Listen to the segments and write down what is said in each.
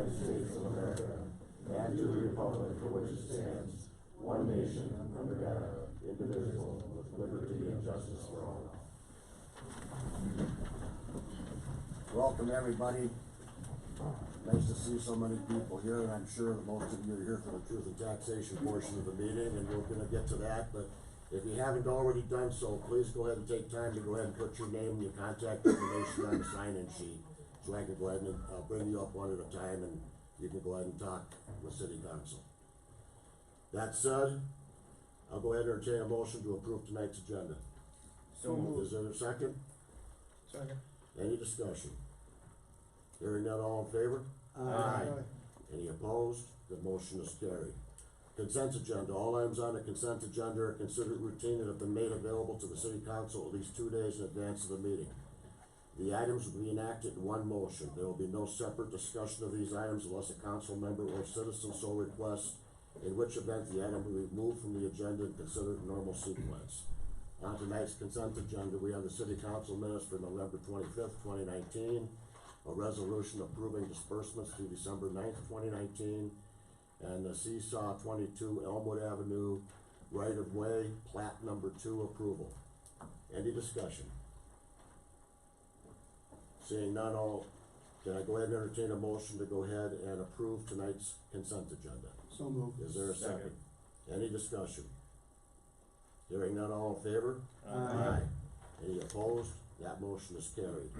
United States of America and to the republic for which it stands, one nation, under God, indivisible, with liberty and justice for all. Welcome, everybody. Nice to see so many people here, and I'm sure that most of you are here for the truth and taxation portion of the meeting, and we're going to get to that. But if you haven't already done so, please go ahead and take time to go ahead and put your name and your contact information on the sign-in sheet, so I can go ahead and bring you up one at a time, and you can go ahead and talk with City Council. That said, I'll go ahead and entertain a motion to approve tonight's agenda. So moved. Is there a second? Second. Any discussion? Hearing none, all in favor? Aye. Any opposed? The motion is carried. Consent agenda. All items on the consent agenda are considered routine and have been made available to the City Council at least 2 days in advance of the meeting. The items will be enacted in one motion. There will be no separate discussion of these items unless a council member or citizen so requests, in which event the item will be removed from the agenda and considered in normal sequence. On tonight's consent agenda, we have the City Council minutes for November 25th, 2019, a resolution approving disbursements to December 9th, 2019, and the Seesaw 22 Elmwood Avenue right-of-way plat number 2 approval. Any discussion? Seeing none, can I go ahead and entertain a motion to go ahead and approve tonight's consent agenda? So moved. Is there a second? Any discussion? Hearing none, all in favor? Aye. Any opposed? That motion is carried.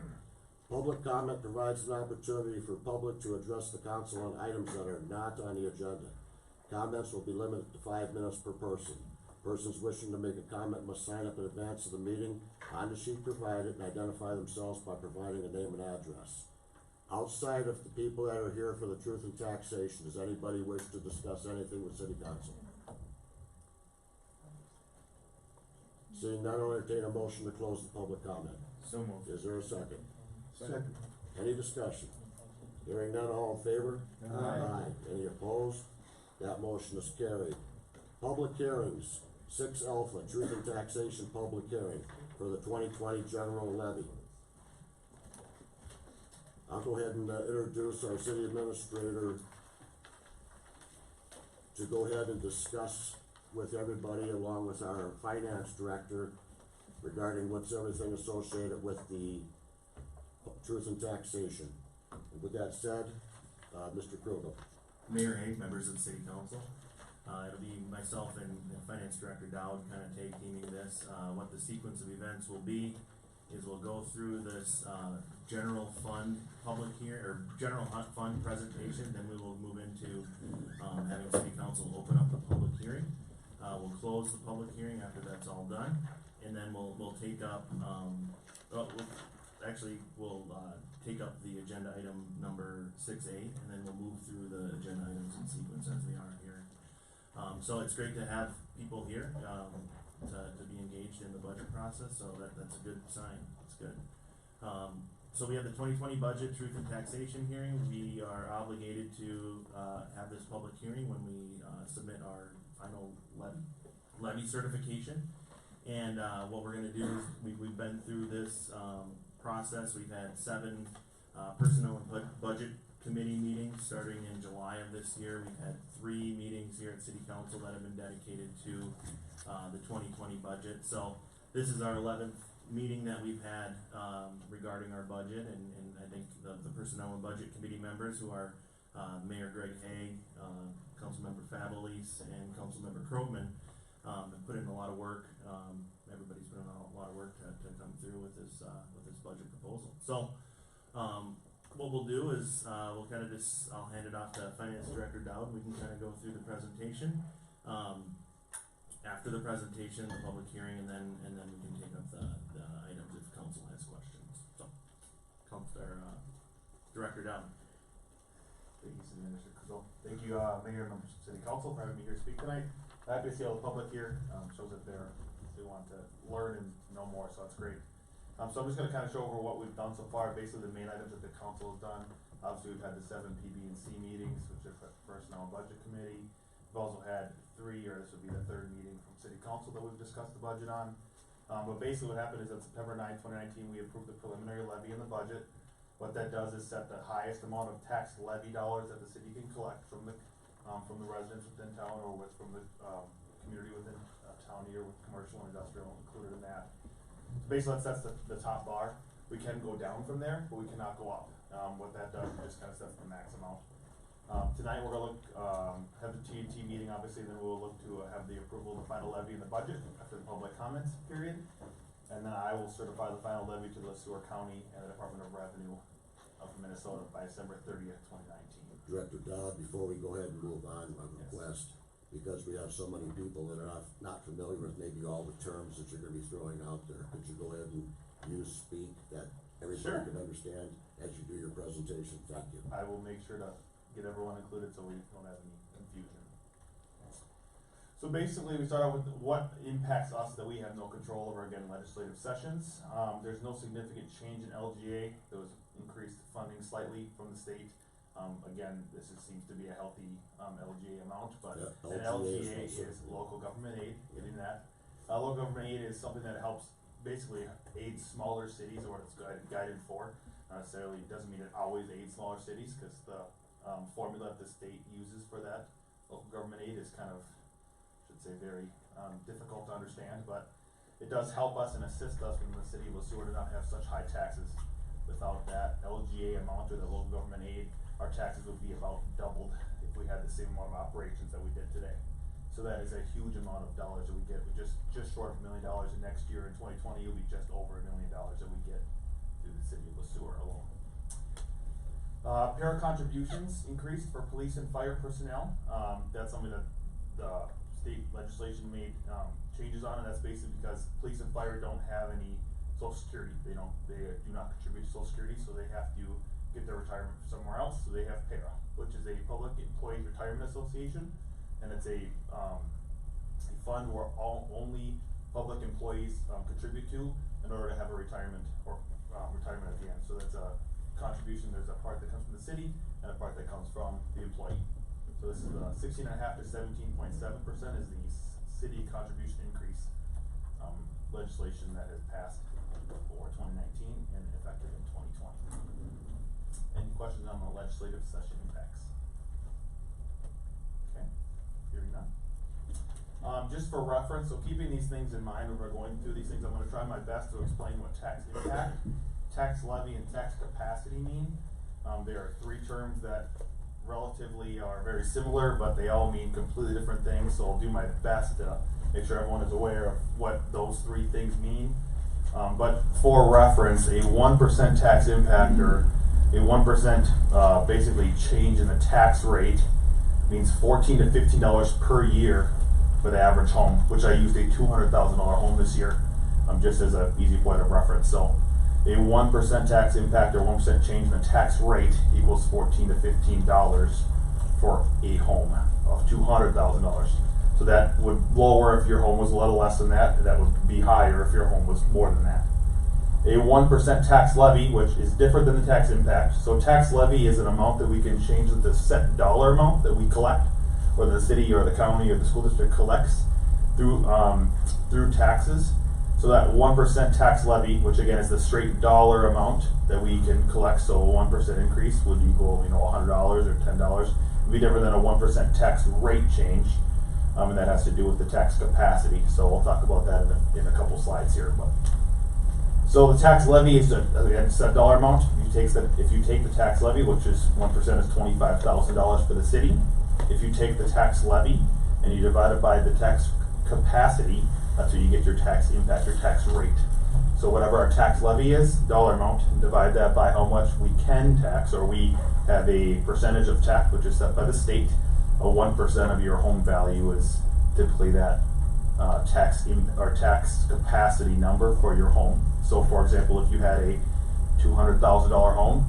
Public comment provides an opportunity for public to address the council on items that are not on the agenda. Comments will be limited to 5 minutes per person. Persons wishing to make a comment must sign up in advance of the meeting on the sheet provided and identify themselves by providing a name and address. Outside of the people that are here for the truth and taxation, does anybody wish to discuss anything with City Council? Seeing none, I'll entertain a motion to close the public comment. So moved. Is there a second? Second. Any discussion? Hearing none, all in favor? Aye. Any opposed? That motion is carried. Public hearings, 6 Alpha, Truth and Taxation Public Hearing for the 2020 General Levy. I'll go ahead and introduce our City Administrator to go ahead and discuss with everybody along with our Finance Director regarding what's everything associated with the Truth and Taxation. And with that said, Mr. Krugel. Mayor Haig, members of the City Council. It'll be myself and Finance Director Dowd kind of tag teaming this. What the sequence of events will be is we'll go through this general fund public here or general fund presentation. Then we will move into having City Council open up the public hearing. We'll close the public hearing after that's all done, and then we'll take up. We'll take up the agenda item number 6A, and then we'll move through the agenda items in sequence as they are here. So it's great to have people here to be engaged in the budget process, so that's a good sign. It's good. So we have the 2020 budget truth and taxation hearing. We are obligated to have this public hearing when we submit our final levy certification. And what we're going to do is we've been through this process. We've had 7 personnel and budget committee meetings starting in July of this year. We've had 3 meetings here at City Council that have been dedicated to the 2020 budget. So this is our 11th meeting that we've had regarding our budget, and I think the personnel and budget committee members who are Mayor Greg Haig, Councilmember Fabelis, and Councilmember Krogman have put in a lot of work. Everybody's put in a lot of work to come through with this budget proposal. So what we'll do is we'll kind of just, I'll hand it off to Finance Director Dowd. We can kind of go through the presentation. After the presentation, the public hearing, and then we can take up the items if council has questions. So, Director Dowd. Thank you, City Minister Kuzel. Thank you, Mayor and members of City Council for having me here to speak tonight. Happy to see all the public here. Shows that they want to learn and know more, so that's great. So I'm just going to kind of show over what we've done so far. Basically, the main items that the council has done. Obviously, we've had the 7 PB&C meetings, which are Personnel and Budget Committee. We've also had 3, or this would be the 3rd meeting from City Council that we've discussed the budget on. But basically what happened is on September 9, 2019, we approved the preliminary levy in the budget. What that does is set the highest amount of tax levy dollars that the city can collect from the residents within town or from the, community within town here with commercial and industrial included in that. Basically, that sets the top bar. We can go down from there, but we cannot go up. What that does, it just kind of sets the max amount. Tonight, we're gonna look, have the T&T meeting, obviously, then we'll look to have the approval of the final levy in the budget after the public comments period. And then I will certify the final levy to the Sueur County and the Department of Revenue of Minnesota by December 30th, 2019. Director Dodd, before we go ahead and move on, my request, because we have so many people that are not familiar with maybe all the terms that you're gonna be throwing out there, could you go ahead and speak that everybody Sure. can understand as you do your presentation? Thank you. I will make sure to get everyone included so we don't have any confusion. So basically, we start out with what impacts us that we have no control over, again, legislative sessions. There's no significant change in LGA. There was increased funding slightly from the state. Again, seems to be a healthy LGA amount, but Yeah, an LGA is local government aid, getting that. Local government aid is something that helps basically aid smaller cities, or what it's guided for. Not necessarily, doesn't mean it always aids smaller cities, because the formula that the state uses for that local government aid is kind of, say, very difficult to understand, but it does help us and assist us in the city of Sueur to not have such high taxes. Without that LGA amount or the local government aid, our taxes would be about doubled if we had the same amount of operations that we did today. So that is a huge amount of dollars that we get. We're just short of $1 million, and next year in 2020 it'll be just over $1 million that we get through the city of Sueur alone. Para contributions increased for police and fire personnel. That's something that the state legislation made changes on, and that's basically because police and fire don't have any Social Security. They do not contribute to Social Security, so they have to get their retirement somewhere else. So they have PARA, which is a Public Employees Retirement Association, and it's a fund where only public employees contribute to in order to have a retirement or retirement at the end. So that's a contribution. There's a part that comes from the city and a part that comes from the employee. So this is 16.5% to 17.7% is the city contribution increase legislation that has passed for 2019 and effective in 2020. Any questions on the legislative session impacts? Okay, hearing none. Just for reference, so keeping these things in mind when we're going through these things, I'm going to try my best to explain what tax impact, tax levy, and tax capacity mean. There are three terms that relatively are very similar, but they all mean completely different things, so I'll do my best to make sure everyone is aware of what those three things mean. But for reference, a 1% tax impact, or a 1% basically change in the tax rate, means $14 to $15 per year for the average home, which I used a $200,000 home this year, just as an easy point of reference. So a 1% tax impact or 1% change in the tax rate equals $14 to $15 for a home of $200,000. So that would lower if your home was a little less than that. That would be higher if your home was more than that. A 1% tax levy, which is different than the tax impact. So tax levy is an amount that we can change with the set dollar amount that we collect, whether the city or the county or the school district collects through taxes. So that 1% tax levy, which again is the straight dollar amount that we can collect, so a 1% increase would equal, $100 or $10. It would be different than a 1% tax rate change, and that has to do with the tax capacity. So we'll talk about that in a couple slides here. So the tax levy is a set dollar amount. If you take the tax levy, which is 1% is $25,000 for the city. If you take the tax levy and you divide it by the tax capacity, that's where you get your tax impact, your tax rate. So whatever our tax levy is, dollar amount, and divide that by how much we can tax, or we have a percentage of tax which is set by the state. A 1% of your home value is typically that tax capacity number for your home. So for example, if you had a $200,000 home,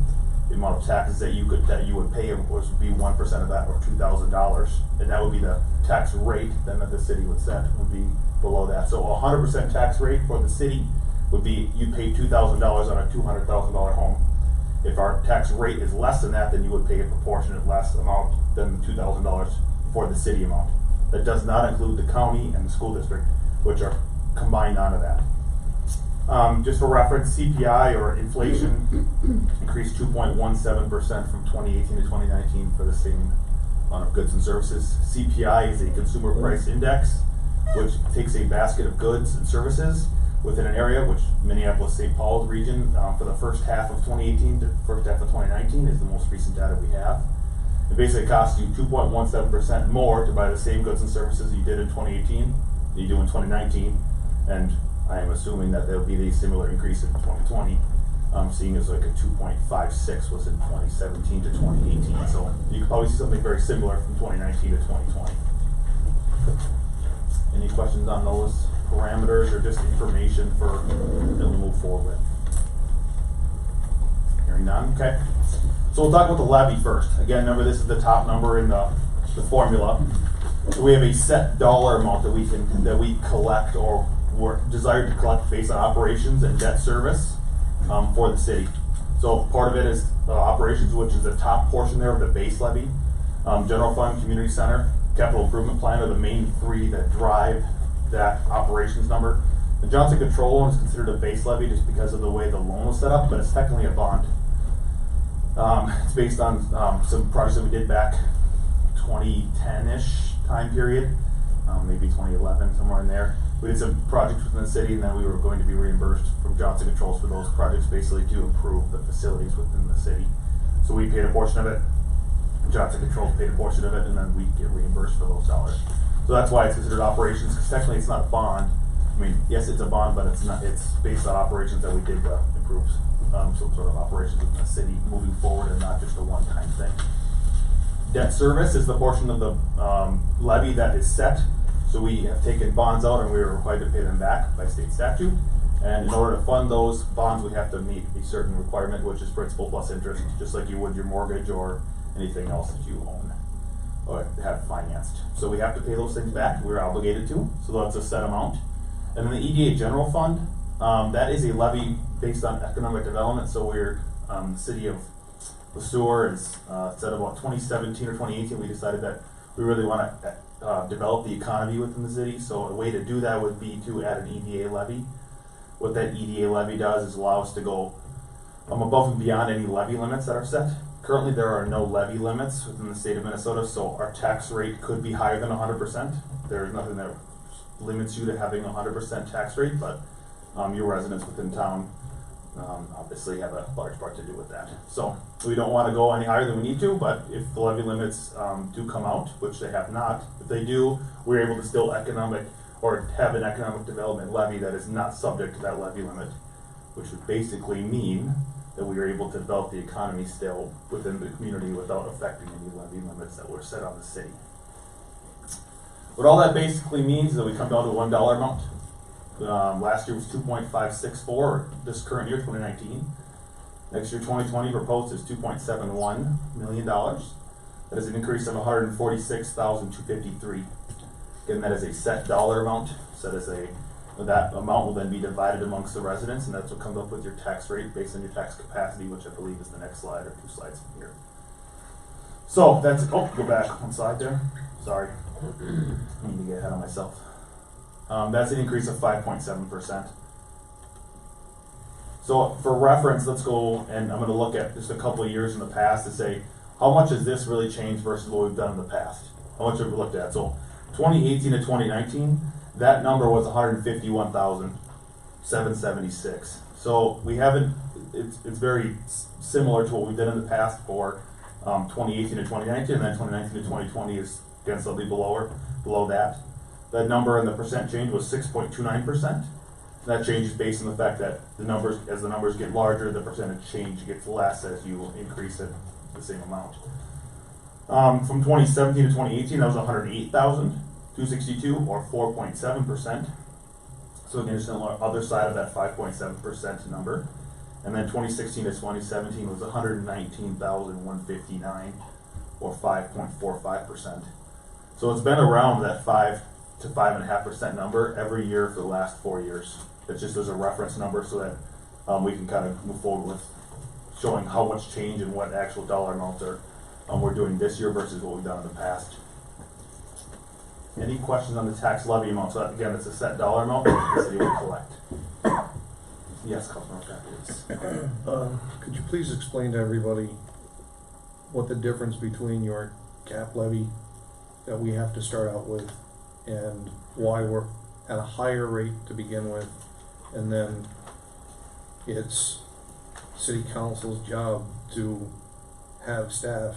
the amount of taxes that you would pay would be 1% of that, or $2,000, and that would be the tax rate then that the city would set, would be below that. So a 100% tax rate for the city would be, you pay $2,000 on a $200,000 home. If our tax rate is less than that, then you would pay a proportionate less amount than the $2,000 for the city amount. That does not include the county and the school district, which are combined onto that. Just for reference, CPI or inflation increased 2.17% from 2018 to 2019 for the same amount of goods and services. CPI is a consumer price index, which takes a basket of goods and services within an area, which Minneapolis-St. Paul's region, for the first half of 2018 to first half of 2019 is the most recent data we have. It basically costs you 2.17% more to buy the same goods and services you did in 2018 that you do in 2019, and I am assuming that there'll be a similar increase in 2020, seeing as like a 2.56 was in 2017 to 2018. So you could probably see something very similar from 2019 to 2020. Any questions on those parameters or just information for that we move forward with? Hearing none, okay. So we'll talk about the levy first. Again, remember this is the top number in the formula. So we have a set dollar amount that we collect or we're desired to collect based on operations and debt service for the city. So part of it is operations, which is the top portion there of the base levy. General fund, community center, capital improvement plan are the main three that drive that operations number. The Johnson Control loan is considered a base levy just because of the way the loan was set up, but it's technically a bond. It's based on some projects that we did back 2010-ish time period, maybe 2011, somewhere in there. We did some projects within the city, and then we were going to be reimbursed from Johnson Controls for those projects, basically to improve the facilities within the city. So we paid a portion of it, Johnson Controls paid a portion of it, and then we get reimbursed for those dollars. So that's why it's considered operations, because technically it's not a bond. I mean, yes, it's a bond, but it's not. It's based on operations that we did to improve some sort of operations within the city moving forward, and not just a one-time thing. Debt service is the portion of the levy that is set. So we have taken bonds out and we are required to pay them back by state statute. And in order to fund those bonds, we have to meet a certain requirement, which is principal plus interest, just like you would your mortgage or anything else that you own or have financed. So we have to pay those things back. We're obligated to. So that's a set amount. And then the EDA general fund, that is a levy based on economic development. So we're the city of Sueur is said about 2017 or 2018. We decided that we really want to develop the economy within the city. So a way to do that would be to add an EDA levy. What that EDA levy does is allow us to go above and beyond any levy limits that are set. Currently there are no levy limits within the state of Minnesota, so our tax rate could be higher than 100%. There's nothing that limits you to having 100% tax rate, but your residents within town obviously have a large part to do with that. So we don't want to go any higher than we need to, but if the levy limits do come out, which they have not, if they do, we're able to still have an economic development levy that is not subject to that levy limit, which would basically mean that we are able to develop the economy still within the community without affecting any levy limits that were set on the city. What all that basically means is that we come down to $1 amount. Last year was 2.564, this current year, 2019. Next year, 2020, proposed is $2.71 million. That is an increase of $146,253. Again, that is a set dollar amount. That amount will then be divided amongst the residents, and that's what comes up with your tax rate based on your tax capacity, which I believe is the next slide or 2 slides from here. So that's, go back one slide there. Sorry, I need to get ahead of myself. That's an increase of 5.7%. So for reference, let's go, and I'm going to look at just a couple of years in the past to say, how much has this really changed versus what we've done in the past? How much have we looked at? So 2018 to 2019, that number was 151,776. So we haven't, it's very similar to what we did in the past for 2018 to 2019, and then 2019 to 2020 is again slightly below that. That number and the percent change was 6.29%. That change is based on the fact that as the numbers get larger, the percentage change gets less as you increase it the same amount. From 2017 to 2018, that was 108,262, or 4.7%. So again, just on the other side of that 5.7% number. And then 2016 to 2017 was 119,159, or 5.45%. So it's been around that 5 to 5.5% number every year for the last 4 years. It's just as a reference number so that we can kind of move forward with showing how much change and what actual dollar amounts are we're doing this year versus what we've done in the past. Any questions on the tax levy amount? So that, again, it's a set dollar amount that the city will collect. Yes, Councilmember Capides. Could you please explain to everybody what the difference between your cap levy that we have to start out with and why we're at a higher rate to begin with, and then it's city council's job to have staff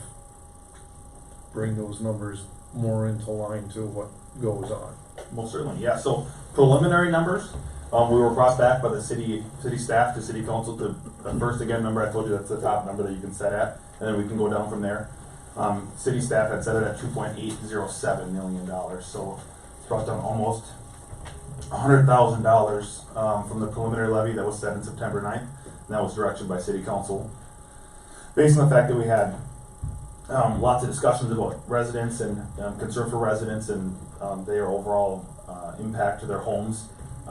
bring those numbers more into line to what goes on? Most certainly, yeah, so preliminary numbers, we were brought back by the city staff to city council to, first again, remember I told you that's the top number that you can set at, and then we can go down from there. City staff had set it at $2.807 million, so it's brought down almost $100,000, from the preliminary levy that was set in September 9th, and that was directed by city council. Based on the fact that we had, lots of discussions about residents and, concern for residents and, their overall, impact to their homes.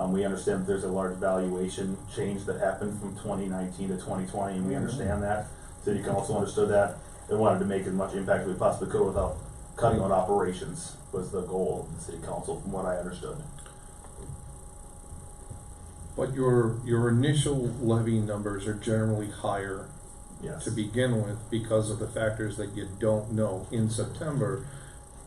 We understand that there's a large valuation change that happened from 2019 to 2020, and we understand that. City council understood that. They wanted to make as much impact as we possibly could without cutting out operations, was the goal of the city council, from what I understood. But your initial levy numbers are generally higher Yes. to begin with because of the factors that you don't know in September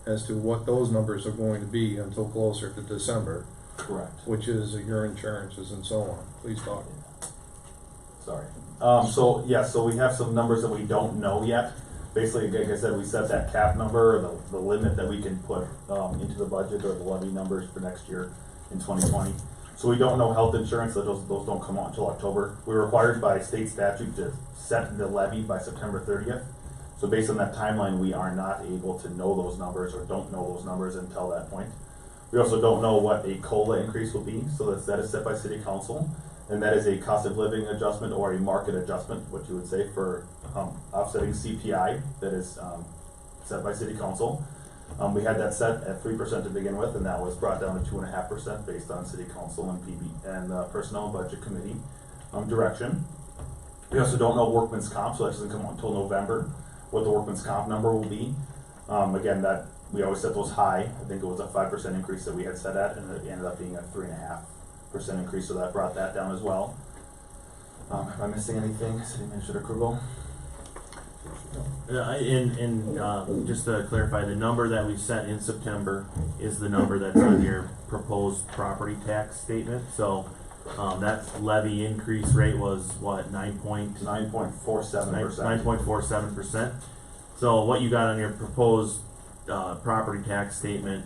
as to what those numbers are going to be until closer to December, Correct. which is your insurances and so on. Please talk. Sorry. So we have some numbers that we don't know yet. Basically, like I said, we set that cap number, the limit that we can put, into the budget or the levy numbers for next year in 2020. So we don't know health insurance, so those don't come out until October. We're required by state statute to set the levy by September 30th. So based on that timeline, we are not able to know those numbers or don't know those numbers until that point. We also don't know what a COLA increase will be, so that is set by city council. And that is a cost of living adjustment or a market adjustment, what you would say, for, offsetting CPI that is, set by city council. We had that set at 3% to begin with, and that was brought down to 2.5% based on city council and personnel and budget committee, direction. We also don't know workman's comp, so that doesn't come out until November, what the workman's comp number will be. Again, that, we always set those high. I think it was a 5% increase that we had set at, and it ended up being a 3.5% increase, so that brought that down as well. Am I missing anything, City Administrator Krugel? Just to clarify, the number that we set in September is the number that's on your proposed property tax statement, so, that levy increase rate was what, 9.47%. 9.47%. So what you got on your proposed, property tax statement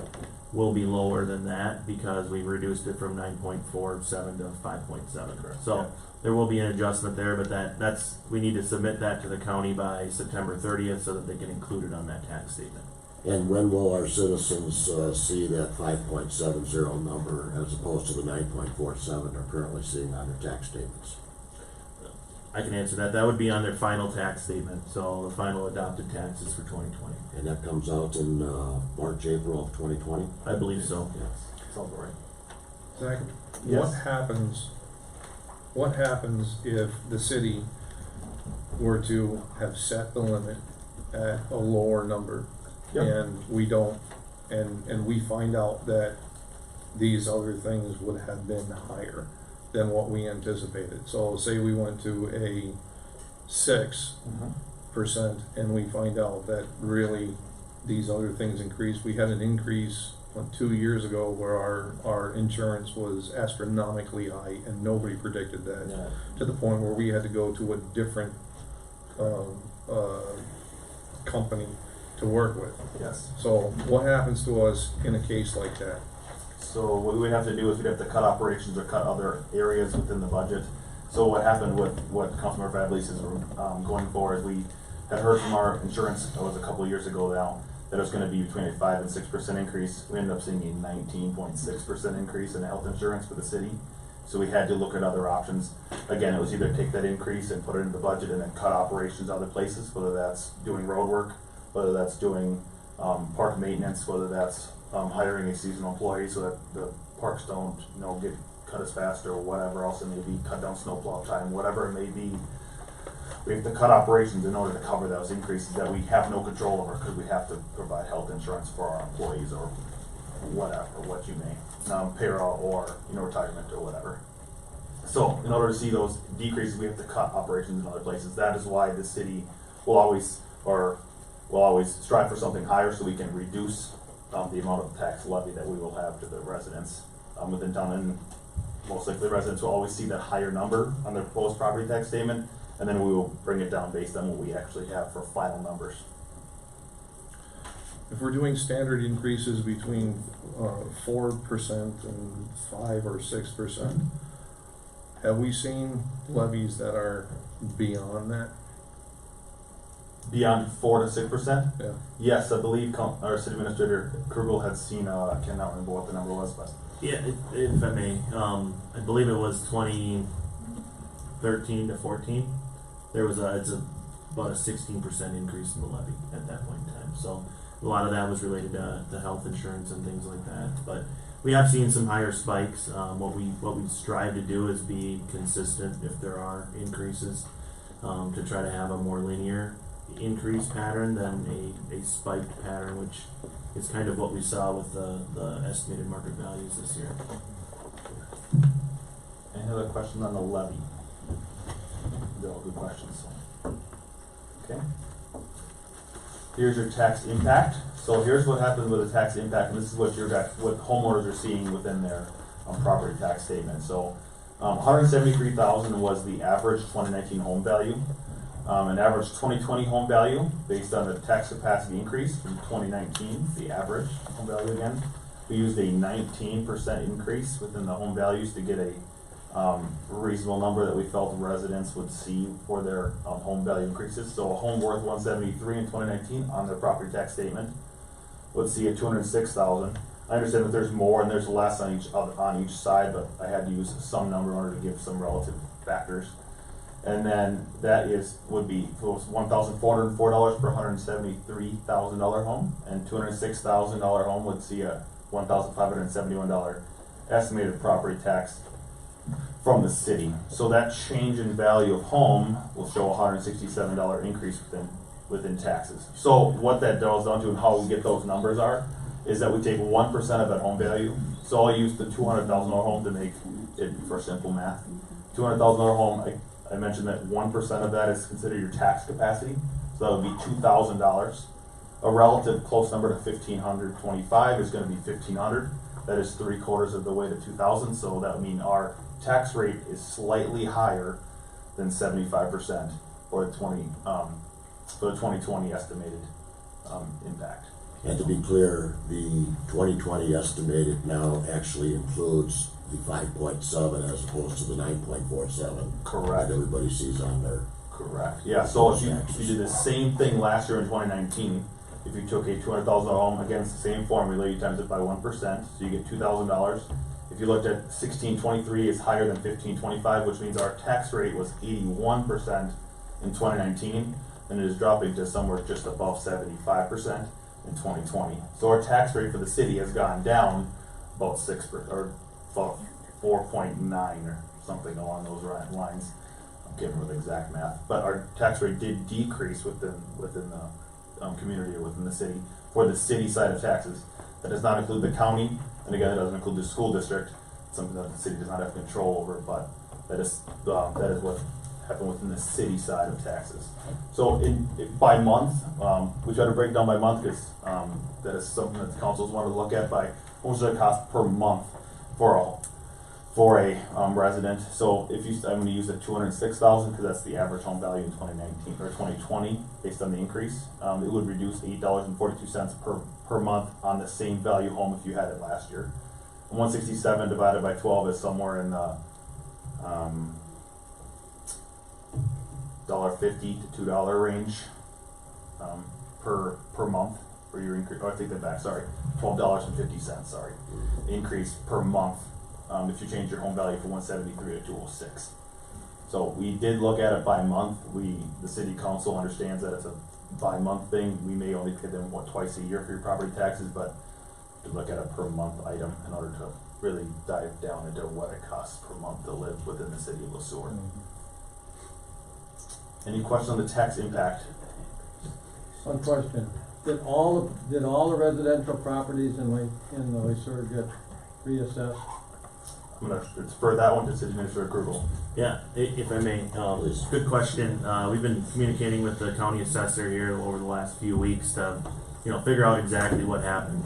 will be lower than that because we reduced it from 9.47 to 5.7. So there will be an adjustment there, but that's, we need to submit that to the county by September 30th so that they can include it on that tax statement. And when will our citizens, see that 5.70 number as opposed to the 9.47 they're currently seeing on their tax statements? I can answer that. That would be on their final tax statement, so the final adopted taxes for 2020. And that comes out in, March, April of 2020? I believe so. Yes. Sounds right. Zach, Yes. what happens if the city were to have set the limit at a lower number? Yep. And we don't, and we find out that these other things would have been higher than what we anticipated. So say we went to a 6%, and we find out that really these other things increased. We had an increase 2 years ago where our insurance was astronomically high, and nobody predicted that, Yeah. to the point where we had to go to a different company to work with. Yes. So what happens to us in a case like that? So what we'd have to do is we'd have to cut operations or cut other areas within the budget. So what happened with what Councilmember Fableese is, going for is we had heard from our insurance, it was a couple of years ago now, that it was gonna be between a 5 and 6% increase. We ended up seeing a 19.6% increase in health insurance for the city. So we had to look at other options. Again, it was either take that increase and put it in the budget and then cut operations other places, whether that's doing road work, whether that's doing, park maintenance, whether that's, hiring a seasonal employee so that the parks don't, get cut as fast or whatever else it may be, cut down snowplow time, whatever it may be. We have to cut operations in order to cover those increases that we have no control over because we have to provide health insurance for our employees or whatever, what you may, payroll or, retirement or whatever. So in order to see those decreases, we have to cut operations in other places. That is why the city will always strive for something higher so we can reduce the amount of tax levy that we will have to the residents within town. And most likely the residents will always see that higher number on their proposed property tax statement, and then we will bring it down based on what we actually have for final numbers. If we're doing standard increases between 4% and 5 or 6%, have we seen levies that are beyond that? Beyond 4 to 6%? Yeah. Yes, I believe our city administrator Krugel had seen, I cannot remember what the number was, but. Yeah, if I may, I believe it was 2013 to 14. There was about a 16% increase in the levy at that point in time. So a lot of that was related to health insurance and things like that. But we have seen some higher spikes. What we strive to do is be consistent if there are increases, to try to have a more linear increase pattern than a spiked pattern, which is kind of what we saw with the estimated market values this year. Any other questions on the levy? They're all good questions. Okay. Here's your tax impact. So here's what happens with a tax impact, and this is what what homeowners are seeing within their property tax statement. So 173,000 was the average 2019 home value. An average 2020 home value based on the tax capacity increase from 2019, the average home value again. We used a 19% increase within the home values to get a reasonable number that we felt residents would see for their home value increases. So a home worth 173 in 2019 on their property tax statement would see a 206,000. I understand that there's more and there's less on each side, but I had to use some number in order to give some relative factors. And then that would be $1,404 per $173,000 home, and $206,000 home would see a $1,571 estimated property tax from the city. So that change in value of home will show a $167 increase within taxes. So what that boils down to and how we get those numbers is that we take 1% of that home value. So I'll use the $200,000 home to make it for simple math. $200,000 home, I mentioned that 1% of that is considered your tax capacity, so that would be $2,000. A relative close number to 1,525 is going to be 1,500. That is 3/4 of the way to 2,000. So that would mean our tax rate is slightly higher than 75% for the 2020 estimated impact. And to be clear, the 2020 estimated now actually includes the 5.7 as opposed to the 9.47. Correct. That everybody sees on there. Correct. Yeah. So if you did the same thing last year in 2019, if you took a $200,000 home against the same formula, you times it by 1%, so you get $2,000. If you looked at 1623, it's higher than 1525, which means our tax rate was 81% in 2019, and it is dropping to somewhere just above 75% in 2020. So our tax rate for the city has gone down about 6% or 4.9 or something along those lines. I'm can't remember the exact math, but our tax rate did decrease within the community or within the city for the city side of taxes. That does not include the county, and again, it doesn't include the school district. It's something that the city does not have control over, but that is what happened within the city side of taxes. So by month, we try to break down by month because that is something that the councils want to look at by how much does it cost per month for a resident. So if I'm going to use the 206,000 because that's the average home value in 2019 or 2020 based on the increase. It would reduce $8.42 per month on the same value home if you had it last year. And 167 divided by 12 is somewhere in the $1.50 to $2 range per month for your increase. Oh, I take that back. Sorry, $12.50. Sorry, increase per month. If you change your home value from 173 to 206. So we did look at it by month. The city council understands that it's a by month thing. We may only pay them twice a year for your property taxes, but to look at a per month item in order to really dive down into what it costs per month to live within the city of Sueur. Any questions on the tax impact? One question, did all the residential properties in Sueur get reassessed? I'm gonna defer that one to city administrator approval. Yeah, if I may, Please. good question. We've been communicating with the county assessor here over the last few weeks to, figure out exactly what happened.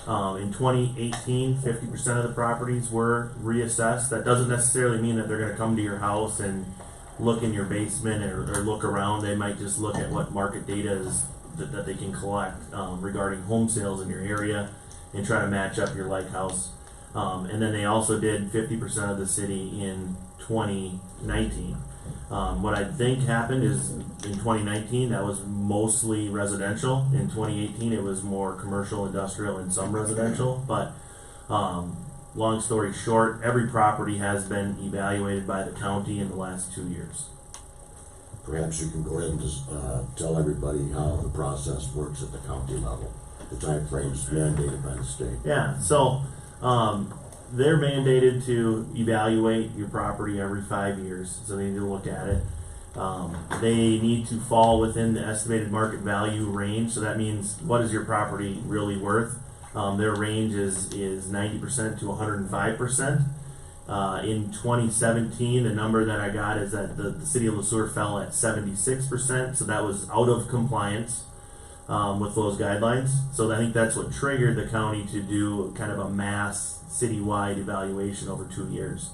In 2018, 50% of the properties were reassessed. That doesn't necessarily mean that they're gonna come to your house and look in your basement or look around. They might just look at what market data is that they can collect, regarding home sales in your area and try to match up your like house. And then they also did 50% of the city in 2019. What I think happened is in 2019, that was mostly residential. In 2018, it was more commercial, industrial, and some residential. But long story short, every property has been evaluated by the county in the last 2 years. Perhaps you can go ahead and just, tell everybody how the process works at the county level, the timeframes mandated by the state. Yeah, so they're mandated to evaluate your property every 5 years, so they need to look at it. They need to fall within the estimated market value range, so that means what is your property really worth? Their range is 90% to 105%. In 2017, the number that I got is that the city of Sueur fell at 76%, so that was out of compliance with those guidelines. So I think that's what triggered the county to do kind of a mass citywide evaluation over 2 years.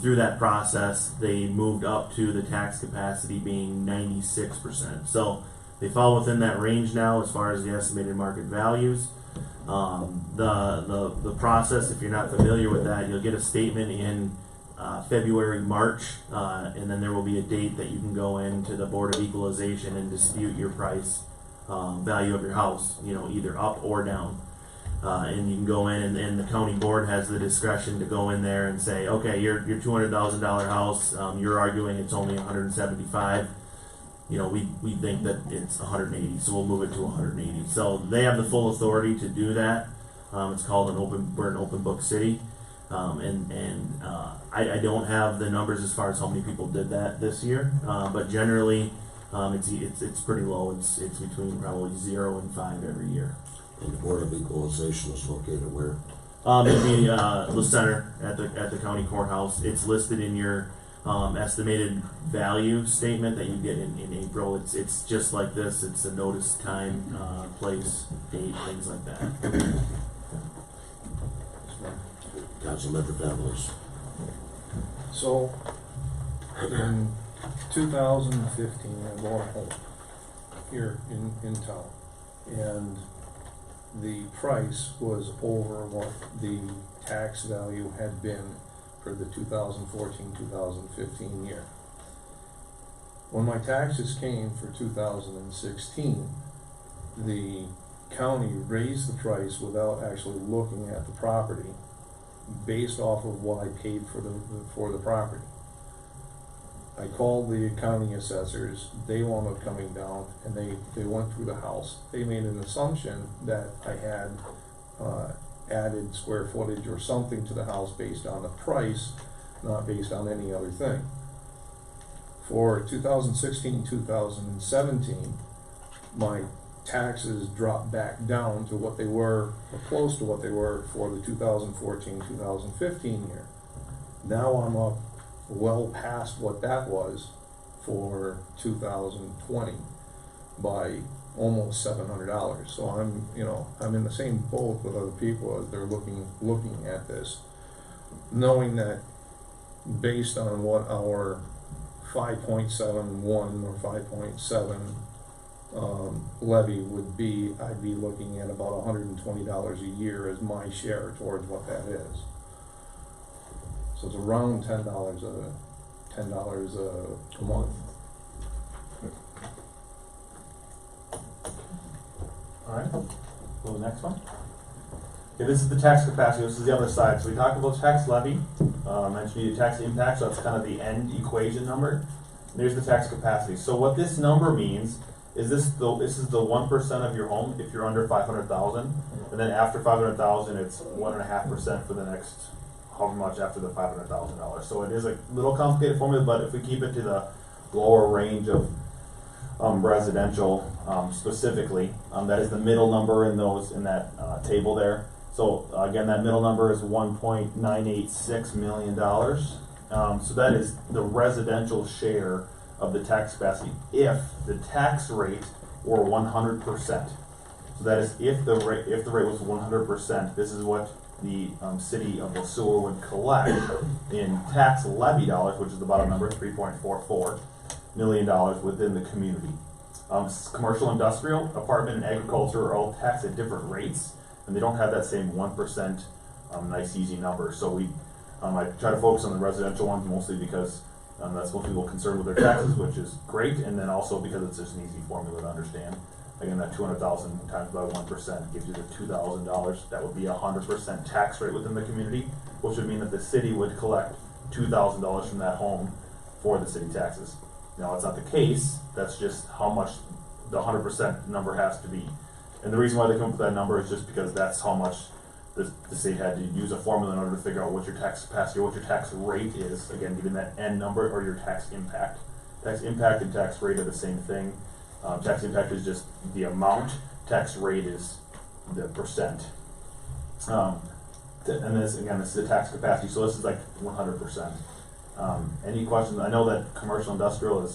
Through that process, they moved up to the tax capacity being 96%. So they fall within that range now as far as the estimated market values. The process, if you're not familiar with that, you'll get a statement in February, March, and then there will be a date that you can go into the Board of Equalization and dispute your price value of your house, either up or down. And you can go in and the county board has the discretion to go in there and say, okay, your $200,000 house, you're arguing it's only 175. We think that it's 180, so we'll move it to 180. So they have the full authority to do that. It's called we're an open book city. I don't have the numbers as far as how many people did that this year. But generally, it's pretty low. It's between probably 0 and 5 every year. And the Board of Equalization is located where? It'd be the center at the county courthouse. It's listed in your estimated value statement that you get in April. It's just like this. It's a notice, time, place, date, things like that. Councilmember Families. So, in 2015, I bought a home here in town, and the price was over what the tax value had been for the 2014-2015 year. When my taxes came for 2016, the county raised the price without actually looking at the property, based off of what I paid for the property. I called the county assessors. They wound up coming down and they went through the house. They made an assumption that I had added square footage or something to the house based on the price, not based on any other thing. For 2016-2017, my taxes dropped back down to what they were, or close to what they were for the 2014-2015 year. Now I'm up well past what that was for 2020 by almost $700. So I'm in the same boat with other people as they're looking at this, knowing that based on what our 5.71 or 5.7 levy would be, I'd be looking at about $120 a year as my share towards what that is. So it's around $10 a month. Alright, go to the next one. Okay, this is the tax capacity, this is the other side. So we talked about tax levy, mentioned the tax impact, so that's kind of the end equation number. And here's the tax capacity. So what this number means is this is the 1% of your home if you're under 500,000, and then after 500,000, it's 1.5% for the next however much after the $500,000. So it is a little complicated formula, but if we keep it to the lower range of residential specifically, that is the middle number in that table there. So again, that middle number is $1.986 million. So that is the residential share of the tax capacity if the tax rate were 100%. So that is if the rate was 100%. This is what the city of Sueur would collect in tax levy dollars, which is the bottom number, $3.44 million within the community. Commercial, industrial, apartment, and agriculture are all taxed at different rates, and they don't have that same 1% nice easy number. So I try to focus on the residential ones mostly because that's what people are concerned with their taxes, which is great, and then also because it's just an easy formula to understand. Again, that 200,000 times by 1% gives you the $2,000. That would be 100% tax rate within the community, which would mean that the city would collect $2,000 from that home for the city taxes. Now, that's not the case. That's just how much the 100% number has to be. And the reason why they come up with that number is just because that's how much the state had to use a formula in order to figure out what your tax capacity or what your tax rate is. Again, giving that N number or your tax impact. Tax impact and tax rate are the same thing. Tax impact is just the amount. Tax rate is the percent. And this, again, this is the tax capacity. So this is like 100%. Any questions? I know that commercial industrial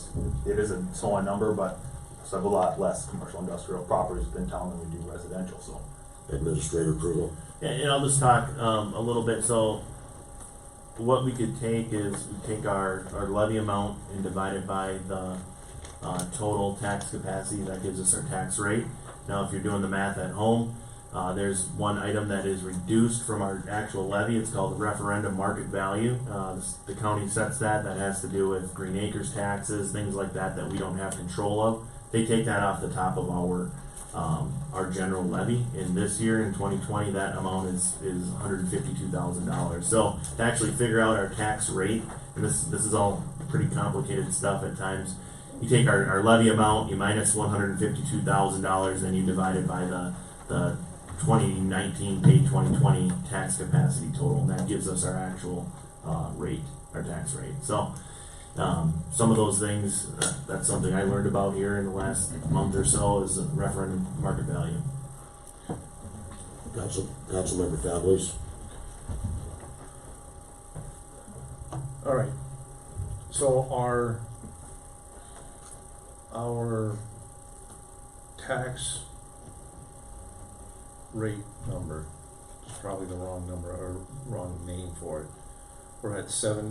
it is a smaller number, but we have a lot less commercial industrial properties within town than we do residential. So Administrator approval. Yeah, and I'll just talk a little bit. So what we could take is we take our levy amount and divide it by the total tax capacity. That gives us our tax rate. Now, if you're doing the math at home, there's one item that is reduced from our actual levy. It's called the referendum market value. The county sets that. That has to do with Green Acres taxes, things like that we don't have control of. They take that off the top of our general levy. In this year, in 2020, that amount is $152,000. So to actually figure out our tax rate, and this is all pretty complicated stuff at times. You take our levy amount, you minus $152,000, then you divide it by the 2019 paid 2020 tax capacity total, and that gives us our actual rate, our tax rate. So some of those things, that's something I learned about here in the last month or so, is referendum market value. Councilmember Fablees. All right, so our tax rate number is probably the wrong number or wrong name for it. We're at for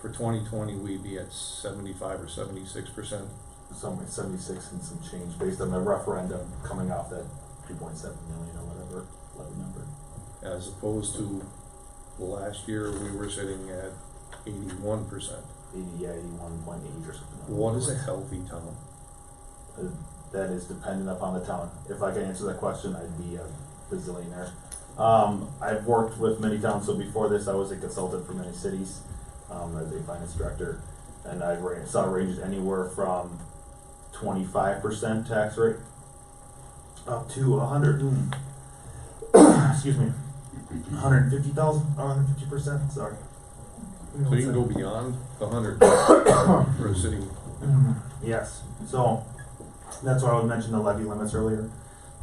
2020, we'd be at 75 or 76%. something 76 and some change based on the referendum coming off that 2.7 million or whatever levy number. As opposed to last year, we were sitting at 81%. 81.8 or something. What is a healthy town? That is dependent upon the town. If I can answer that question, I'd be a bazillionaire. I've worked with many towns, so before this I was a consultant for many cities as a finance director, and I saw ranges anywhere from 25% tax rate up to 150,000 or 150%, sorry. So you can go beyond the 100 for a city. Yes, so that's why I would mention the levy limits earlier.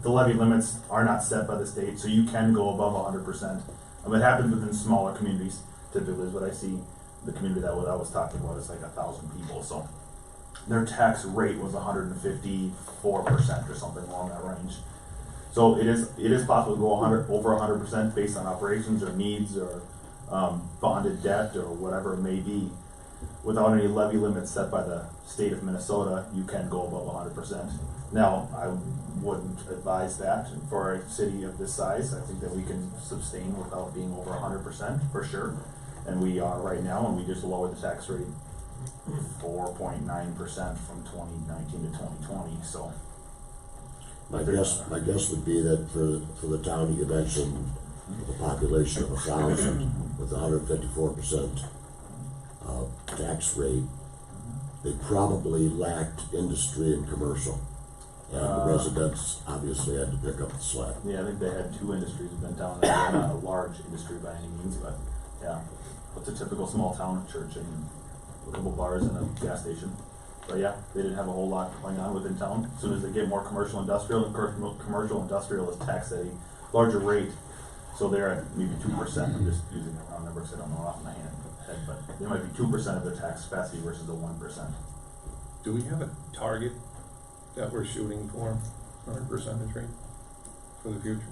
The levy limits are not set by the state, so you can go above 100%. It happens within smaller communities, typically is what I see. The community that I was talking about is like 1,000 people, so their tax rate was 154% or something along that range. So it is possible to go over 100% based on operations or needs or bonded debt or whatever it may be. Without any levy limits set by the state of Minnesota, you can go above 100%. Now, I wouldn't advise that for a city of this size. I think that we can sustain without being over 100% for sure. And we are right now, and we just lowered the tax rate 4.9% from 2019 to 2020, so. My guess would be that for the town you mentioned, with a population of 1,000 with 154% tax rate, they probably lacked industry and commercial. And the residents obviously had to pick up the slack. Yeah, I think they had 2 industries within town. They're not a large industry by any means, but yeah, it's a typical small town church and a couple bars and a gas station. But yeah, they didn't have a whole lot going on within town. As soon as they get more commercial industrial, and commercial industrial is taxed at a larger rate. So they're at maybe 2%, I'm just using a round number, because I don't know off my head, but they might be 2% of their tax capacity versus the 1%. Do we have a target that we're shooting for, or a percentage rate for the future?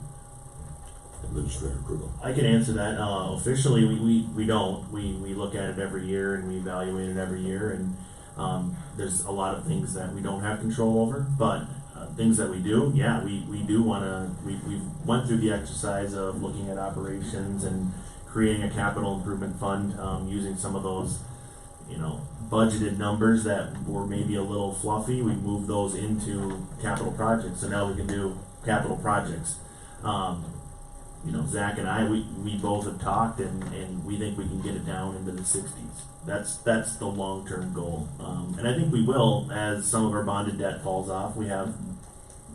Administrator Krugel. I can answer that. Officially, we don't. We look at it every year and we evaluate it every year, and there's a lot of things that we don't have control over, but things that we do, yeah, we do wanna, we went through the exercise of looking at operations and creating a capital improvement fund, using some of those, budgeted numbers that were maybe a little fluffy. We moved those into capital projects, so now we can do capital projects. Zach and I, we both have talked, and we think we can get it down into the 60s. That's the long-term goal. And I think we will, as some of our bonded debt falls off. We have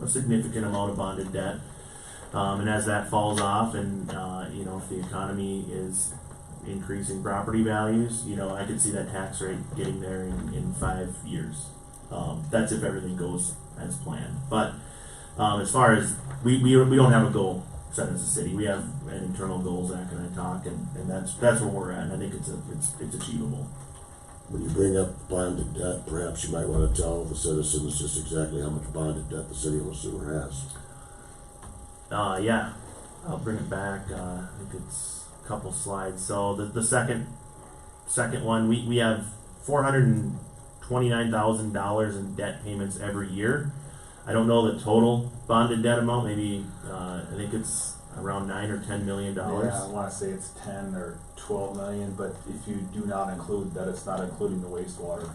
a significant amount of bonded debt. And as that falls off, and, if the economy is increasing property values, I could see that tax rate getting there in 5 years. That's if everything goes as planned. But, as far as, we don't have a goal set as a city. We have an internal goal, Zach and I talk, and that's where we're at, and I think it's achievable. When you bring up bonded debt, perhaps you might wanna tell the citizens just exactly how much bonded debt the city of Sueur has. Yeah, I'll bring it back. I think it's a couple slides. So the second one, we have $429,000 in debt payments every year. I don't know the total bonded debt amount. Maybe I think it's around $9 or $10 million. Yeah, I wanna say it's 10 or 12 million, but if you do not include that, it's not including the wastewater,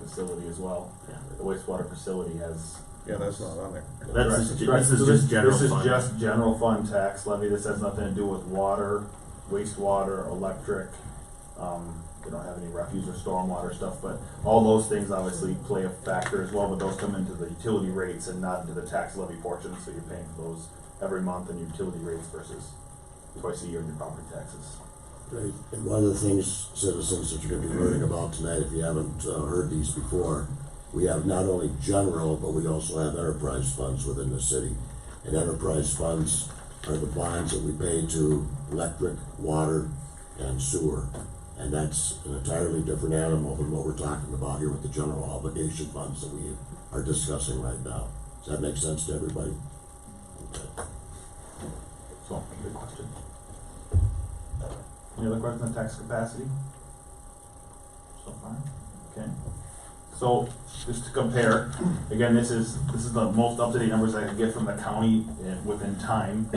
facility as well. Yeah. The wastewater facility has. Yeah, that's not on there. This is just general This is fund. just general fund tax levy. This has nothing to do with water, wastewater, electric. They don't have any refuse or stormwater stuff, but all those things obviously play a factor as well, but those come into the utility rates and not into the tax levy portion, so you're paying for those every month in utility rates versus twice a year in your property taxes. Right, and one of the things, citizens, that you're gonna be learning about tonight, if you haven't heard these before, we have not only general, but we also have enterprise funds within the city. And enterprise funds are the bonds that we pay to electric, water, and sewer. And that's an entirely different animal than what we're talking about here with the general obligation funds that we are discussing right now. Does that make sense to everybody? So, good question. Any other questions on tax capacity? So far, okay. So, just to compare, again, this is the most up-to-date numbers I can get from the county within time.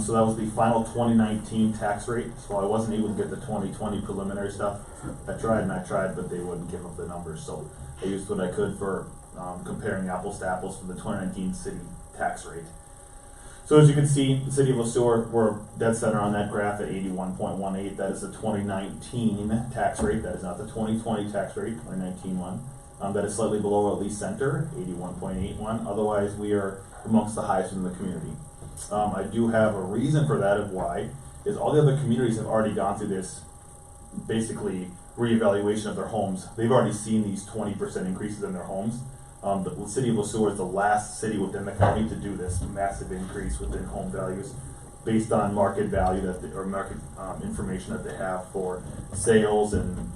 So that was the final 2019 tax rate, so I wasn't able to get the 2020 preliminary stuff. I tried, but they wouldn't give up the numbers, so I used what I could for comparing apples to apples for the 2019 city tax rate. So as you can see, the city of Sueur, we're dead center on that graph at 81.18. That is the 2019 tax rate. That is not the 2020 tax rate, 2019 one. That is slightly below at least center, 81.81. Otherwise, we are amongst the highest in the community. I do have a reason for that of why, is all the other communities have already gone through this, basically, reevaluation of their homes. They've already seen these 20% increases in their homes. The city of Sueur is the last city within the county to do this massive increase within home values based on market value or market information that they have for sales and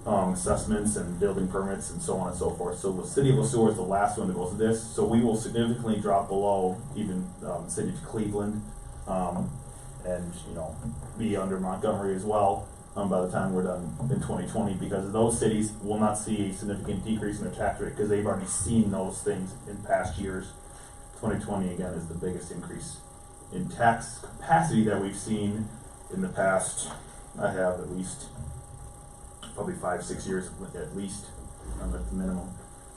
assessments and building permits and so on and so forth. So the city of Sueur is the last one to go through this. So we will significantly drop below even the city of Cleveland, and be under Montgomery as well. By the time we're done in 2020, because those cities will not see a significant decrease in their tax rate because they've already seen those things in past years. 2020 again is the biggest increase in tax capacity that we've seen in the past. I have at least probably 5-6 years at least, at the minimum.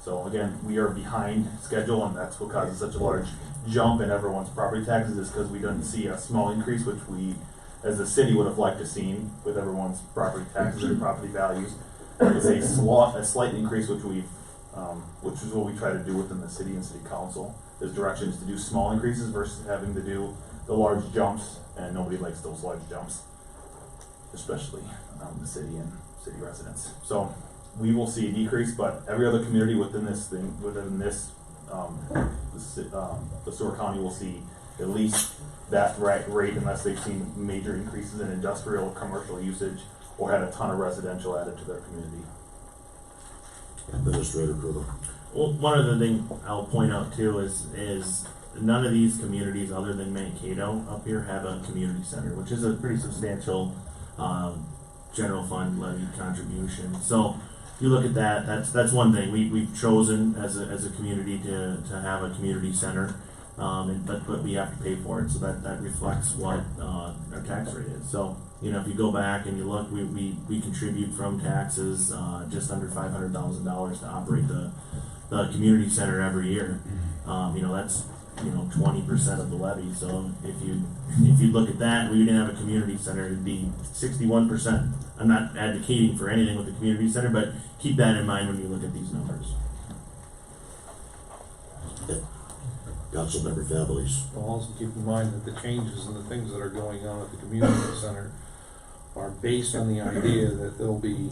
So again, we are behind schedule, and that's what causes such a large jump in everyone's property taxes, is because we didn't see a small increase, which we as the city would have liked to seen with everyone's property taxes and property values. It's a slight increase, which which is what we try to do within the city and city council. There's directions to do small increases versus having to do the large jumps, and nobody likes those large jumps, especially the city and city residents. So we will see a decrease, but every other community within this the Sueur County will see at least that rate unless they've seen major increases in industrial or commercial usage or had a ton of residential added to their community. Administrator Kruger. Well, one other thing I'll point out too is none of these communities other than Mankato up here have a community center, which is a pretty substantial, general fund levy contribution. So if you look at that, that's one thing. We've chosen as a community to have a community center, but we have to pay for it, so that reflects what, our tax rate is. So, you know, if you go back and you look, we contribute from taxes, just under $500,000 to operate the community center every year. You know, that's, 20% of the levy, so if you look at that, we didn't have a community center, it'd be 61%. I'm not advocating for anything with the community center, but keep that in mind when you look at these numbers. Councilmember Families. Also keep in mind that the changes and the things that are going on at the community center are based on the idea that there'll be,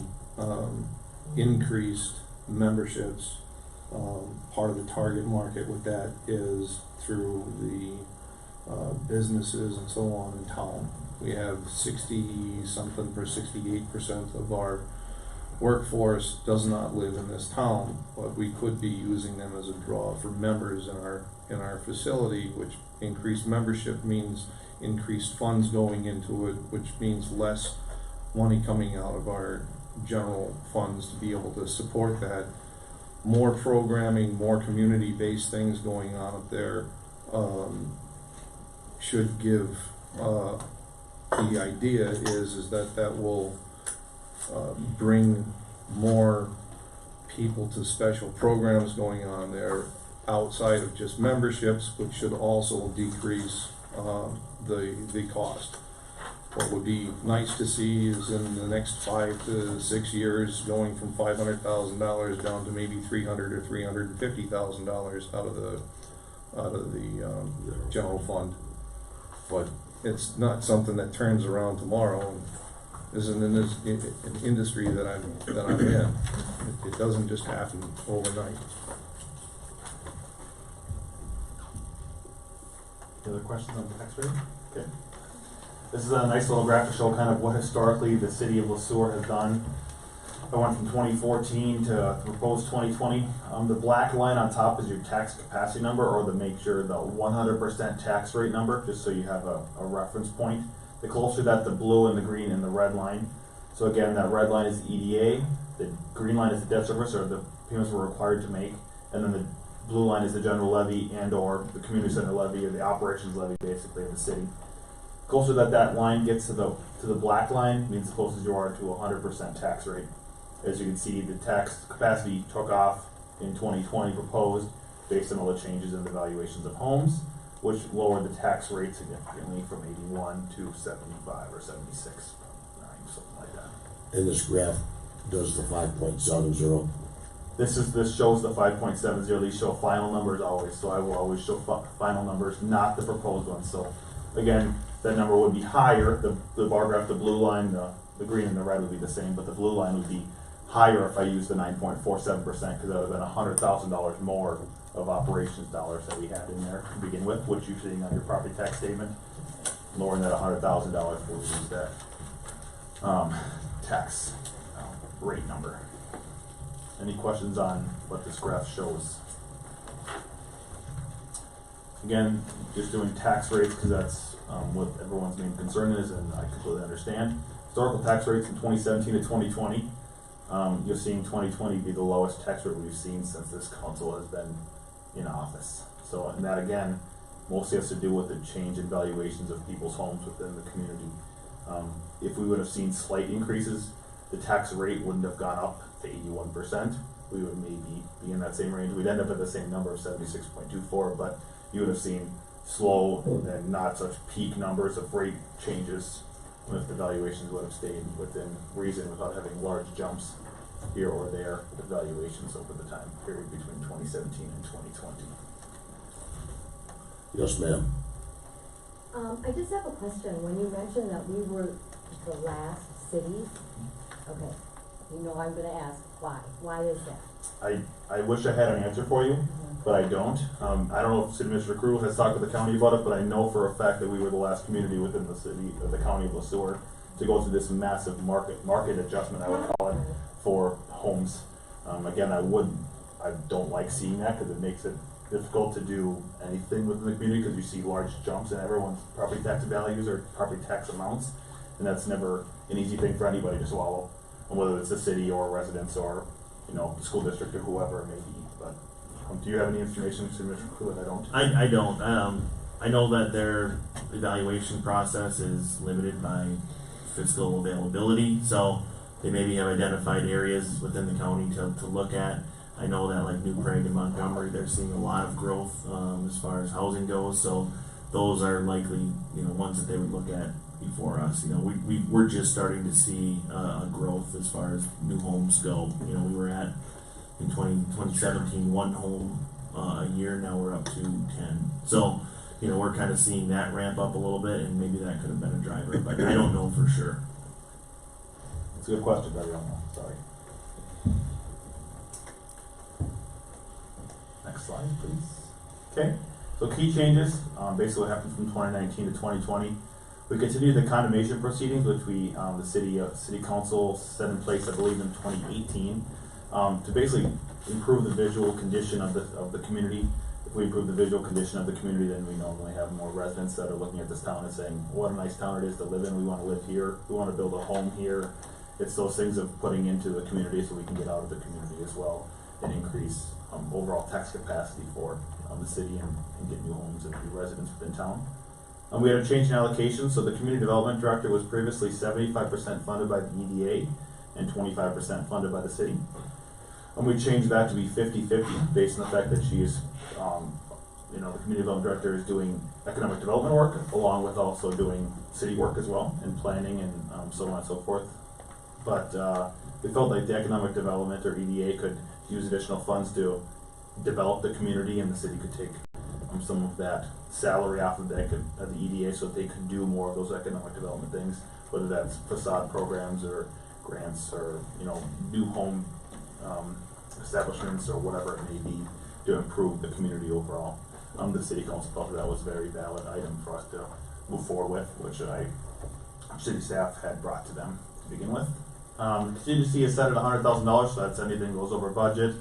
increased memberships. Part of the target market with that is through the, businesses and so on in town. We have 68% of our workforce does not live in this town, but we could be using them as a draw for members in our facility, which increased membership means increased funds going into it, which means less money coming out of our general funds to be able to support that. More programming, more community-based things going on up there, should give, the idea is that will, bring more people to special programs going on there outside of just memberships, which should also decrease, the cost. What would be nice to see is in the next 5 to 6 years, going from $500,000 down to maybe $300,000 or $350,000 out of the general fund. But it's not something that turns around tomorrow. And this is an industry that I'm in. It doesn't just happen overnight. Any other questions on tax rate? Okay. This is a nice little graph to show kind of what historically the city of Sueur has done. I went from 2014 to proposed 2020. The black line on top is your tax capacity number, or the 100% tax rate number, just so you have a reference point. The closer that, the blue and the green and the red line. So again, that red line is the EDA, the green line is the debt service, or the payments we're required to make, and then the blue line is the general levy and or the community center levy, or the operations levy basically of the city. Closer that line gets to the black line means the closest you are to 100% tax rate. As you can see, the tax capacity took off in 2020 proposed based on all the changes in the valuations of homes, which lowered the tax rate significantly from 81 to 75 or 76, something like that. And this graph does the 5.70. This shows the 5.70. These show final numbers always, so I will always show final numbers, not the proposed ones. So again, that number would be higher. The bar graph, the blue line, the green and the red would be the same, but the blue line would be higher if I used the 9.47%, because that would have been $100,000 more of operations dollars that we had in there to begin with, which you're seeing on your property tax statement. Lowering that $100,000 will use that tax rate number. Any questions on what this graph shows? Again, just doing tax rates because that's what everyone's main concern is, and I completely understand. Historical tax rates from 2017 to 2020. You're seeing 2020 be the lowest tax rate we've seen since this council has been in office. So, and that again, mostly has to do with the change in valuations of people's homes within the community. If we would have seen slight increases, the tax rate wouldn't have gone up to 81%. We would maybe be in that same range. We'd end up at the same number of 76.24, but you would have seen slow and not such peak numbers of rate changes if the valuations would have stayed within reason without having large jumps here or there with valuations over the time period between 2017 and 2020. Yes, ma'am. I just have a question. When you mentioned that we were the last city, okay, I'm gonna ask why. Why is that? I wish I had an answer for you. but I don't. I don't know if City Administrator Crew has talked with the county about it, but I know for a fact that we were the last community within the city, the county of Sueur, to go through this massive market adjustment, I would call it, for homes. Again, I don't like seeing that, cause it makes it difficult to do anything within the community, cause you see large jumps in everyone's property tax values or property tax amounts, and that's never an easy thing for anybody to swallow, and whether it's the city or residents or, you know, the school district or whoever it may be, but, do you have any information, City Administrator Crew, that I don't? I don't. I know that their evaluation process is limited by fiscal availability, so they maybe have identified areas within the county to look at. I know that like New Prague and Montgomery, they're seeing a lot of growth, as far as housing goes, so those are likely, you know, ones that they would look at before us. You know, we're just starting to see, a growth as far as new homes go. You know, we were at, in 2017, one home, a year, now we're up to 10. So, you know, we're kind of seeing that ramp up a little bit, and maybe that could have been a driver, but I don't know for sure. It's a good question, but I don't know, sorry. Next slide, please. Okay, so key changes, basically what happened from 2019 to 2020. We continued the condemnation proceedings, which we, the city council set in place, I believe, in 2018, to basically improve the visual condition of the community. If we improve the visual condition of the community, then we normally have more residents that are looking at this town and saying, what a nice town it is to live in, we wanna live here, we wanna build a home here. It's those things of putting into the community so we can get out of the community as well and increase, overall tax capacity for, the city and get new homes and new residents within town. We had a change in allocation, so the community development director was previously 75% funded by the EDA and 25% funded by the city. And we changed that to be 50-50 based on the fact that she is, you know, the community development director is doing economic development work along with also doing city work as well and planning and so on and so forth. But we felt like the economic development or EDA could use additional funds to develop the community, and the city could take some of that salary off of the EDA so that they could do more of those economic development things, whether that's facade programs or grants or, you know, new home establishments or whatever it may be to improve the community overall. The city council felt that was a very valid item for us to move forward with, which city staff had brought to them to begin with. Contingency is set at $100,000, so that's anything goes over budget.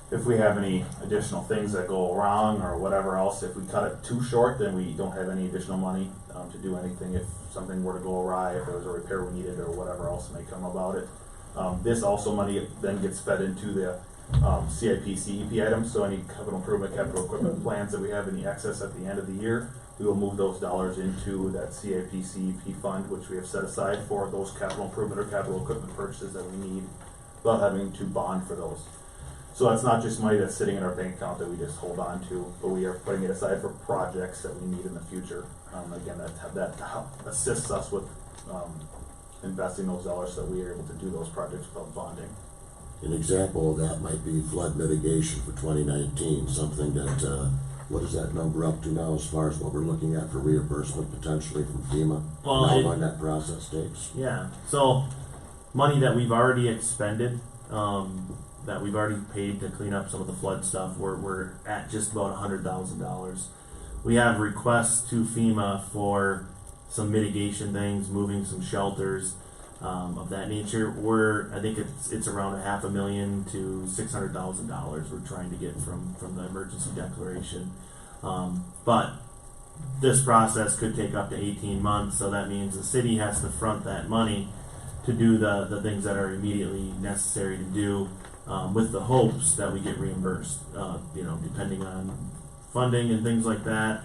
If we have any additional things that go wrong or whatever else, if we cut it too short, then we don't have any additional money to do anything. If something were to go awry, if there was a repair we needed or whatever else may come about it. This also money then gets fed into the CIP, CEP items, so any capital improvement, capital equipment plans that we have in the excess at the end of the year, we will move those dollars into that CIP, CEP fund, which we have set aside for those capital improvement or capital equipment purchases that we need without having to bond for those. So that's not just money that's sitting in our bank account that we just hold on to, but we are putting it aside for projects that we need in the future. Again, that assists us with investing those dollars so that we are able to do those projects without bonding. An example of that might be flood mitigation for 2019, something that, what is that number up to now as far as what we're looking at for reimbursement potentially from FEMA? Well, how long that process takes? Yeah, so money that we've already expended, that we've already paid to clean up some of the flood stuff, we're at just about $100,000. We have requests to FEMA for some mitigation things, moving some shelters, of that nature. I think it's around $500,000 to $600,000 we're trying to get from the emergency declaration. But this process could take up to 18 months, so that means the city has to front that money to do the things that are immediately necessary to do, with the hopes that we get reimbursed, you know, depending on funding and things like that.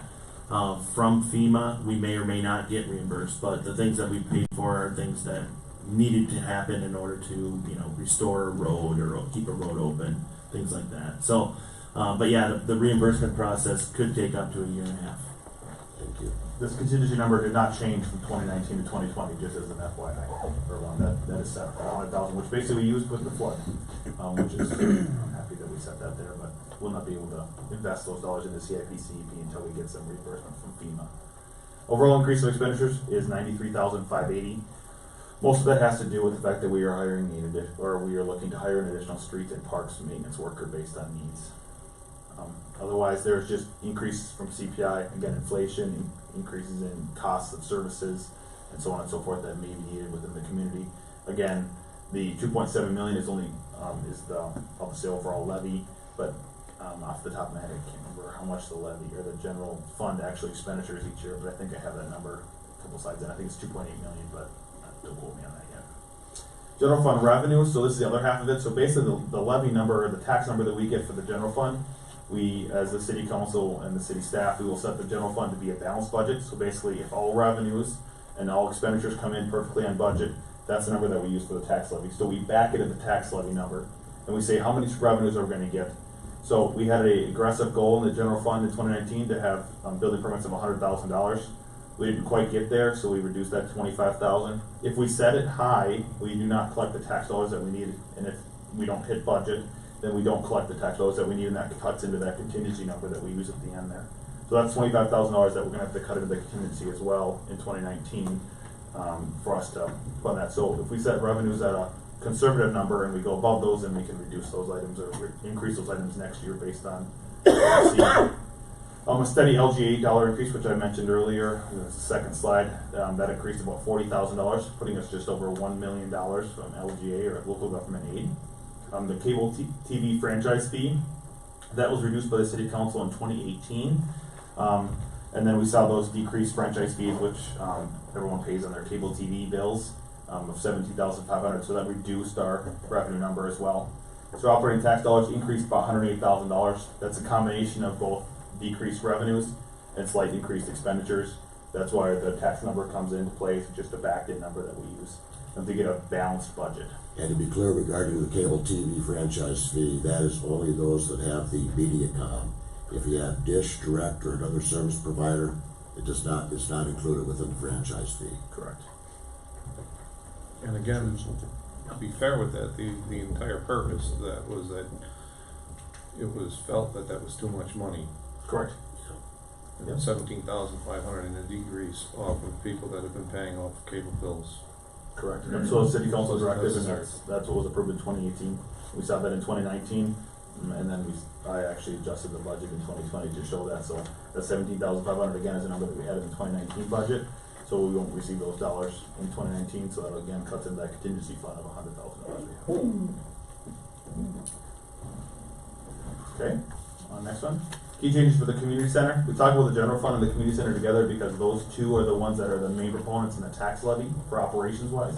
From FEMA, we may or may not get reimbursed, but the things that we paid for are things that needed to happen in order to, you know, restore a road or keep a road open, things like that. So, but yeah, the reimbursement process could take up to a year and a half. Thank you. This contingency number did not change from 2019 to 2020, just as an FYI, for one that is set for $100,000, which basically we used with the flood, which is, I'm happy that we set that there, but we'll not be able to invest those dollars into CIP, CEP until we get some reimbursement from FEMA. Overall increase of expenditures is $93,580. Most of that has to do with the fact that we are looking to hire an additional street and parks maintenance worker based on needs. Otherwise, there's just increases from CPI, again, inflation, increases in costs of services, and so on and so forth that may be needed within the community. Again, the 2.7 million is only, is the, obviously overall levy, but, off the top of my head, I can't remember how much the levy or the general fund actually expenditures each year, but I think I have that number a couple slides in. I think it's 2.8 million, but don't quote me on that yet. General fund revenue, so this is the other half of it. So basically the levy number, or the tax number that we get for the general fund, we, as the city council and the city staff, we will set the general fund to be a balanced budget. So basically, if all revenues and all expenditures come in perfectly on budget, that's the number that we use for the tax levy. So we back it at the tax levy number, and we say how many revenues are we gonna get. So we had a aggressive goal in the general fund in 2019 to have building permits of $100,000. We didn't quite get there, so we reduced that to 25,000. If we set it high, we do not collect the tax dollars that we need, and if we don't hit budget, then we don't collect the tax dollars that we need, and that cuts into that contingency number that we use at the end there. So that's $25,000 that we're gonna have to cut into the contingency as well in 2019 for us to fund that. So if we set revenues at a conservative number and we go above those, then we can reduce those items or increase those items next year based on a steady LGA dollar increase, which I mentioned earlier. That's the second slide. That increased about $40,000, putting us just over $1 million from LGA or local government aid. The cable TV franchise fee, that was reduced by the city council in 2018. And then we saw those decreased franchise fees, which everyone pays on their cable TV bills of $17,500. So that reduced our revenue number as well. So operating tax dollars increased by $108,000. That's a combination of both decreased revenues and slight increased expenditures. That's why the tax number comes into play. It's just a backed-in number that we use to get a balanced budget. And to be clear regarding the cable TV franchise fee, that is only those that have the MediaCom. If you have Dish, Direct, or another service provider, it's not included within the franchise fee. Correct. And again, to be fair with that, the entire purpose of that was that it was felt that that was too much money. Correct. And 17,500 in a decrease off of people that have been paying off cable bills. Correct. And so the city council directive, and that's what was approved in 2018. We saw that in 2019, and then I actually adjusted the budget in 2020 to show that. So that 17,500 again is a number that we had in the 2019 budget. So we won't receive those dollars in 2019. So that again cuts into that contingency fund of $100,000. Okay. Next one. Key changes for the community center. We talked about the general fund and the community center together because those two are the ones that are the main proponents in the tax levy for operations wise.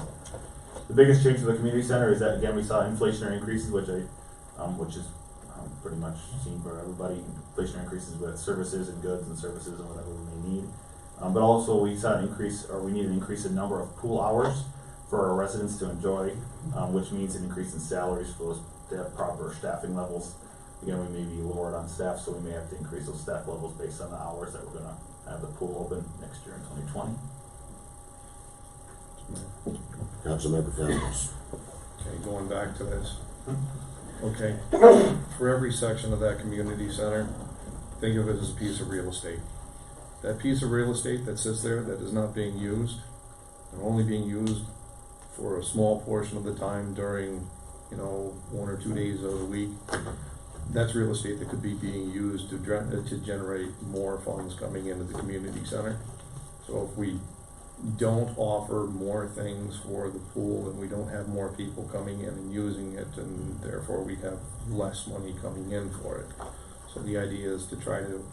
The biggest change for the community center is that again we saw inflationary increases, which is pretty much seen for everybody. Inflationary increases with services and goods and services and whatever we may need. But also we saw an increase, or we need an increase in number of pool hours for our residents to enjoy, which means an increase in salaries for those to have proper staffing levels. Again, we may be lowered on staff, so we may have to increase those staff levels based on the hours that we're gonna have the pool open next year in 2020. Councilmember Campbell. Okay, going back to this. Okay, for every section of that community center, think of it as a piece of real estate. That piece of real estate that sits there that is not being used, and only being used for a small portion of the time during, 1 or 2 days of the week, that's real estate that could be being used to generate more funds coming into the community center. So if we don't offer more things for the pool and we don't have more people coming in and using it, and therefore we have less money coming in for it. So the idea is to try to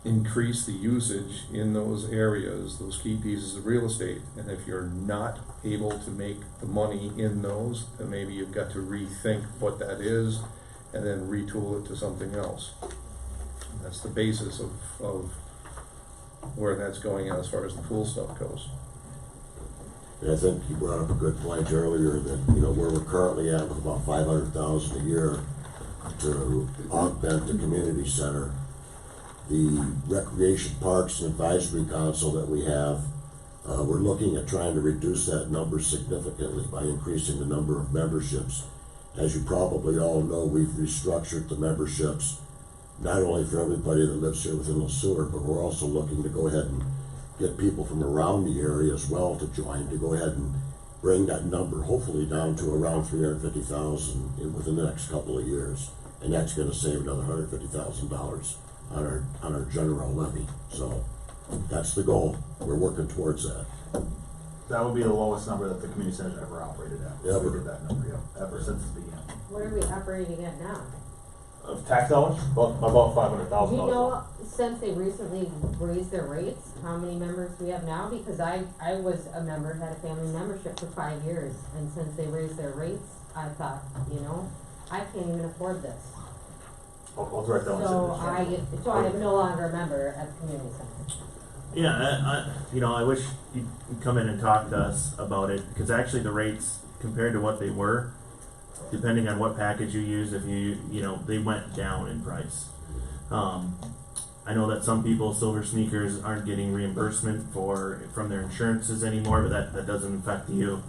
increase the usage in those areas, those key pieces of real estate. And if you're not able to make the money in those, then maybe you've got to rethink what that is and then retool it to something else. And that's the basis of where that's going as far as the pool stuff goes. And I think you brought up a good point earlier that, where we're currently at with about $500,000 a year to augment the community center. The Recreation Parks and Advisory Council that we have, we're looking at trying to reduce that number significantly by increasing the number of memberships. As you probably all know, we've restructured the memberships, not only for everybody that lives here within the Sueur, but we're also looking to go ahead and get people from around the area as well to join, to go ahead and bring that number hopefully down to around 350,000 within the next couple of years. and that's gonna save another $150,000 on our general levy. So that's the goal. We're working towards that. That would be the lowest number that the community center's ever operated at. So Ever. we did that number, yeah, ever since it began. What are we operating at now? Of tax dollars, about $500,000. Do you know, since they recently raised their rates, how many members we have now? Because I was a member, had a family membership for 5 years, and since they raised their rates, I thought, you know, I can't even afford this. I'll direct that one to the So I am no longer a member at the community center. Yeah, you know, I wish you'd come in and talk to us about it, because actually the rates compared to what they were, depending on what package you use, if you know, they went down in price. I know that some people, Silver Sneakers, aren't getting reimbursement from their insurances anymore, but that doesn't affect you.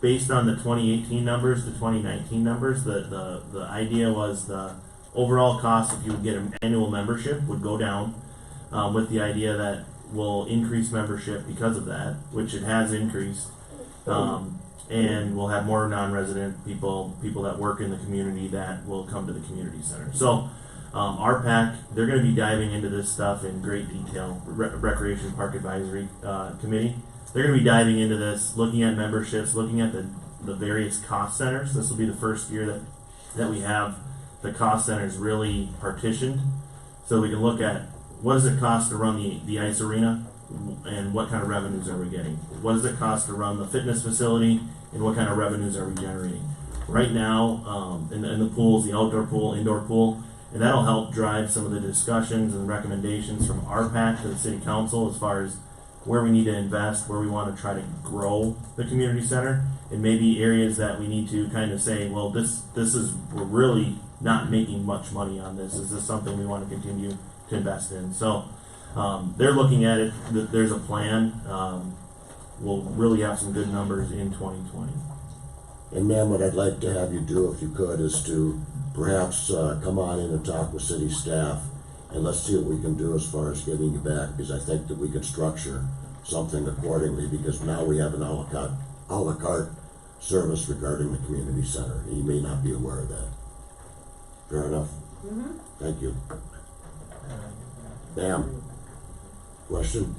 Based on the 2018 numbers, the 2019 numbers, the idea was the overall cost, if you would get an annual membership, would go down, with the idea that we'll increase membership because of that, which it has increased. And we'll have more non-resident people that work in the community that will come to the community center. So, RPAC, they're gonna be diving into this stuff in great detail. Recreation Park Advisory, Committee, they're gonna be diving into this, looking at memberships, looking at the various cost centers. This will be the first year that we have the cost centers really partitioned. So we can look at what does it cost to run the ice arena, and what kind of revenues are we getting? What does it cost to run the fitness facility, and what kind of revenues are we generating? Right now, in the pools, the outdoor pool, indoor pool, and that'll help drive some of the discussions and recommendations from RPAC to the city council as far as where we need to invest, where we want to try to grow the community center, and maybe areas that we need to kind of say, well, this is, we're really not making much money on this. Is this something we want to continue to invest in? So, they're looking at it, there's a plan, we'll really have some good numbers in 2020. And ma'am, what I'd like to have you do, if you could, is to perhaps come on in and talk with city staff, and let's see what we can do as far as getting you back, because I think that we can structure something accordingly, because now we have an a la carte service regarding the community center. You may not be aware of that. Fair enough? Thank you. Ma'am, question?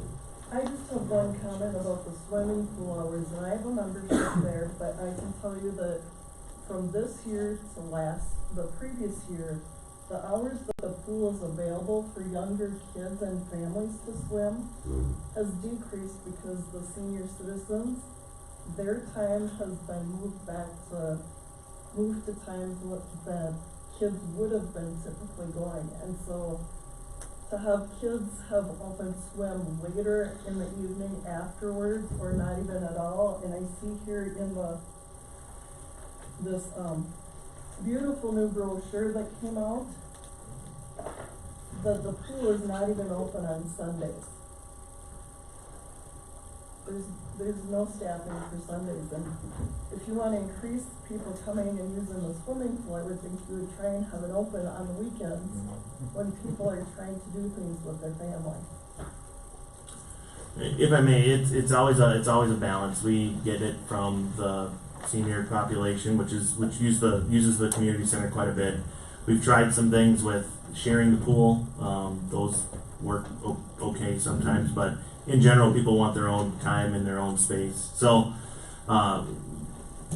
I just have one comment about the swimming pool hours, and I have a membership there, but I can tell you that from this year to the previous year, the hours that the pool is available for younger kids and families to swim has decreased because the senior citizens, their time has been moved to times that kids would have been typically going, and so to have kids have open swim later in the evening afterwards, or not even at all, and I see here in this beautiful new brochure that came out, that the pool is not even open on Sundays. There's no staffing for Sundays, and if you wanna increase people coming and using the swimming pool, I would think you would try and have it open on the weekends when people are trying to do things with their family. If I may, it's always a balance. We get it from the senior population, which uses the community center quite a bit. We've tried some things with sharing the pool. Those work okay sometimes, but in general, people want their own time and their own space. So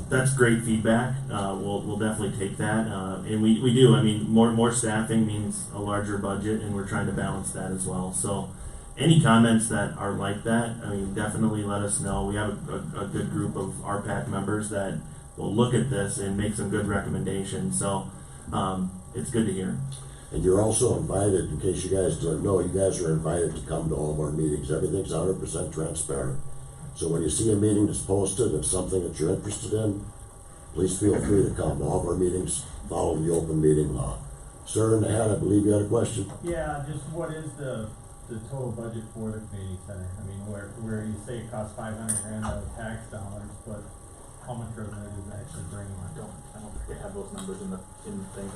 that's great feedback. We'll definitely take that, and we do. I mean, more staffing means a larger budget, and we're trying to balance that as well. So, any comments that are like that, I mean, definitely let us know. We have a good group of RPAC members that will look at this and make some good recommendations. So, it's good to hear. And you're also invited, in case you guys don't know, you guys are invited to come to all of our meetings. Everything's 100% transparent. So when you see a meeting that's posted, it's something that you're interested in, please feel free to come. All of our meetings follow the open meeting law. Sir in the hat, I believe you had a question? Yeah, just what is the total budget for the community center? I mean, where you say it costs $500,000 out of tax dollars, but how much revenue does it actually bring? I don't think they have those numbers in the thing.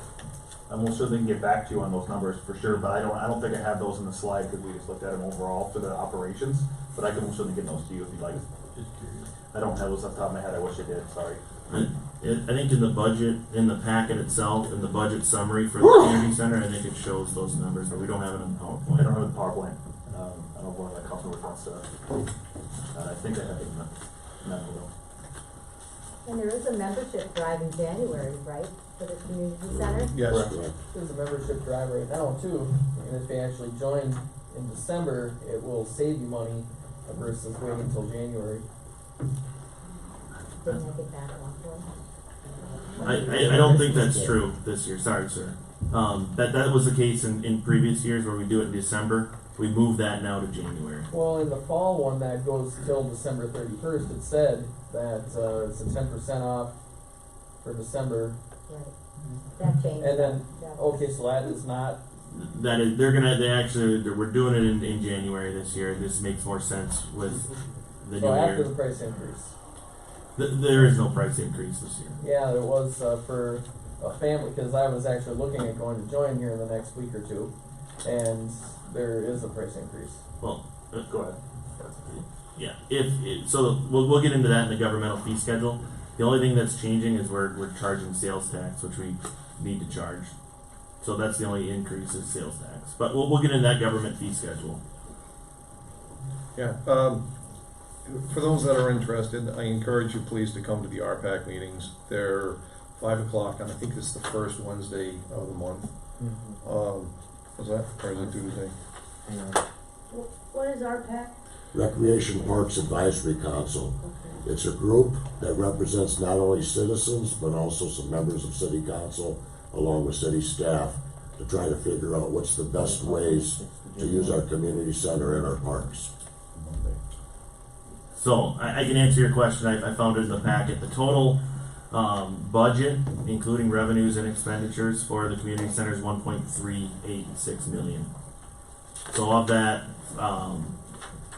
I'm most sure they can get back to you on those numbers for sure, but I don't think I have those in the slide because we just looked at them overall for the operations. But I can most certainly get those to you if you'd like. Just curious. I don't have those off the top of my head. I wish I did. Sorry. I think in the budget, in the packet itself, in the budget summary for the community center, I think it shows those numbers, but we don't have it on PowerPoint. I don't have the PowerPoint. I don't know if one of the council wants to, I think I have it in the memo though. And there is a membership drive in January, right, for the community center? Yes. Correct. There's a membership drive right now too, and if you actually join in December, it will save you money versus waiting until January. Didn't I get that last one? I don't think that's true this year, sorry, sir. That was the case in previous years where we do it in December, we moved that now to January. Well, in the fall one that goes till December 31st, it said that it's a 10% off for December, Right, that changed. and then, That- okay, so that is not, That is, we're doing it in January this year, this makes more sense with the so new after year. the price increase. There is no price increase this year. Yeah, there was, for a family, cause I was actually looking at going to join here in the next week or two, and there is a price increase. Well, Go ahead. yeah, so we'll get into that in the governmental fee schedule. The only thing that's changing is we're charging sales tax, which we need to charge. So that's the only increase is sales tax. But we'll get into that government fee schedule. Yeah, for those that are interested, I encourage you please to come to the RPAC meetings. They're 5 o'clock, and I think it's the first Wednesday of the month. Was that, or is it Tuesday? Hang on. What is RPAC? Recreation Parks Advisory Council. It's a group that represents not only citizens, but also some members of city council, along with city staff, to try to figure out what's the best ways to use our community center and our parks. So I can answer your question. I found it in the packet. The total budget, including revenues and expenditures for the community center is 1.386 million. So of that,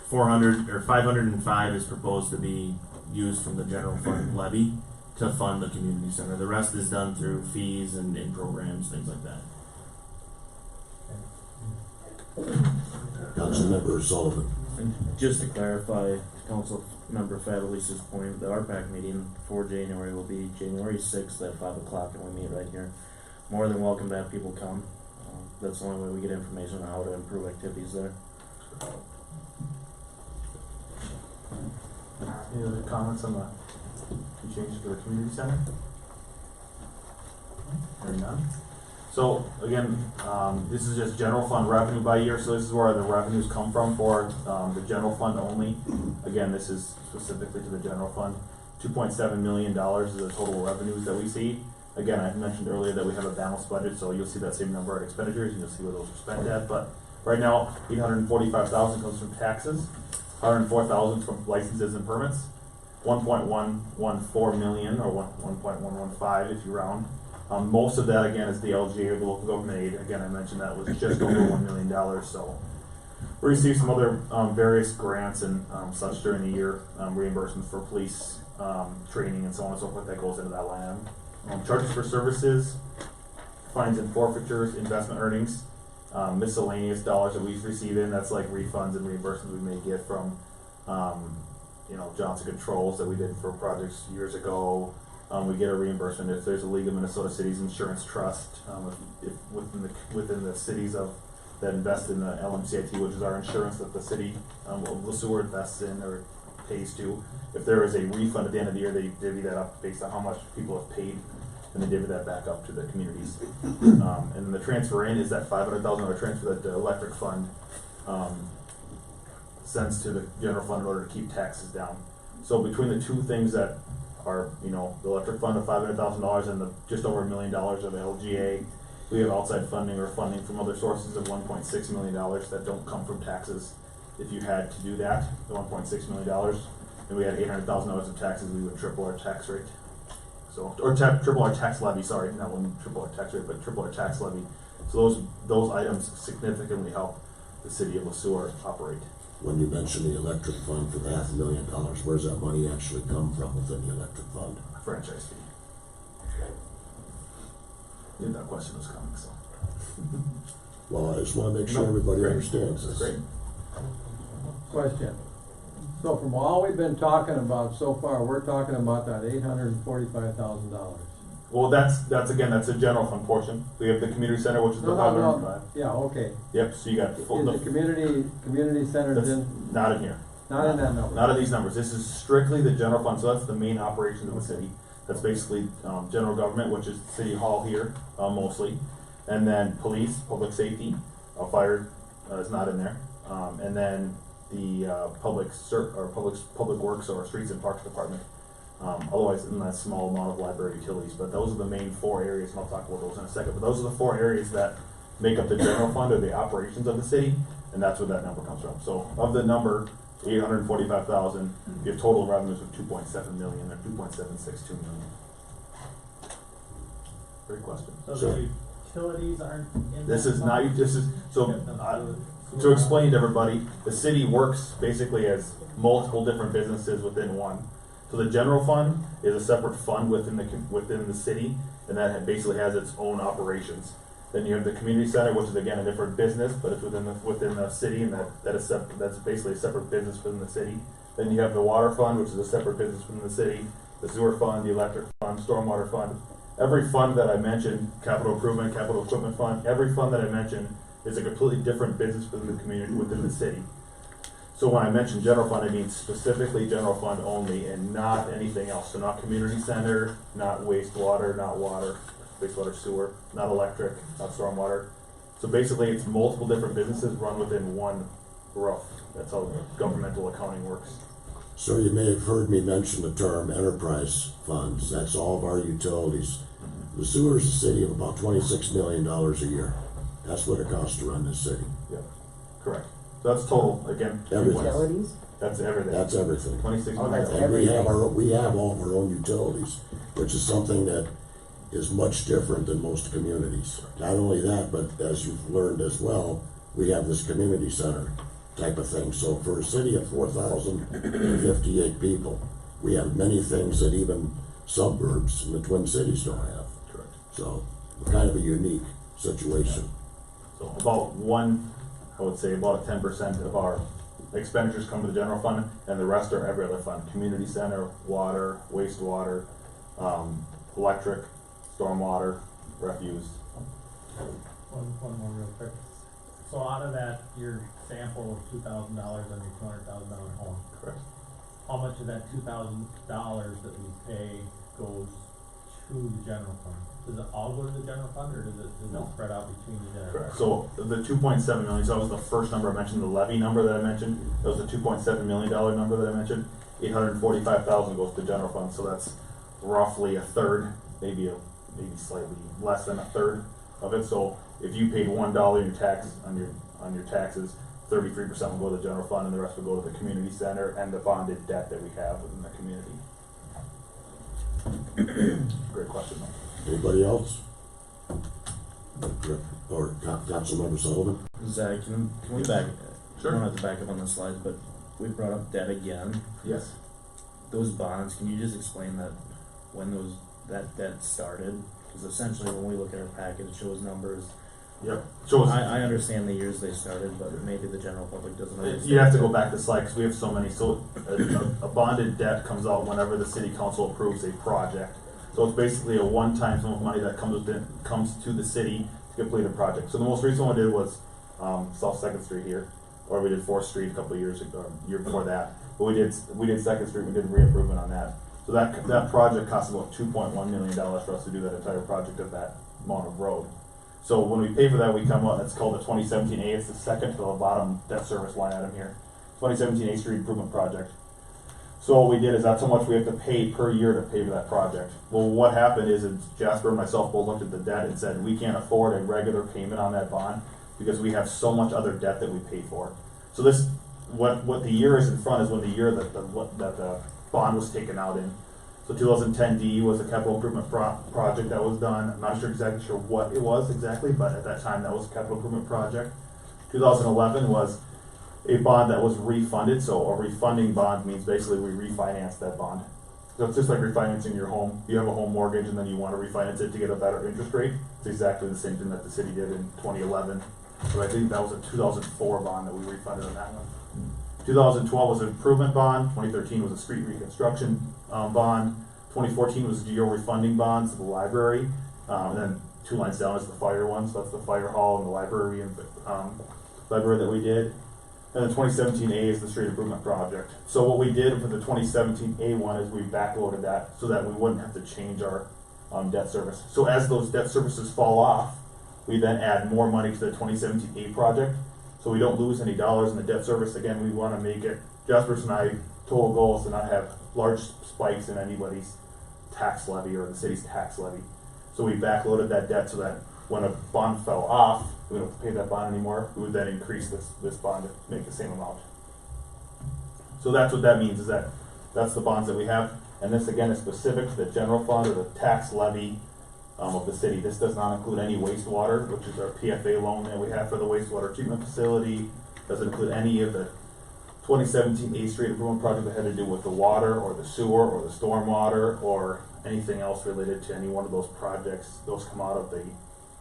505 is proposed to be used from the general fund levy to fund the community center. The rest is done through fees and programs, things like that. Councilmember Sullivan. And just to clarify, Council Member Fabelisa's point, the RPAC meeting for January will be January 6th at 5 o'clock, and we meet right here. More than welcome to have people come. That's the only way we get information on how to improve activities there. Any other comments on the changes to the community center? Hearing none. So again, this is just general fund revenue by year, so this is where the revenues come from for, the general fund only. Again, this is specifically to the general fund. $2.7 million is the total revenues that we see. Again, I mentioned earlier that we have a balanced budget, so you'll see that same number at expenditures, and you'll see where those are spent at, but right now, $845,000 comes from taxes, $104,000 from licenses and permits, $1.114 million, or 1.115 if you round. Most of that, again, is the LGA, the local government aid. Again, I mentioned that was just over $1 million, so. We received some other, various grants and, such during the year, reimbursements for police, training and so on and so forth that goes into that line item. Charges for services, fines and forfeitures, investment earnings, miscellaneous dollars that we receive in, that's like refunds and reimbursements we may get from, Johnson Controls that we did for projects years ago. We get a reimbursement if there's a League of Minnesota Cities Insurance Trust, if within the cities that invest in the LMCIT, which is our insurance that the city, of Sueur invests in or pays to. If there is a refund at the end of the year, they divvy that up based on how much people have paid, and they divvy that back up to the communities. And the transfer in is that $500,000 transfer that the electric fund, sends to the general fund in order to keep taxes down. So between the two things that are, the electric fund of $500,000 and the just over $1 million of LGA, we have outside funding or funding from other sources of $1.6 million that don't come from taxes. If you had to do that, the $1.6 million, and we had $800,000 of taxes, we would triple our tax rate. So, triple our tax levy, sorry, not triple our tax rate, but triple our tax levy. So those items significantly help the city of Sueur operate. When you mention the electric fund for the $500,000, where's that money actually come from within the electric fund? Franchise fee. Knew that question was coming, so. Well, I just wanna make sure everybody understands this. Great. Question, So from all we've been talking about so far, we're talking about that $845,000. Well, that's again, that's a general fund portion. We have the community center, which is the No, 505. Yeah, okay. Yep, so you got Is full, the community center that's in, not in here. not in that number? Not in these numbers. This is strictly the general fund, so that's the main operations of the city. That's basically, general government, which is city hall here, mostly. And then police, public safety, fire, is not in there. And then the, public works or streets and parks department. Otherwise, in that small amount of library utilities, but those are the main 4 areas, and I'll talk about those in a second, but those are the 4 areas that make up the general fund or the operations of the city, and that's where that number comes from. So, of the number, 845,000, you have total revenues of 2.7 million, or 2.762 million. Great question. So Sure. the utilities aren't in This that is fund? not, this is, so, to explain to everybody, the city works basically as multiple different businesses within one. So the general fund is a separate fund within the city, and that basically has its own operations. Then you have the community center, which is again a different business, but it's within the city, and that's basically a separate business within the city. Then you have the water fund, which is a separate business within the city, the sewer fund, the electric fund, stormwater fund. Every fund that I mentioned, capital improvement, capital equipment fund, every fund that I mentioned is a completely different business within the community, within the city. So when I mention general fund, I mean specifically general fund only and not anything else. So not community center, not wastewater, not water, wastewater sewer, not electric, not stormwater. So basically it's multiple different businesses run within one roof. That's how governmental accounting works. So you may have heard me mention the term enterprise funds. That's all of our utilities. The sewer is a city of about $26 million a year. That's what it costs to run this city. Yep, correct. So that's total, again. Everything. Utilities? That's everything. That's everything. 26 Oh, that's million. And we have all of our own utilities, which is something that is much different than most communities. Not only that, but as you've learned as well, we have this community center type of thing. So for a city of 4,058 people, we have many things that even suburbs in the Twin Cities don't have. Correct. So we're kind of a unique situation. So I would say about 10% of our expenditures come to the general fund, and the rest are every other fund: community center, water, wastewater, electric, stormwater, refuse. One more real quick. So out of that, your sample of $2,000 on your $200,000 home, Correct. how much of that $2,000 that we pay goes to the general fund? Does it all go to the general fund, or does it No. spread out between the general? Correct. So the 2.7 million, so that was the first number I mentioned, the levy number that I mentioned. That was the $2.7 million number that I mentioned. 845,000 goes to the general fund, so that's roughly a third, maybe slightly less than a third of it. So if you paid $1 in on your taxes, 33% will go to the general fund, and the rest will go to the community center and the bonded debt that we have within the community. Great question, though. Anybody else? Or Councilmember Sullivan? Zach, can we back, Sure. we don't have to back up on the slides, but we brought up debt again. Yes. Those bonds, can you just explain that, when that debt started? Cause essentially when we look at our package, it shows numbers. Yep. So I understand the years they started, but maybe the general public doesn't understand. you have to go back to slide, because we have so many. So a bonded debt comes out whenever the city council approves a project. So it's basically a one-time sum of money that comes to the city to complete a project. So the most recent one we did was South Second Street here, or we did 4th Street a couple of years ago, year before that. But we did 2nd Street. We did re-improvement on that. So that project cost about $2.1 million for us to do that entire project of that amount of road. So when we pay for that, we come out, that's called the 2017A, it's the second to the bottom debt service line item here. 2017 A Street Improvement Project. So what we did is that's how much we have to pay per year to pay for that project. Well, what happened is Jasper and myself both looked at the debt and said, we can't afford a regular payment on that bond because we have so much other debt that we pay for. So this, what the year is in front is when the year that the bond was taken out in. So 2010D was a capital improvement project that was done. I'm not exactly sure what it was exactly, but at that time that was a capital improvement project. 2011 was a bond that was refunded. So a refunding bond means basically we refinance that bond. So it's just like refinancing your home. You have a home mortgage and then you want to refinance it to get a better interest rate. It's exactly the same thing that the city did in 2011. So I think that was a 2004 bond that we refunded on that one. 2012 was an improvement bond, 2013 was a street reconstruction, bond, 2014 was geo refunding bonds to the library, and then 2 lines down is the fire one, so that's the fire hall and the library and, library that we did. And then 2017A is the street improvement project. So what we did for the 2017A one is we backloaded that so that we wouldn't have to change our, debt service. So as those debt services fall off, we then add more money to the 2017A project. So we don't lose any dollars in the debt service. Again, we wanna make it, Jasper's and I, total goal is to not have large spikes in anybody's tax levy or the city's tax levy. So we backloaded that debt so that when a bond fell off, we don't have to pay that bond anymore, we would then increase this bond to make the same amount. So that's what that means, is that, that's the bonds that we have, and this again is specific to the general fund or the tax levy, of the city. This does not include any wastewater, which is our PFA loan that we have for the wastewater treatment facility, doesn't include any of the 2017 A Street improvement project that had to do with the water, or the sewer, or the stormwater, or anything else related to any one of those projects. Those come out of the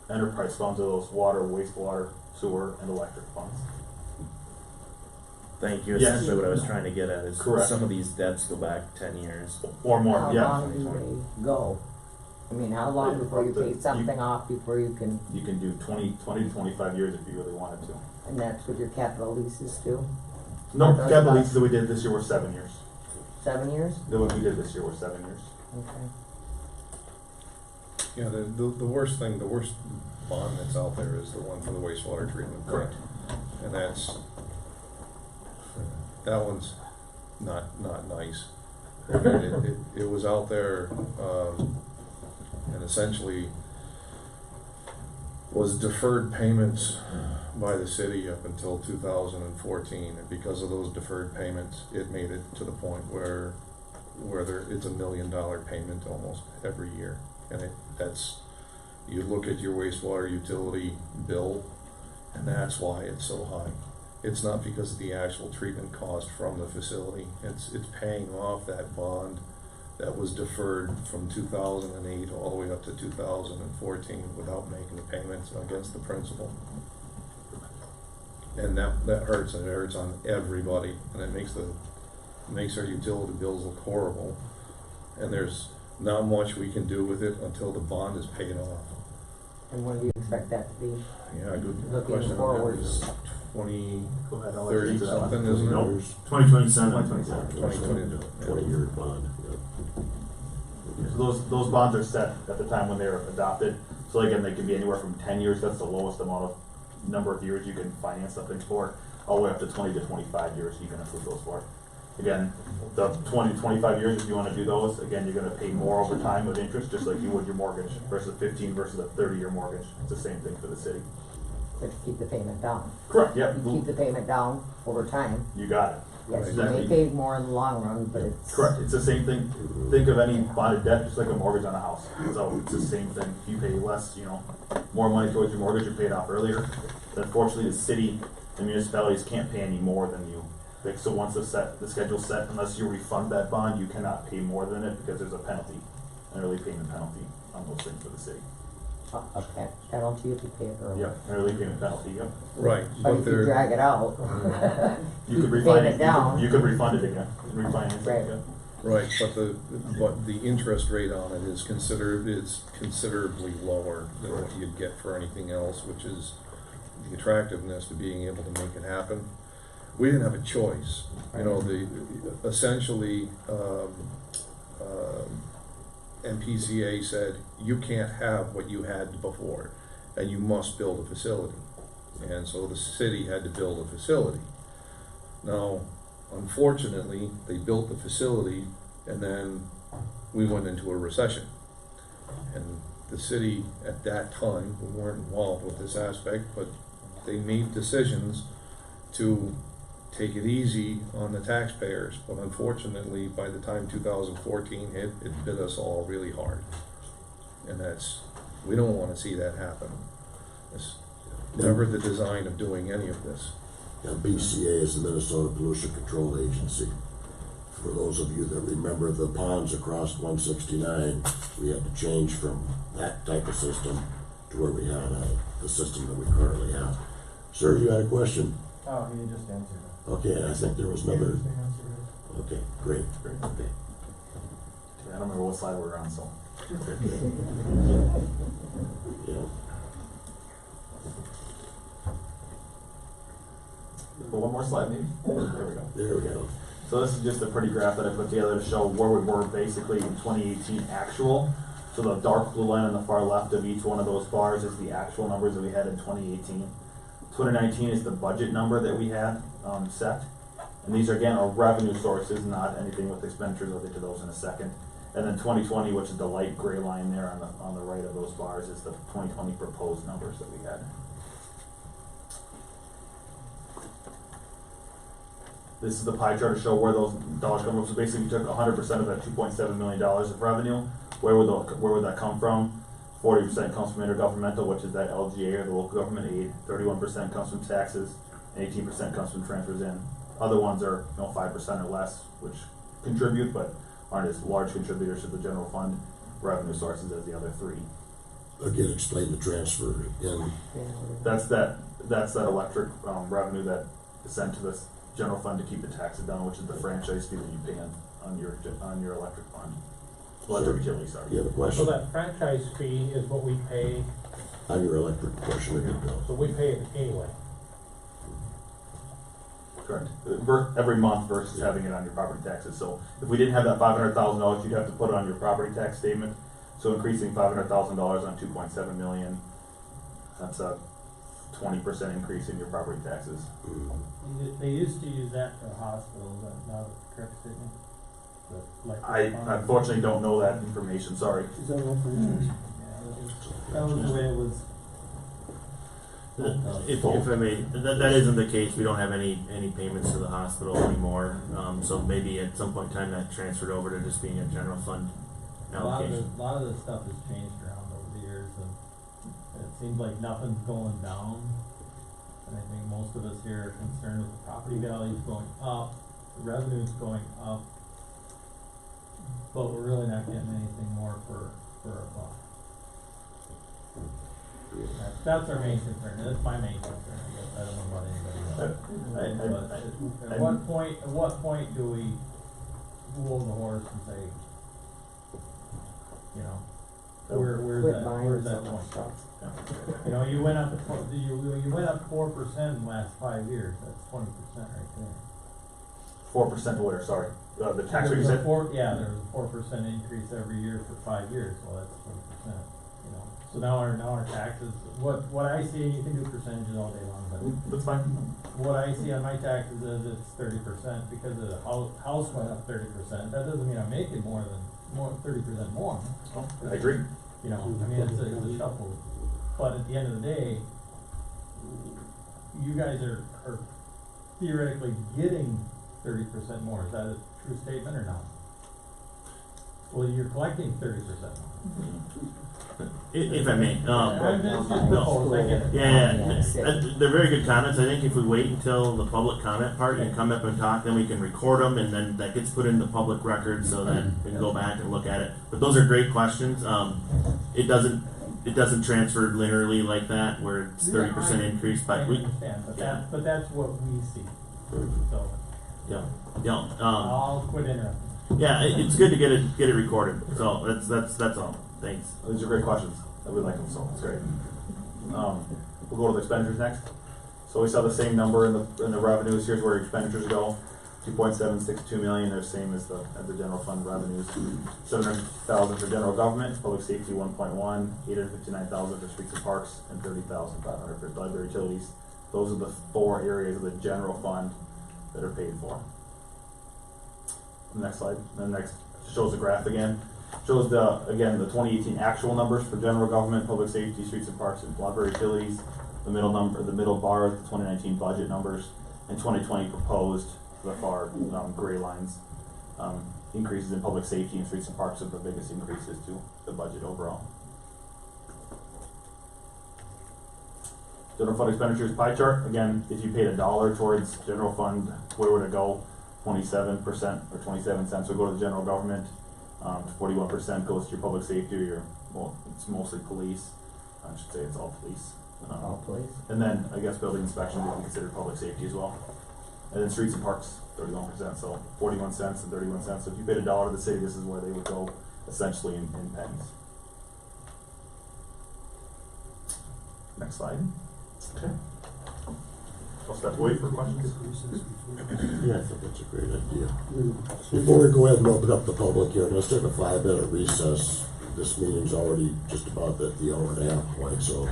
enterprise funds of those water, wastewater, sewer, and electric funds. Thank you. Yes. Essentially, what I was trying to get at is Correct. some of these debts go back 10 years. Or more, How yeah. long do they go? I mean, how long before you pay something off before you can, You can do 20 to 25 years if you really wanted to. and that's what your capital leases do? No, Are those capital bonds- leases that we did this year were 7 years. 7 years? The ones we did this year were 7 years. Okay. Yeah, the worst thing, the worst bond that's out there is the one for the wastewater treatment. Correct. And that one's not nice. I mean, it was out there, and essentially was deferred payments by the city up until 2014, and because of those deferred payments, it made it to the point where it's $1 million payment almost every year, and you look at your wastewater utility bill, and that's why it's so high. It's not because of the actual treatment cost from the facility, it's paying off that bond that was deferred from 2008 all the way up to 2014 without making the payments against the principal. And that hurts, and it hurts on everybody, and it makes our utility bills look horrible. And there's not much we can do with it until the bond is paid off. And when do you expect that to be? Yeah, good Looking question. forward. It's 20, Go ahead, I'll let you 30 answer that one. something, isn't it? Nope. 2027. 20-year bond, yeah. So those bonds are set at the time when they were adopted. So again, they can be anywhere from 10 years, that's the lowest amount of number of years you can finance something for, all the way up to 20 to 25 years you can approve those for. Again, the 20 to 25 years, if you wanna do those, again, you're gonna pay more over time with interest, just like you would your mortgage, versus 15 versus a 30-year mortgage. It's the same thing for the city. To keep the payment down? Correct, yep. You keep the payment down over time? You got it. Yes, you Exactly. may pay more in the long run, but it's. Correct, it's the same thing, think of any bonded debt, just like a mortgage on a house, so it's the same thing, if you pay less, more money towards your mortgage, you pay it off earlier. But unfortunately, the city and municipalities can't pay any more than you, like, so once the schedule's set, unless you refund that bond, you cannot pay more than it, because there's a penalty, an early payment penalty on those things for the city. A penalty if you pay it early. Yep, an early payment penalty, yep. Right, But but if you they're, drag it out. You could keep refinance, paying it down. you could refund it again, refinance it, Right. yeah. right, but the interest rate on it is considerably lower than what you'd get for anything else, which is the attractiveness to being able to make it happen. We didn't have a choice, essentially, MPCA said, you can't have what you had before, and you must build a facility. And so the city had to build a facility. Now, unfortunately, they built the facility, and then we went into a recession. And the city at that time, we weren't involved with this aspect, but they made decisions to take it easy on the taxpayers, but unfortunately, by the time 2014 hit, it bit us all really hard. And we don't wanna see that happen. It's never the design of doing any of this. Now, BCA is the Minnesota Pollution Control Agency. For those of you that remember the ponds across 169, we had to change from that type of system to where we had the system that we currently have. Sir, you had a question? Oh, you just answered it. Okay, and I think there was another, okay, great, Great. okay. I don't remember what slide we were on, so. Yeah, But one more slide, maybe? There we go. there we go. So this is just a pretty graph that I put together to show where we were basically in 2018 actual. So the dark blue line on the far left of each one of those bars is the actual numbers that we had in 2018. 2019 is the budget number that we had set. And these are, again, our revenue sources, not anything with expenditures. I'll get to those in a second. And then 2020, which is the light gray line there on the right of those bars, is the 2020 proposed numbers that we had. This is the pie chart to show where those dollars come from. So basically, we took 100% of that $2.7 million of revenue. Where would that come from? 40% comes from intergovernmental, which is that LGA or the local government aid. 31% comes from taxes, and 18% comes from transfers in. Other ones are 5% or less, which contribute but aren't as large contributors to the general fund revenue sources as the other three. Again, explain the transfer in. That's that electric revenue that is sent to the general fund to keep the taxes down, which is the franchise fee that you pay on your electric fund. Electric utility, sorry. You have a question? So that franchise fee is what we pay, On your electric portion of your bill. so we pay it anyway. Correct. Every month versus having it on your property taxes. So if we didn't have that $500,000, you'd have to put it on your property tax statement. So increasing $500,000 on 2.7 million, that's a 20% increase in your property taxes. They used to use that for hospitals, is that not a correct statement? I unfortunately don't know that information, sorry. Is that what that was the way it was. If I may, that isn't the case. We don't have any payments to the hospital anymore. So maybe at some point in time that transferred over to just being a general fund allocation. A lot of the stuff has changed around over the years, and it seems like nothing's going down. And I think most of us here are concerned with the property values going up, the revenue's going up, but we're really not getting anything more for our buck. That's our main concern. That's my main concern, I guess. I don't know about anybody else. But at what point do we rule the horse and say, where's that point? You went up you went up 4% in the last 5 years. That's 20% right there. 4% where, sorry? The tax rate you said? There was a 4% increase every year for 5 years, so that's 20%. So now our taxes, what I see, you can do percentages all day long, but That's fine. what I see on my taxes is it's 30% because the house went up 30%. That doesn't mean I'm making more 30% more. Oh, I agree. It's a shuffle. But at the end of the day, you guys are theoretically getting 30% more. Is that a true statement or not? Well, you're collecting 30% more. If I may, Yeah. they're very good comments. I think if we wait until the public comment part and come up and talk, then we can record them, and then that gets put in the public record so that we can go back and look at it. But those are great questions. It doesn't transfer linearly like that, where it's 30% increase, but I understand, but that's what we see. So I'll quit interrupting. It's good to get it recorded. So that's all. Thanks. These are great questions. I really like them, so it's great. We'll go to the expenditures next. So we saw the same number in the revenues. Here's where expenditures go. 2.762 million. They're the same as the general fund revenues. 700,000 for general government, public safety 1.1, 859,000 for streets and parks, and 30,500 for library utilities. Those are the 4 areas of the general fund that are paid for. Next slide. And next shows the graph again. Shows the 2018 actual numbers for general government, public safety, streets and parks, and library utilities. The middle bar, the 2019 budget numbers, and 2020 proposed. The far gray lines. Increases in public safety and streets and parks are the biggest increases to the budget overall. General fund expenditures pie chart. Again, if you paid $1 towards general fund, where would it go? 27% or 27 cents would go to the general government. 41% goes to your public safety or it's mostly police. I should say it's all police. All police. And then I guess building inspection would be considered public safety as well. And then streets and parks, 31%, so 41 cents and 31 cents. So if you paid $1 to the city, this is where they would go, essentially in pennies. Next slide. Okay. I'll step away for questions. Yeah, I think that's a great idea. Before we go ahead and open up the public here, let's take a 5-minute recess. This meeting's already just about at the hour-and-a-half point, so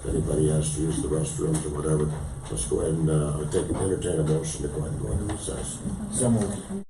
if anybody has to use the restrooms or whatever, let's go ahead and entertain a motion to go ahead and go into recess. So moved.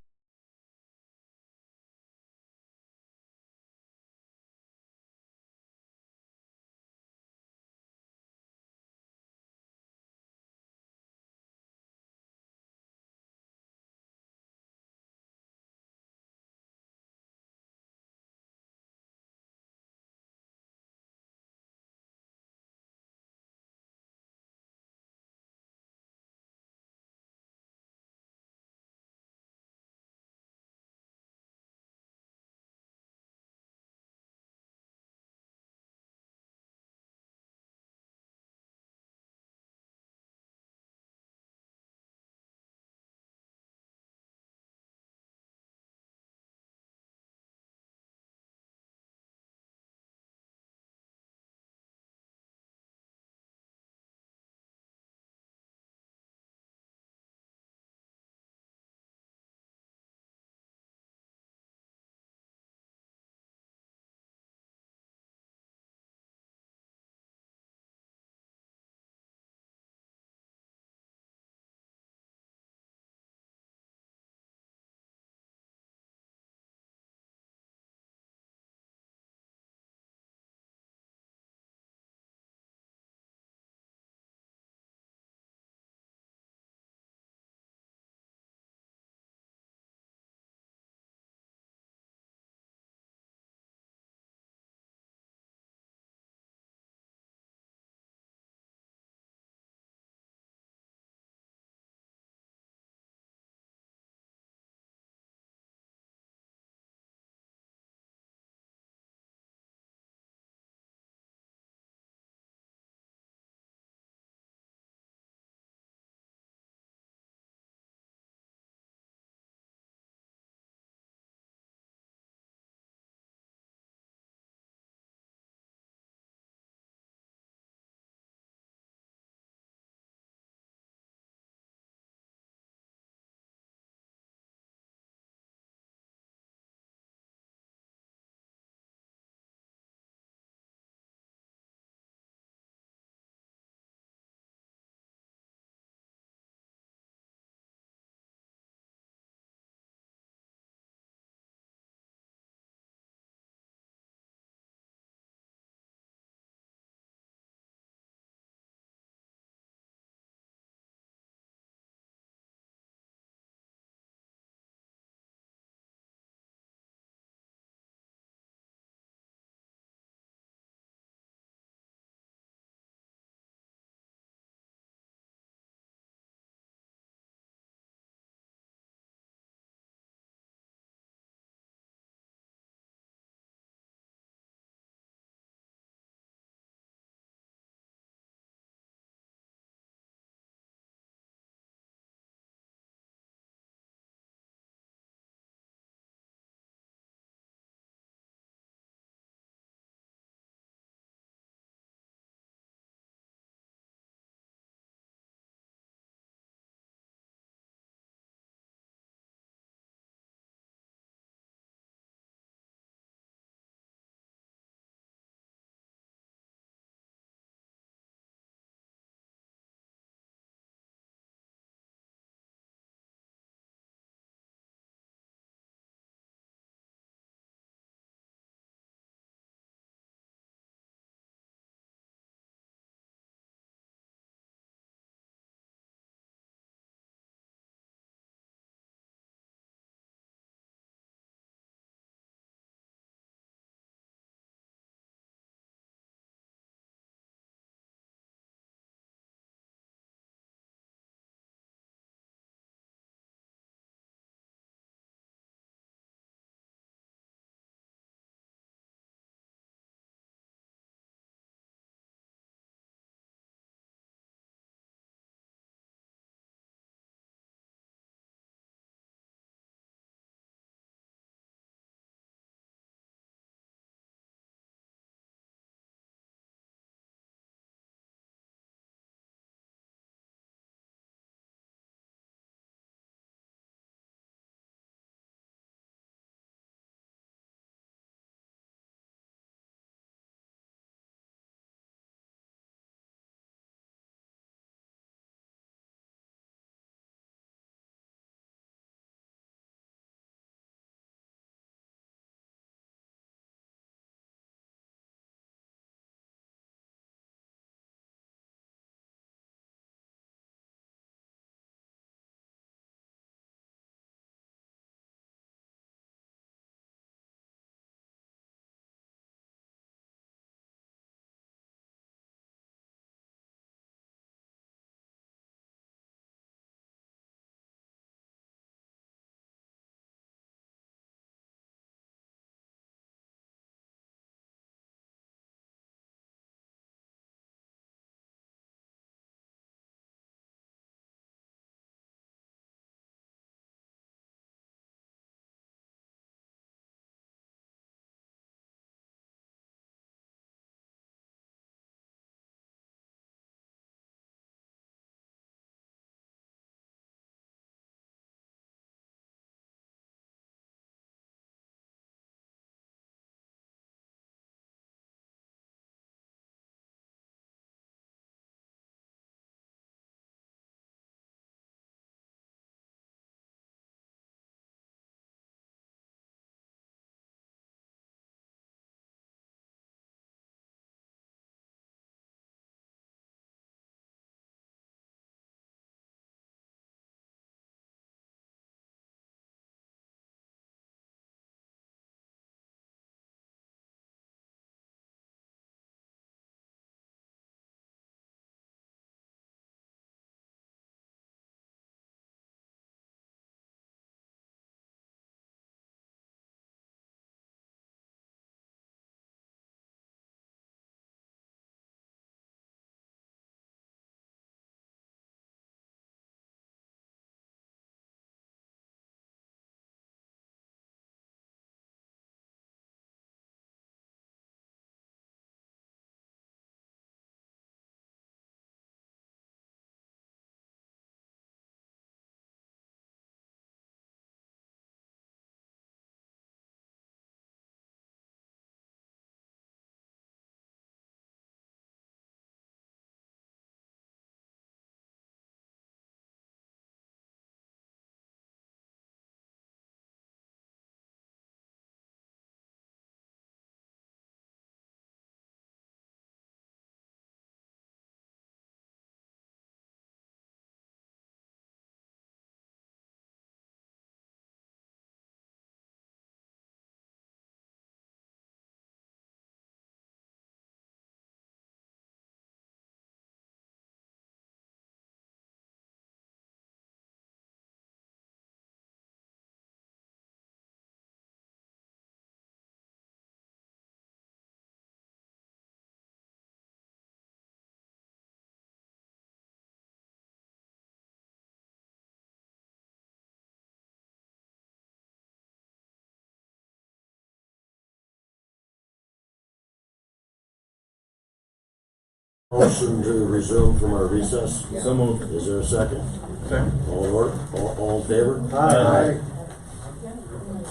Motion to resume from our recess. So moved. Is there a second? Second. All in order? All in favor? Aye.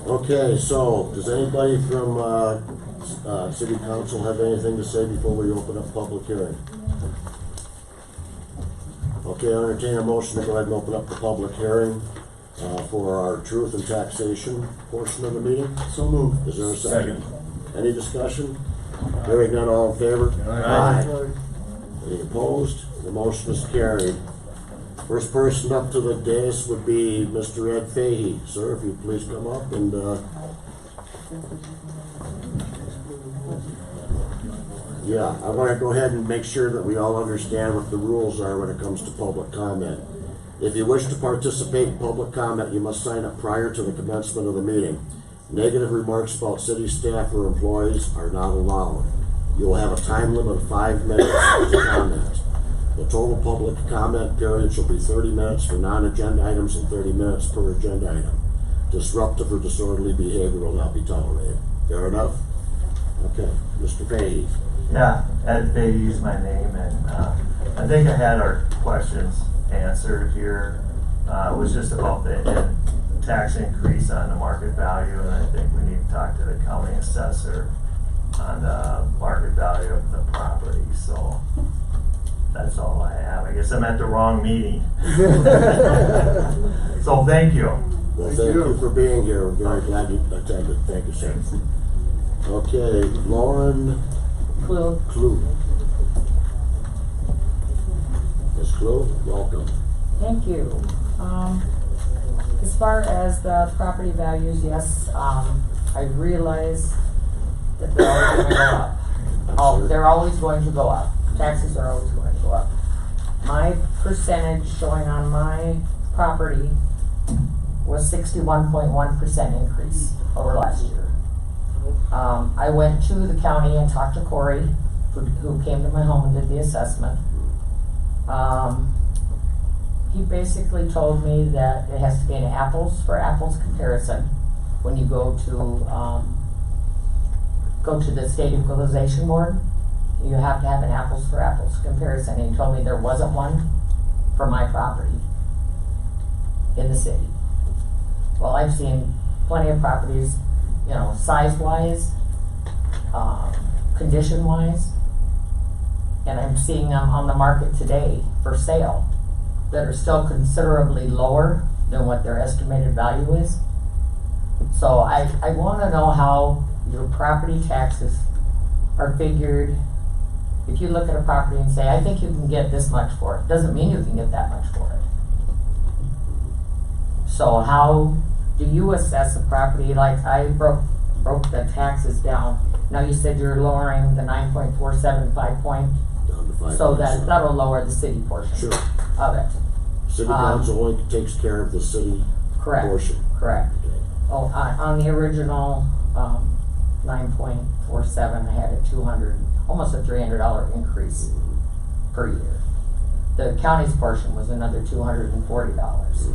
Okay, so, does anybody from, city council have anything to say before we open up public hearing? Okay, I entertain a motion to go ahead and open up the public hearing, for our truth and taxation portion of the meeting. So moved. Is there a second? Any discussion? Hearing none, all in favor? Aye. Any opposed? The motion is carried. First person up to the dais would be Mr. Ed Fahey. Sir, if you'd please come up and, yeah, I wanna go ahead and make sure that we all understand what the rules are when it comes to public comment. If you wish to participate in public comment, you must sign up prior to the commencement of the meeting. Negative remarks about city staff or employees are not allowed. You will have a time limit of 5 minutes to comment. The total public comment period shall be 30 minutes for non-agenda items and 30 minutes per agenda item. Disruptive or disorderly behavior will not be tolerated. Fair enough? Okay, Mr. Fahey. Yeah, Ed Fahey is my name, and I think I had our questions answered here. It was just about the tax increase on the market value, and I think we need to talk to the county assessor on the market value of the property, so that's all I have. I guess I'm at the wrong meeting. So thank you. Well, thank you for being here. We're very glad you attended. Thank you, sir. Okay, Lauren Clue. Clue. Ms. Clue, welcome. Thank you. As far as the property values, yes, I realize that they're always gonna go up. Oh, they're always going to go up. Taxes are always going to go up. My percentage showing on my property was 61.1% increase over last year. I went to the county and talked to Corey, who came to my home and did the assessment. He basically told me that it has to be an apples for apples comparison when you go to the state equalization board. You have to have an apples for apples comparison, and he told me there wasn't one for my property in the city. Well, I've seen plenty of properties, you know, size-wise, condition-wise, and I'm seeing them on the market today for sale that are still considerably lower than what their estimated value is. So I wanna know how your property taxes are figured. If you look at a property and say, I think you can get this much for it, doesn't mean you can get that much for it. So how do you assess a property? Like I broke the taxes down. Now you said you're lowering the 9.475 point, Down to 5. so that'll lower the city portion Sure. of it. City council only takes care of the city Correct. portion. Correct. Okay. Oh, on the original, 9.47, I had almost a $300 increase per year. The county's portion was another $240.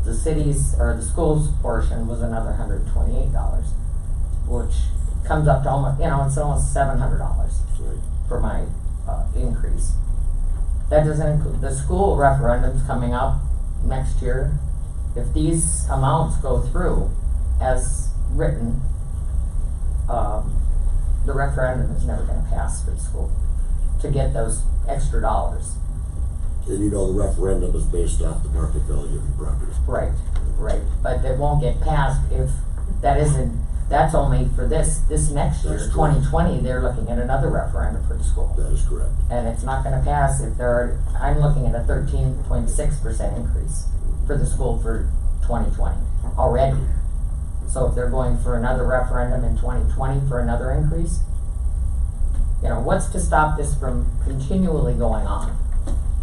The city's, or the school's portion was another $128, which comes up to almost, it's almost $700 Right. for my, increase. That doesn't include, the school referendum's coming up next year. If these amounts go through as written, the referendum is never gonna pass for the school to get those extra dollars. And you know the referendum is based off the market value of your property. Right, but it won't get passed if that's only for this next year, That's correct. 2020, they're looking at another referendum for the school. That is correct. And it's not gonna pass if I'm looking at a 13.6% increase for the school for 2020 already. So if they're going for another referendum in 2020 for another increase, what's to stop this from continually going on,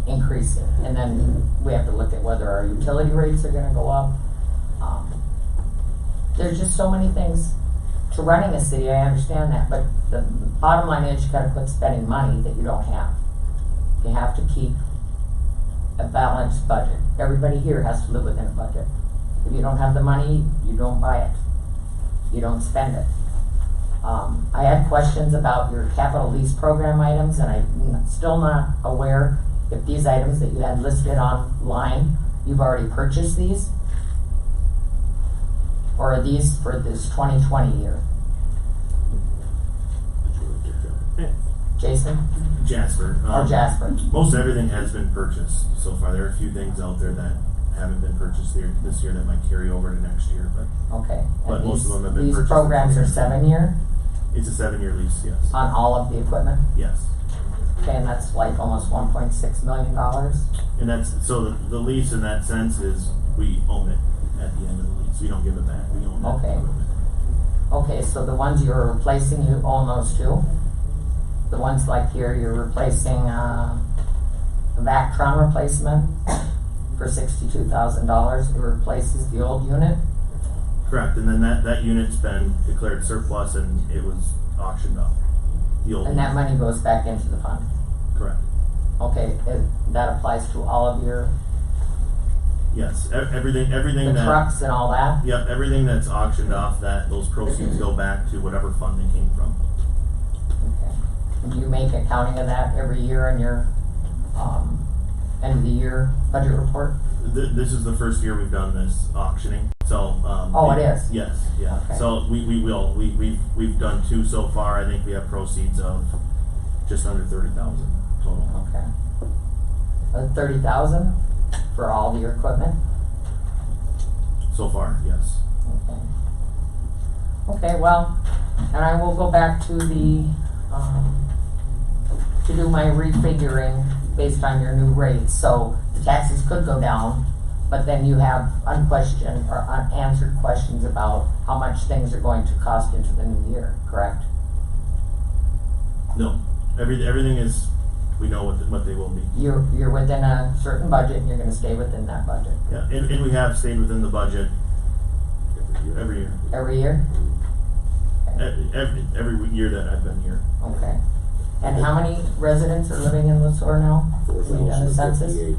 increasing? And then we have to look at whether our utility rates are gonna go up. There's just so many things to running a city, I understand that, but the bottom line is you gotta quit spending money that you don't have. You have to keep a balanced budget. Everybody here has to live within a budget. If you don't have the money, you don't buy it. You don't spend it. I had questions about your capital lease program items, and I'm still not aware if these items that you had listed online, you've already purchased these? Or are these for this 2020 year? Jason? Jasper. Or Jasper? Most everything has been purchased so far. There are a few things out there that haven't been purchased this year that might carry over to next year, but Okay. But And most of them have been these purchased. programs are 7-year it's a 7-year lease, yes. on all of the equipment? Yes. Okay, and that's like almost $1.6 million? And that's, so the lease in that sense is we own it at the end of the lease. We don't give it back. We own that Okay. equipment. Okay, so the ones you're replacing, you own those too? The ones like here, you're replacing, a Vactron replacement for $62,000, it replaces the old unit? Correct, and then that unit's been declared surplus and it was auctioned off. The old And that one. money goes back into the fund? Correct. Okay, that applies to all of your, Yes, everything the that. trucks and all that? Yep, everything that's auctioned off, those proceeds go back to whatever fund they came from. Okay. And do you make accounting of that every year in your, end of the year budget report? This is the first year we've done this auctioning, so, Oh, it is? Yes, yeah, Okay. so we've done 2 so far. I think we have proceeds of just under 30,000 total. Okay. 30,000 for all of your equipment? So far, yes. Okay. Okay, well, and I will go back to the, to do my refiguring based on your new rates, so the taxes could go down, but then you have unquestioned or unanswered questions about how much things are going to cost into the new year, correct? No, everything is, we know what they will be. You're within a certain budget, and you're gonna stay within that budget. Yeah, and we have stayed within the budget every year. Every year? Every year that I've been here. Okay. And how many residents are living in Sueur now? We done the census? 4,058.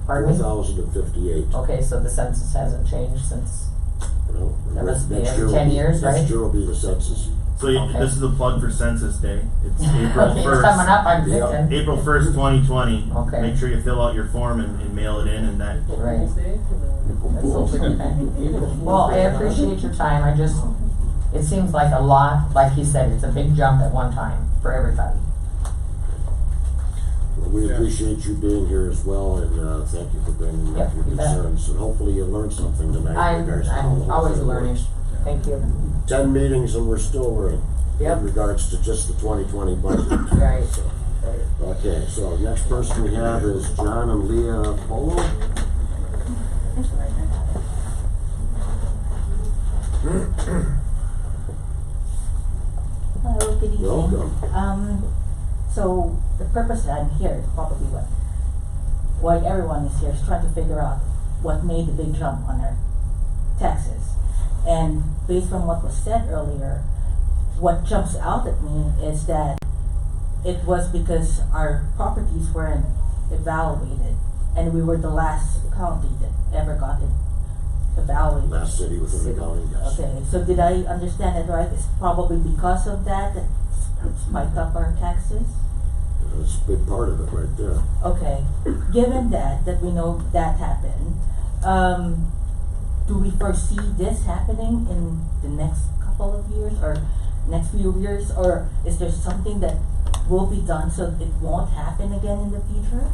Pardon me? 4,058. Okay, so the census hasn't changed since, No, That must be next every year will 10 be- years, right? Next year will be the census. So Okay. this is a plug for Census Day. It's April okay, 1st. it's coming up, I'm Yeah. thinking. April 1st, 2020. Okay. Make sure you fill out your form and mail it in, and that. Right. Well, I appreciate your time, it seems like a lot, like he said, it's a big jump at one time for everybody. Well, we Yeah. appreciate you being here as well, and thank you for bringing Yep, up your you bet. concerns, and hopefully you learned something tonight. in regards to how the I'm whole always thing learning, works. thank you. 10 meetings and we're still learning. Yep. In regards to just the 2020 budget. Right. So, okay, so next person we have is John and Leah Polo. Hello, good evening. Welcome. So the purpose that I'm here is probably why everyone is here, is trying to figure out what made the big jump on our taxes. And based on what was said earlier, what jumps out at me is that it was because our properties weren't evaluated, and we were the last county that ever got it evaluated. Last city within the county, yes. Okay, so did I understand it right? It's probably because of that spiked up our taxes? That's a big part of it right there. Okay, given that we know that happened, do we foresee this happening in the next couple of years or next few years? Or is there something that will be done so it won't happen again in the future?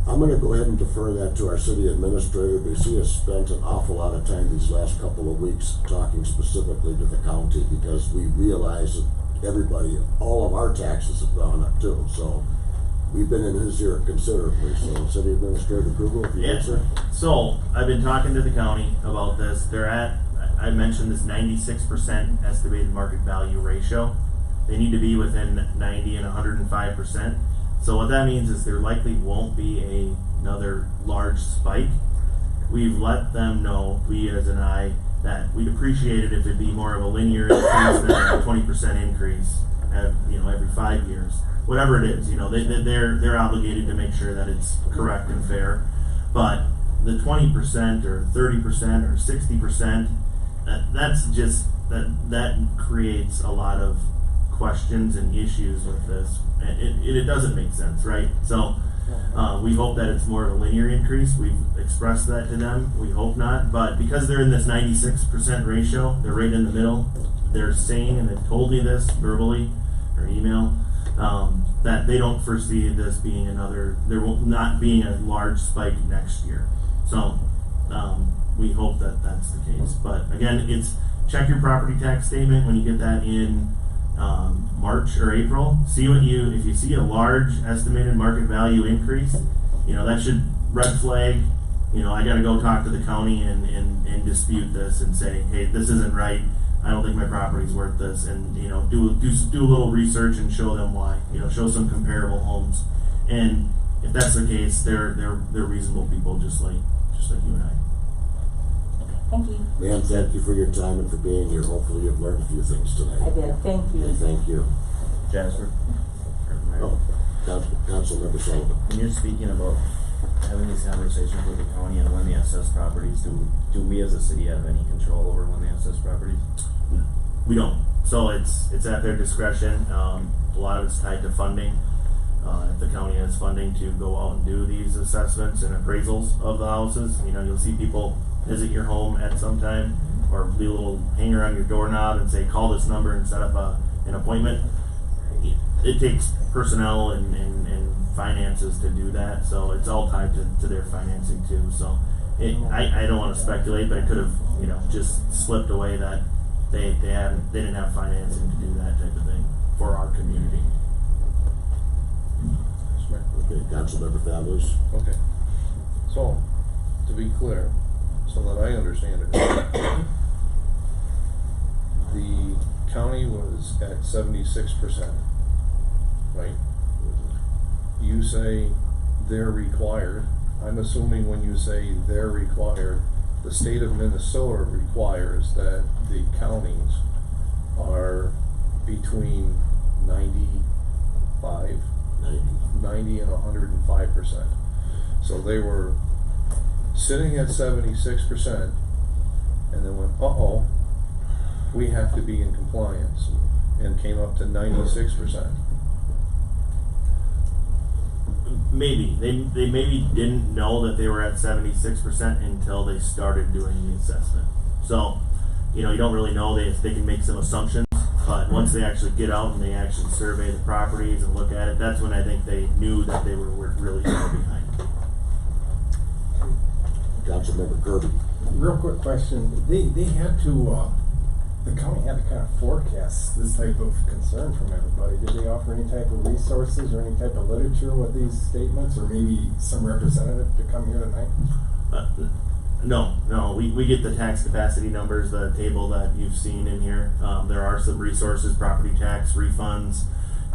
I'm gonna go ahead and defer that to our city administrator, because he has spent an awful lot of time these last couple of weeks talking specifically to the county, because we realize that everybody, all of our taxes have gone up too, so we've been in his ear considerably, so city administrator approval, if you Yeah. would, sir. So I've been talking to the county about this. I mentioned this 96% estimated market value ratio. They need to be within 90 and 105%. So what that means is there likely won't be another large spike. We've let them know, we as an I, that we'd appreciate it if it'd be more of a linear increase than a 20% increase every 5 years. Whatever it is, they're obligated to make sure that it's correct and fair. But the 20% or 30% or 60%, that's just that creates a lot of questions and issues with this, and it doesn't make sense, right? So, we hope that it's more of a linear increase. We've expressed that to them. We hope not, but because they're in this 96% ratio, they're right in the middle. They're saying, and they've told me this verbally or email, that they don't foresee this being there will not being a large spike next year. So, we hope that that's the case. But again, check your property tax statement when you get that in March or April. If you see a large estimated market value increase, that should red flag. I gotta go talk to the county and dispute this and say, hey, this isn't right. I don't think my property's worth this, and do a little research and show them why. Show some comparable homes, and if that's the case, they're reasonable people, just like you and I. Thank you. Ma'am, thank you for your time and for being here. Hopefully you've learned a few things tonight. I did, thank you. And thank you. Jasper? Oh, Councilmember Sullivan. When you're speaking about having these conversations with the county and when they assess properties, do we as a city have any control over when they assess properties? We don't. So it's at their discretion. A lot of it's tied to funding. If the county has funding to go out and do these assessments and appraisals of the houses, you'll see people visit your home at some time, or leave a little hanger on your doorknob and say, call this number and set up an appointment. It takes personnel and finances to do that, so it's all tied to their financing too. So I don't want to speculate, but it could have just slipped away that they didn't have financing to do that type of thing for our community. Okay, Councilmember Families. Okay. So, to be clear, so that I understand it, the county was at 76%, right? You say they're required. I'm assuming when you say they're required, the state of Minnesota requires that the counties are between 90 and 105%. So they were sitting at 76% and then went, uh-oh, we have to be in compliance, and came up to 96%. Maybe. They maybe didn't know that they were at 76% until they started doing the assessment. So, you don't really know. They can make some assumptions, but once they actually get out and they actually survey the properties and look at it, that's when I think they knew that they were really far behind. Councilmember Kirby. Real quick question, they had to, the county had to kind of forecast this type of concern from everybody. Did they offer any type of resources or any type of literature with these statements, or maybe some representative to come here tonight? No, we get the tax capacity numbers, the table that you've seen in here. There are some resources, property tax refunds.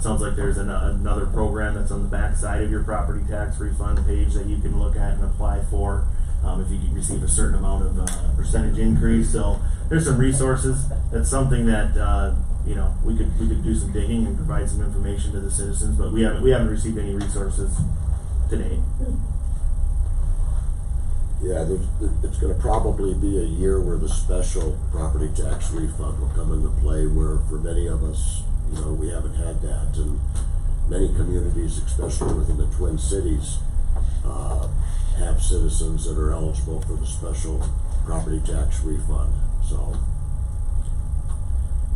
Sounds like there's another program that's on the back side of your property tax refund page that you can look at and apply for if you receive a certain amount of percentage increase. So there's some resources. That's something that we could do some digging and provide some information to the citizens, but we haven't received any resources today. Yeah, it's gonna probably be a year where the special property tax refund will come into play, where for many of us, we haven't had that, and many communities, especially within the Twin Cities, have citizens that are eligible for the special property tax refund. So,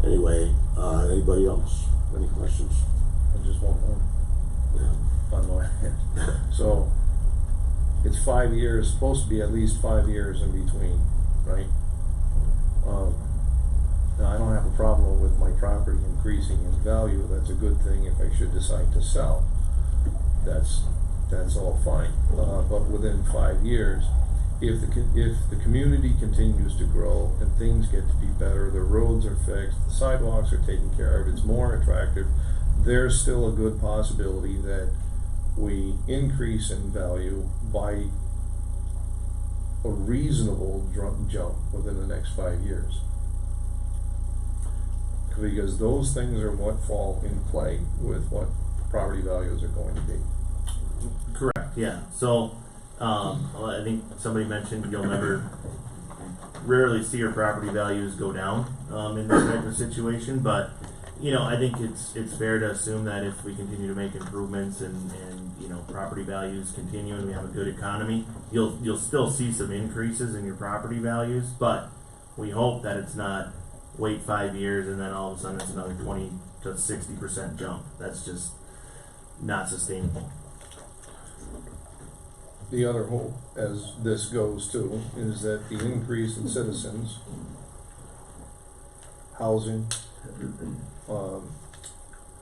anyway, anybody else? Any questions? I just want one. Yeah. On my end. So, it's 5 years, supposed to be at least 5 years in between, right? Now, I don't have a problem with my property increasing in value. That's a good thing if I should decide to sell. That's all fine. But within 5 years, if the community continues to grow and things get to be better, the roads are fixed, the sidewalks are taken care of, it's more attractive, there's still a good possibility that we increase in value by a reasonable jump within the next 5 years. Because those things are what fall in play with what property values are going to be. Correct, yeah. So, I think somebody mentioned you'll never rarely see our property values go down, in this type of situation, but, you know, I think it's fair to assume that if we continue to make improvements and, you know, property values continue and we have a good economy, you'll still see some increases in your property values, but we hope that it's not wait 5 years and then all of a sudden it's another 20 to 60% jump. That's just not sustainable. The other hope, as this goes to, is that the increase in citizens, housing,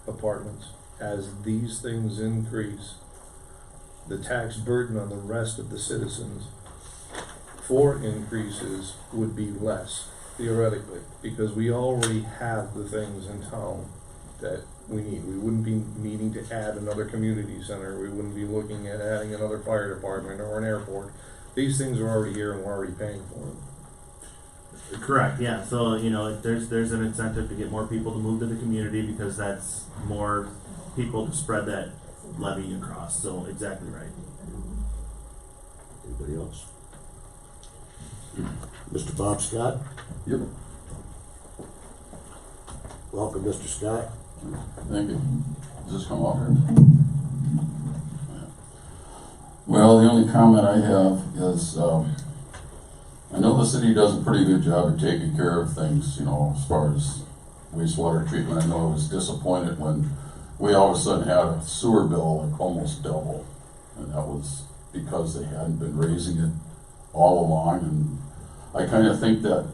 apartments, as these things increase, the tax burden on the rest of the citizens for increases would be less, theoretically, because we already have the things in town that we need. We wouldn't be needing to add another community center. We wouldn't be looking at adding another fire department or an airport. These things are already here and we're already paying for them. Correct, yeah, so, you know, there's an incentive to get more people to move to the community because that's more people to spread that levy across, so exactly right. Anybody else? Mr. Bob Scott? Yep. Welcome, Mr. Scott. Thank you. Does this come off here? Well, the only comment I have is, I know the city does a pretty good job of taking care of things, you know, as far as wastewater treatment. I know I was disappointed when we all of a sudden had a sewer bill like almost double. And that was because they hadn't been raising it all along. And I kind of think that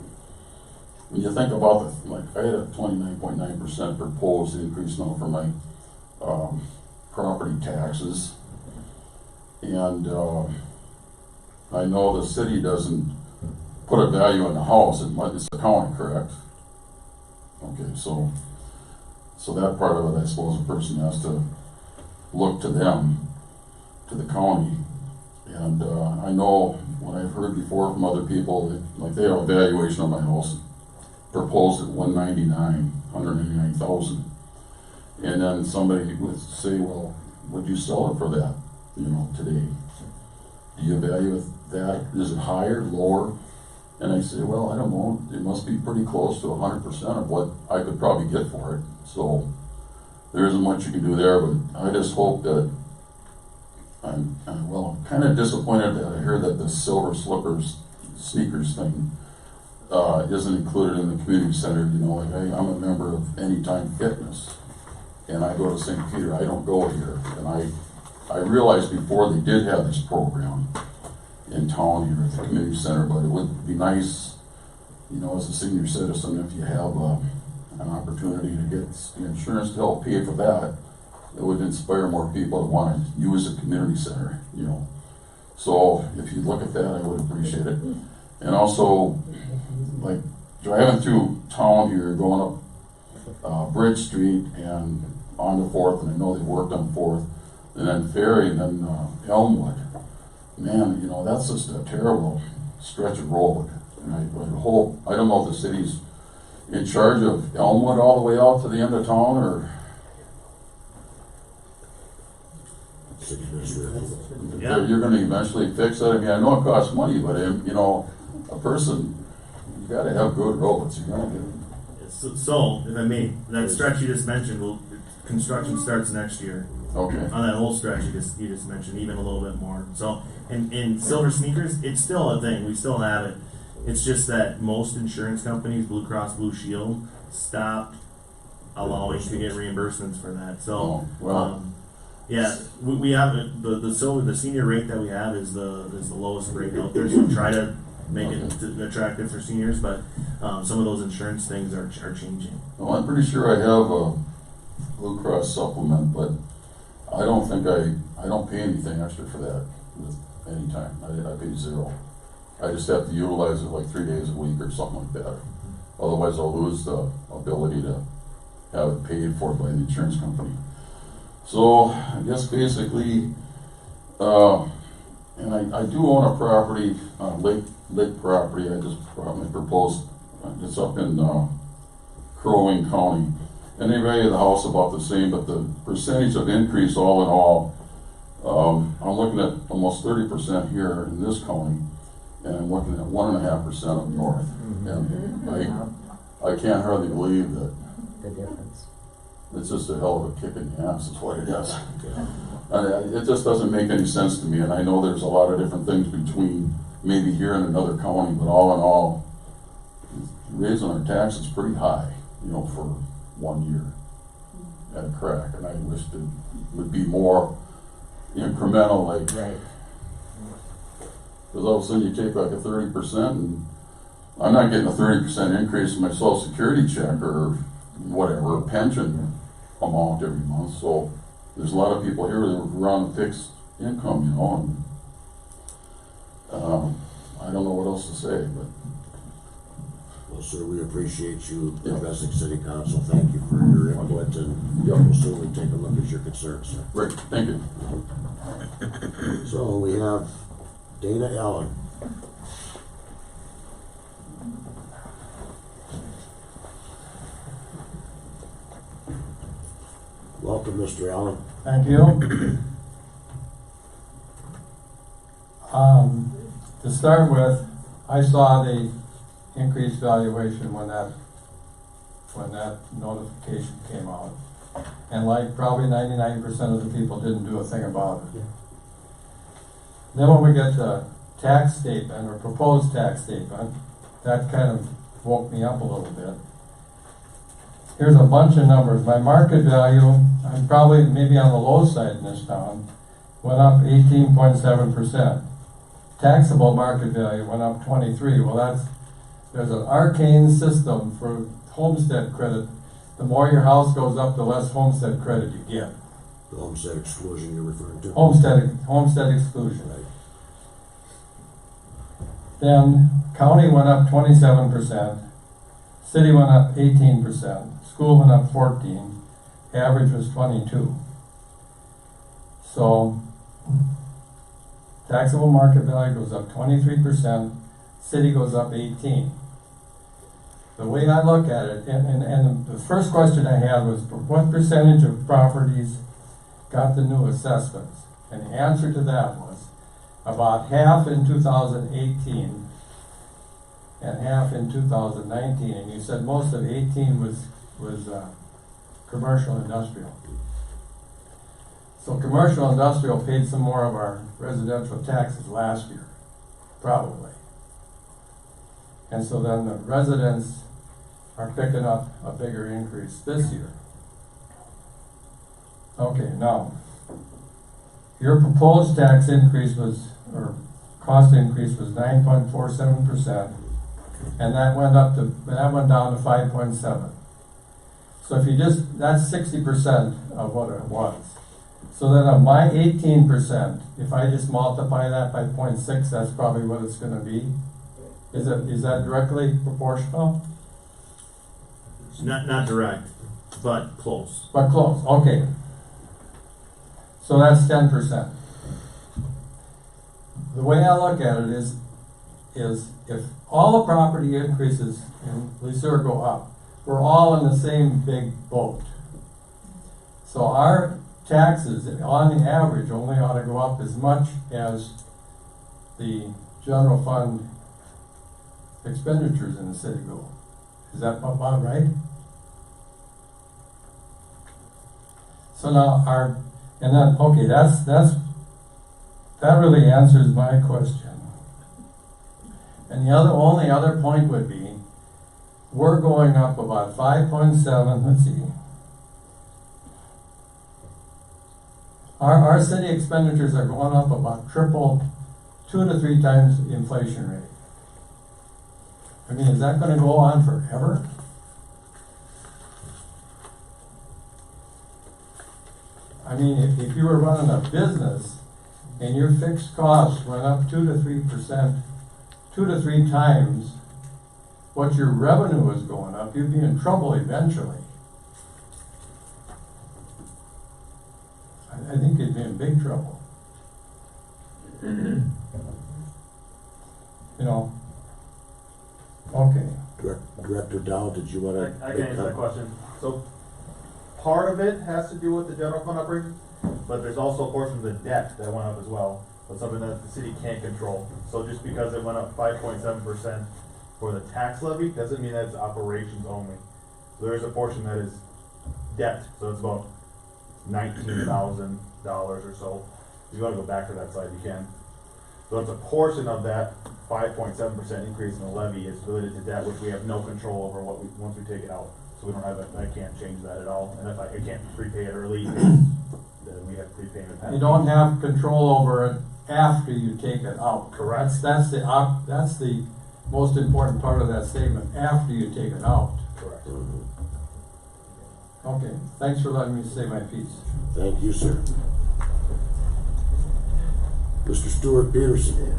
when you think about the, like, I had a 29.9% proposed increase now for my property taxes. And I know the city doesn't put a value on the house, it's the county, correct? Okay, so that part of it, I suppose a person has to look to them, to the county. And I know when I've heard before from other people, that, they have a valuation on my house proposed at $199,000. And then somebody would say, well, would you sell it for that, you know, today? Do you value it that? Is it higher, lower? And I say, well, I don't know, it must be pretty close to 100% of what I could probably get for it. So there isn't much you can do there, but I just hope that I'm kind of disappointed that I hear that the silver sneakers thing isn't included in the community center. You know, like I'm a member of Anytime Fitness, and I go to St. Peter. I don't go here, and I realized before they did have this program in town here at the community center, but it would be nice, you know, as a senior citizen, if you have an opportunity to get the insurance to help pay for that, it would inspire more people to want to use the community center, you know. So if you look at that, I would appreciate it. And also, like driving through town here, going up Bridge Street and on to 4th, and I know they worked on 4th, and then Ferry, and then Elmwood. Man, you know, that's just a terrible stretch of road. And I hope, I don't know if the city's in charge of Elmwood all the way out to the end of town, or Yeah. you're gonna eventually fix it. I mean, I know it costs money, but you know, a person, you gotta have good roads. You're gonna get. So, if I may, that stretch you just mentioned, construction starts next year. Okay. On that whole stretch you just mentioned, even a little bit more. So, in silver sneakers, it's still a thing. We still have it. It's just that most insurance companies, Blue Cross Blue Shield, stopped allowing to get reimbursements for that. So, yeah, we have it, the senior rate that we have is the lowest rate out there. So try to make it attractive for seniors, but some of those insurance things are changing. Well, I'm pretty sure I have a Blue Cross supplement, but I don't think I don't pay anything extra for that with Anytime. I pay zero. I just have to utilize it like 3 days a week or something like that. Otherwise, I'll lose the ability to have it paid for by the insurance company. So I guess basically, and I do own a property, lake property. I just proposed. It's up in Crow Wing County, and they value the house about the same, but the percentage of increase all in all, I'm looking at almost 30% here in this county, and I'm looking at 1.5% up north. And I can't hardly believe that The difference. it's just a hell of a kick in the ass is what it is. And it just doesn't make any sense to me, and I know there's a lot of different things between maybe here and another county, but all in all, raising our taxes pretty high, you know, for 1 year at a crack, and I wish it would be more incremental, like, Right. because all of a sudden you take like a 30%, and I'm not getting a 30% increase in my social security check or whatever, pension amount every month, so there's a lot of people here that are on a fixed income, you know, and I don't know what else to say, but. Well, sir, we appreciate you addressing city council. Thank you for your input, and we'll certainly take a look at your concerns, sir. Great, thank you. So we have Dana Allen. Welcome, Mr. Allen. Thank you. To start with, I saw the increased valuation when that notification came out. And like probably 99% of the people didn't do a thing about it. Then when we get the tax statement or proposed tax statement, that kind of woke me up a little bit. Here's a bunch of numbers. My market value, I'm probably maybe on the low side in this town, went up 18.7%. Taxable market value went up 23. Well, there's an arcane system for homestead credit. The more your house goes up, the less homestead credit you get. The homestead exclusion you're referring to? Homestead exclusion. Right. Then county went up 27%, city went up 18%, school went up 14%, average was 22%. So taxable market value goes up 23%, city goes up 18%. The way I look at it, and the first question I had was, what percentage of properties got the new assessments? And the answer to that was about half in 2018 and half in 2019. And you said most of 18 was commercial industrial. So commercial industrial paid some more of our residential taxes last year, probably. And so then the residents are picking up a bigger increase this year. Okay, now, your proposed tax increase was, or cost increase was 9.47%, and that went down to 5.7. So if you that's 60% of what it was. So then of my 18%, if I just multiply that by 0.6, that's probably what it's gonna be. Is that directly proportional? Not direct, but close. But close, okay. So that's 10%. The way I look at it is if all the property increases in Sueur go up, we're all in the same big boat. So our taxes, on the average, only ought to go up as much as the general fund expenditures in the city go. Is that about right? So now okay, that really answers my question. And the only other point would be, we're going up about 5.7, let's see. Our city expenditures are going up about triple, 2 to 3 times the inflation rate. I mean, is that gonna go on forever? I mean, if you were running a business and your fixed costs went up 2 to 3%, 2 to 3 times what your revenue was going up, you'd be in trouble eventually. I think you'd be in big trouble. You know, okay. Director Dow, did you want to? I can answer that question. So part of it has to do with the general fund upgrade, but there's also a portion of the debt that went up as well. but something that the city can't control. So just because it went up 5.7% for the tax levy, doesn't mean that it's operations only. There is a portion that is debt, so it's about $19,000 or so. If you wanna go back to that slide, you can. So it's a portion of that 5.7% increase in the levy is related to debt, which we have no control over once we take it out. So we don't have I can't change that at all, and if I can't prepay it early, then we have prepayment penalty. You don't have control over it after you take it out. Correct. That's the most important part of that statement, after you take it out. Correct. Okay, thanks for letting me say my piece. Thank you, sir. Mr. Stuart Peterson.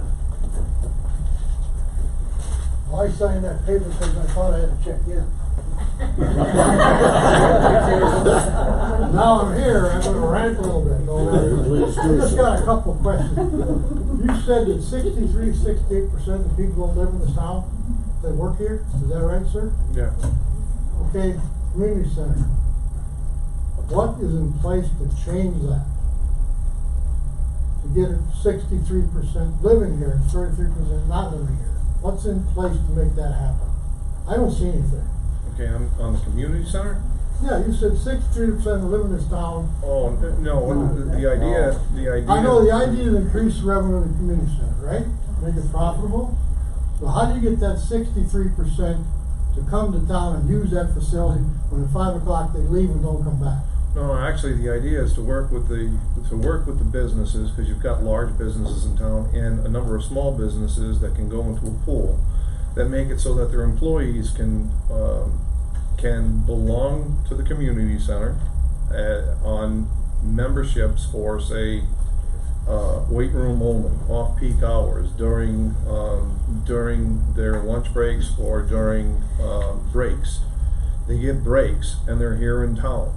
Well, I signed that paper because I thought I had to check in. Now I'm here, I'm gonna rant a little bit. Please I do just so. got a couple of questions. You said that 68% of people don't live in this town, they work here, is that right, sir? Yeah. Okay, community center. What is in place to change that? To get it 63% living here, 33% not living here? What's in place to make that happen? I don't see anything. Okay, on the community center? Yeah, you said 63% live in this town. Oh, no, the idea. I know the idea is increase revenue in the community center, right? Make it profitable. So how do you get that 63% to come to town and use that facility when at 5 o'clock they leave and don't come back? No, actually, the idea is to work with the businesses, because you've got large businesses in town and a number of small businesses that can go into a pool that make it so that their employees can belong to the community center on memberships for, say, weight room only, off-peak hours, during their lunch breaks or during breaks. They get breaks and they're here in town.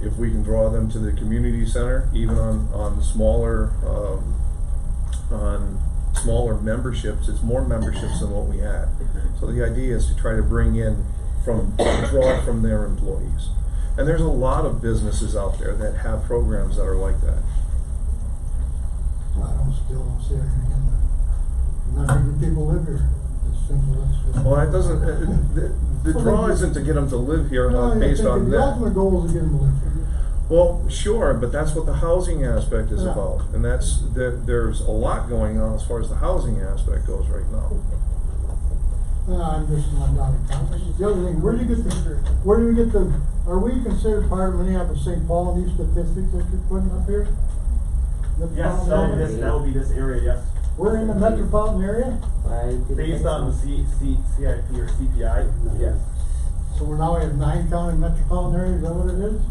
If we can draw them to the community center, even on smaller memberships, it's more memberships than what we had. So the idea is to try to bring in draw from their employees. And there's a lot of businesses out there that have programs that are like that. Still don't see how you're getting that. Not many people live here. It's simple as. Well, that doesn't, the draw isn't to get them to live here based on The that. ultimate goal is to get them to live here. Well, sure, but that's what the housing aspect is Yeah. about, and there's a lot going on as far as the housing aspect goes right now. I'm just not down in town. The other thing, where do we get the, are we considered part of Minneapolis, St. Paul in these statistics that you're putting up here? Yes, that will be this area, yes. We're in the metropolitan area? Based on the CIP or CPI, yes. So we're now in 9 county metropolitan area, is that what it is?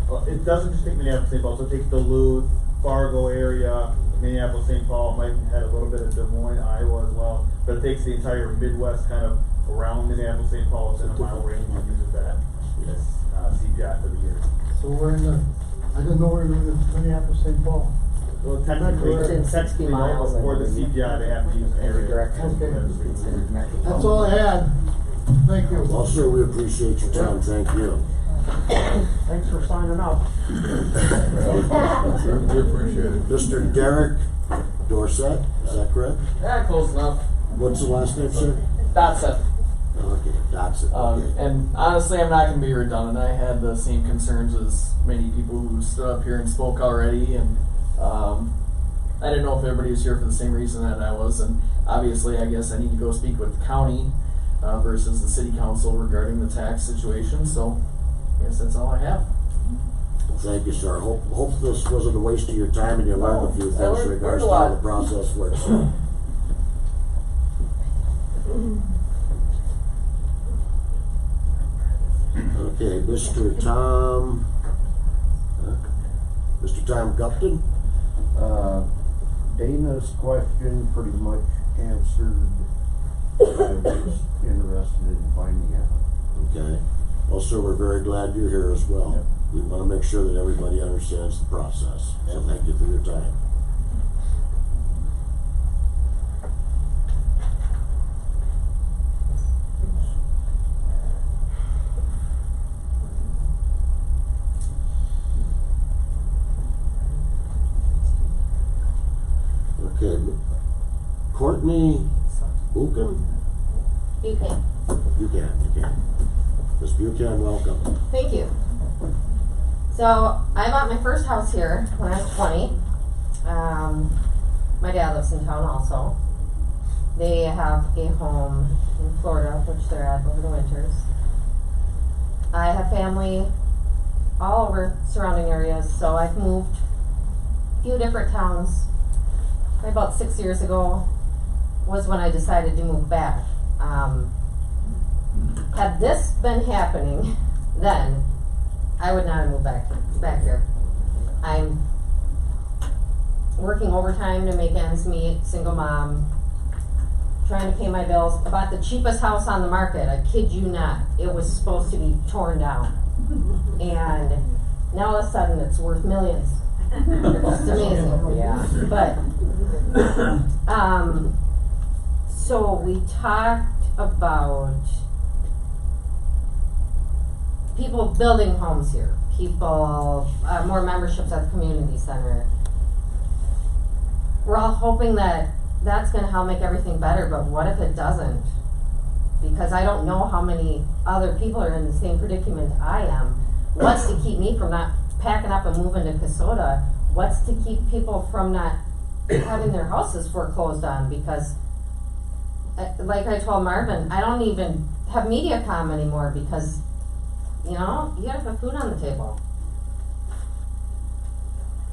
Well, it doesn't just take Minneapolis, St. Paul, so it takes Duluth, Fargo area, Minneapolis, St. Paul, it might have a little bit of Des Moines, Iowa as well, but it takes the entire Midwest kind of around Minneapolis, St. Paul, it's in a mile range, and uses that as CPI for the year. So we're in the, I didn't know we were in Minneapolis, St. Paul. Well, technically, Within 60 miles no, for the and- CPI, they have to use an area. direction. Okay. That's all I had. Thank you. Well, sir, we appreciate your time, thank you. Thanks for signing up. We appreciate it. Mr. Derek Dorset, is that correct? Yeah, close enough. What's the last name, sir? That's it. Okay, that's it, okay. And honestly, I'm not gonna be redundant. I had the same concerns as many people who stood up here and spoke already, and I didn't know if everybody was here for the same reason that I was. And obviously, I guess I need to go speak with the county versus the city council regarding the tax situation. So, I guess that's all I have. Thank you, sir. Hope this wasn't a waste of your time and you learned a few things in regards to how the process works. Okay, Mr. Tom Gupton? Dana's question pretty much answered. I'm just interested in finding out. Okay. Well, sir, we're very glad you're here as well. We want to make sure that everybody understands the process. So thank you for your time. Okay, Stephanie Buchan. Buchanan. Buchanan. Ms. Buchanan, welcome. Thank you. So I bought my first house here when I was 20. My dad lives in town also. They have a home in Florida, which they're at over the winters. I have family all over surrounding areas, so I've moved a few different towns. About 6 years ago was when I decided to move back. Had this been happening then, I would not have moved back here. I'm working overtime to make ends meet, single mom, trying to pay my bills. I bought the cheapest house on the market, I kid you not. It was supposed to be torn down. And now all of a sudden it's worth millions. It's amazing. Yeah. But so we talked about people building homes here, people, more memberships at the community center. We're all hoping that that's going to help make everything better, but what if it doesn't? Because I don't know how many other people are in the same predicament I am. What's to keep me from not packing up and moving to Kasota? What's to keep people from not having their houses foreclosed on? Because, like I told Marvin, I don't even have MediaCom anymore because, you know, you gotta put food on the table.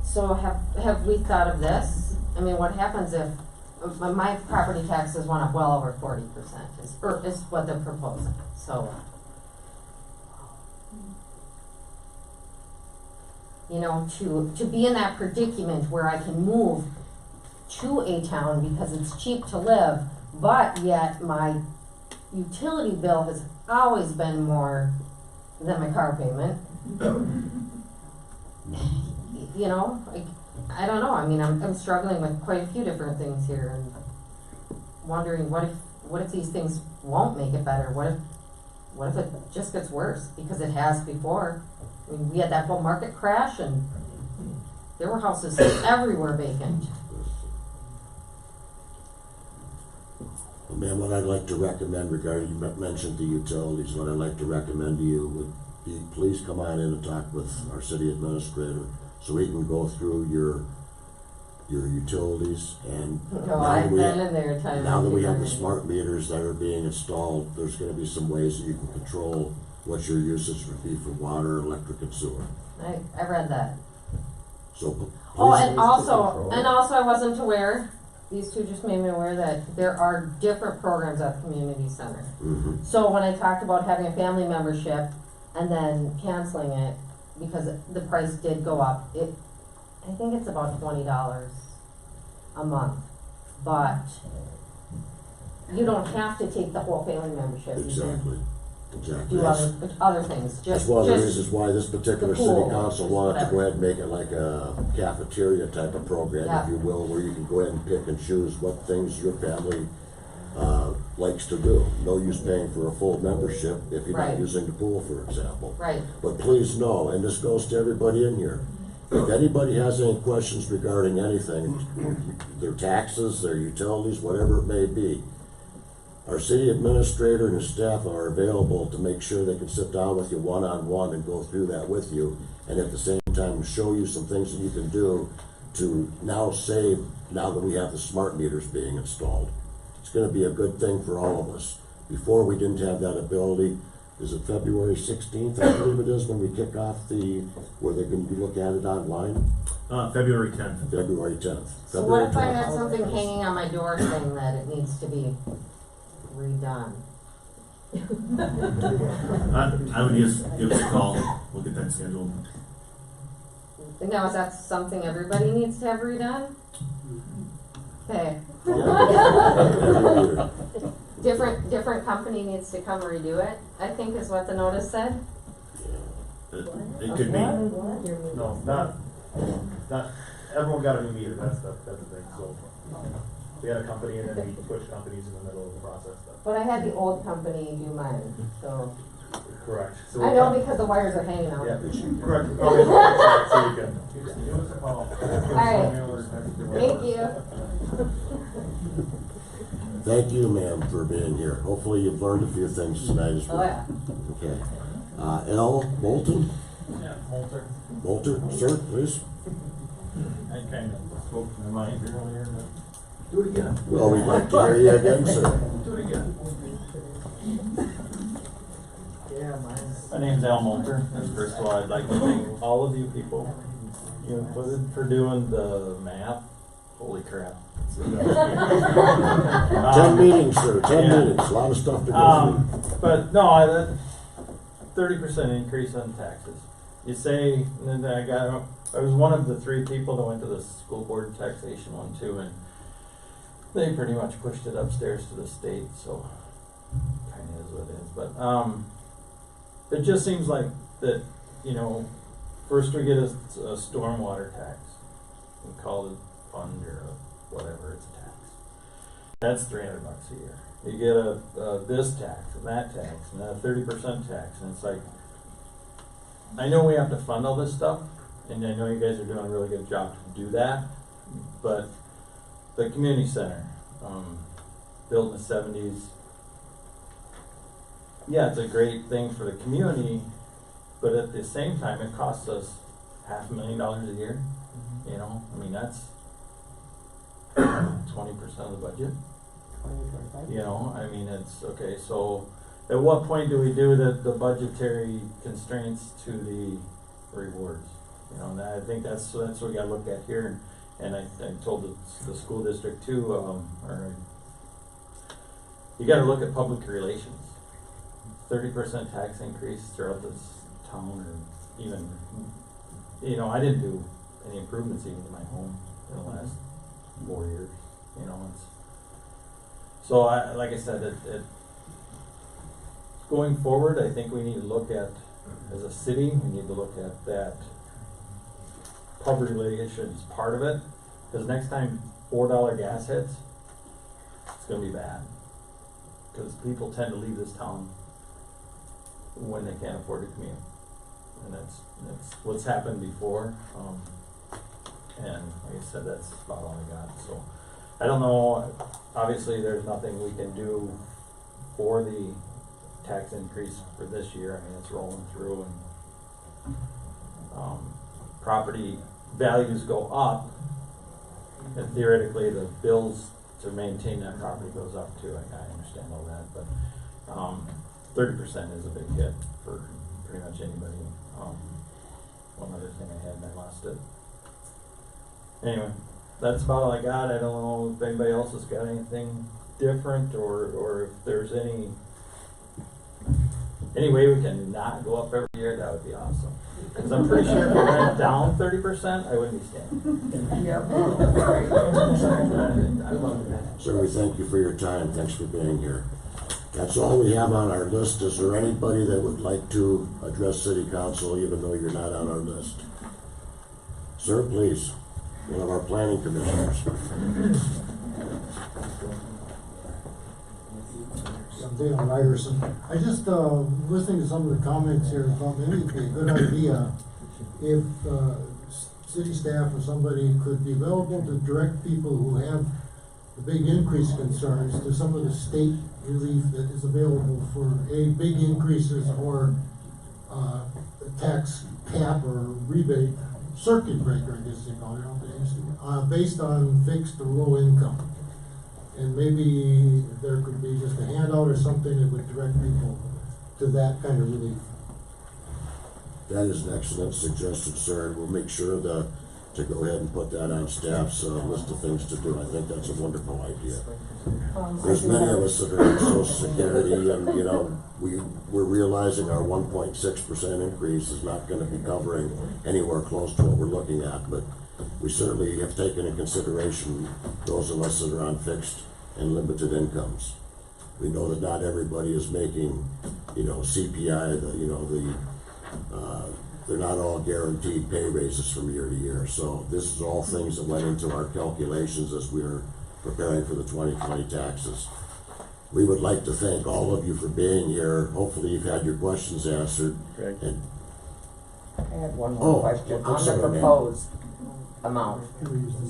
So have we thought of this? I mean, what happens if my property taxes went up well over 40%, is what they're proposing, so. You know, to be in that predicament where I can move to a town because it's cheap to live, but yet my utility bill has always been more than my car payment. You know, I don't know. I mean, I'm struggling with quite a few different things here and wondering what if these things won't make it better? What if it just gets worse? Because it has before. I mean, we had that whole market crash and there were houses everywhere vacant. Ma'am, what I'd like to recommend regarding, you mentioned the utilities, what I'd like to recommend to you would be, please come on in and talk with our city administrator so we can go through your utilities and I've been in there time. now that we have the smart meters that are being installed, there's gonna be some ways that you can control what your usage would be for water, electric and sewer. I read that. So please. And also I wasn't aware, these two just made me aware that there are different programs at the community center. Mm-hmm. So when I talked about having a family membership and then canceling it because the price did go up, I think it's about $20 a month, but you don't have to take the whole family membership. Exactly. Do other things. That's one of the reasons why this particular the pool, city council wanted to go ahead and make it like a cafeteria type of program, Yeah. if you will, where you can go ahead and pick and choose what things your family likes to do. No use paying for a full membership if you're Right. not using the pool, for example. Right. But please know, and this goes to everybody in here, if anybody has any questions regarding anything, their taxes, their utilities, whatever it may be, our city administrator and his staff are available to make sure they can sit down with you one-on-one and go through that with you, and at the same time show you some things that you can do to now save, now that we have the smart meters being installed. It's gonna be a good thing for all of us. Before, we didn't have that ability. Is it February 16th, I believe it is, when we kick off where they can look at it online? February 10th. February 10th. So what if I had something hanging on my door saying that it needs to be redone? I would just give us a call, we'll get that scheduled. Now, is that something everybody needs to have redone? Okay. Different company needs to come redo it, I think is what the notice said. It could be. No, not, everyone got a new meter, that's the thing, so. We had a company and then we switched companies in the middle of the process. But I had the old company do mine, so. Correct. So I know because the wires are hanging out. Yeah, correct. Okay, so you can. Give us a call. Alright, thank you. Thank you, ma'am, for being here. Hopefully you've learned a few things tonight as well. Oh, yeah. Okay. L. Bolton? Yeah, Walter. Bolter, sir, please. I kind of spoke my mind earlier, but. Do it again. Well, we'd like to hear you again, sir. Do it again. My name's Al Molter, and first of all, I'd like to thank all of you people, you included, for doing the math. Holy crap. 10 meetings, sir, 10 yeah. meetings, a lot of stuff to go through. But no, that 30% increase on taxes. You say, and then I was one of the 3 people that went to the school board taxation one too, and they pretty much pushed it upstairs to the state, so kinda is what it is, but, it just seems like that, you know, first we get a stormwater tax. We call it a fund or whatever, it's a tax. That's $300 a year. You get a this tax and that tax and a 30% tax, and it's like, I know we have to fund all this stuff, and I know you guys are doing a really good job to do that, but the community center, built in the 70s, yeah, it's a great thing for the community, but at the same time, it costs us $500,000 a year. You know, I mean, that's 20% of the budget. You know, I mean, it's, okay, so at what point do we do the budgetary constraints to the rewards? You know, and I think that's what we gotta look at here, and I told the school district too, you gotta look at public relations. 30% tax increase throughout this town, or even, you know, I didn't do any improvements even in my home in the last 4 years, you know, so like I said, going forward, I think we need to look at, as a city, we need to look at that public relations part of it, because next time $4 gas hits, it's gonna be bad, because people tend to leave this town when they can't afford to commute, and that's what's happened before, and like I said, that's about all I got, so I don't know, obviously there's nothing we can do for the tax increase for this year. I mean, it's rolling through, and property values go up, and theoretically the bills to maintain that property goes up too. I understand all that, but 30% is a big hit for pretty much anybody. One other thing I had and I lost it. Anyway, that's about all I got. I don't know if anybody else has got anything different, or if there's any way we can not go up every year. That would be awesome. Because I'm pretty sure if we went down 30%, I wouldn't be standing. Yep. I love that. Sir, we thank you for your time. Thanks for being here. That's all we have on our list. Is there anybody that would like to address City Council even though you're not on our list? Sir, please. One of our planning commissioners. I'm Dale Ryerson. I just, listening to some of the comments here, thought maybe it'd be a good idea if, city staff or somebody could be available to direct people who have the big increase concerns to some of the state relief that is available for big increases or, tax cap or rebate, circuit breaker, I guess they call it nowadays, based on fixed or low income. And maybe there could be just a handout or something that would direct people to that kind of relief. That is an excellent suggestion, sir, and we'll make sure to go ahead and put that on staff's list of things to do. I think that's a wonderful idea. There's many of us that are on Social Security, and you know, we're realizing our 1.6% increase is not going to be covering anywhere close to what we're looking at, but we certainly have taken into consideration those of us that are on fixed and limited incomes. We know that not everybody is making, you know, CPI, they're not all guaranteed pay raises from year to year. So this is all things that went into our calculations as we were preparing for the 2020 taxes. We would like to thank all of you for being here. Hopefully you've had your questions answered. I had one more question. I'm On sorry, the ma'am. proposed, amount.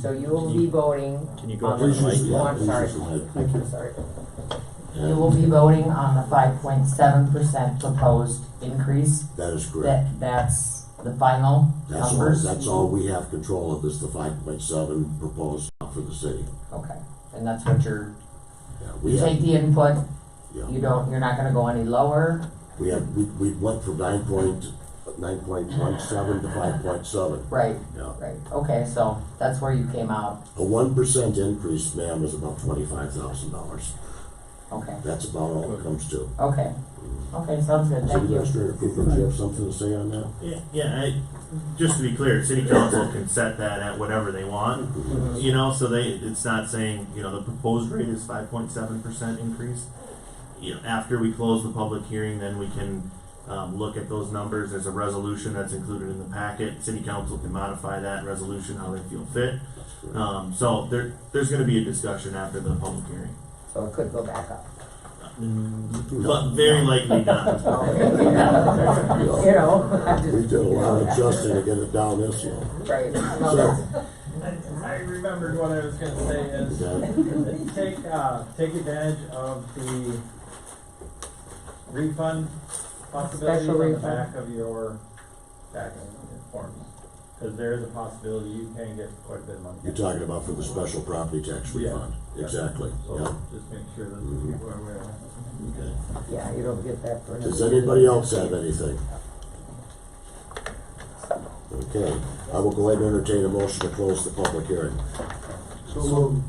So you will be voting Can you go on to the, the mic? oh, I'm Please sorry. use the mic. I'm sorry. You will be voting on the 5.7% proposed increase. That is correct. That's the final numbers? That's all we have control of is the 5.7 proposed for the city. Okay, and that's what you're, Yeah, you take the input, yeah. you're not gonna go any lower? We went from 9.17 to 5.7. Right, Yeah. right, okay, so that's where you came out, A 1% increase, ma'am, is about $25,000. okay, That's about all it comes to. okay, okay, sounds good, City thank you. Administrator Cooper, do you have something to say on that? Just to be clear, city council can set that at whatever they want, you know, so it's not saying, you know, the proposed rate is 5.7% increase. You know, after we close the public hearing, then we can, look at those numbers. There's a resolution that's included in the packet. City council can modify that resolution how they feel fit. So there's gonna be a discussion after the public hearing. So it could go back up. But very likely not. You know, I'm We just, did a lot of adjusting to get it down this low. right, no, So- that's, I remembered what I was gonna say is, take advantage of the refund possibility Special on the refund. back of your tax forms. Cause there is a possibility you can get quite a bit of money. You're talking about for the special property tax Yeah. refund? Exactly, So yeah. just make sure that the Mhm. people are aware of that. Okay. yeah, you don't get that for. Does another- anybody else have anything? Okay, I will go ahead and entertain a motion to close the public hearing. So moved.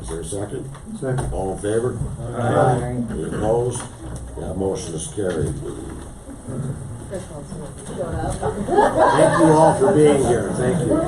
Is there a second? Second. All in favor? Aye. Any opposed? That motion is carried. Thank you all for being here, thank you.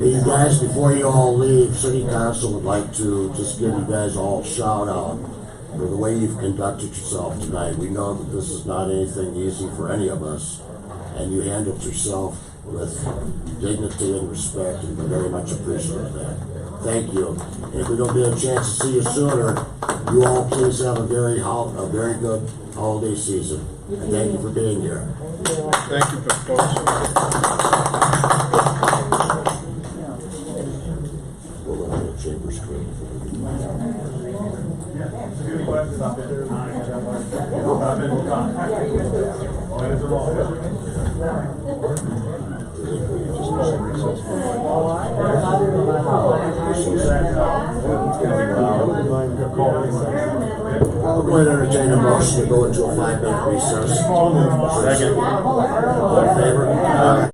You guys, before you all leave, City Council would like to just give you guys all a shout out for the way you've conducted yourself tonight. We know that this is not anything easy for any of us, and you handled yourself with dignity and respect, and we're very much appreciative of that. Thank you. And if we don't get a chance to see you sooner, you all please have a very good holiday season. And thank you for being here. Thank you, folks. We'll let the chambers clear. Any questions? I've been we'll come. When is the I'll go ahead and entertain a motion to go into a 5-minute recess. Second. All in favor? Aye.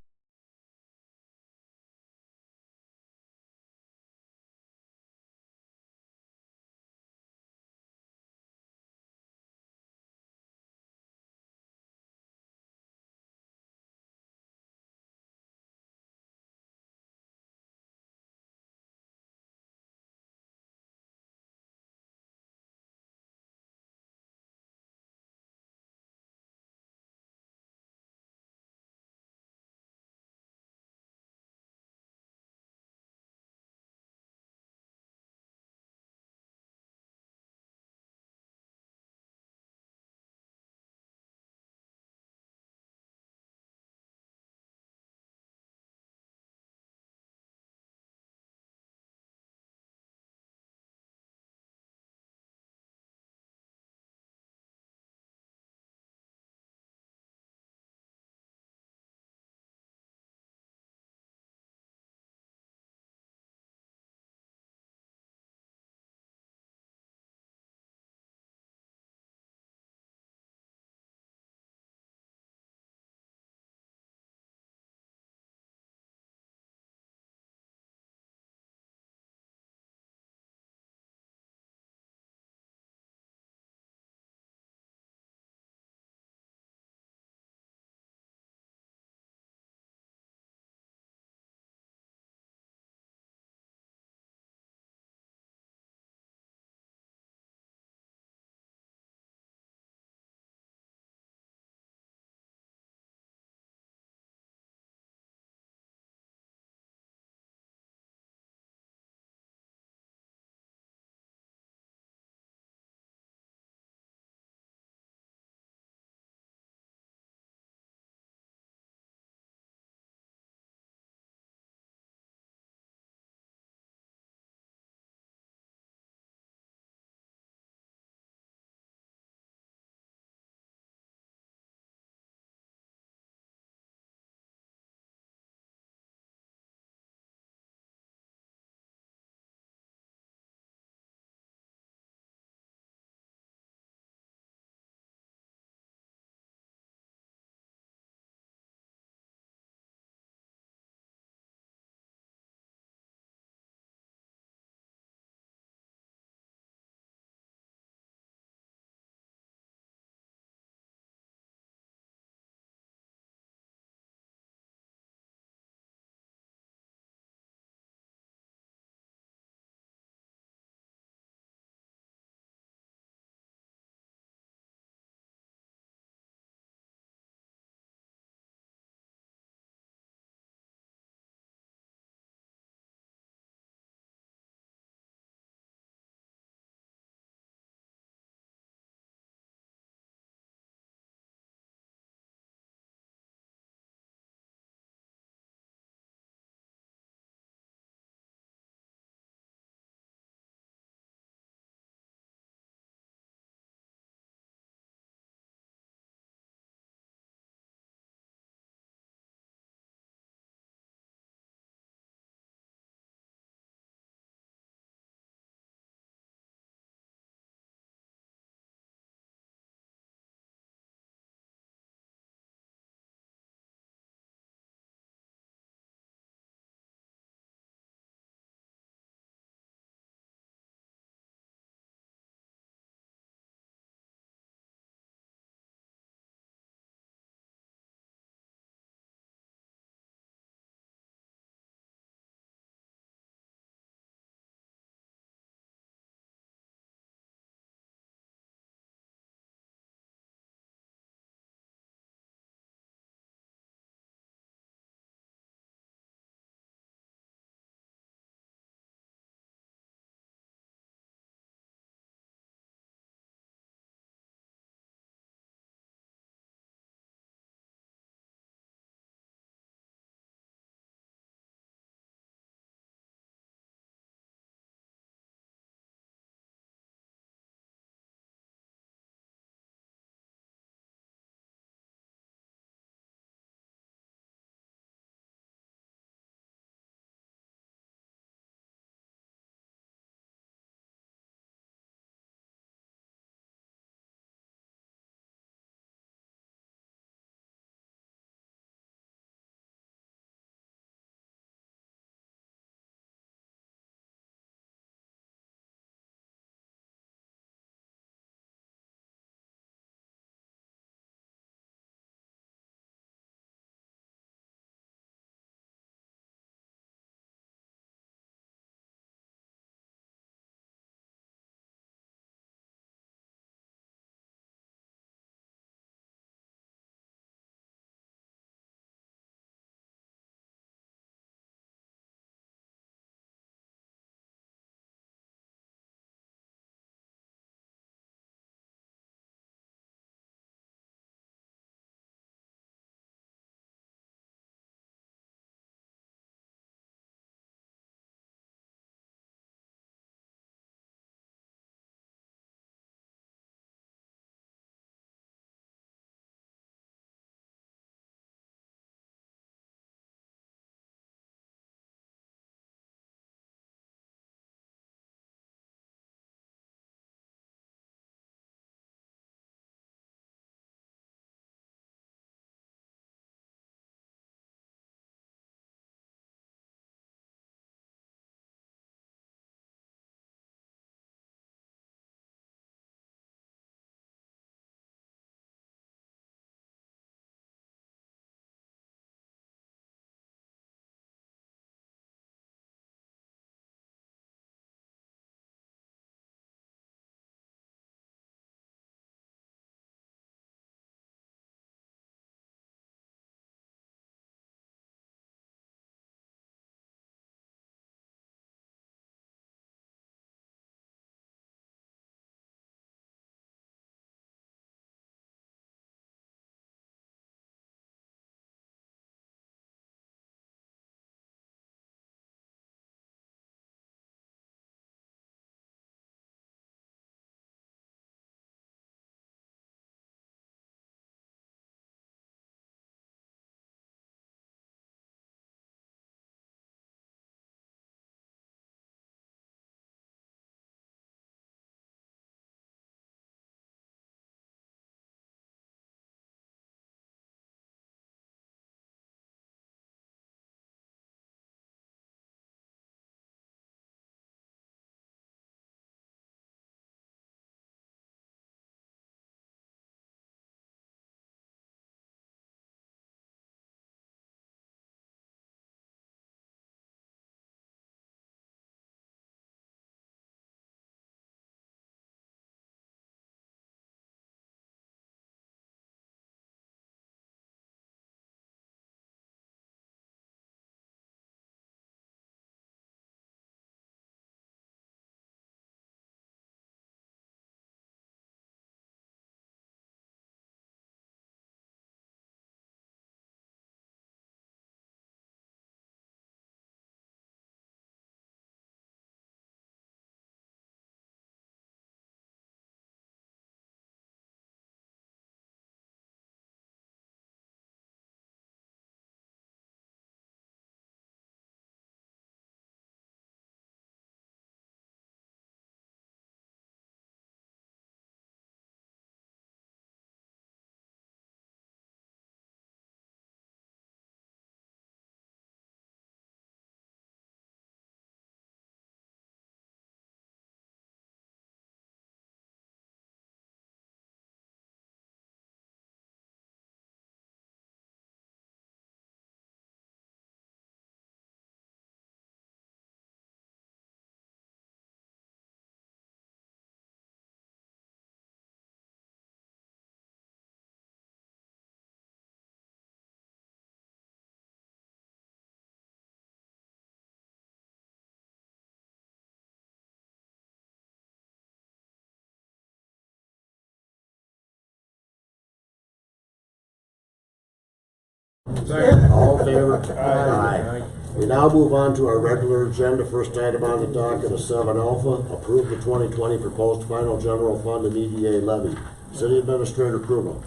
All in favor? Aye. We now move on to our regular agenda. First item on the docket is 7 Alpha. Approve the 2020 proposed final general fund and EDA levy. City Administrator approval.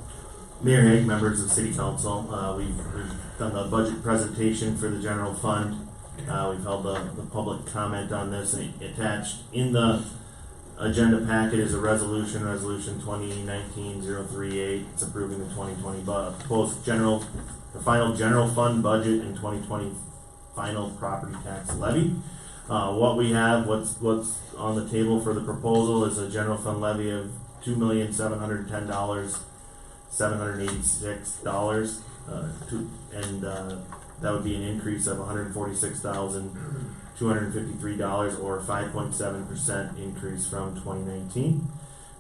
Mayor Hague, members of City Council, we've done the budget presentation for the general fund. We've held the public comment on this, and attached in the agenda packet is a resolution 2019-038. It's approving the 2020 proposed the final general fund budget and 2020 final property tax levy. What we have, what's on the table for the proposal is a general fund levy of $2,710,786, and that would be an increase of $146,253, or 5.7% increase from 2019.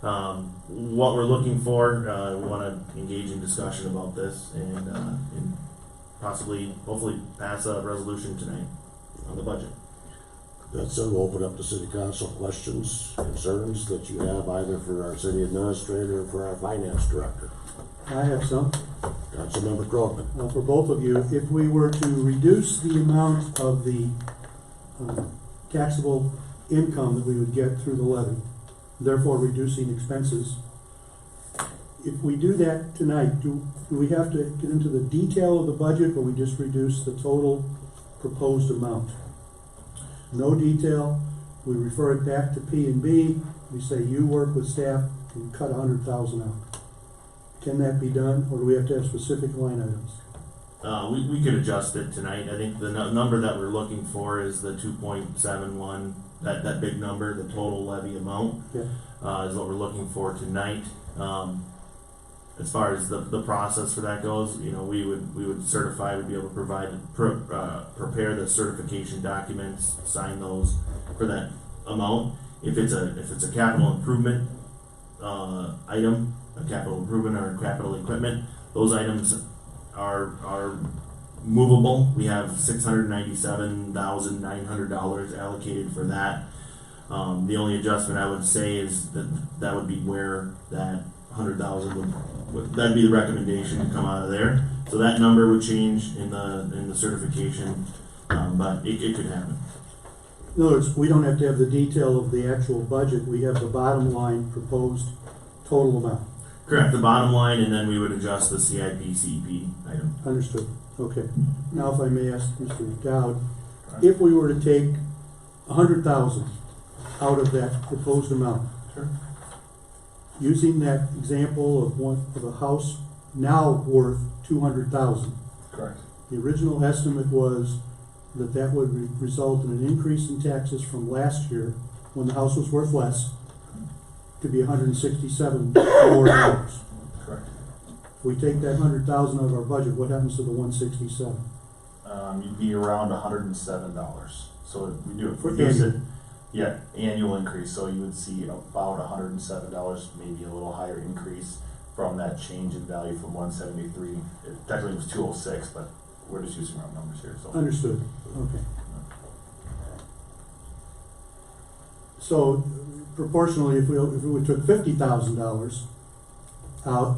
What we're looking for, we want to engage in discussion about this and possibly, hopefully, pass a resolution tonight on the budget. That's it. We'll open up to City Council questions, concerns that you have either for our City Administrator or for our Finance Director. I have some. Councilmember Krogman. For both of you, if we were to reduce the amount of the taxable income that we would get through the levy, therefore reducing expenses, if we do that tonight, do we have to get into the detail of the budget, or we just reduce the total proposed amount? No detail, we refer it back to P&B, we say you work with staff and cut 100,000 out. Can that be done, or do we have to have specific line items? We could adjust it tonight. I think the number that we're looking for is the 2.71, that big number, the total levy amount, Yeah. is what we're looking for tonight. As far as the process for that goes, we would certify, we'd be able to prepare the certification documents, sign those for that amount. If it's a capital improvement item, a capital improvement or capital equipment, those items are movable. We have $697,900 allocated for that. The only adjustment I would say is that would be where that 100,000 that'd be the recommendation to come out of there. So that number would change in the certification, but it could happen. In other words, we don't have to have the detail of the actual budget, we have the bottom line proposed total amount. Correct, the bottom line, and then we would adjust the CIP item. Understood, okay. Now if I may ask Mr. Dowd, if we were to take 100,000 out of that proposed amount, Sure. using that example of a house now worth 200,000. Correct. The original estimate was that would result in an increase in taxes from last year, when the house was worth less, to be $167 more dollars. Correct. If we take that 100,000 out of our budget, what happens to the 167? You'd be around $107. So we do it For use annual. it. Yeah, annual increase. So you would see about $107, maybe a little higher increase from that change in value from 173. It technically was 206, but we're just using round numbers here. So Understood, okay. So proportionally, if we took $50,000 out,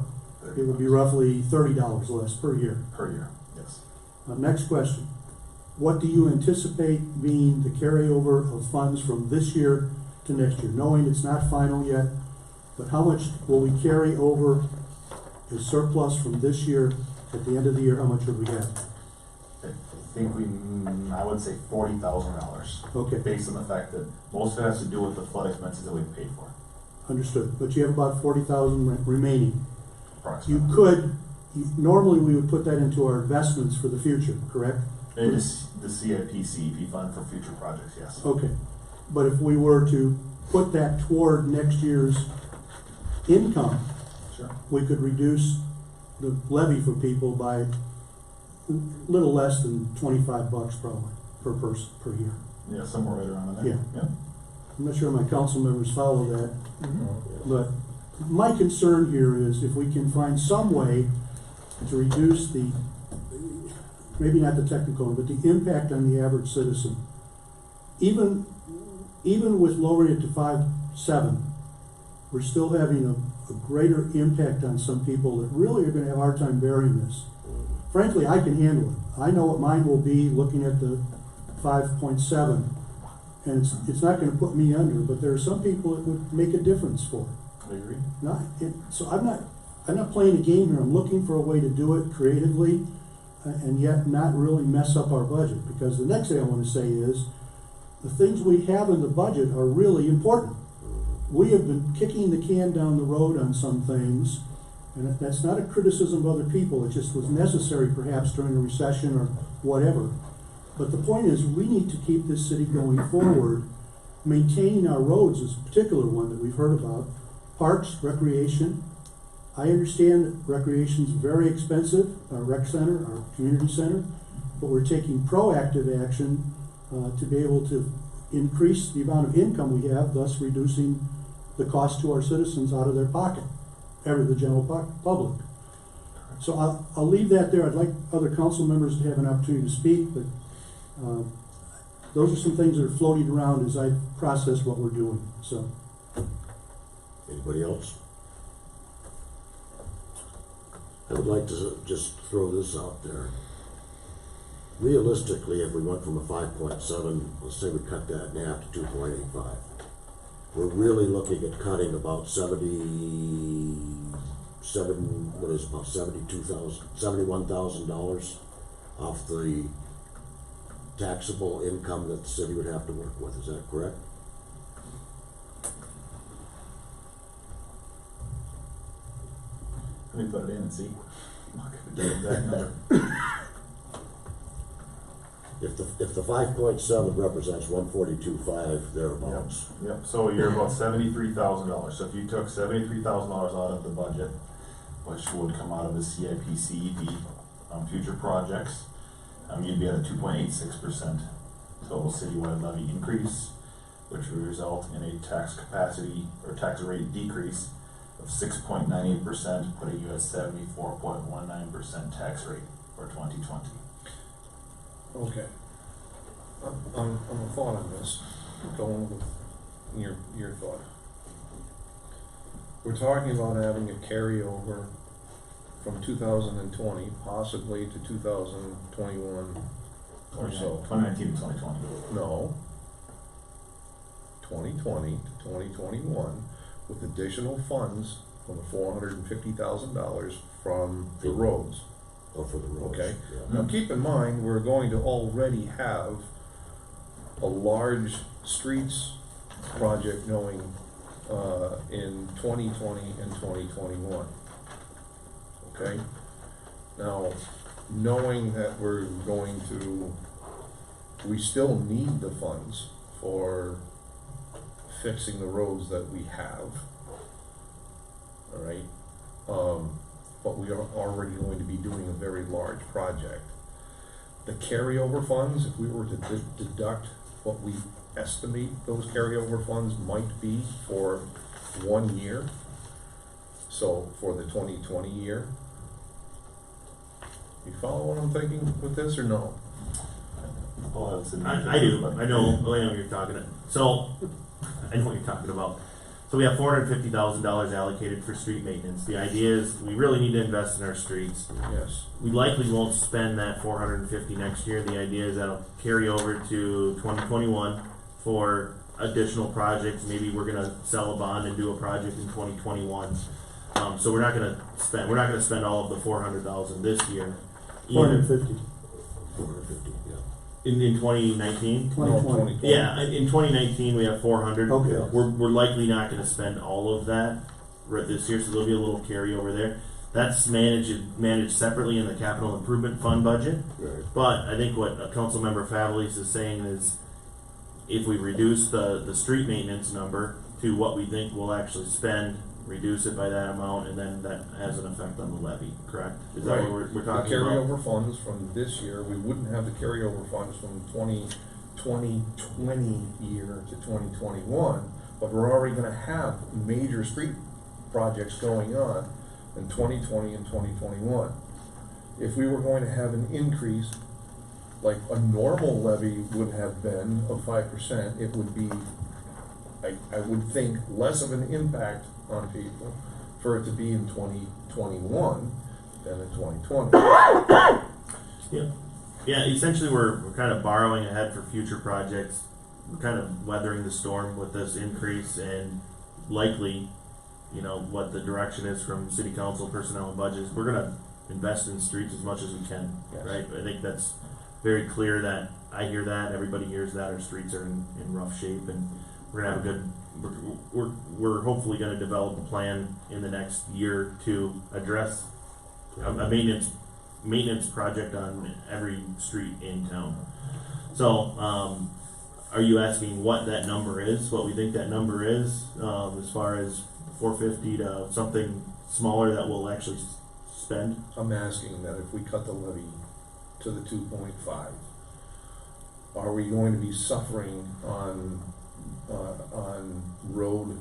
it would be roughly $30 less per year. per year, yes. Next question. What do you anticipate being the carryover of funds from this year to next year? Knowing it's not final yet, but how much will we carry over as surplus from this year? At the end of the year, how much would we have? I think I would say $40,000. Okay. Based on the fact that most of it has to do with the flood expenses that we've paid for. Understood. But you have about 40,000 remaining. Approximately. Normally we would put that into our investments for the future, correct? It is the CIP fund for future projects, yes. Okay. But if we were to put that toward next year's income, Sure. we could reduce the levy for people by a little less than $25 probably per person per year. Yeah, somewhere right around there. Yeah. I'm not sure my council members follow that, but my concern here is if we can find some way to reduce maybe not the technical, but the impact on the average citizen. Even with lowering it to 5.7, we're still having a greater impact on some people that really are gonna have a hard time bearing this. frankly, I can handle it. I know what mine will be looking at the 5.7, and it's not gonna put me under, but there are some people it would make a difference for. I agree. So I'm not playing a game here. I'm looking for a way to do it creatively, and yet not really mess up our budget, because the next thing I wanna say is, the things we have in the budget are really important. We have been kicking the can down the road on some things, and that's not a criticism of other people, it just was necessary perhaps during a recession or whatever. But the point is, we need to keep this city going forward. Maintaining our roads is a particular one that we've heard about. Parks, recreation. I understand that recreation's very expensive, our rec center, our community center, but we're taking proactive action to be able to increase the amount of income we have, thus reducing the cost to our citizens out of their pocket, the general public. So I'll leave that there. I'd like other council members to have an opportunity to speak, but those are some things that are floating around as I process what we're doing. So, Anybody else? I would like to just throw this out there. Realistically, if we went from a 5.7, let's say we cut that in half to 2.85, we're really looking at cutting about $71,000 off the taxable income that the city would have to work with. Is that correct? Let me put it in and see. I'm not gonna get that number. If the 5.7 represents 142.5 thereabouts. Yep, so you're about $73,000. So if you took $73,000 out of the budget, which would come out of the CIP-CED, future projects, you'd be at a 2.86% total citywide levy increase, which would result in a tax capacity or tax rate decrease of 6.98%, putting you at 74.19% tax rate for 2020. Okay. I'm a thought on this, going with your thought. We're talking about having a carryover from 2020, possibly to 2021 or so. 2019 to 2020. No. 2020 to 2021 with additional funds from the $450,000 from the roads. Oh, for the roads. Okay. Yeah. Now keep in mind, we're going to already have a large streets project going in 2020 and 2021. Okay? Now, knowing that we still need the funds for fixing the roads that we have, all right? But we are already going to be doing a very large project. The carryover funds, if we were to deduct what we estimate those carryover funds might be for 1 year, so for the 2020 year, you follow what I'm thinking with this or no? I do. I know what you're talking about. So, I know what you're talking about. So we have $450,000 allocated for street maintenance. The idea is we really need to invest in our streets. Yes. We likely won't spend that $450 next year. The idea is that'll carry over to 2021 for additional projects. Maybe we're gonna sell a bond and do a project in 2021. So we're not gonna spend all of the $400,000 this year. 450. 450, yeah. In 2019? 2020. Yeah, in 2019 we have 400. Okay. We're likely not going to spend all of that right this year, so there'll be a little carryover there. That's managed separately in the capital improvement fund budget. Right. But I think what Councilmember Favalis is saying is, if we reduce the street maintenance number to what we think we'll actually spend, reduce it by that amount, and then that has an effect on the levy, correct? Is that what we're talking the about? carryover funds from this year, we wouldn't have the carryover funds from 2020 year to 2021, but we're already gonna have major street projects going on in 2020 and 2021. If we were going to have an increase, like a normal levy would have been of 5%, it would be, I would think, less of an impact on people for it to be in 2021 than in 2020. Yeah, essentially we're kind of borrowing ahead for future projects. We're kind of weathering the storm with this increase, and likely, you know, what the direction is from city council, personnel, and budgets. We're gonna invest in streets as much as we can, Yes. right? I think that's very clear that I hear that, everybody hears that, our streets are in rough shape, and we're gonna have a good, we're hopefully gonna develop a plan in the next year to address a maintenance project on every street in town. So, are you asking what that number is, what we think that number is, as far as 450 to something smaller that we'll actually spend? I'm asking that if we cut the levy to the 2.5, are we going to be suffering on road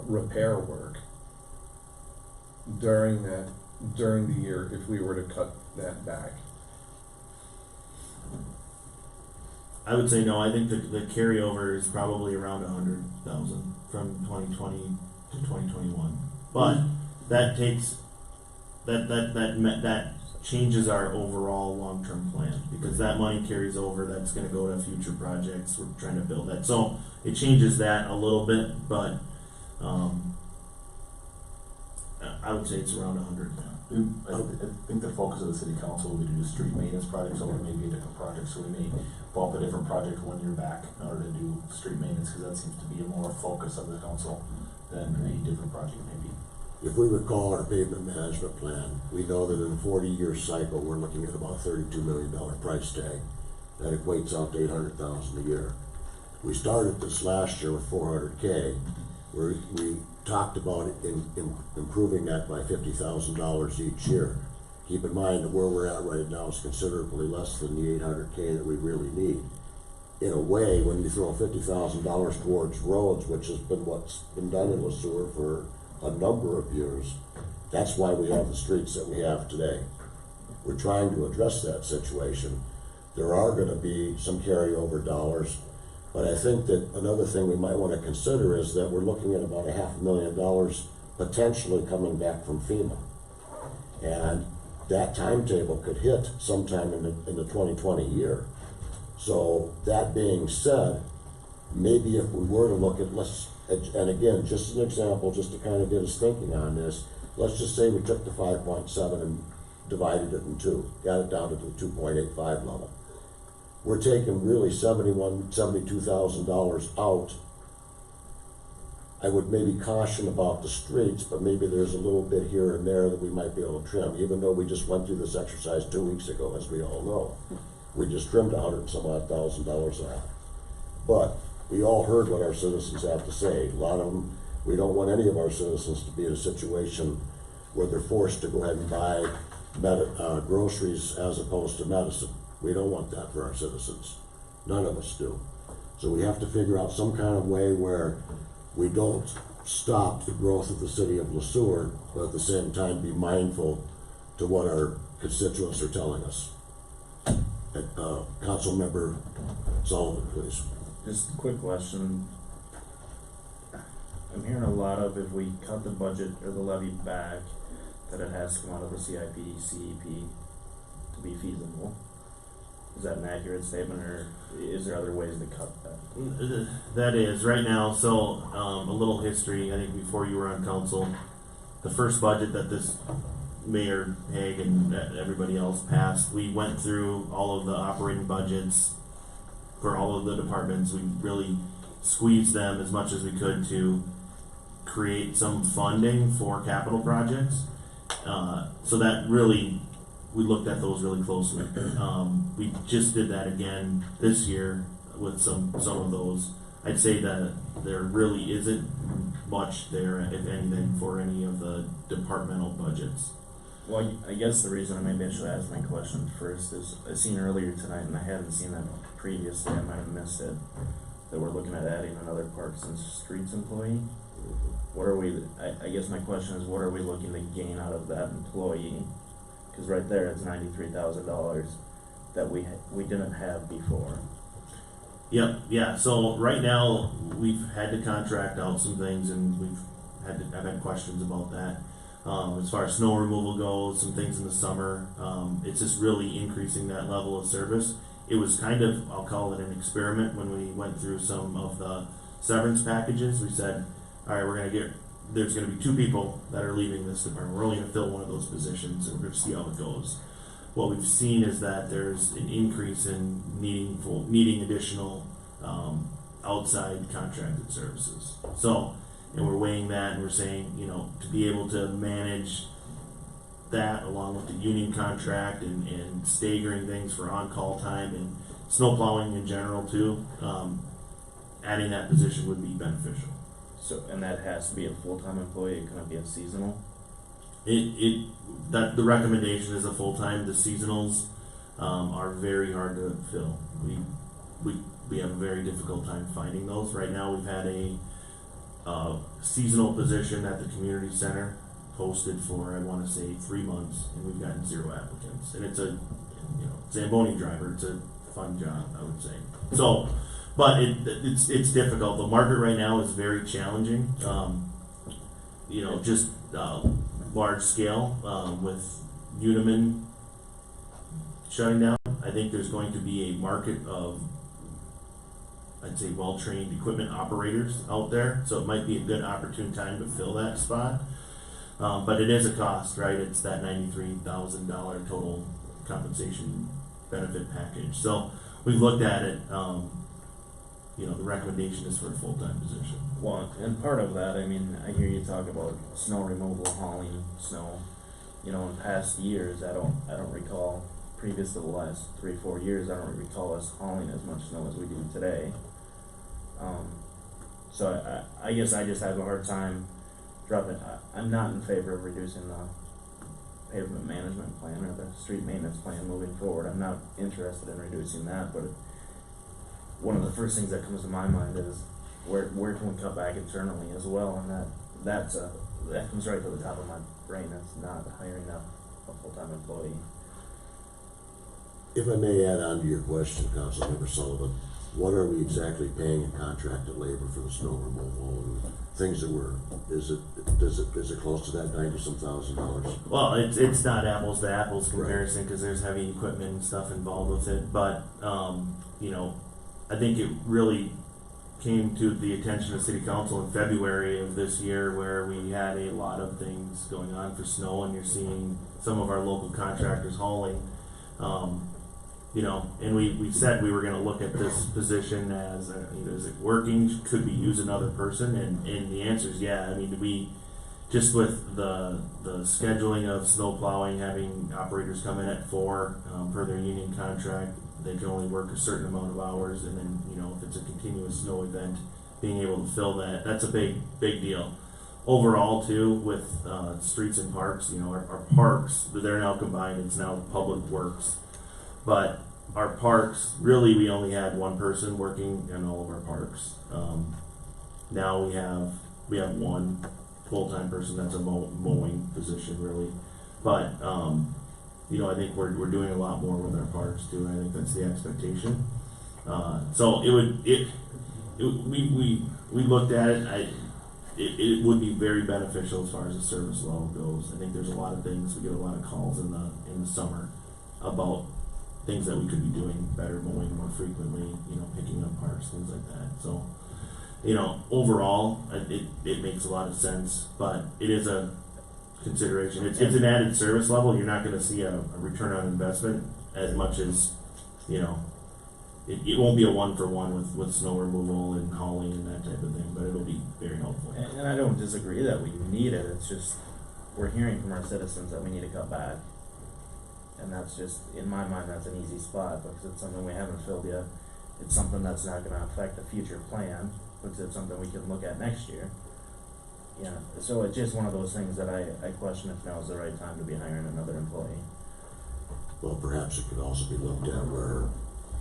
repair work during the year if we were to cut that back? I would say no. I think the carryover is probably around 100,000 from 2020 to 2021. But that takes that changes our overall long-term plan, because that money carries over. That's going to go to future projects. We're trying to build that, so it changes that a little bit. But I would say it's around 100 now. I think the focus of the city council will be to do street maintenance projects over maybe a different project, so we may bump a different project 1 year back in order to do street maintenance, because that seems to be a more focus of the council than a different project maybe. If we recall our pavement management plan, we know that in a 40-year cycle, we're looking at about $32 million price tag. That equates out to $800,000 a year. We started this last year with $400K, where we talked about improving that by $50,000 each year. Keep in mind that where we're at right now is considerably less than the $800K that we really need. In a way, when you throw $50,000 towards roads, which has been what's been done in Sueur for a number of years, that's why we have the streets that we have today. We're trying to address that situation. There are going to be some carryover dollars, but I think that another thing we might want to consider is that we're looking at about $500,000 potentially coming back from FEMA. And that timetable could hit sometime in the 2020 year. So that being said, maybe if we were to look at, and again, just an example, just to kind of get us thinking on this, let's just say we took the 5.7 and divided it in two, got it down to the 2.85 level. We're taking really $72,000 out. I would maybe caution about the streets, but maybe there's a little bit here and there that we might be able to trim, even though we just went through this exercise 2 weeks ago, as we all know. We just trimmed $100,000 off. But we all heard what our citizens have to say. A lot of them, we don't want any of our citizens to be in a situation where they're forced to go ahead and buy groceries as opposed to medicine. We don't want that for our citizens. None of us do. So we have to figure out some kind of way where we don't stop the growth of the city of Sueur, but at the same time be mindful to what our constituents are telling us. Council Member Sullivan, please. Just a quick question. I'm hearing a lot of, if we cut the budget or the levy back, that it has to come out of the CIP, CEP to be feasible. Is that an accurate statement, or is there other ways to cut that? That is, right now, so a little history, I think before you were on council, the first budget that this Mayor Haig and everybody else passed, we went through all of the operating budgets for all of the departments. We really squeezed them as much as we could to create some funding for capital projects. So that really, we looked at those really closely. We just did that again this year with some of those. I'd say that there really isn't much there, if anything, for any of the departmental budgets. Well, I guess the reason maybe I should ask my question first is I seen earlier tonight, and I hadn't seen that previously, I might have missed it, that we're looking at adding another Parks and Streets employee. What are we, I guess my question is, what are we looking to gain out of that employee? Because right there, it's $93,000 that we didn't have before. Yep, yeah, so right now, we've had to contract out some things, and I've had questions about that. As far as snow removal goes, some things in the summer, it's just really increasing that level of service. It was kind of, I'll call it an experiment when we went through some of the severance packages. We said, all right, there's gonna be 2 people that are leaving this department. We're only gonna fill one of those positions and we're gonna see how it goes. What we've seen is that there's an increase in needing additional, outside contracted services. So, and we're weighing that and we're saying, to be able to manage that along with the union contract and staggering things for on-call time and snow plowing in general too, adding that position would be beneficial. So, and that has to be a full-time employee, it couldn't be a seasonal? That the recommendation is a full-time. The seasonals, are very hard to fill. We have a very difficult time finding those. Right now, we've had a seasonal position at the community center posted for, I wanna say, 3 months, and we've gotten 0 applicants. And it's a, Zamboni driver, it's a fun job, I would say. So, but it's difficult. The market right now is very challenging. Just large scale, with Uniman shutting down. I think there's going to be a market of, I'd say, well-trained equipment operators out there, so it might be a good opportune time to fill that spot. But it is a cost, right? It's that $93,000 total compensation benefit package. So we've looked at it. The recommendation is for a full-time position. Well, and part of that, I mean, I hear you talk about snow removal, hauling snow. In past years, I don't recall, previous to the last 3-4 years, I don't recall us hauling as much snow as we do today. So I guess I just have a hard time dropping. I'm not in favor of reducing the pavement management plan or the street maintenance plan moving forward. I'm not interested in reducing that, but one of the first things that comes to my mind is where can we cut back internally as well, and that comes right to the top of my brain. It's not hiring a full-time employee. If I may add on to your question, Councilmember Sullivan, what are we exactly paying in contracted labor for the snow removal and things that is it close to that $90-some thousand? Well, it's not apples to apples comparison because there's heavy equipment and stuff involved with it, but I think it really came to the attention of City Council in February of this year where we had a lot of things going on for snow, and you're seeing some of our local contractors hauling. And we said we were gonna look at this position as, is it working, could we use another person? And the answer is yeah. I mean, we, just with the scheduling of snow plowing, having operators come in at 4, per their union contract, they can only work a certain amount of hours, and then, if it's a continuous snow event, being able to fill that's a big deal. Overall too, with, streets and parks, our parks, they're now combined, it's now Public Works. But our parks, really, we only had 1 person working in all of our parks. Now we have 1 full-time person that's a mowing position, really. But, I think we're doing a lot more with our parks too, and I think that's the expectation. So we looked at it. It would be very beneficial as far as the service level goes. I think there's a lot of things, we get a lot of calls in the summer about things that we could be doing better, mowing more frequently, picking up parks, things like that. So, overall, it makes a lot of sense, but it is a consideration. It's an added service level. You're not gonna see a return on investment as much as, it won't be a 1-for-1 with snow removal and hauling and that type of thing, but it'll be very helpful. And I don't disagree that we need it, it's just, we're hearing from our citizens that we need to cut back. And that's just, in my mind, that's an easy spot, because it's something we haven't filled yet. It's something that's not gonna affect the future plan, because it's something we can look at next year. Yeah, so it's just one of those things that I question if now is the right time to be hiring another employee. Well, perhaps it could also be looked at where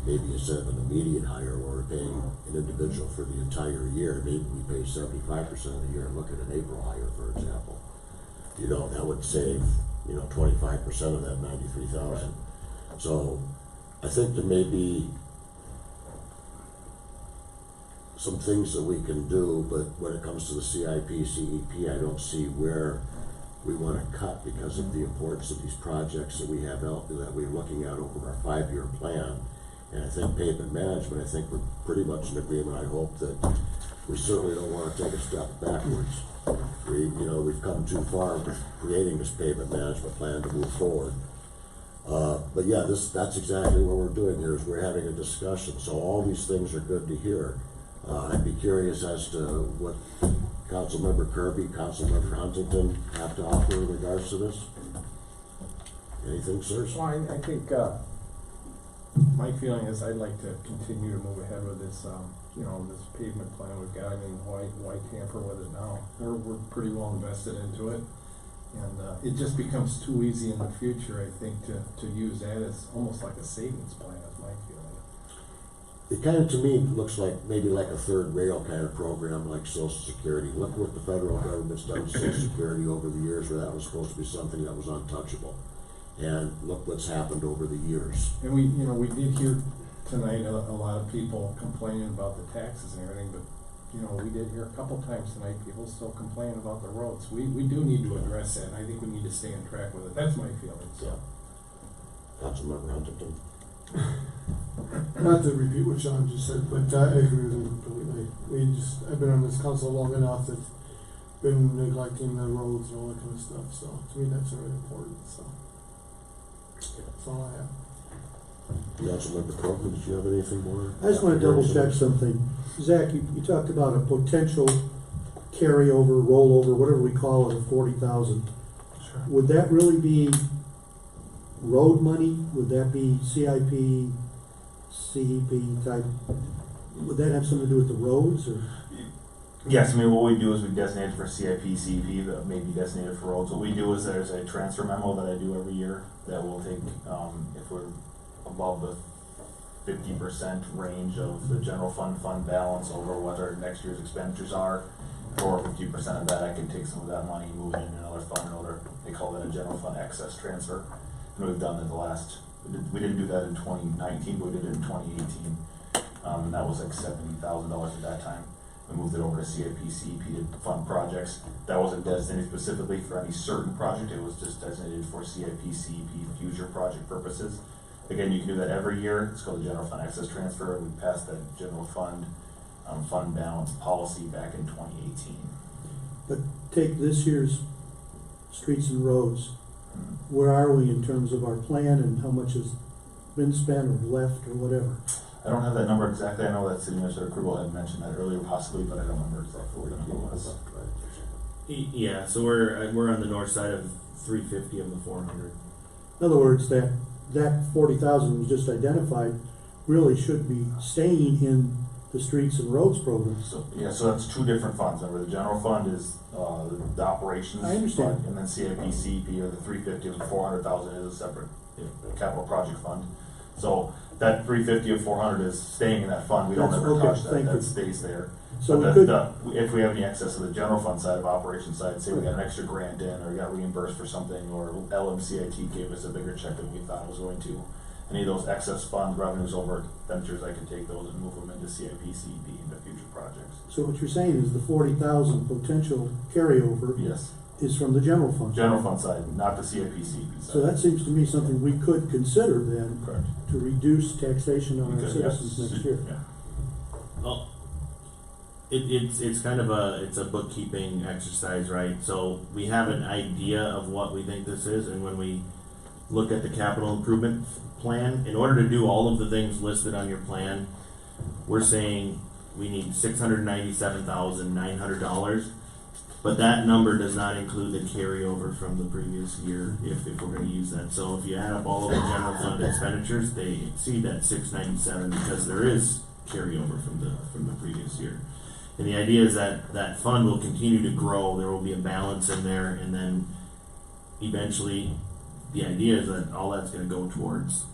maybe instead of an immediate hire, where we're paying an individual for the entire year, maybe we pay 75% of the year and look at an April hire, for example. That would save 25% of that 93,000. So I think there may be some things that we can do, but when it comes to the CIP, CEP, I don't see where we wanna cut because of the importance of these projects that we have out, that we're looking at over our 5-year plan. And I think pavement management, I think we're pretty much in agreement. I hope that we certainly don't wanna take a step backwards. We've come too far with creating this pavement management plan to move forward. But yeah, that's exactly what we're doing here, is we're having a discussion, so all these things are good to hear. I'd be curious as to what Councilmember Kirby, Councilmember Huntington have to offer in regards to this. Anything, sirs? Well, I think, my feeling is I'd like to continue to move ahead with this, this pavement plan we've got. I mean, why tamper with it now? We're pretty well invested into it. And, it just becomes too easy in the future, I think, to use that as almost like a savings plan, is my feeling. It kind of, to me, looks like maybe like a third rail kind of program like Social Security. Look what the federal government's done to Social Security over the years, where that was supposed to be something that was untouchable. And look what's happened over the years. And we did hear tonight a lot of people complaining about the taxes and everything, but, we did hear a couple times tonight, people still complaining about the roads. We do need to address that, and I think we need to stay on track with it. That's my feeling, so. Councilmember Huntington. Not to repeat what Sean just said, but I agree with him completely. I've been on this council long enough that been neglecting the roads and all that kind of stuff, so to me that's very important, so. That's all I have. Councilmember Corcoran, did you have anything more? I just want to double check something. Zach, you talked about a potential carryover, rollover, whatever we call it, of 40,000. Sure. Would that really be road money? Would that be CIP, CEP type? Would that have something to do with the roads, or? Yes, I mean, what we do is we designate it for CIP, CEP, that may be designated for roads. What we do is there's a transfer memo that I do every year that will take, if we're above the 50% range of the general fund balance over what our next year's expenditures are, or 50% of that, I can take some of that money, move it in another fund, they call that a general fund excess transfer. And we've done that we didn't do that in 2019, but we did it in 2018. And that was like $70,000 at that time. We moved it over to CIP, CEP to fund projects. That wasn't designated specifically for any certain project, it was just designated for CIP, CEP future project purposes. Again, you can do that every year. It's called the General Fund Excess Transfer. We passed that general fund balance policy back in 2018. But take this year's streets and roads. Where are we in terms of our plan and how much has been spent or left or whatever? I don't have that number exactly. I know that City Administrator Krugel had mentioned that earlier possibly, but I don't remember exactly what it was. Yeah, so we're on the north side of 350 of the 400. In other words, that 40,000 was just identified really should be staying in the streets and roads program. So that's two different funds. Remember, the general fund is the operations I understand. fund, and then CIP, CEP, or the 350 of the 400,000 is a separate capital project fund. So that 350 of 400 is staying in that fund. We don't ever touch that. That stays there. So but we could, if we have any excess of the general fund side of operations side, say we got an extra grant in, or we got reimbursed for something, or LMCIT gave us a bigger check than we thought it was going to, any of those excess fund revenues over expenditures, I can take those and move them into CIP, CEP, into future projects. so what you're saying is the 40,000 potential carryover Yes. is from the general fund. General fund side, not the CIP, CEP side. So that seems to me something we could consider then. Correct. To reduce taxation on our Because, citizens yes, next year. Yeah. Well, it's kind of it's a bookkeeping exercise, right? So we have an idea of what we think this is, and when we look at the capital improvement plan, in order to do all of the things listed on your plan, we're saying we need $697,900, but that number does not include the carryover from the previous year if we're going to use that. So if you add up all of the general fund expenditures, they exceed that 697 because there is carryover from the previous year. And the idea is that that fund will continue to grow. There will be a balance in there, and then eventually the idea is that all that's going to go towards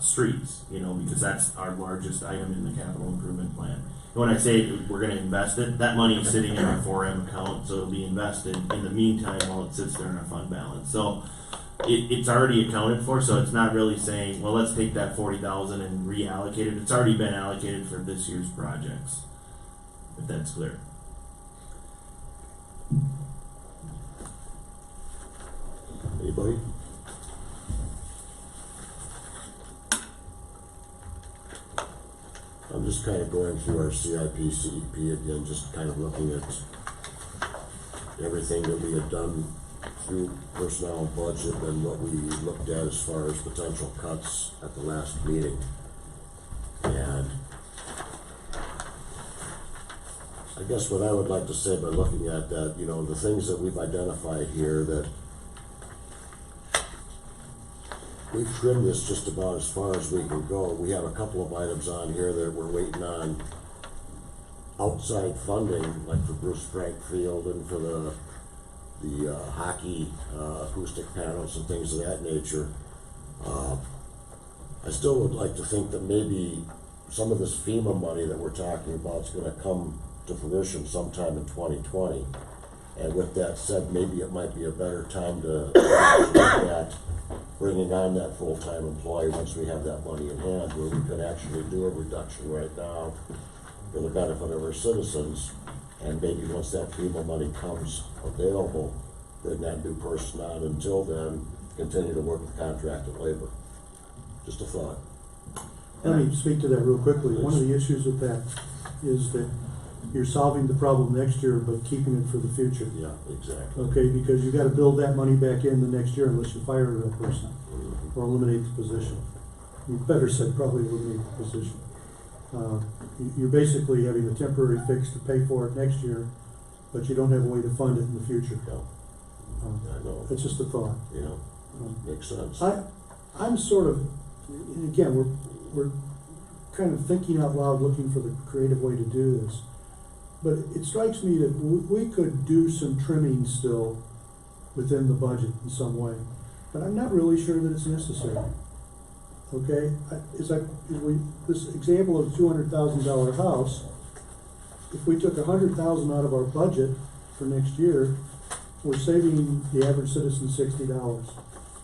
streets, because that's our largest item in the capital improvement plan. And when I say we're going to invest it, that money is sitting in our 4M account, so it'll be invested in the meantime while it sits there in our fund balance. So it's already accounted for, so it's not really saying, well, let's take that 40,000 and reallocate it. It's already been allocated for this year's projects, if that's clear. Anybody? I'm just kind of going through our CIP, CEP again, just kind of looking at everything that we had done through personnel and budget and what we looked at as far as potential cuts at the last meeting. And I guess what I would like to say by looking at that, you know, the things that we've identified here, that we've trimmed this just about as far as we can go. We have a couple of items on here that we're waiting on outside funding, like for Bruce Frank Field and for the hockey acoustic panels and things of that nature. I still would like to think that maybe some of this FEMA money that we're talking about is gonna come to fruition sometime in 2020. And with that said, maybe it might be a better time to look at bringing on that full-time employee once we have that money in hand, where we could actually do a reduction right now for the benefit of our citizens. And maybe once that FEMA money comes available, bring that new person on. Until then, continue to work with contracted labor. Just a thought. Let me speak to that real quickly. One of the issues with that is that you're solving the problem next year, but keeping it for the future. Yeah, exactly. Okay, because you gotta build that money back in the next year unless you fire that person or eliminate the position. You better said probably eliminate the position. You're basically having a temporary fix to pay for it next year, but you don't have a way to fund it in the future. No. I know. It's just a thought. You know, makes sense. I'm sort of, and again, we're kind of thinking out loud, looking for the creative way to do this. But it strikes me that we could do some trimming still within the budget in some way, but I'm not really sure that it's necessary. Okay, this example of $200,000 house, if we took $100,000 out of our budget for next year, we're saving the average citizen $60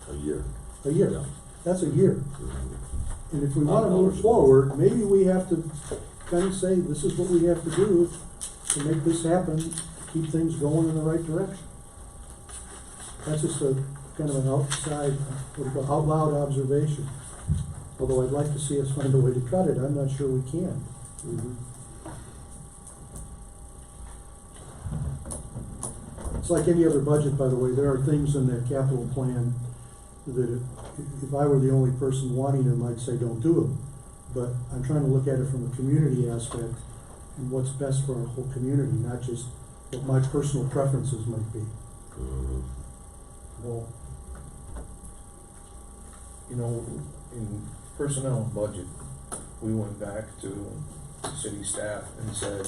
a year. A year. Yeah. That's a year. Mm-hmm. And if we want to move forward, maybe we have to kind of say, this is what we have to do to make this happen, keep things going in the right direction. That's just a kind of an outside, out loud observation. Although I'd like to see us find a way to cut it, I'm not sure we can. Mm-hmm. It's like any other budget, by the way. There are things in that capital plan that if I were the only person wanting them, I'd say don't do them. But I'm trying to look at it from a community aspect and what's best for our whole community, not just what my personal preferences might be. Mm-hmm. Well, you know, in personnel and budget, we went back to city staff and said,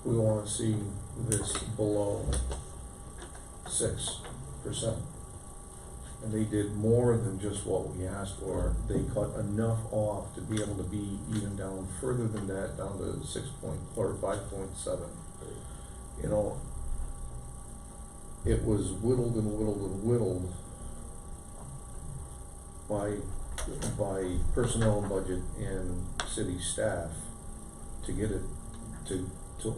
we want to see this below 6%. And they did more than just what we asked for. They cut enough off to be able to be even down further than that, down to 5.7. You know, it was whittled and whittled and whittled by personnel and budget and city staff to get it to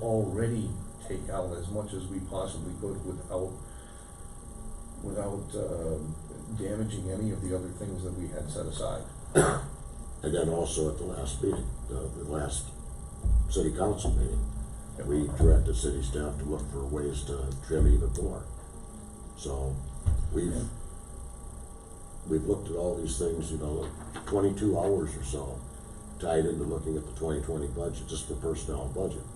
already take out as much as we possibly could without damaging any of the other things that we had set aside. And then also at the last meeting, the last city council meeting, we directed city staff to look for ways to trim even more. So we've looked at all these things, you know, 22 hours or so tied into looking at the 2020 budget, just for personnel and budget,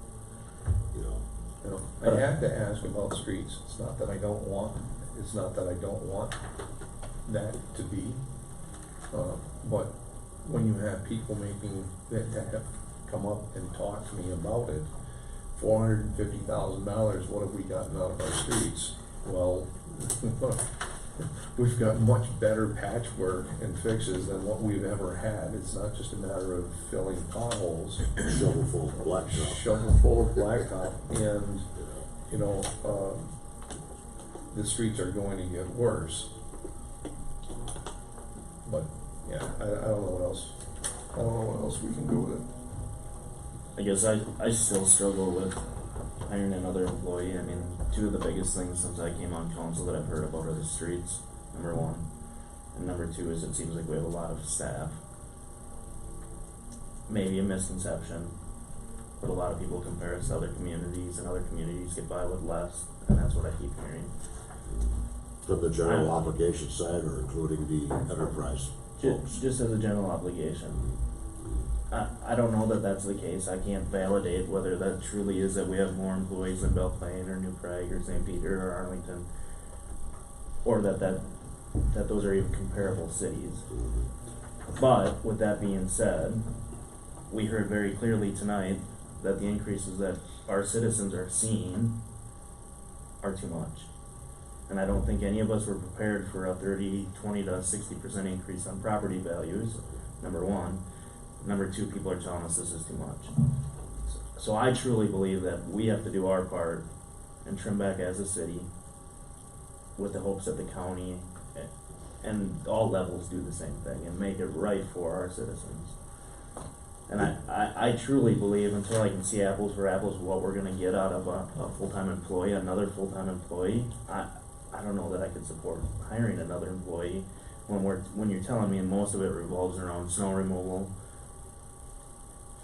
you know. You know, I have to ask about streets. It's not that I don't want that to be, but when you have people that have come up and talked to me about it, $450,000, what have we gotten out of our streets? Well, we've got much better patchwork and fixes than what we've ever had. It's not just a matter of filling potholes. Shovel full of blacktop. Shovel full of blacktop, and you know, the streets are going to get worse. But yeah, I don't know what else. I don't know what else we can do with it. I guess I still struggle with hiring another employee, I mean, two of the biggest things since I came on council that I've heard about are the streets, number one. And number two is it seems like we have a lot of staff. Maybe a misconception, but a lot of people compare us to other communities, and other communities get by with less, and that's what I keep hearing. From the general obligation side, or including the enterprise folks? Just as a general obligation. I don't know that that's the case. I can't validate whether that truly is that we have more employees than Belle Plaine or New Prague or St. Peter or Arlington, or that those are even comparable cities. But with that being said, we heard very clearly tonight that the increases that our citizens are seeing are too much. And I don't think any of us were prepared for a 20 to 60% increase on property values, number one. Number two, people are telling us this is too much. So I truly believe that we have to do our part and trim back as a city with the hopes that the county and all levels do the same thing and make it right for our citizens. And I truly believe until I can see apples for apples what we're gonna get out of a full-time employee, another full-time employee, I don't know that I could support hiring another employee when you're telling me most of it revolves around snow removal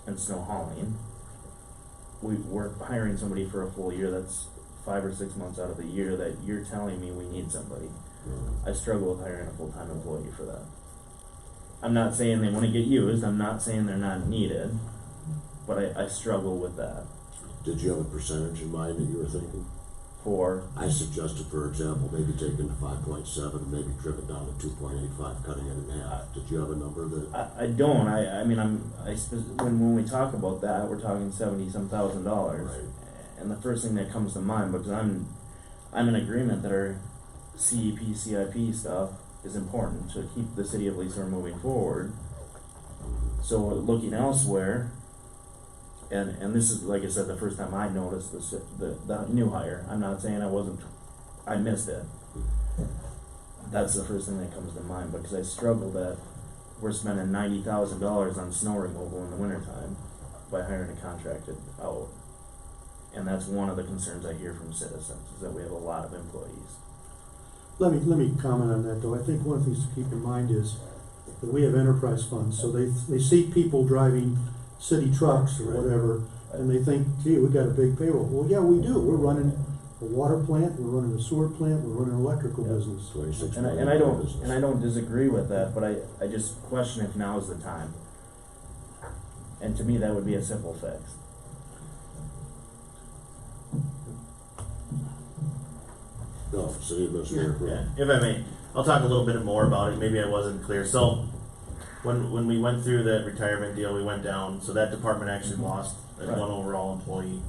and snow hauling. We're hiring somebody for a full year. That's 5 or 6 months out of the year that you're telling me we need somebody. I struggle with hiring a full-time employee for that. I'm not saying they wouldn't get used. I'm not saying they're not needed, but I struggle with that. Did you have a percentage in mind that you were thinking? For? I suggested, for example, maybe taking the 5.7, maybe trim it down to 2.85, cutting it in half. Did you have a number that? I don't. I mean, when we talk about that, we're talking $70,000 $some. Right. And the first thing that comes to mind, because I'm in agreement that our CEP, CIP stuff is important to keep the city of Sueur moving forward. So looking elsewhere, and this is, like I said, the first time I noticed the new hire. I'm not saying I missed it. That's the first thing that comes to mind, because I struggle that we're spending $90,000 on snow removal in the wintertime by hiring a contracted out. And that's one of the concerns I hear from citizens, is that we have a lot of employees. Let me comment on that, though. I think one of the things to keep in mind is that we have enterprise funds, so they see people driving city trucks or whatever, and they think, gee, we got a big payroll. Well, yeah, we do. We're running a water plant, we're running a sewer plant, we're running an electrical business. And I don't disagree with that, but I just question if now is the time. And to me, that would be a simple fix. No, city administrator. Yeah, if I may, I'll talk a little bit more about it. Maybe I wasn't clear. So when we went through that retirement deal, we went down. So that department actually lost one overall employee.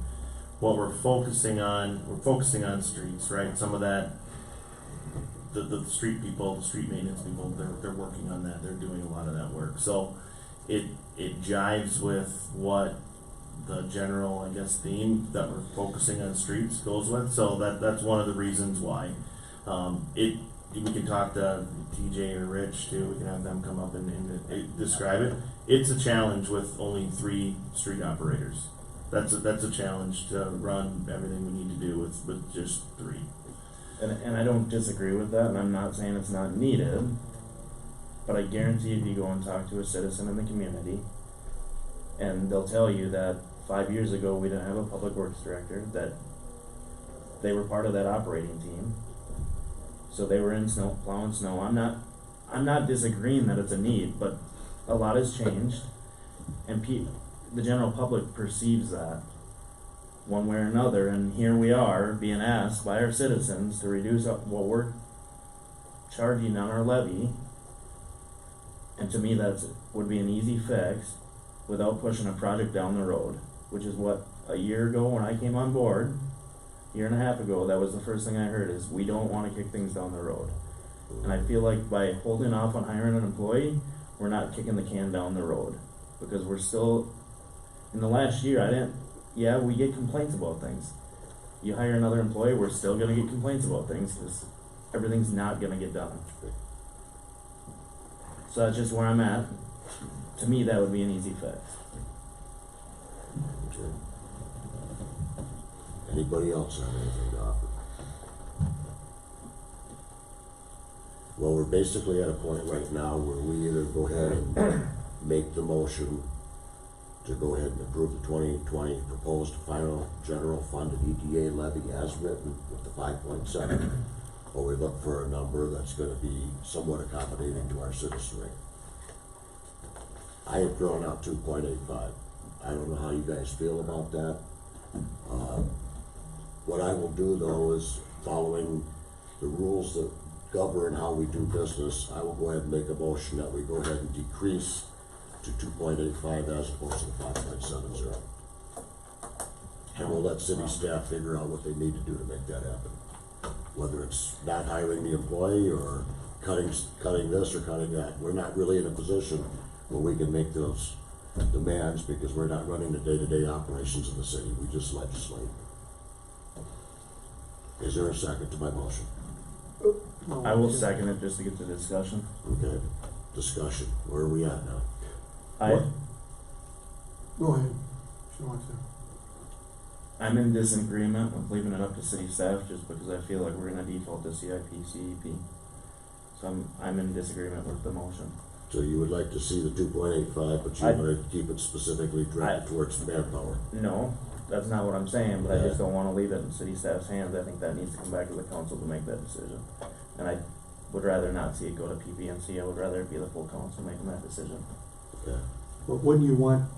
What we're focusing on streets, right? Some of that, the street people, the street maintenance people, they're working on that. They're doing a lot of that work. So it jives with what the general, I guess, theme that we're focusing on streets goes with. So that's one of the reasons why. We can talk to TJ or Rich too. We can have them come up and describe it. It's a challenge with only 3 street operators. That's a challenge to run everything we need to do with just 3. And I don't disagree with that, and I'm not saying it's not needed, but I guarantee if you go and talk to a citizen in the community, and they'll tell you that 5 years ago we didn't have a public works director, that they were part of that operating team, so they were in snow, plowing snow. I'm not disagreeing that it's a need, but a lot has changed, and the general public perceives that one way or another, and here we are being asked by our citizens to reduce what we're charging on our levy, and to me that would be an easy fix without pushing a project down the road, which is what a year ago when I came on board, a year and a half ago, that was the first thing I heard is we don't want to kick things down the road. And I feel like by holding off on hiring an employee, we're not kicking the can down the road, because we're still, in the last year, we get complaints about things. You hire another employee, we're still gonna get complaints about things, because everything's not gonna get done. So that's just where I'm at. To me, that would be an easy fix. Anybody else have anything to offer? Well, we're basically at a point right now where we either go ahead and make the motion to go ahead and approve the 2020 proposed final general funded EDA levy as written with the 5.7, or we look for a number that's gonna be somewhat accommodating to our citizenry. I have thrown out 2.85. I don't know how you guys feel about that. What I will do though is, following the rules that govern how we do business, I will go ahead and make a motion that we go ahead and decrease to 2.85 as opposed to the 5.70. And we'll let city staff figure out what they need to do to make that happen. Whether it's not hiring the employee or cutting this or cutting that. We're not really in a position where we can make those demands because we're not running the day-to-day operations of the city. We just legislate. Is there a second to my motion? I will second it just to get the discussion. Okay, discussion. Where are we at now? Go ahead, if you want to. I'm in disagreement with leaving it up to city staff just because I feel like we're gonna default to CIP. So I'm in disagreement with the motion. So you would like to see the 2.85, but you want to keep it specifically directed towards manpower? No, that's not what I'm saying, but I just don't wanna leave it in city staff's hands. I think that needs to come back to the council to make that decision. And I would rather not see it go to PPNC. I would rather it be the full council making that decision. Okay. But wouldn't you want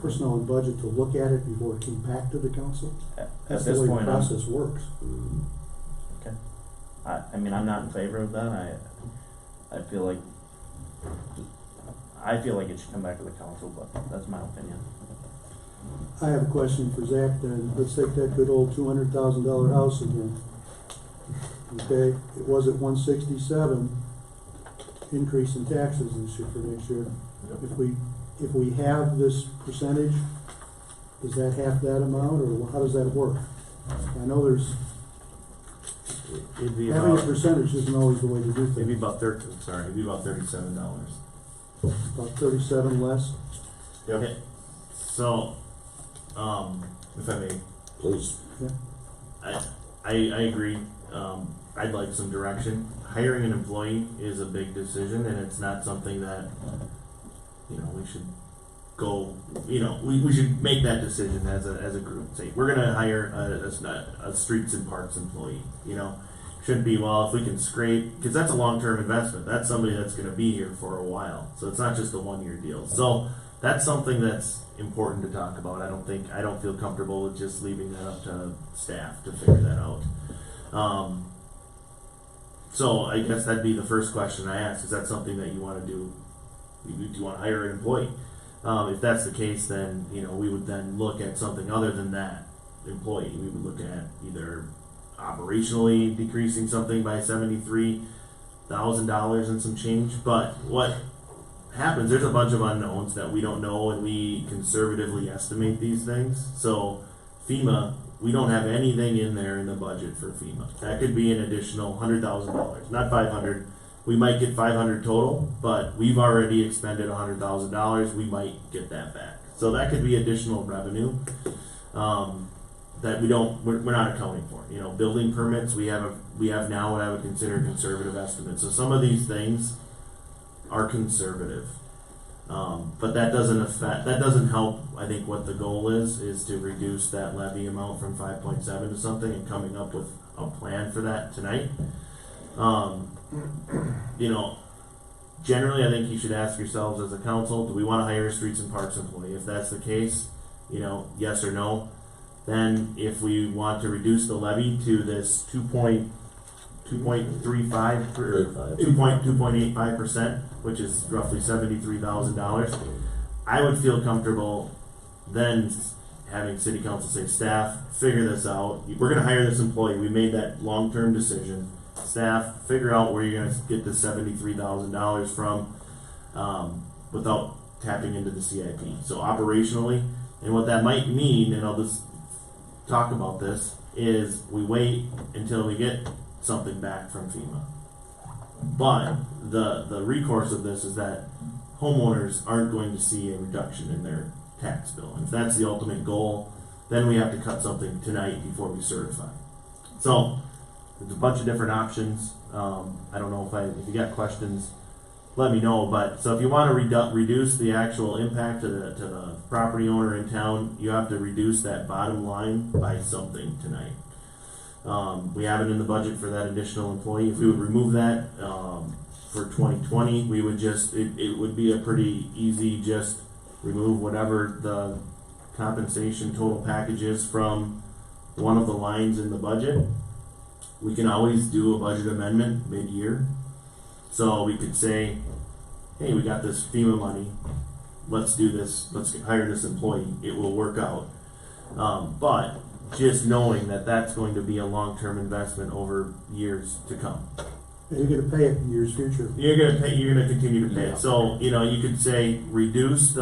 personnel and budget to look at it before it came back to the council? That's the way the process works. Okay. I mean, I'm not in favor of that. I feel like it should come back to the council, but that's my opinion. I have a question for Zach then. Let's take that good old $200,000 house again. Okay, it was at 167, increase in taxes this year for next year. If we have this percentage, is that half that amount, or how does that work? I know there's, having a percentage isn't always the way to do things. It'd be about $37. About 37 less? Okay, so, if I may. Please. Yeah. I agree. I'd like some direction. Hiring an employee is a big decision, and it's not something that, we should go, we should make that decision as a group. Say, we're gonna hire a streets and parks employee, Shouldn't be, well, if we can scrape, because that's a long-term investment. That's somebody that's gonna be here for a while. So it's not just a one-year deal. So that's something that's important to talk about. I don't feel comfortable with just leaving that up to staff to figure that out. So I guess that'd be the first question I ask. Is that something that you want to do? Do you want to hire an employee? If that's the case, then, we would then look at something other than that employee. We would look at either operationally decreasing something by $73,000 and some change. But what happens, there's a bunch of unknowns that we don't know, and we conservatively estimate these things. So FEMA, we don't have anything in there in the budget for FEMA. That could be an additional $100,000, not 500. We might get 500 total, but we've already expended $100,000. We might get that back. So that could be additional revenue that we're not accounting for. Building permits, we have now what I would consider conservative estimates. So some of these things are conservative. But that doesn't help, I think, what the goal is to reduce that levy amount from 5.7 to something, and coming up with a plan for that tonight. Generally, I think you should ask yourselves as a council, do we want to hire a streets and parks employee? If that's the case, yes or no. Then if we want to reduce the levy to this 2.85%, which is roughly $73,000, I would feel comfortable then having city council say, staff, figure this out. We're going to hire this employee. We made that long-term decision. Staff, figure out where you're going to get the $73,000 from without tapping into the CIP. So operationally, and what that might mean, and I'll just talk about this, is we wait until we get something back from FEMA. But the recourse of this is that homeowners aren't going to see a reduction in their tax bill. And if that's the ultimate goal, then we have to cut something tonight before we certify. So, there's a bunch of different options. I don't know if you got questions, let me know. But so if you want to reduce the actual impact to the property owner in town, you have to reduce that bottom line by something tonight. We have it in the budget for that additional employee. If we would remove that for 2020, we would just it would be a pretty easy just remove whatever the compensation total package is from one of the lines in the budget. We can always do a budget amendment mid-year. So we could say, hey, we got this FEMA money, let's do this, let's hire this employee, it will work out. But just knowing that that's going to be a long-term investment over years to come. And you're gonna pay it in years future. You're gonna continue to pay it. So, you could say remove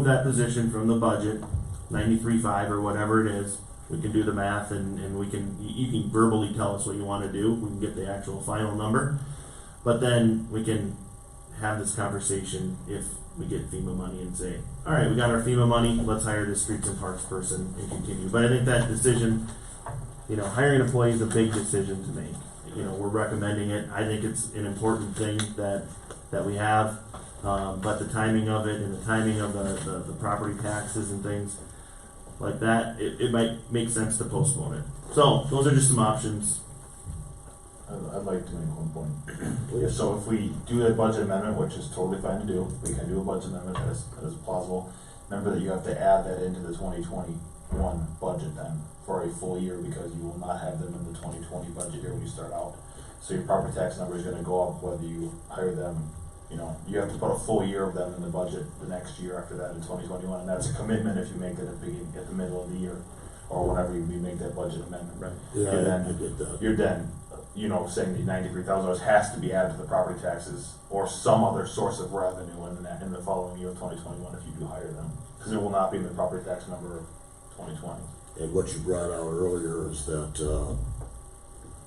that position from the budget, 93.5 or whatever it is. We can do the math and you can verbally tell us what you want to do. We can get the actual final number. But then we can have this conversation if we get FEMA money and say, all right, we got our FEMA money, let's hire this streets and parks person and continue. But I think that decision, hiring an employee is a big decision to make. We're recommending it. I think it's an important thing that we have. But the timing of it and the timing of the property taxes and things like that, it might make sense to postpone it. So those are just some options. I'd like to make one point. So if we do a budget amendment, which is totally fine to do, we can do a budget amendment that is plausible. Remember that you have to add that into the 2021 budget then for a full year, because you will not have them in the 2020 budget year when you start out. So your property tax number is going to go up whether you hire them. You have to put a full year of them in the budget the next year after that in 2021, and that's a commitment if you make it at the middle of the year or whenever you make that budget amendment. Right. Yeah, I get that. You're then, saying the $93,000 has to be added to the property taxes or some other source of revenue in the following year of 2021 if you do hire them, because it will not be in the property tax number of 2020. And what you brought out earlier is that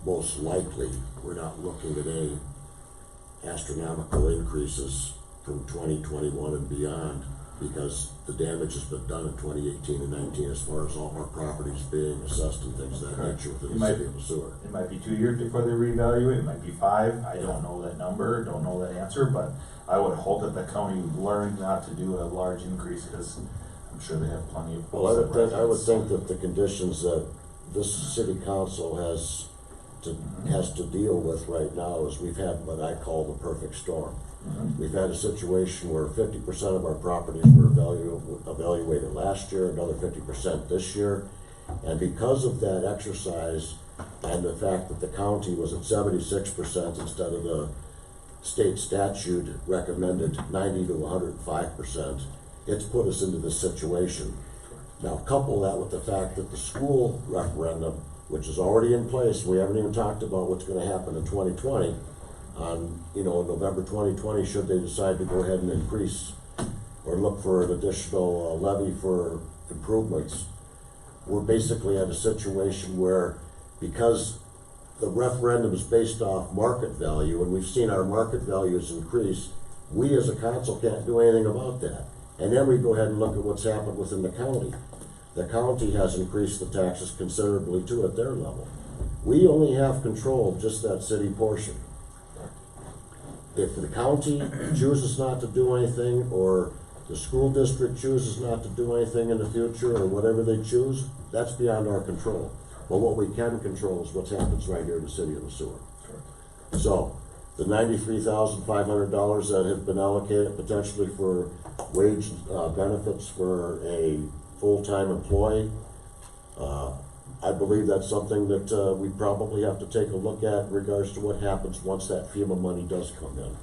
most likely we're not looking at any astronomical increases from 2021 and beyond, because the damage has been done in 2018 and 19 as far as all our properties being assessed and things of that nature within the city of Sueur. It might be 2 years before they reevaluate, it might be 5, I don't know that number, don't know that answer, but I would hope that the county learned not to do a large increase, because I'm sure they have plenty of. Well, I would think that the conditions that this city council has to deal with right now is we've had what I call the perfect storm. We've had a situation where 50% of our properties were evaluated last year, another 50% this year. And because of that exercise and the fact that the county was at 76% instead of the state statute recommended 90 to 105%, it's put us into this situation. Now, couple that with the fact that the school referendum, which is already in place, we haven't even talked about what's going to happen in 2020. On November 2020, should they decide to go ahead and increase or look for an additional levy for improvements, we're basically at a situation where, because the referendum is based off market value, and we've seen our market values increase, we as a council can't do anything about that. And then we go ahead and look at what's happened within the county. The county has increased the taxes considerably too at their level. We only have control of just that city portion. If the county chooses not to do anything, or the school district chooses not to do anything in the future, or whatever they choose, that's beyond our control. But what we can control is what happens right here in the city of Sueur. So, the $93,500 that have been allocated potentially for wage benefits for a full-time employee, I believe that's something that we probably have to take a look at in regards to what happens once that FEMA money does come in.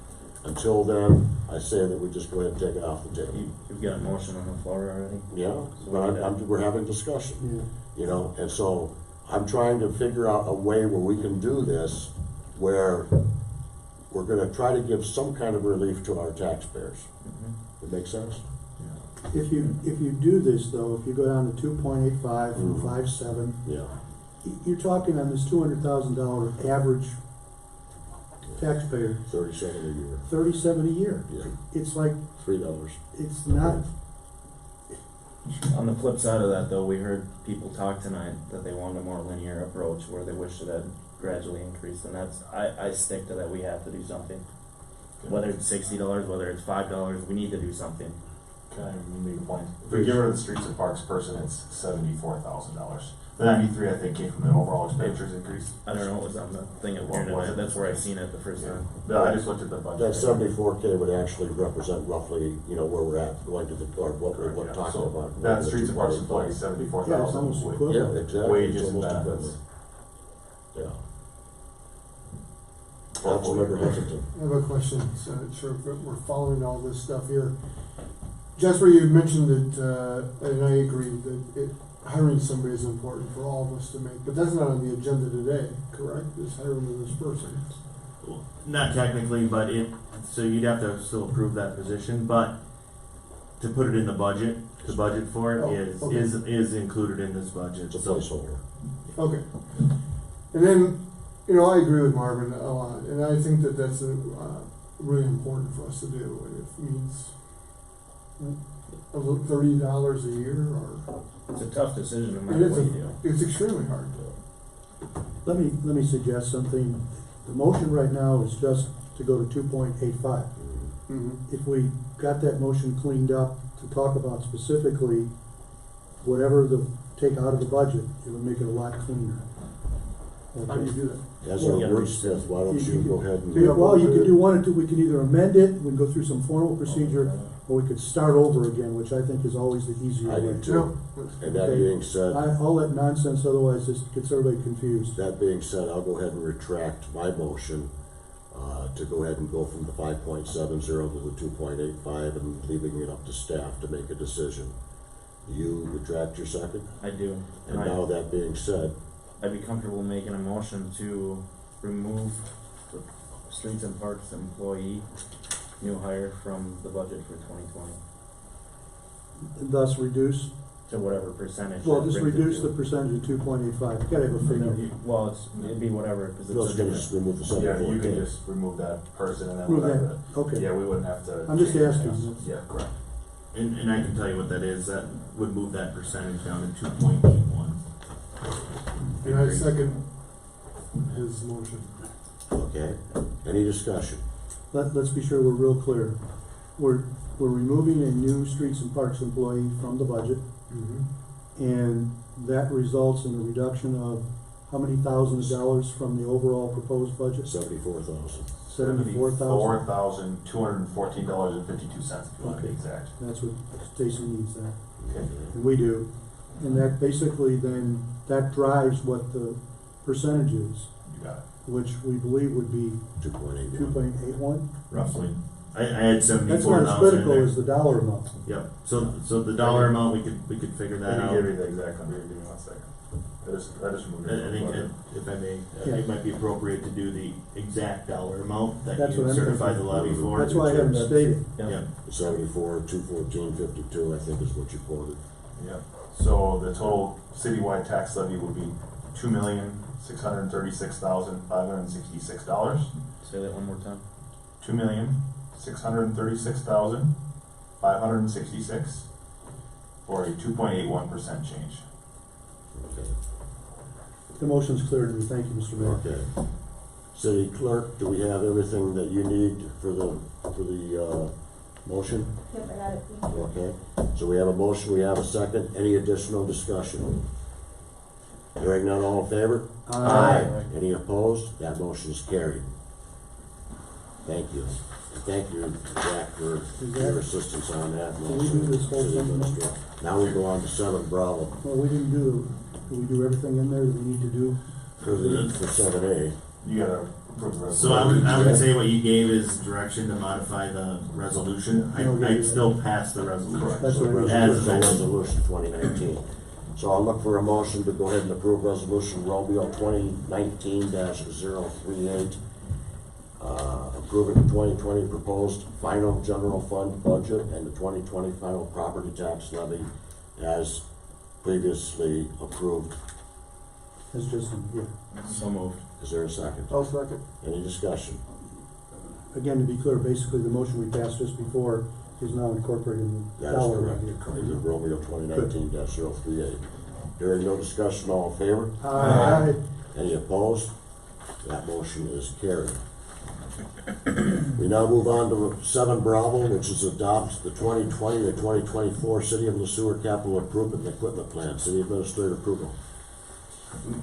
Until then, I say that we just go ahead and take it off the table. You've got a motion on the floor already? Yeah, but we're having discussion, and so I'm trying to figure out a way where we can do this, where we're gonna try to give some kind of relief to our taxpayers. It make sense? If you do this though, if you go down to 2.85 from 5.7, you're talking on this $200,000 average taxpayer. 37 a year. 37 a year. Yeah. It's like $3. It's not. On the flip side of that though, we heard people talk tonight that they want a more linear approach where they wish it had gradually increased, and that's, I stick to that, we have to do something. Whether it's $60, whether it's $5, we need to do something. Can I make a point? If we give her the streets and parks person, it's $74,000. The 93, I think, came from the overall expenditures increase. I don't know what was on the thing up here What was tonight, it? that's where I seen it the first time. No, I just looked at the budget. That 74K would actually represent roughly, you know, where we're at, going to the, or what we're Correct, yeah. talking So about. that streets and parks employee, Yeah, it's 74,000 almost with equivalent. Yeah, exactly. wages It's and almost benefits. Yeah. Councilmember Hutchinson. I have a question, Senate Chair, but we're following all this stuff here. Jasper, you mentioned that, and I agree, that hiring somebody is important for all of us to make, but that's not on the agenda today, correct? Is hiring this person? Not technically, but so you'd have to still approve that position, but to put it in the budget, to budget for it Oh, okay. is included in this budget. It's a So- placeholder. Okay. And then, you know, I agree with Marvin a lot, and I think that that's really important for us to do, and it means $30 a year, or It's a tough decision no it matter is what you do. it's extremely hard. Let me suggest something. The motion right now is just to go to 2.85. Mm-hmm. If we got that motion cleaned up to talk about specifically whatever the take out of the budget, it would make it a lot cleaner. How do you do that? As our word Smith, why don't you go ahead and. Yeah, well, you could do one or two, we can either amend it, we can go through some formal procedure, or we could start over again, which I think is always the easier I way. do too. And that Okay. being said, All that nonsense, otherwise just gets everybody confused. that being said, I'll go ahead and retract my motion, to go ahead and go from the 5.70 to the 2.85 and leaving it up to staff to make a decision. You retract your second? I do. And now that being said, I'd be comfortable making a motion to remove the streets and parks employee new hire from the budget for 2020 And thus reduce, to whatever percentage. well, that just brings it reduce to. the percentage to 2.85, you gotta have a figure. Well, it'd be whatever, cause no, it's it's a gonna just remove the Yeah, you 74K. can just remove that person and then Remove whatever. that, okay. Yeah, we wouldn't have to. I'm just change asking. anything else. Yeah, correct. And I can tell you what that is, that would move that percentage down to 2.81. And I second his motion. Okay, any discussion? Let's be sure we're real clear. We're removing a new streets and parks employee from the budget, Mm-hmm. and that results in a reduction of how many thousands of dollars from the overall proposed budget? 74,000. 74,000? $4,214.52, if you want to be Okay. exact. That's what Stacy needs there, Okay. and we do. And that basically then, that drives what the percentage is, You got it. which we believe would be 2.81. 2.81. Roughly. I had That's 74,000 not as in critical there. as the dollar amount. Yep, so the dollar amount, we could figure I that can out. give you the exact number, give me 1 second. I just removed it. I think, if I may, I think it might be appropriate to do the exact dollar amount that That's you what I'm certify the thinking. levy for. That's why I haven't stated. Yeah. 74, 214.52, I think is what you quoted. Yeah, so the total citywide tax levy would be $2,636,566. Say that one more time. $2,636,566 for a 2.81% change. Okay. The motion's clear to me, thank you, Mr. Mayor. Okay. City clerk, do we have everything that you need for the motion? Yep, I got it, thank you. Okay, so we have a motion, we have a second, any additional discussion? Hearing none, all in favor? Aye. Any opposed? That motion is carried. Thank you. Thank you, Jack, for your assistance on that. Can we do this whole City thing now? Administrator. Now we go on to 7 Bravo, Well, we didn't do everything in there that we need to do? for 7A. You gotta approve the So I would say what you gave is direction to modify the resolution. I'd still pass the resolution. That's what it is. As Resolution, amended. resolution 2019. So I'll look for a motion to go ahead and approve resolution Romeo 2019-038. Approving the 2020 proposed final general fund budget and the 2020 final property tax levy as previously approved. It's just, yeah. So moved. Is there a second? I'll second. Any discussion? Again, to be clear, basically the motion we passed just before is now incorporated in the That is dollar correct, value. in the Romeo 2019-038. Hearing no discussion, all in favor? Aye. Any opposed? That motion is carried. We now move on to 7 Bravo, which is adopt the 2020 to 2024 City of Sueur Capital Improvement and Equipment Plan. City Administrator approval.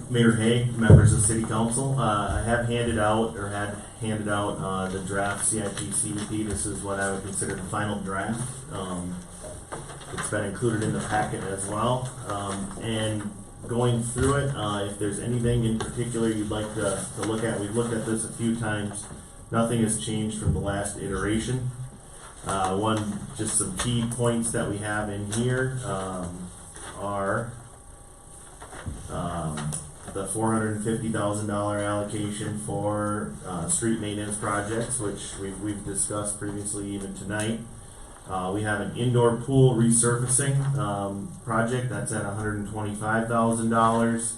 Mayor Hague, members of City Council, I have had handed out the draft CIP CEP. This is what I would consider the final draft. It's been included in the packet as well. And going through it, if there's anything in particular you'd like to look at, we've looked at this a few times. Nothing has changed from the last iteration. Just some key points that we have in here are the $450,000 allocation for street maintenance projects, which we've discussed previously even tonight. We have an indoor pool resurfacing project that's at $125,000.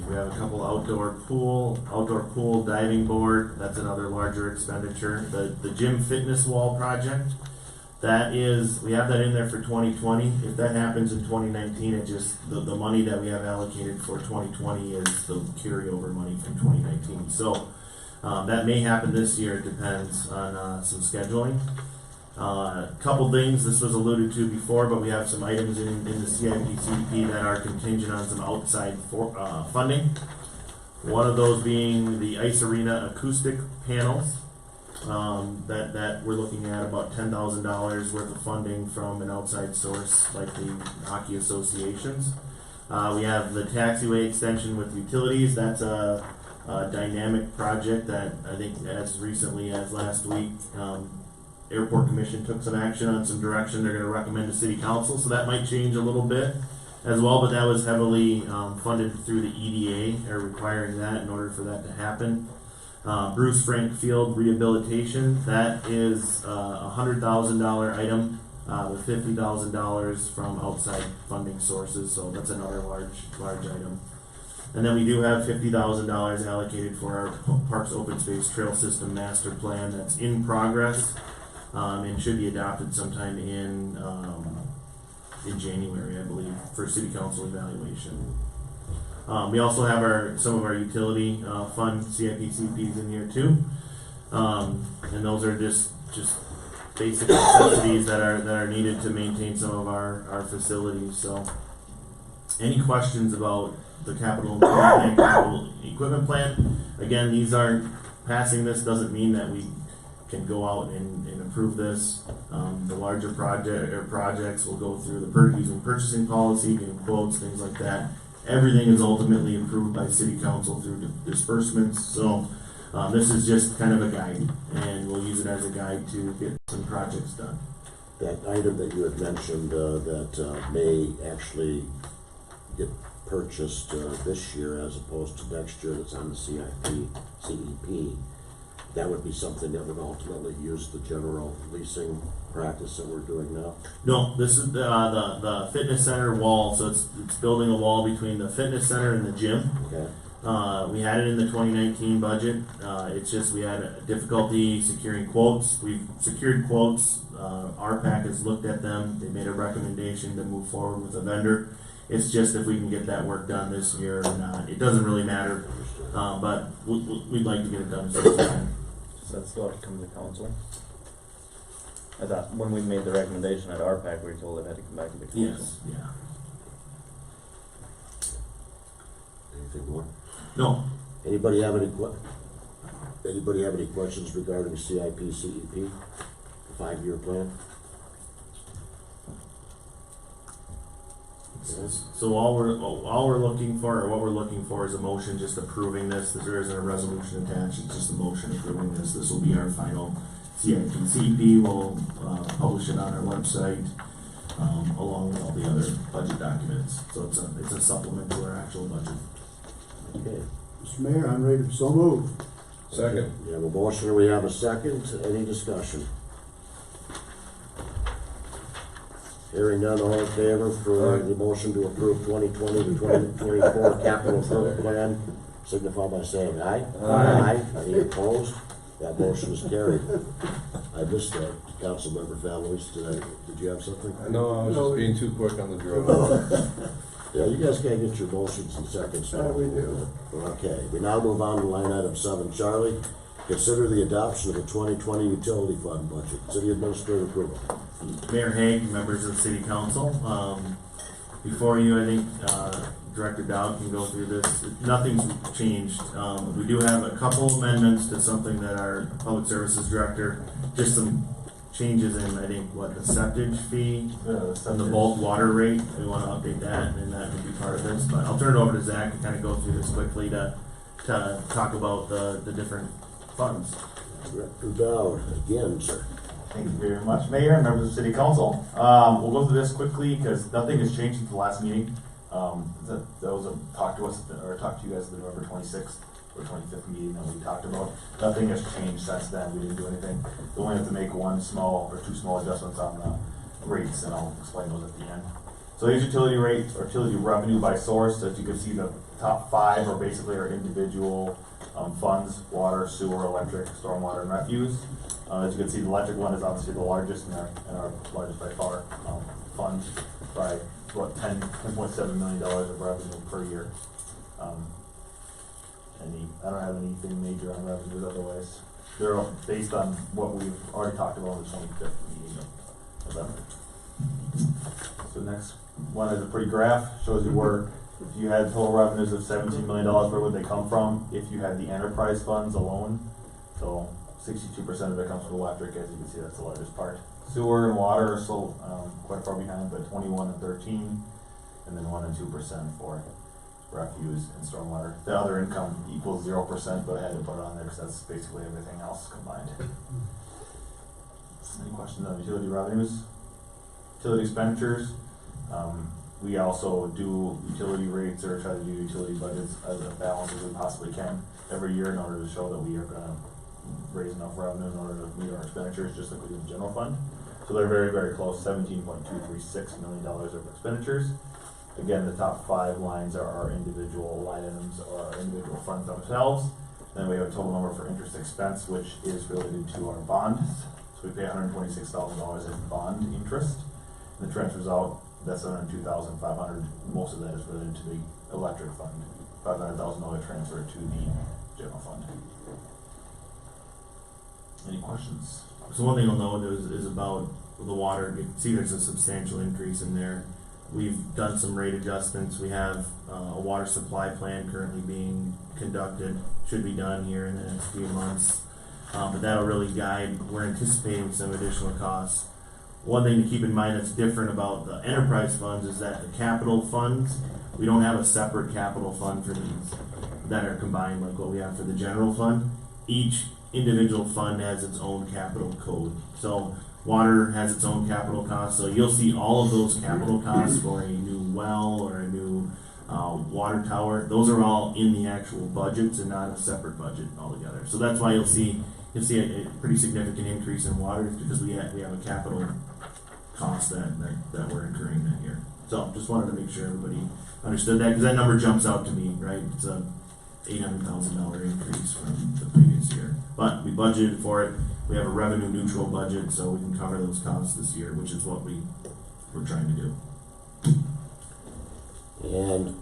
We have a couple outdoor pool diving board. That's another larger expenditure. The gym fitness wall project. We have that in there for 2020. If that happens in 2019, the money that we have allocated for 2020 is the carryover money from 2019. So that may happen this year. It depends on some scheduling. Couple things, this was alluded to before, but we have some items in the CIP CDP that are contingent on some outside funding. One of those being the ice arena acoustic panels. That we're looking at about $10,000 worth of funding from an outside source like the hockey associations. We have the taxiway extension with utilities. That's a dynamic project that I think as recently as last week, Airport Commission took some action on some direction they're going to recommend to City Council, so that might change a little bit as well, but that was heavily funded through the EDA, or requiring that in order for that to happen. Bruce Frank Field rehabilitation, that is a $100,000 item with $50,000 from outside funding sources, so that's another large item. And then we do have $50,000 allocated for our Parks Open Space Trail System Master Plan that's in progress and should be adopted sometime in January, I believe, for City Council evaluation. We also have some of our utility fund CIP CPs in here too, and those are just basic necessities that are needed to maintain some of our facilities. So, any questions about the capital equipment plan? Again, these aren't passing. This doesn't mean that we can go out and approve this. The larger projects will go through using purchasing policy, getting quotes, things like that. Everything is ultimately approved by City Council through disbursements. So this is just kind of a guide, and we'll use it as a guide to get some projects done. That item that you had mentioned that may actually get purchased this year as opposed to next year, that's on the CEP, that would be something that would ultimately use the general leasing practice that we're doing now? No, this is the fitness center wall, so it's building a wall between the fitness center and the gym. Okay. We had it in the 2019 budget. It's just we had a difficulty securing quotes. We've secured quotes. RPAC has looked at them. They made a recommendation to move forward with a vendor. It's just if we can get that work done this year or not. It doesn't really matter, but we'd like to get it done as soon as we can. So that still have to come to council? I thought when we made the recommendation at RPAC, we were told it had to come back to the council. Yes, yeah. Anything more? No. Anybody have any questions regarding CIP, CEP, the 5-year plan? So all we're looking for, or what we're looking for, is a motion just approving this. There isn't a resolution attached. It's just a motion approving this. This will be our final CIP. CEP will publish it on our website along with all the other budget documents. So it's a supplement to our actual budget. Okay. Mr. Mayor, I'm ready to so move. Second. We have a motion, we have a second. Any discussion? Hearing none, all in favor for the motion to approve 2020 to 2024 capital improvement plan, signify by saying aye. Aye. Any opposed? That motion is carried. I missed that. Councilmember Families, did you have something? No, I was just being too quick on the draw. Yeah, you guys can't get your motions in seconds. We do. Okay, we now move on to line item 7. Charlie, consider the adoption of the 2020 utility fund budget. City Administrator approval. Mayor Hague, members of the City Council, before you, I think, Director Dowd can go through this. Nothing's changed. We do have a couple amendments to something that our Public Services Director, just some changes in, I think, what, the septage fee and the bulk water rate. We want to update that, and that would be part of this. But I'll turn it over to Zach to kind of go through this quickly to talk about the different funds. Director Dowd, again, sir. Thank you very much, Mayor and members of City Council. We'll go through this quickly because nothing has changed since the last meeting. That was a talk to us, or talk to you guys at the November 26th or 25th meeting that we talked about. Nothing has changed since then. We didn't do anything. We only have to make one small or two small adjustments on the rates, and I'll explain those at the end. So here's utility rate or utility revenue by source. As you can see, the top 5 are basically our individual funds: water, sewer, electric, stormwater, and refuse. As you can see, the electric one is obviously the largest and our largest by far fund by what $10.7 million of revenue per year. I don't have anything major on revenues otherwise. They're all based on what we've already talked about in the 25th meeting of November. So the next one is a pretty graph, shows you where if you had total revenues of $17 million, where would they come from if you had the enterprise funds alone? So 62% of it comes from electric, as you can see, that's the largest part. Sewer and water are still quite far behind, but 21 and 13, and then 1 and 2% for refuse and stormwater. The other income equals 0%, but I had to put it on there because that's basically everything else combined. Any questions on utility revenues? Utility expenditures. We also do utility rates or try to do utility budgets as a balance as we possibly can every year in order to show that we are going to raise enough revenue in order to meet our expenditures, just like we do in the general fund. So they're very, very close, $17.236 million of expenditures. Again, the top 5 lines are our individual line items or our individual funds themselves. Then we have a total number for interest expense, which is related to our bonds. So we pay $126,000 in bond interest. And the transfers out, that's $102,500. Most of that is related to the electric fund. $500,000 transfer to the general fund. Any questions? So one thing I'll note is about the water. You can see there's a substantial increase in there. We've done some rate adjustments. We have a water supply plan currently being conducted. Should be done here in the next few months. But that'll really guide. We're anticipating some additional costs. One thing to keep in mind that's different about the enterprise funds is that the capital funds, we don't have a separate capital fund for these that are combined like what we have for the general fund. Each individual fund has its own capital code. So water has its own capital costs. So you'll see all of those capital costs for a new well or a new water tower. Those are all in the actual budgets and not a separate budget altogether. So that's why you'll see a pretty significant increase in water because we have a capital cost that we're incurring that year. So just wanted to make sure everybody understood that because that number jumps out to me, right? It's a $800,000 increase from the previous year. But we budgeted for it. We have a revenue neutral budget, so we can cover those costs this year, which is what we're trying to do. And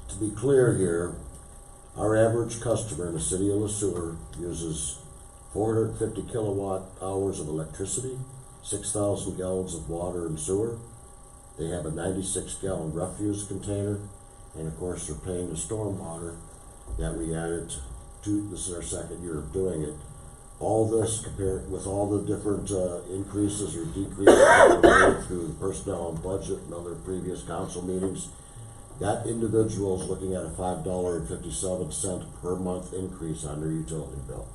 to be clear here, our average customer in the city of Sueur uses 450 kilowatt hours of electricity, 6,000 gallons of water and sewer. They have a 96-gallon refuse container, and of course they're paying the stormwater that we added to. This is our second year of doing it. All this compared with all the different increases or decreases that we made through the personnel and budget and other previous council meetings, that individual is looking at a $5.57 per month increase on their utility bill.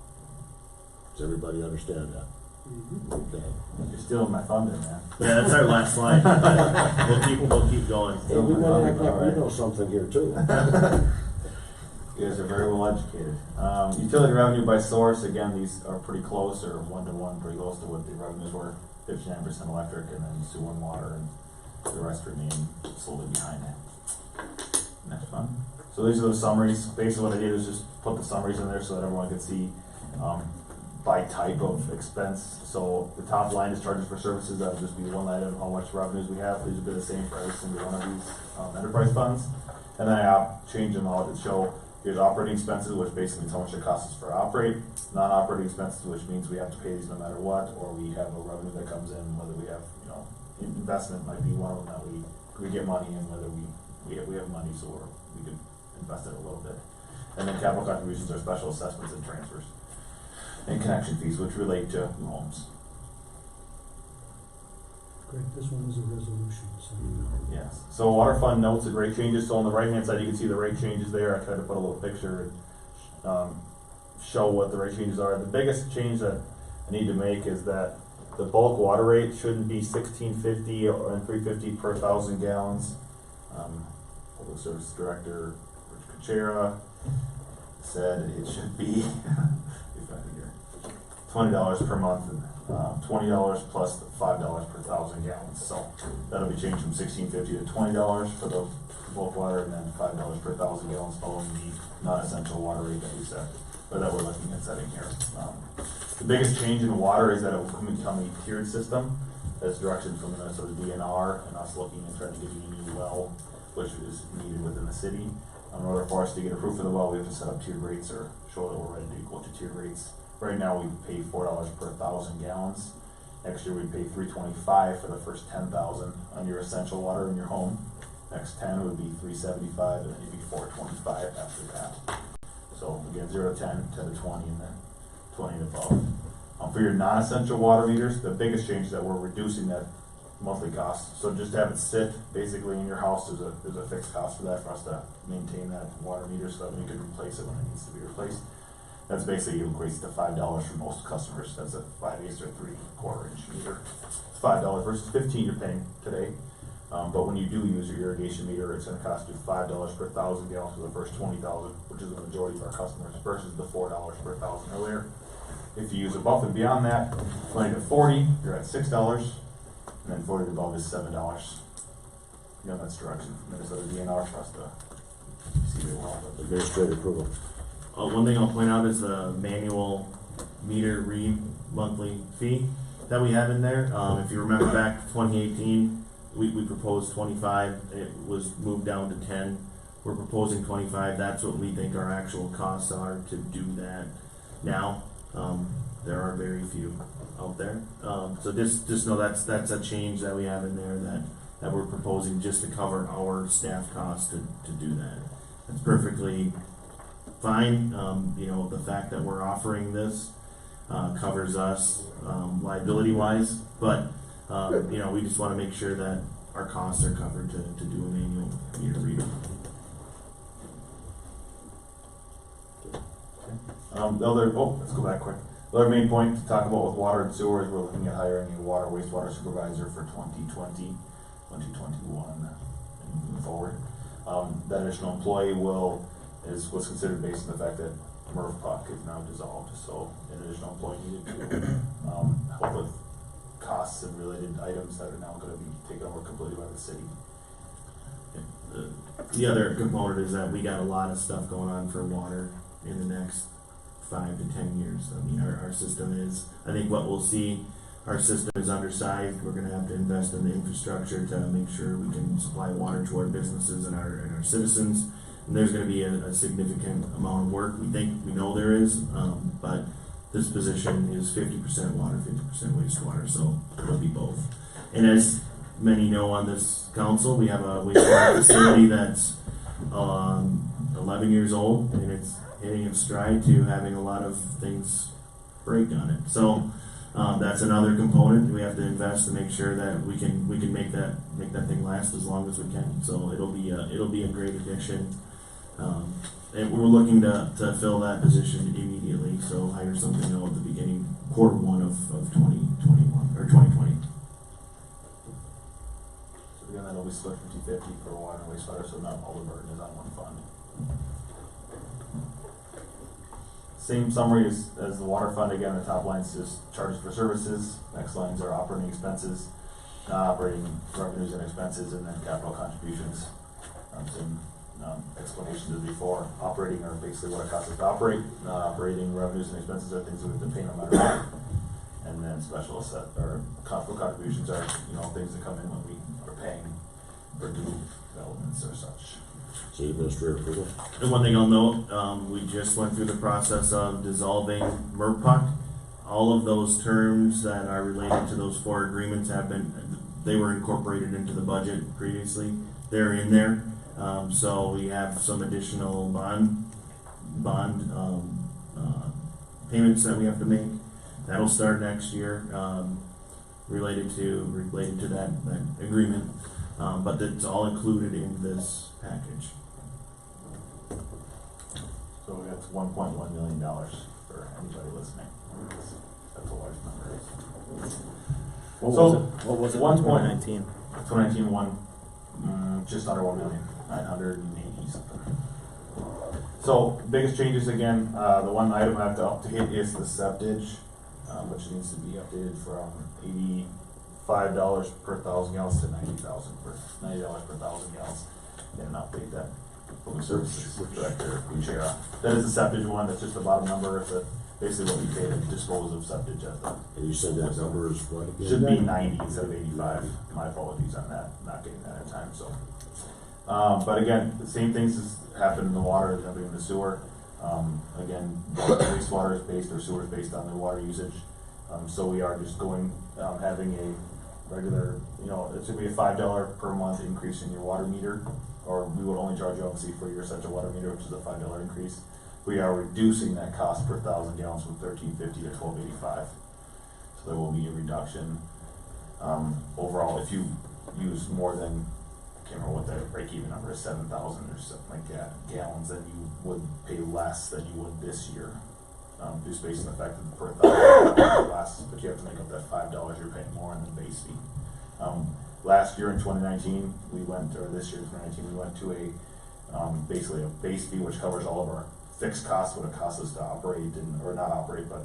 Does everybody understand that? Mm-hmm. Okay. You're stealing my thunder, man. Yeah, that's our last slide. we'll keep going. Hey, we know something here too. You guys are very well educated. Utility revenue by source, again, these are pretty close, or 1-to-1, pretty close to what the revenues were. 59% electric, and then sewer and water, and the rest remain slowly behind it. Next one. So these are the summaries. Basically what I did is just put the summaries in there so that everyone could see by type of expense. So the top line is charges for services. That would just be one line of how much revenues we have. These would be the same for every single one of these enterprise funds. And then I change them all to show here's operating expenses, which basically means how much it costs us for operate. Non-operating expenses, which means we have to pay these no matter what, or we have a revenue that comes in, whether we have, you know, investment might be one of them that we get money in, whether we have money, so we could invest it a little bit. And then capital contributions are special assessments and transfers. And connection fees, which relate to new homes. Great, this one is a resolution, so you know. Yes. So water fund notes and rate changes. So on the right hand side, you can see the rate changes there. I tried to put a little picture and show what the rate changes are. The biggest change that I need to make is that the bulk water rate shouldn't be $16.50 or $3.50 per 1,000 gallons. Public Service Director Rich Kuchera said it should be $20 per month, $20 plus $5 per 1,000 gallons. So that'll be changed from $16.50 to $20 for the bulk water, and then $5 per 1,000 gallons following the non-essential water rate that we set, or that we're looking at setting here. The biggest change in water is that it will become a tiered system. That's direction from the Minnesota DNR and us looking and trying to get a new well, which is needed within the city. In order for us to get approved for the well, we have to set up tiered rates or show that we're ready to go to tiered rates. Right now, we pay $4 per 1,000 gallons. Next year, we pay $3.25 for the first 10,000 on your essential water in your home. Next 10 would be $3.75, and then it'd be $4.25 after that. So again, 0 to 10, 10 to 20, and then 20 and above. For your non-essential water meters, the biggest change is that we're reducing that monthly cost. So just to have it sit basically in your house, there's a fixed cost for that, for us to maintain that water meter so that we can replace it when it needs to be replaced. That's basically equates to $5 for most customers. That's a 5/8 or 3/4 inch meter. It's $5 versus $15 you're paying today. But when you do use your irrigation meter, it's going to cost you $5 per 1,000 gallons for the first 20,000, which is the majority of our customers, versus the $4 per 1,000 earlier. If you use above and beyond that, 20 to 40, you're at $6, and then 40 to above is $7. You know, that's direction from Minnesota DNR for us to see it well. Administrative approval. One thing I'll point out is the manual meter read monthly fee that we have in there. If you remember back to 2018, we proposed 25. It was moved down to 10. We're proposing 25. That's what we think our actual costs are to do that now. There are very few out there. So just know that's a change that we have in there that we're proposing just to cover our staff costs to do that. It's perfectly fine. You know, the fact that we're offering this covers us liability wise, but you know, we just want to make sure that our costs are covered to do an annual meter read. Let's go back quick. The other main point to talk about with water and sewer is we're looking at hiring a water wastewater supervisor for 2020, 2021, and moving forward. That additional employee is what's considered based on the fact that MRF is now dissolved, so an additional employee needed to help with costs and related items that are now going to be taken over completely by the city. The other component is that we got a lot of stuff going on for water in the next 5 to 10 years. I mean, our system is, I think what we'll see, our system is undersized. We're going to have to invest in the infrastructure to make sure we can supply water to our businesses and our citizens. And there's going to be a significant amount of work. We know there is, but this position is 50% water, 50% wastewater, so it'll be both. And as many know on this council, we have a wastewater facility that's 11 years old, and it's hitting its stride to having a lot of things break on it. So that's another component. We have to invest to make sure that we can make that thing last as long as we can. So it'll be a great addition. And we're looking to fill that position immediately. So hire something at the beginning, Q1 of 2021 or 2020. So again, that'll be split 50-50 for water and wastewater, so not all the burden is on one fund. Same summary as the water fund. Again, the top line is just charges for services. Next lines are operating expenses, non-operating revenues and expenses, and then capital contributions. Same explanations as before. Operating are basically what it costs us to operate, non-operating revenues and expenses are things that we have to pay no matter what. And then special contributions are, things that come in when we are paying for new developments or such. City Administrator approval. And one thing I'll note, we just went through the process of dissolving MRPUC. All of those terms that are related to those 4 agreements they were incorporated into the budget previously. They're in there. So we have some additional bond payments that we have to make. That'll start next year, related to that agreement. But it's all included in this package. So that's $1.1 million for anybody listening. That's a large number. What was it in 2019? 2019 just under 1,980,000 something. So biggest changes again, the one item I have to hit is the septage, which needs to be updated from $85 per 1,000 gallons to $90 per 1,000 gallons. And update that. Public Services Director, that is the septage one. That's just the bottom number. It's basically what we pay to dispose of septage at the. And you said that number is what again? Should be 90 instead of 85. My apologies on that, not getting that in time, so. But again, the same things has happened in the water as happening in the sewer. Again, wastewater is based, or sewer is based on their water usage. So we are just having a regular, it's gonna be a $5 per month increase in your water meter, or we would only charge you obviously for your essential water meter, which is a $5 increase. We are reducing that cost per 1,000 gallons from $13.50 to $12.85. So there will be a reduction. Overall, if you use more than, I can't remember what the break-even number is, 7,000 or something like that, gallons, then you would pay less than you would this year. Just based on the fact that per 1,000 less, but you have to make up that $5 you're paying more in the base fee. Last year in 2019, this year in 2019, we went to basically a base fee which covers all of our fixed costs, what it costs us to operate or not operate, but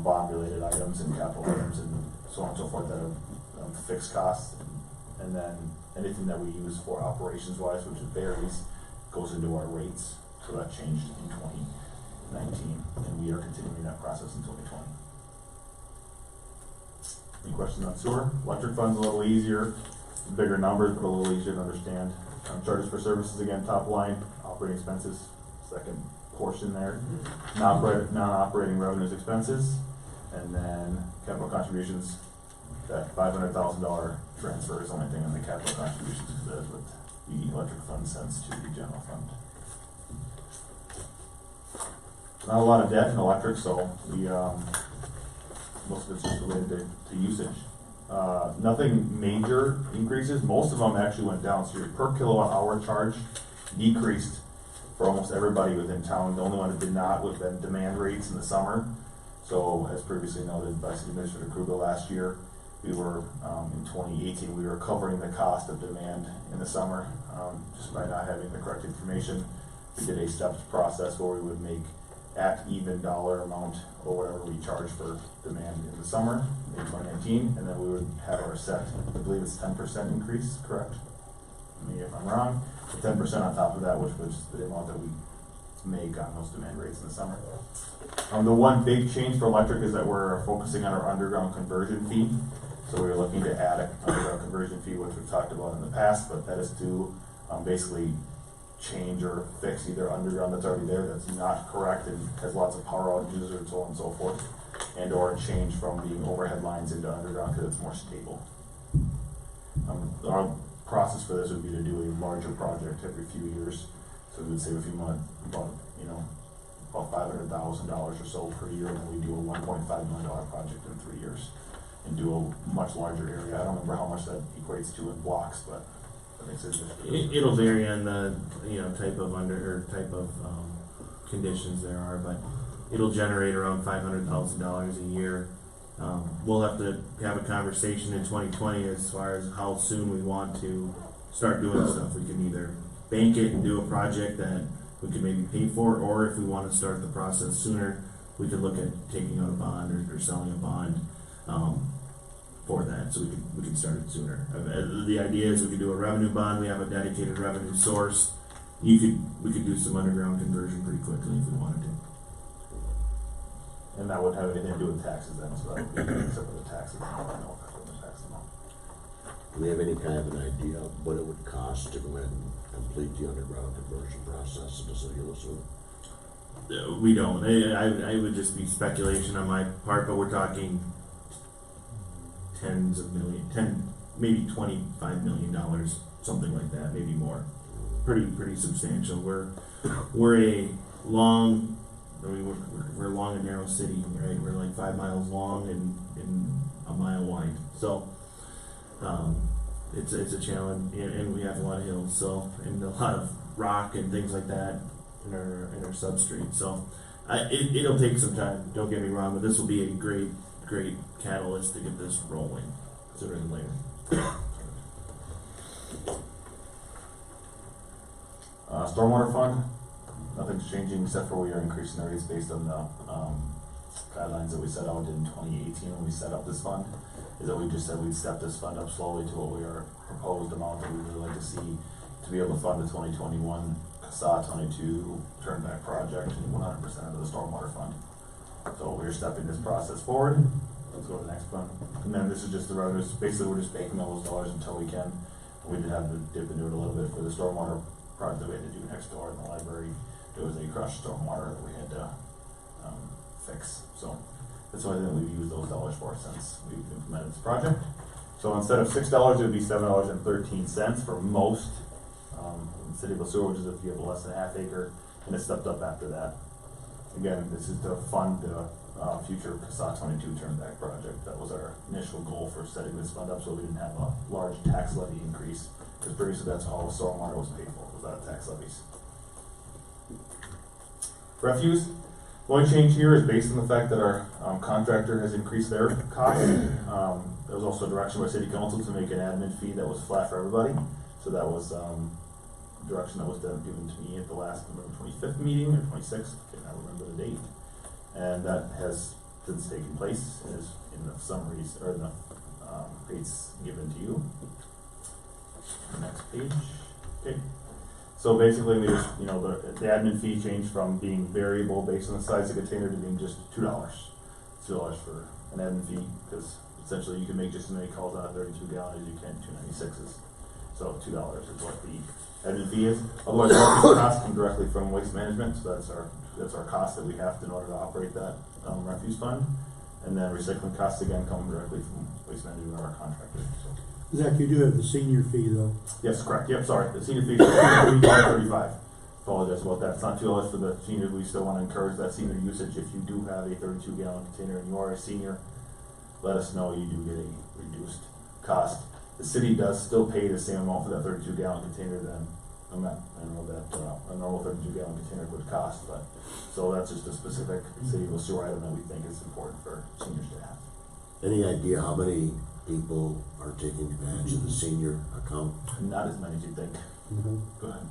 bond related items and capital items and so on and so forth that are fixed costs. And then anything that we use for operations wise, which varies, goes into our rates. So that changed in 2019, and we are continuing that process in 2020. Any questions on sewer? Electric fund's a little easier, bigger numbers, but a little easier to understand. Charges for services, again, top line, operating expenses, second portion there. Non-operating revenues expenses, and then capital contributions. That $500,000 transfer is the only thing in the capital contributions, because that is what the electric fund sends to the general fund. Not a lot of debt in electric, so we most of it's just related to usage. Nothing major increases. Most of them actually went down. So your per kilowatt hour charge decreased for almost everybody within town. The only one that did not was the demand rates in the summer. So as previously noted by City Administrator Kruger last year, we were in 2018 we were covering the cost of demand in the summer just by not having the correct information. We did a steps process where we would make at even dollar amount or whatever we charge for demand in the summer in 2019, and then we would have our set, I believe it's 10% increase, correct? Me if I'm wrong, 10% on top of that, which was the amount that we make on those demand rates in the summer. The one big change for electric is that we're focusing on our underground conversion fee. So we're looking to add an underground conversion fee, which we've talked about in the past, but that is to basically change or fix either underground that's already there that's not correct and has lots of power outages and so on and so forth, and or change from being overhead lines into underground because it's more stable. Our process for this would be to do a larger project every few years. So we would save a few months, about $500,000 or so per year, and then we do a $1.5 million project in 3 years and do a much larger area. I don't remember how much that equates to in blocks, but that makes it. It'll vary on the type of conditions there are, but it'll generate around $500,000 a year. We'll have to have a conversation in 2020 as far as how soon we want to start doing stuff. We can either bank it and do a project that we could maybe pay for, or if we want to start the process sooner, we could look at taking out a bond or selling a bond for that, so we can start it sooner. The idea is we could do a revenue bond. We have a dedicated revenue source. we could do some underground conversion pretty quickly if we wanted to. And that wouldn't have anything to do with taxes then, so that would be except for the taxes. I don't know if that's what the tax amount. Do we have any kind of an idea of what it would cost to go ahead and complete the underground conversion process in the city of Sueur? We don't. I would just be speculation on my part, but we're talking tens of maybe $25 million, something like that, maybe more. Pretty substantial. We're a long, we're a long and narrow city, right? We're like 5 miles long and a mile wide. So it's a challenge, and we have a lot of hills, so, and a lot of rock and things like that in our substrate. So it'll take some time. Don't get me wrong, but this will be a great catalyst to get this rolling sooner than later. Stormwater fund, nothing's changing except for we are increasing the rates based on the guidelines that we set out in 2018 when we set up this fund. Is that we just said we'd step this fund up slowly to what we are proposed amount that we would like to see to be able to fund the 2021 CSA 22 turnback project and 100% of the stormwater fund. So we're stepping this process forward. Let's go to the next fund. And then this is just the revenues. Basically, we're just banking all those dollars until we can. We did have to dip into it a little bit for the stormwater project that we had to do next door in the library. There was a crushed stormwater that we had to fix. So that's the only thing that we've used those dollars for since we've implemented this project. So instead of $6, it would be $7.13 for most in the city of Sueur, which is if you have less than a half acre, and it stepped up after that. Again, this is to fund the future CSA 22 turnback project. That was our initial goal for setting this fund up, so we didn't have a large tax levy increase, because previously that's how stormwater was paid for, was out of tax levies. Refuse. The only change here is based on the fact that our contractor has increased their cost. There was also a direction by city council to make an admin fee that was flat for everybody. So that was direction that was given to me at the last November 25th meeting or 26th, I cannot remember the date. And that has since taken place and is in the summaries or in the rates given to you. Next page. Okay. So basically, we just, the admin fee changed from being variable based on the size of the container to being just $2. $2 for an admin fee, because essentially you can make just as many calls on a 32-gallon as you can 296s. So $2 is what the admin fee is. Otherwise, all these costs come directly from waste management, so that's our cost that we have to in order to operate that refuse fund. And then recycling costs again come directly from waste management or our contractor. So. Zach, you do have the senior fee though. Yes, correct. Yep, sorry. The senior fee is $35. Apologize about that. It's not $2 for the seniors. We still want to encourage that senior usage. If you do have a 32-gallon container and you are a senior, let us know. You do get a reduced cost. The city does still pay the same amount for that 32-gallon container than I know that a normal 32-gallon container would cost, but so that's just a specific city of Sueur item that we think is important for seniors to have. Any idea how many people are taking advantage of the senior account? Not as many as you think. Go ahead.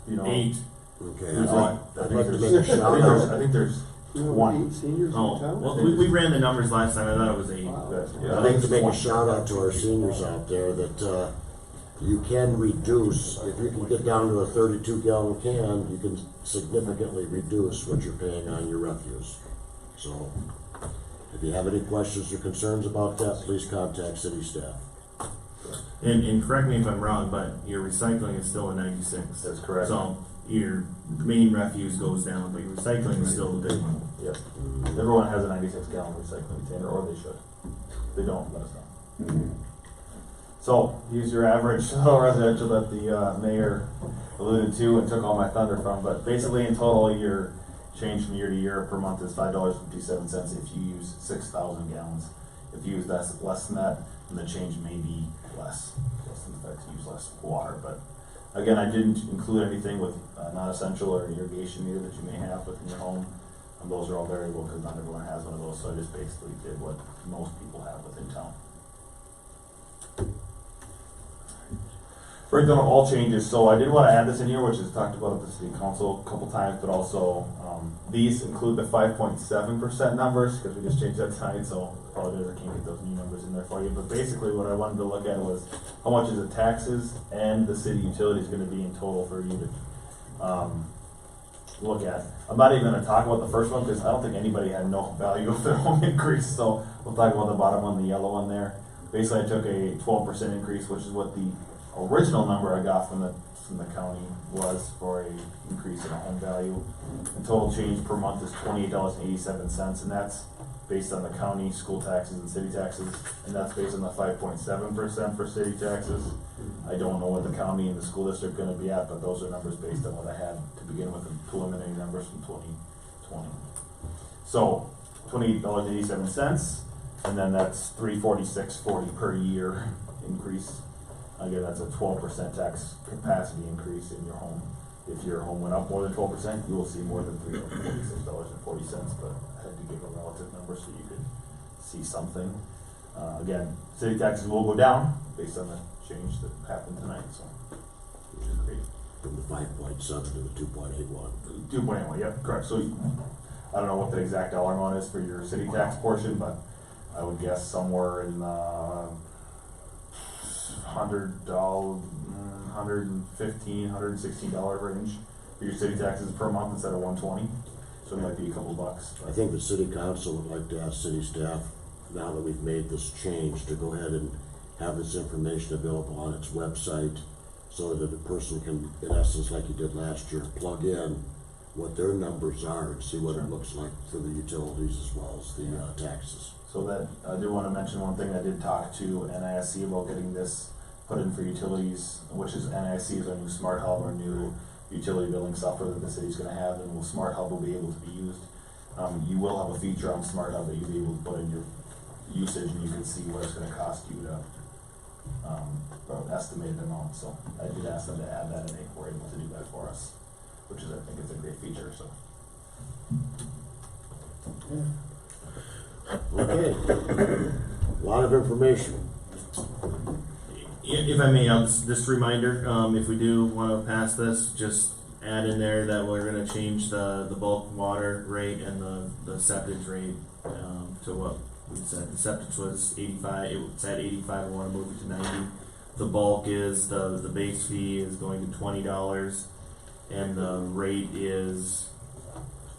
You know, 8. Okay. I'd like to make a shout out. I think there's one. Seniors in town? Well, we ran the numbers last time. I thought it was 8. Yeah, I'd like to make a shout out to our seniors out there that you can reduce, if you can get down to a 32-gallon can, you can significantly reduce what you're paying on your refuse. So if you have any questions or concerns about that, please contact city staff. And correct me if I'm wrong, but your recycling is still a 96. That's correct. So your main refuse goes down, but your recycling is still the big one. Yep. Everyone has a 96-gallon recycling container, or they should. If they don't, let us know. So, use your average residential that the mayor alluded to and took all my thunder from, but basically in total your change from year to year per month is $5.57 if you use 6,000 gallons. If you use less than that, then the change may be less than the fact to use less water. But again, I didn't include anything with non-essential or irrigation meter that you may have within your home. And those are all variable because not everyone has one of those, so I just basically did what most people have within town. Breakdown of all changes. So I did want to add this in here, which is talked about at the city council a couple times, but also these include the 5.7% numbers because we just changed that tonight. So apologize, I can't get those new numbers in there for you. But basically, what I wanted to look at was how much is the taxes and the city utilities going to be in total for you to look at. I'm not even gonna talk about the first one, cause I don't think anybody had no value of their home increase, so we'll talk about the bottom one, the yellow one there. Basically, I took a 12% increase, which is what the original number I got from the county was for a increase in a home value. The total change per month is $28.87, and that's based on the county, school taxes, and city taxes, and that's based on the 5.7% for city taxes. I don't know what the county and the school district are gonna be at, but those are numbers based on what I had to begin with, and preliminary numbers from 2020. So, $28.87, and then that's $346.40 per year increase. Again, that's a 12% tax capacity increase in your home. If your home went up more than 12%, you will see more than $346.40, but I had to give a relative number so you could see something. Again, city taxes will go down based on the change that happened tonight, so, which is great. From the 5.7 to the 2.81. 2.81, yep, correct. So I don't know what the exact dollar amount is for your city tax portion, but I would guess somewhere in $100, $115, $116 range for your city taxes per month instead of $120. So it might be a couple bucks. I think the city council would like to ask city staff, now that we've made this change, to go ahead and have this information available on its website so that the person can, in essence, like you did last year, plug in what their numbers are and see what it looks like for the utilities as well as the taxes. So that, I do want to mention one thing. I did talk to NISC about getting this put in for utilities, which is NISC is our new Smart Hub, our new utility billing software that the city's going to have, and Smart Hub will be able to be used. You will have a feature on Smart Hub that you'll be able to put in your usage, and you can see what it's going to cost you to estimated amount. So I did ask them to add that, and they were able to do that for us, which is, I think, is a great feature. So. Okay. A lot of information. If I may, I'll just a reminder, if we do want to pass this, just add in there that we're going to change the bulk water rate and the septage rate to what we said. The septage was 85. It's at 85. We want to move it to 90. The bulk is the base fee is going to $20, and the rate is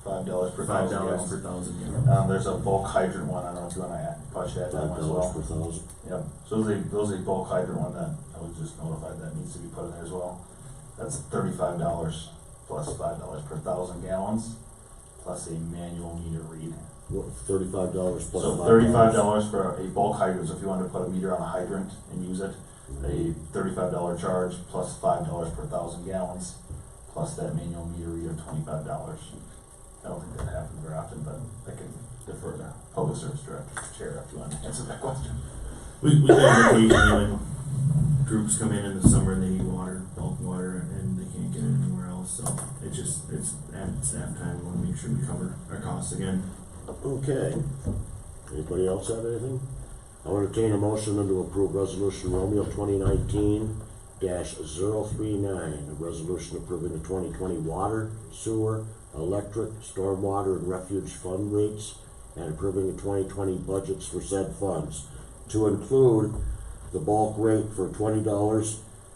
$5 per $5 $1,000 per $1,000. There's a bulk hydrant one. I don't know if you want to push that one as well. $5 per 1,000. Yep. So those a bulk hydrant one that I was just notified that needs to be put in there as well. That's $35 plus $5 per 1,000 gallons, plus a manual meter read. What, $35 plus So $5? $35 for a bulk hydrant. So if you wanted to put a meter on a hydrant and use it, a $35 charge plus $5 per 1,000 gallons, plus that manual meter read of $25. I don't think that happens very often, but I can defer to Public Service Director Chair if you want to answer that question. We get occasionally when groups come in the summer and they need water, bulk water, and they can't get it anywhere else. So it's at staff time. We want to make sure we cover our costs again. Okay. Anybody else have anything? I'll entertain a motion to approve Resolution Romeo 2019-039, a resolution approving the 2020 water, sewer, electric, stormwater, and refuge fund rates, and approving the 2020 budgets for said funds, to include the bulk rate for $20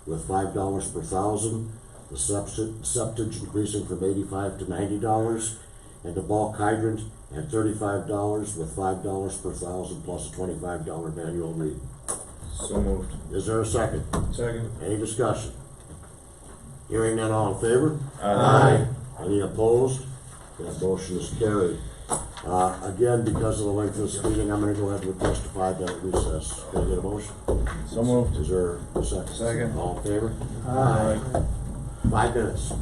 with $5 per 1,000, the septage increasing from $85 to $90, and the bulk hydrant at $35 with $5 per 1,000 plus a $25 manual read. So moved. Is there a second? Second. Any discussion? Hearing none, all in favor? Aye. Any opposed? That motion is carried. Again, because of the length of this meeting, I'm gonna go ahead and request a 5-minute recess. Can I get a motion? So moved. Is there a second? Second. All in favor? Aye. 5 minutes.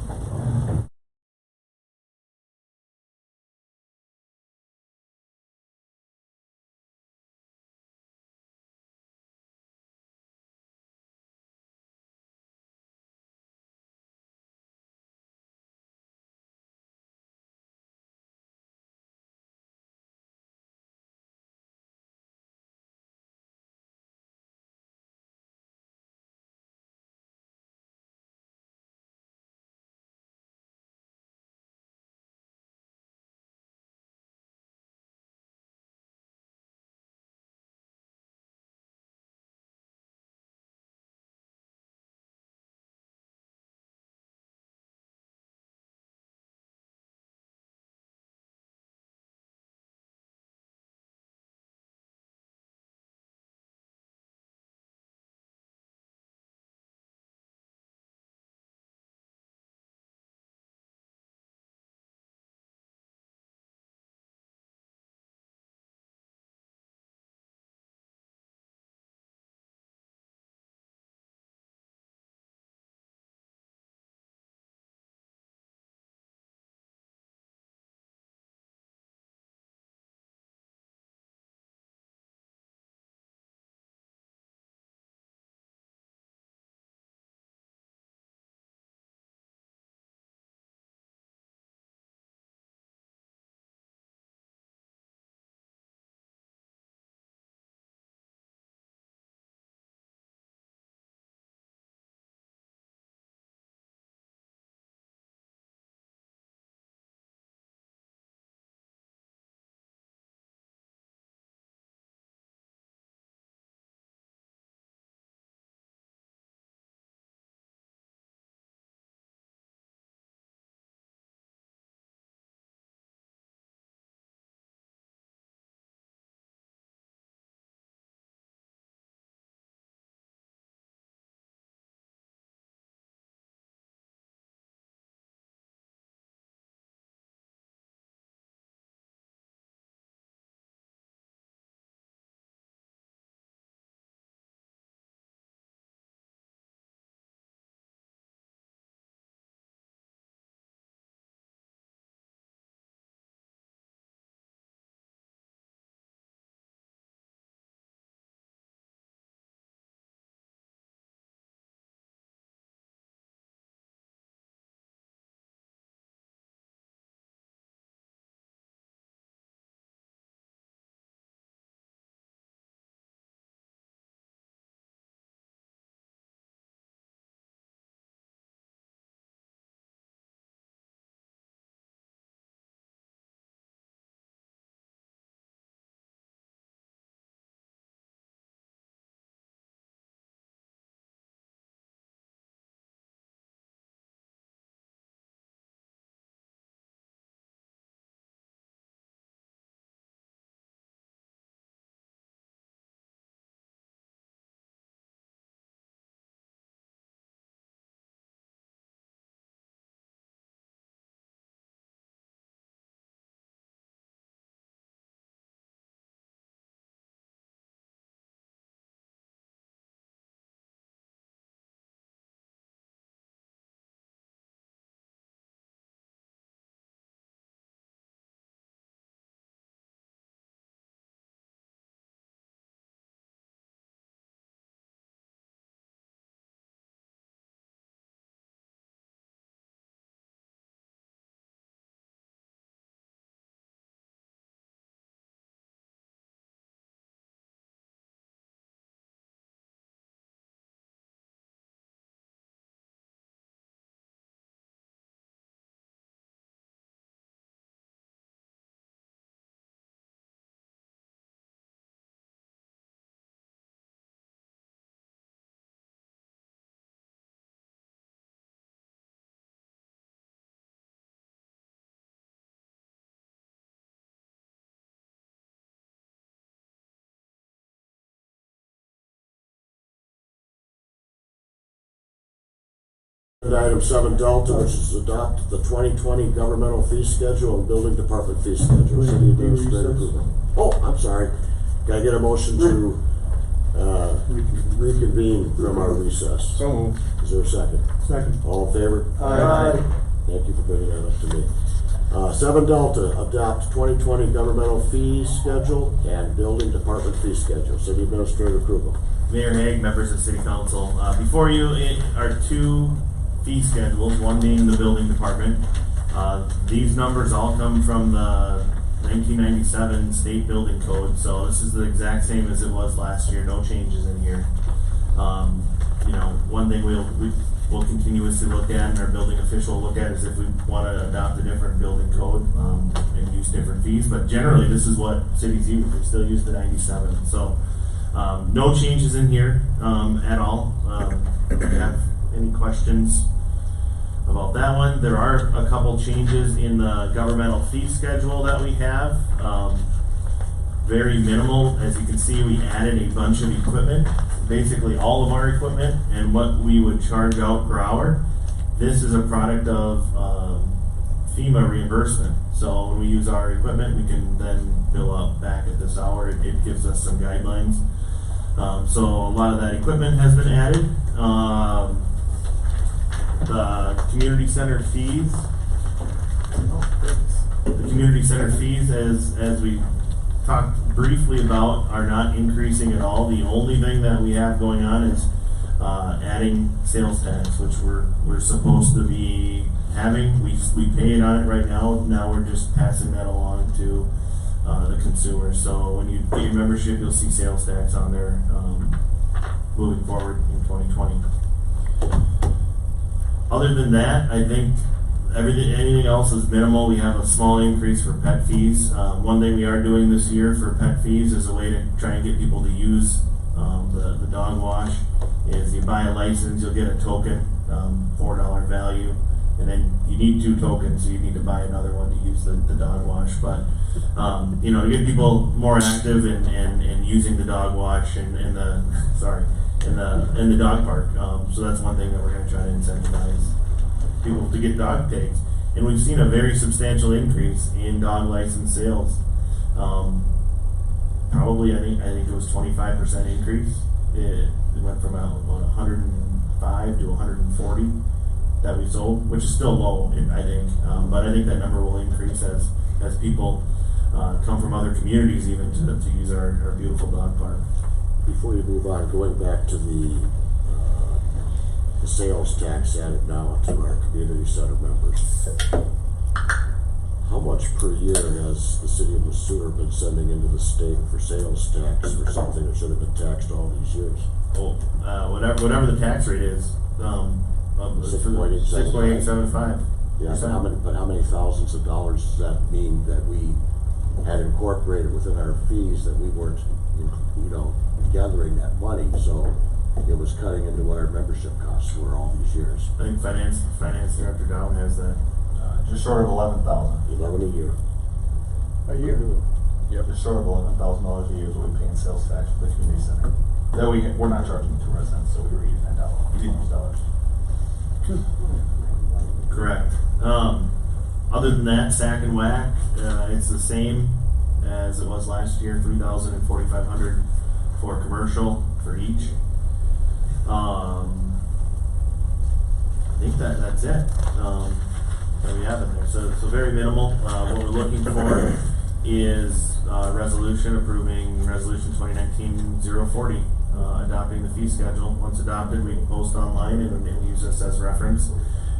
Item 7 Delta, which is adopt the 2020 governmental fee schedule and building department fee schedule. City administrator approval. Oh, I'm sorry. Can I get a motion to reconvene from our recess? So moved. Is there a second? Second. All in favor? Aye. Thank you for bringing that up to me. 7 Delta, adopt 2020 governmental fee schedule and building department fee schedule. City administrator approval. Mayor Hague, members of City Council, before you are two fee schedules, one being the building department. These numbers all come from the 1997 state building code, so this is the exact same as it was last year, no changes in here. You know, one thing we'll continuously look at, and our building official will look at, is if we wanna adopt a different building code, and use different fees, but generally, this is what cities use, they still use the 97, so, no changes in here, at all. If you have any questions about that one? There are a couple changes in the governmental fee schedule that we have. Very minimal. As you can see, we added a bunch of equipment, basically all of our equipment, and what we would charge out per hour. This is a product of FEMA reimbursement. So when we use our equipment, we can then bill up back at this hour. It gives us some guidelines. So a lot of that equipment has been added. The community center fees. The community center fees, as we talked briefly about, are not increasing at all. The only thing that we have going on is adding sales tax, which we're supposed to be having. We pay it on it right now. Now we're just passing that along to the consumer. So when you get your membership, you'll see sales tax on there moving forward in 2020. Other than that, I think anything else is minimal. We have a small increase for pet fees. One thing we are doing this year for pet fees is a way to try and get people to use the dog wash. Is you buy a license, you'll get a token, $4 value, and then you need 2 tokens, so you need to buy another one to use the dog wash. But you know, to get people more active and using the dog wash and the in the dog park. So that's one thing that we're going to try to incentivize people to get dog tags. And we've seen a very substantial increase in dog license sales. Probably, I think it was 25% increase. It went from about 105 to 140 that we sold, which is still low, I think. But I think that number will increase as people come from other communities even to use our beautiful dog park. Before you move on, going back to the sales tax added now to our community center members, how much per year has the city of Sueur been sending into the state for sales tax for something that should have been taxed all these years? Oh, whatever the tax rate is, 6.875. Yeah, but how many thousands of dollars does that mean that we had incorporated within our fees that we weren't, gathering that money? So it was cutting into what our membership costs were all these years. I think finance director Down has that. Just short of 11,000. 11 a year. A year? Yep. Just short of $11,000 a year is what we pay in sales tax for the community center. That we're not charging to residents, so we were eating that dollar. Eating those dollars. Correct. Other than that, SAC and WAC, it's the same as it was last year, 3,000 and 4,500 for commercial for each. I think that's it. That we have in there. So very minimal. What we're looking for is resolution approving resolution 2019-040, adopting the fee schedule. Once adopted, we can post online and use this as reference.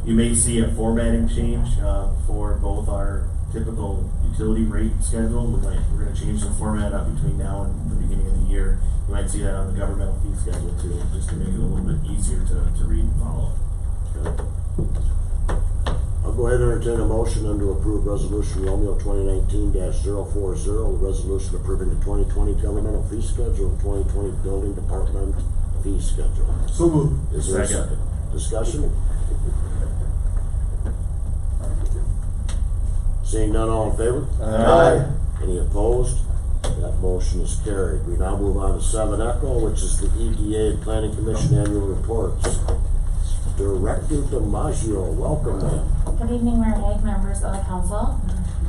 You may see a formatting change for both our typical utility rate schedule. We're going to change the format up between now and the beginning of the year. You might see that on the governmental fee schedule too, just to make it a little bit easier to read and follow. Okay. I'll go ahead and entertain a motion to approve resolution Romeo 2019-040, a resolution approving the 2020 governmental fee schedule and 2020 building department fee schedule. So moved. Is there a second? Discussion? Seeing none, all in favor? Aye. Any opposed? That motion is carried. We now move on to 7 Echo, which is the EDA and Planning Commission annual reports. Director DiMaggio, welcome, ma'am. Good evening, Mayor Hague, members of the council.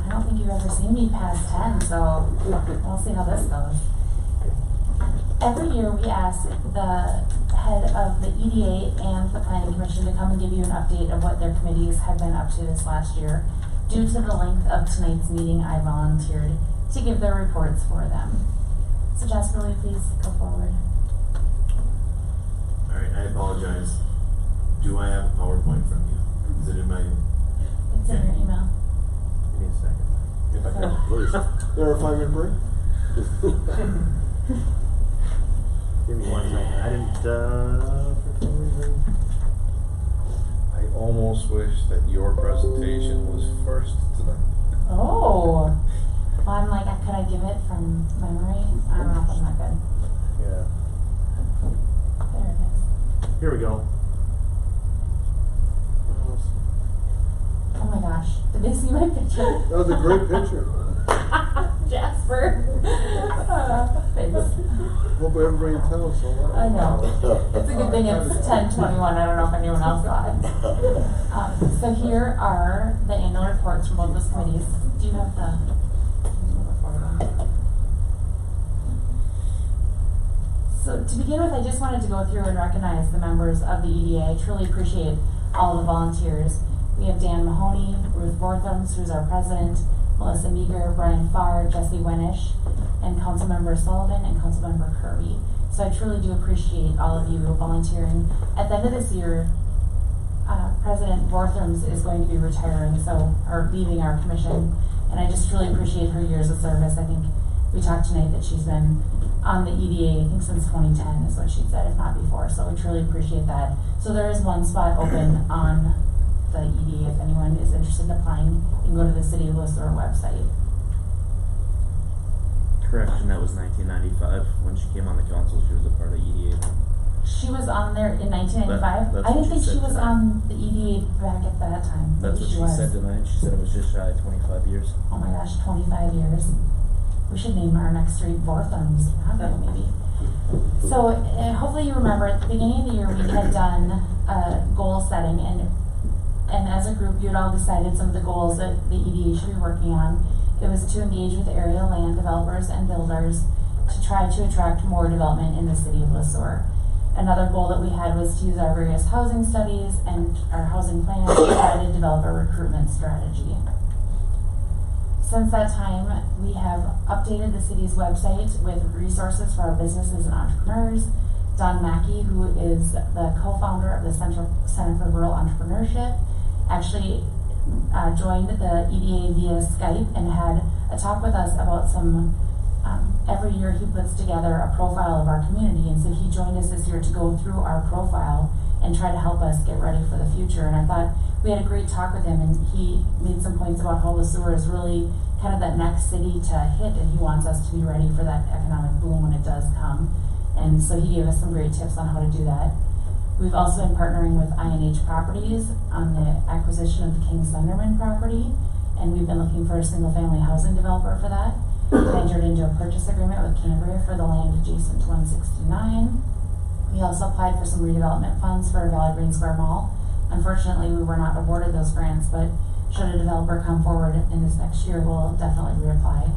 I don't think you've ever seen me past 10, so we'll see how this goes. Every year we ask the head of the EDA and the planning commission to come and give you an update of what their committees have been up to this last year. Due to the length of tonight's meeting, I volunteered to give their reports for them. So Jasper, will you please go forward? Alright, I apologize. Do I have a PowerPoint from you? Is it in my? It's in your email. Give me a second. If I can, please. There a 5-minute break? Give me 1 second. I didn't, for some reason. I almost wish that your presentation was first tonight. Oh, well, I'm like, could I give it from memory? I don't know if I'm that good. Yeah. There it is. Here we go. Oh my gosh, did they see my picture? That was a great picture. Jasper. Thanks. Hope everybody can tell us all that. I know. It's a good thing it's 10:21. I don't know if anyone else saw it. So here are the annual reports from both those committees. Do you have the? So to begin with, I just wanted to go through and recognize the members of the EDA. I truly appreciate all the volunteers. We have Dan Mahoney, Ruth Borthams, who's our president, Melissa Meager, Brian Farr, Jesse Wenish, and Councilmember Sullivan and Councilmember Kirby. So I truly do appreciate all of you volunteering. At the end of this year, President Borthams is going to be retiring, or leaving our commission, and I just truly appreciate her years of service. I think we talked tonight that she's been on the EDA, I think since 2010 is what she said, if not before, so we truly appreciate that. So there is one spot open on the EDA. If anyone is interested in applying, you can go to the City of Sueur website. Correction, that was 1995 when she came on the council. She was a part of EDA. She was on there in 1995. That's I didn't what think she she said was tonight. on the EDA back at that time. That's Maybe what she said tonight. She said it was just shy of 25 years. Oh my gosh, 25 years. We should name our next street Borthams Avenue, maybe. So hopefully you remember at the beginning of the year we had done goal setting, and as a group you had all decided some of the goals that the EDA should be working on. It was to engage with area land developers and builders to try to attract more development in the city of Sueur. Another goal that we had was to use our various housing studies and our housing plans to try to develop a recruitment strategy. Since that time, we have updated the city's website with resources for our businesses and entrepreneurs. Don Mackey, who is the co-founder of the Center for Rural Entrepreneurship, actually joined the EDA via Skype and had a talk with us about some, every year he puts together a profile of our community, and so he joined us this year to go through our profile and try to help us get ready for the future. And I thought we had a great talk with him, and he made some points about how Sueur is really kind of that next city to hit, and he wants us to be ready for that economic boom when it does come. And so he gave us some great tips on how to do that. We've also been partnering with INH Properties on the acquisition of the King Sunderman property, and we've been looking for a single-family housing developer for that. We entered into a purchase agreement with Cambria for the land adjacent to 169. We also applied for some redevelopment funds for Valley Green Square Mall. Unfortunately, we were not awarded those grants, but should a developer come forward in this next year, we'll definitely reapply.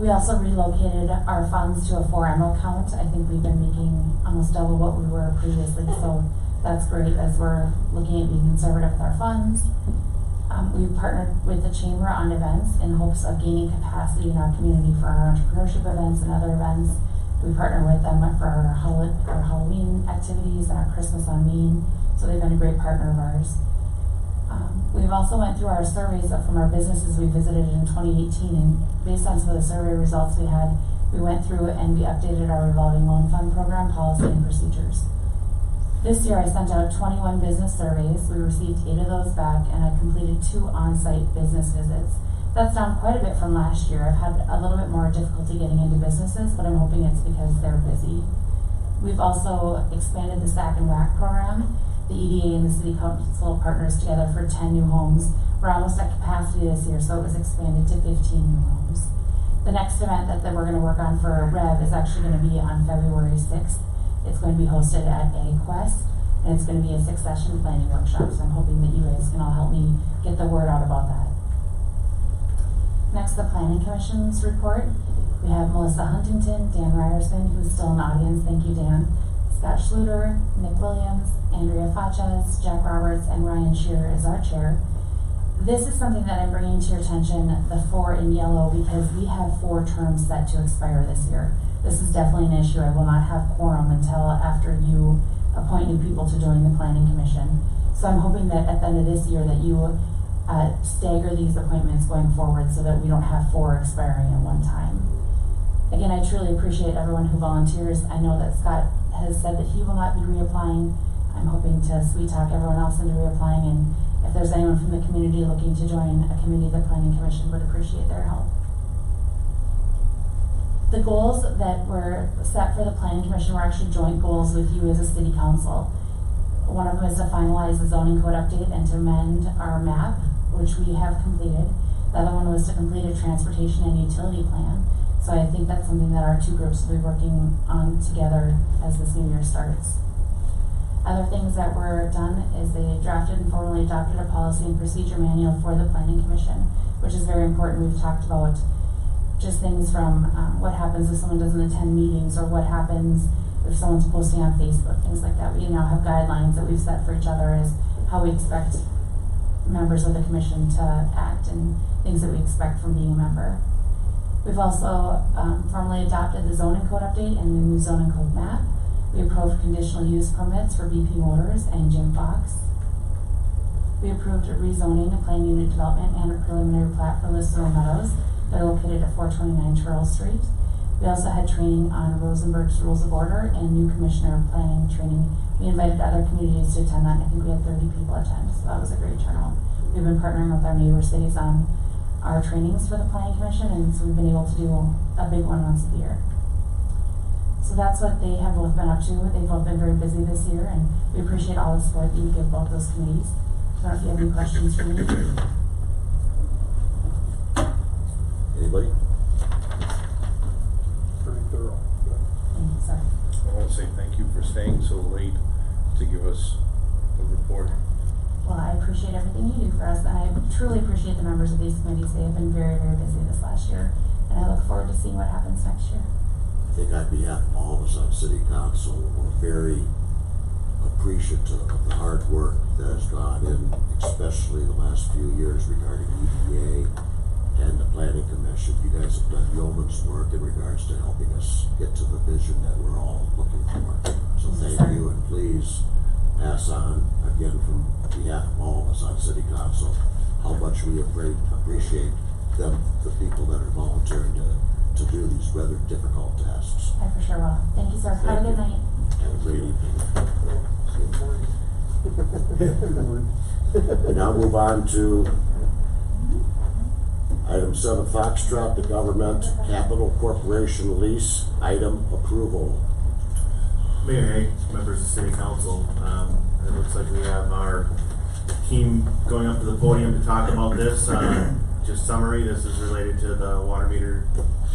We also relocated our funds to a 4M account. I think we've been making almost double what we were previously, so that's great as we're looking at being conservative with our funds. We've partnered with the Chamber on events in hopes of gaining capacity in our community for our entrepreneurship events and other events. We partner with them for our Halloween activities and our Christmas on Main, so they've been a great partner of ours. We've also went through our surveys from our businesses we visited in 2018, and based on some of the survey results we had, we went through and we updated our revolving loan fund program policy and procedures. This year I sent out 21 business surveys. We received 8 of those back, and I completed 2 on-site business visits. That's down quite a bit from last year. I've had a little bit more difficulty getting into businesses, but I'm hoping it's because they're busy. We've also expanded the Stack and Rack program. The EDA and the City Council partners together for 10 new homes. We're almost at capacity this year, so it was expanded to 15 new homes. The next event that we're going to work on for Rev is actually going to be on February 6th. It's going to be hosted at AgQuest. And it's gonna be a 6-session planning workshop, so I'm hoping that you guys can all help me get the word out about that. Next, the Planning Commission's report. We have Melissa Huntington, Dan Ryerson, who's still in the audience, thank you, Dan, Scott Schluter, Nick Williams, Andrea Fachez, Jack Roberts, and Ryan Shearer is our chair. This is something that I'm bringing to your attention, the 4 in yellow, because we have 4 terms set to expire this year. This is definitely an issue. I will not have quorum until after you appoint new people to join the Planning Commission. So I'm hoping that at the end of this year that you stagger these appointments going forward so that we don't have 4 expiring at one time. Again, I truly appreciate everyone who volunteers. I know that Scott has said that he will not be reapplying. I'm hoping to sweet talk everyone else into reapplying, and if there's anyone from the community looking to join a committee, the Planning Commission would appreciate their help. The goals that were set for the Planning Commission were actually joint goals with you as a city council. One of them is to finalize the zoning code update and to amend our map, which we have completed. The other one was to complete a transportation and utility plan. So I think that's something that our 2 groups will be working on together as this new year starts. Other things that were done is they drafted and formally adopted a policy and procedure manual for the Planning Commission, which is very important. We've talked about just things from what happens if someone doesn't attend meetings, or what happens if someone's posting on Facebook, things like that. We now have guidelines that we've set for each other as how we expect members of the commission to act and things that we expect from being a member. We've also formally adopted the zoning code update and the new zoning code map. We approved conditional use permits for BP Motors and Jim Fox. We approved a rezoning, a planned unit development, and a preliminary plat for Listener Meadows. They're located at 429 Charles Street. We also had training on Rosenberg's Rules of Order and new commissioner planning training. We invited other communities to attend that, and I think we had 30 people attend, so that was a great turnout. We've been partnering with our neighbor cities on our trainings for the Planning Commission, and so we've been able to do a big one once a year. So that's what they have both been up to. They've both been very busy this year, and we appreciate all the support that you give both those committees. I don't know if you have any questions for me. Anybody? Pretty thorough. Sorry. I want to say thank you for staying so late to give us a report. Well, I appreciate everything you do for us, and I truly appreciate the members of these committees. They have been very, very busy this last year, and I look forward to seeing what happens next year. I think on behalf of all of us on City Council, we're very appreciative of the hard work that has gone in, especially the last few years regarding EPA and the Planning Commission. You guys have done yeoman's work in regards to helping us get to the vision that we're all looking for. So thank you, and please pass on, again, from behalf of all of us on City Council, how much we appreciate them, the people that are volunteering to do these rather difficult tasks. I for sure will. Thank you, sir. Have a good night. Have a great evening. We now move on to item 7, Foxtrot, the Government Capital Corporation lease, item approval. Mayor Hague, members of City Council, it looks like we have our team going up to the podium to talk about this. Just summary, this is related to the water meter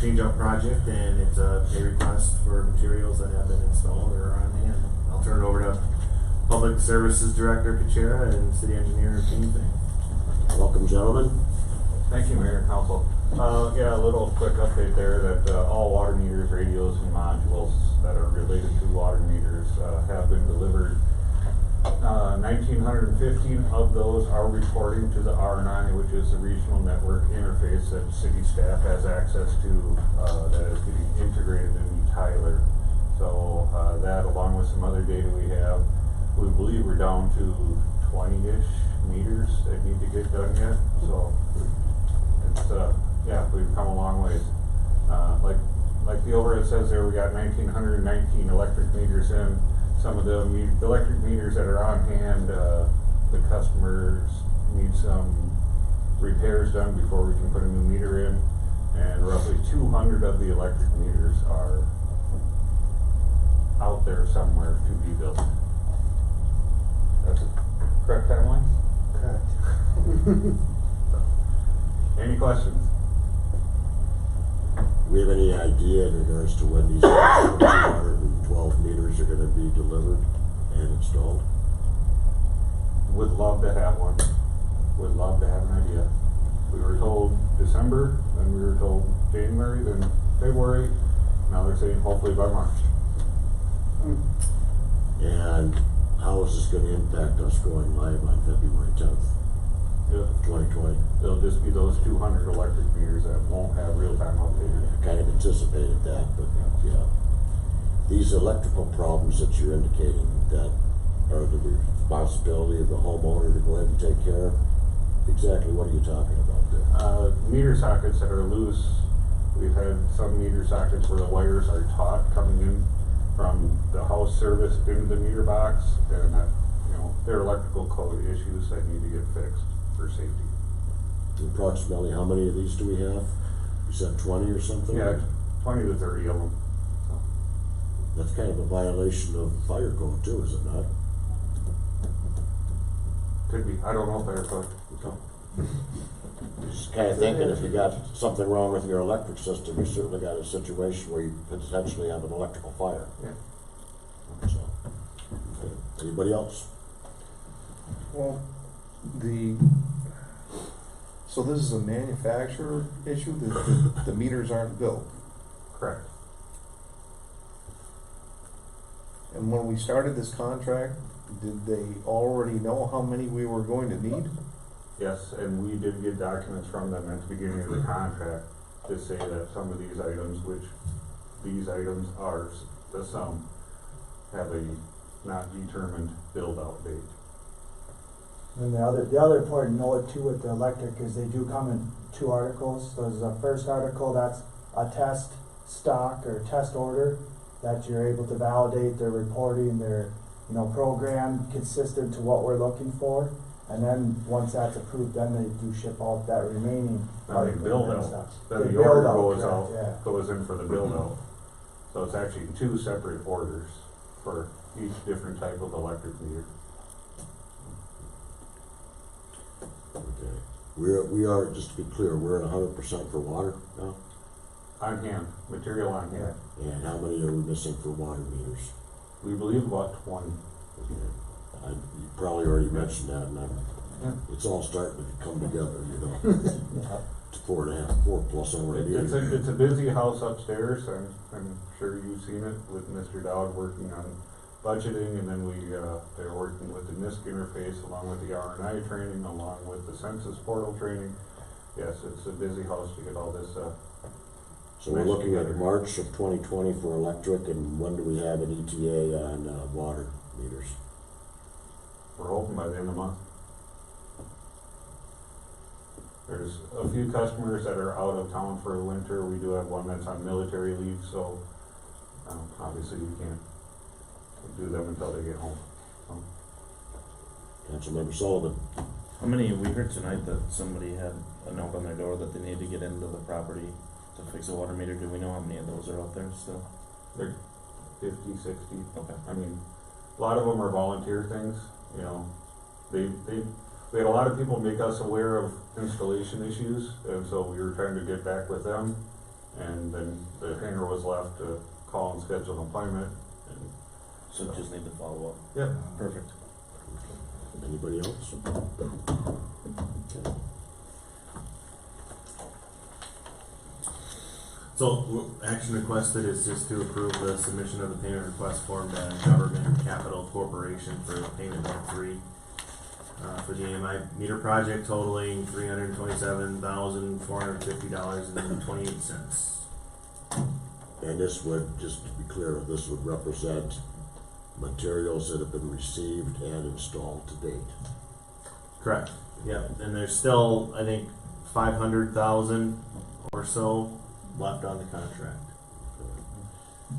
change-out project, and it's a pay request for materials that have been installed or are on hand. I'll turn it over to Public Services Director Kuchera and City Engineer Kingston. Welcome, gentlemen. Thank you, Mayor and Council. Yeah, a little quick update there that all water meters, radios, and modules that are related to water meters have been delivered. 1,915 of those are reporting to the R9, which is the regional network interface that city staff has access to that is getting integrated in Tyler. So that, along with some other data we have, we believe we're down to 20-ish meters that need to get done yet. So it's yeah, we've come a long ways. Like the overhead says there, we got 1,919 electric meters in. Some of the electric meters that are on hand, the customers need some repairs done before we can put a new meter in, and roughly 200 of the electric meters are out there somewhere to be built. That's a correct timeline? Correct. Any questions? Do we have any idea in regards to when these 212 meters are going to be delivered and installed? Would love to have one, would love to have an idea. We were told December, then we were told January, then February, now they're saying hopefully by March. And how is this gonna impact us going live on February 10th, Yeah. 2020? It'll just be those 200 electric meters that won't have real-time updated. I kind of anticipated that, but yeah. These electrical problems that you're indicating, that are the responsibility of the homeowner to go ahead and take care of, exactly what are you talking about there? Meter sockets that are loose, we've had some meter sockets where the wires are taut coming in from the house service into the meter box, and that, they're electrical code issues that need to get fixed for safety. Approximately how many of these do we have? You said 20 or something? Yeah, 20 to 30 of them. That's kind of a violation of fire code too, is it not? Could be, I don't know fire code. Just kind of thinking if you got something wrong with your electric system, you certainly got a situation where you potentially have an electrical fire. Yeah. So, okay. Anybody else? Well, so this is a manufacturer issue, the meters aren't built. Correct. And when we started this contract, did they already know how many we were going to need? Yes, and we did get documents from them at the beginning of the contract to say that some of these items, which these items are the sum, have a not determined build out date. And the other important note too with the electric is they do come in 2 articles. So there's a first article that's a test stock or test order that you're able to validate their reporting, their program consistent to what we're looking for. And then once that's approved, then they do ship out that remaining. Then they build out, then the order goes in for the build out. So it's actually 2 separate orders for each different type of electric meter. Okay. We are, just to be clear, we're at 100% for water now? On hand, material on hand. And how many are we missing for water meters? We believe about 20. Okay. You probably already mentioned that, and it's all starting to come together, It's 4 plus already. It's a busy house upstairs. I'm sure you've seen it with Mr. Dowd working on budgeting, and then they're working with the NISC interface along with the R&I training, along with the census portal training. Yes, it's a busy house to get all this. So we're looking at March of 2020 for electric, and when do we have an ETA on water meters? We're hoping by the end of the month. There's a few customers that are out of town for the winter. We do have one that's on military leave, so obviously we can't do them until they get home. Councilmember Sullivan. How many, we heard tonight that somebody had a knock on their door that they needed to get into the property to fix a water meter. Do we know how many of those are out there still? They're 50, 60. Okay. I mean, a lot of them are volunteer things, we had a lot of people make us aware of installation issues, and so we were trying to get back with them, and then the hanger was left to call and schedule an appointment. So just need to follow up. Yep. Perfect. Anybody else? Okay. So, action requested is just to approve the submission of the payment request form to Government Capital Corporation for payment of 3 for the AMI meter project totaling $327,450.28. And this would, just to be clear, this would represent materials that have been received and installed to date. Correct. Yeah, and there's still, I think, 500,000 or so left on the contract.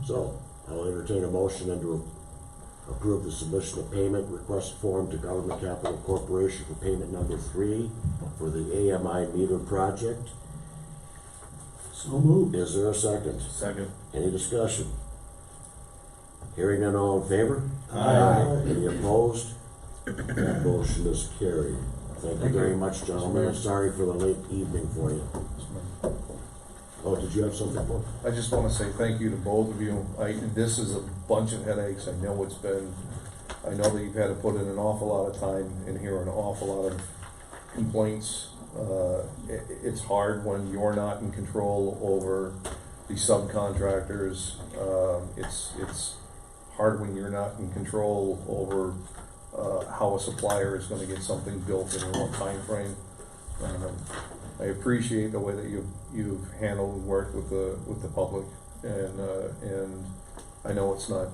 So, I'll entertain a motion and to approve the submission of payment request form to Government Capital Corporation for payment number 3 for the AMI meter project. So moved. Is there a second? Second. Any discussion? Hearing none, all in favor? Aye. Any opposed? That motion is carried. Thank you very much, gentlemen. I'm sorry for the late evening for you. Oh, did you have something for? I just wanna say thank you to both of you. This is a bunch of headaches. I know it's been, I know that you've had to put in an awful lot of time and hear an awful lot of complaints. It's hard when you're not in control over the subcontractors. It's hard when you're not in control over how a supplier is gonna get something built in what time frame. I appreciate the way that you've handled and worked with the public, and I know it's not,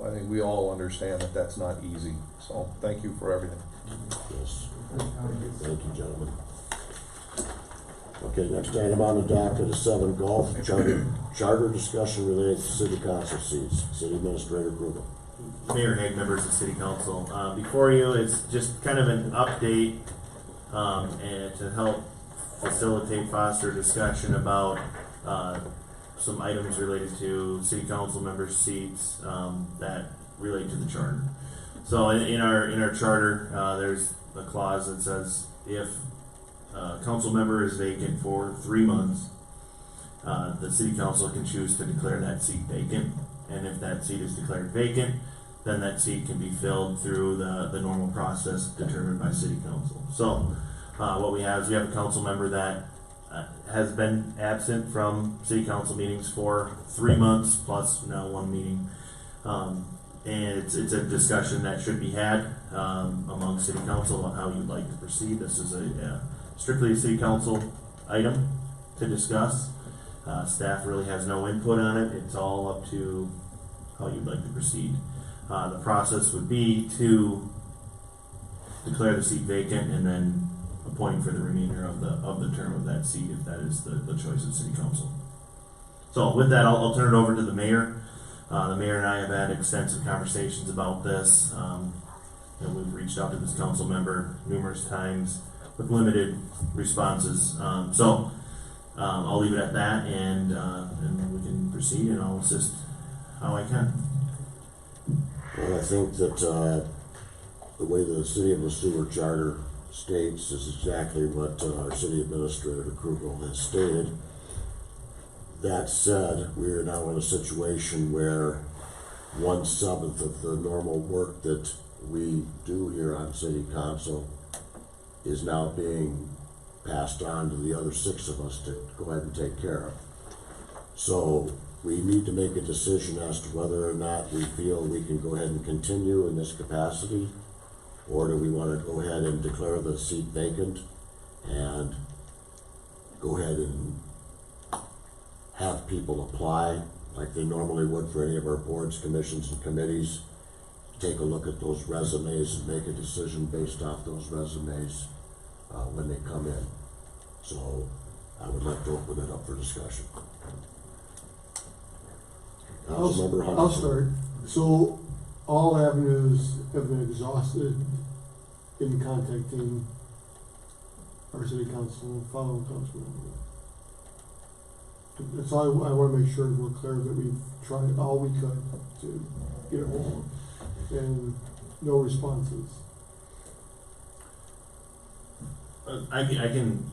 I think we all understand that that's not easy, so thank you for everything. Yes. Thank you, gentlemen. Okay, next item on the docket is 7 golf charter discussion related to city council seats. City Administrator Gruber. Mayor Hague, members of City Council, before you, it's just kind of an update, and to help facilitate, foster discussion about, some items related to City Council members' seats, that relate to the charter. So in our charter, there's a clause that says if a council member is vacant for 3 months, the City Council can choose to declare that seat vacant, and if that seat is declared vacant, then that seat can be filled through the normal process determined by City Council. So, what we have is we have a council member that has been absent from City Council meetings for 3 months plus now 1 meeting. And it's a discussion that should be had among City Council about how you'd like to proceed. This is strictly a City Council item to discuss. Staff really has no input on it. It's all up to how you'd like to proceed. The process would be to declare the seat vacant and then appoint for the remainder of the term of that seat if that is the choice of City Council. So with that, I'll turn it over to the mayor. The mayor and I have had extensive conversations about this. And we've reached out to this council member numerous times with limited responses. So I'll leave it at that, and we can proceed, and I'll assist how I can. Well, I think that the way the City of Sueur charter states is exactly what our City Administrator Krugel has stated. That said, we are now in a situation where 1/7 of the normal work that we do here on City Council is now being passed on to the other 6 of us to go ahead and take care of. So we need to make a decision as to whether or not we feel we can go ahead and continue in this capacity, or do we want to go ahead and declare the seat vacant and go ahead and have people apply like they normally would for any of our boards, commissions, and committees, take a look at those resumes and make a decision based off those resumes when they come in. So I would like to open it up for discussion. I'll start. So all avenues have been exhausted in contacting our city council, following council member. That's all I want to make sure we're clear that we've tried all we could to get a hold of, and no responses. I can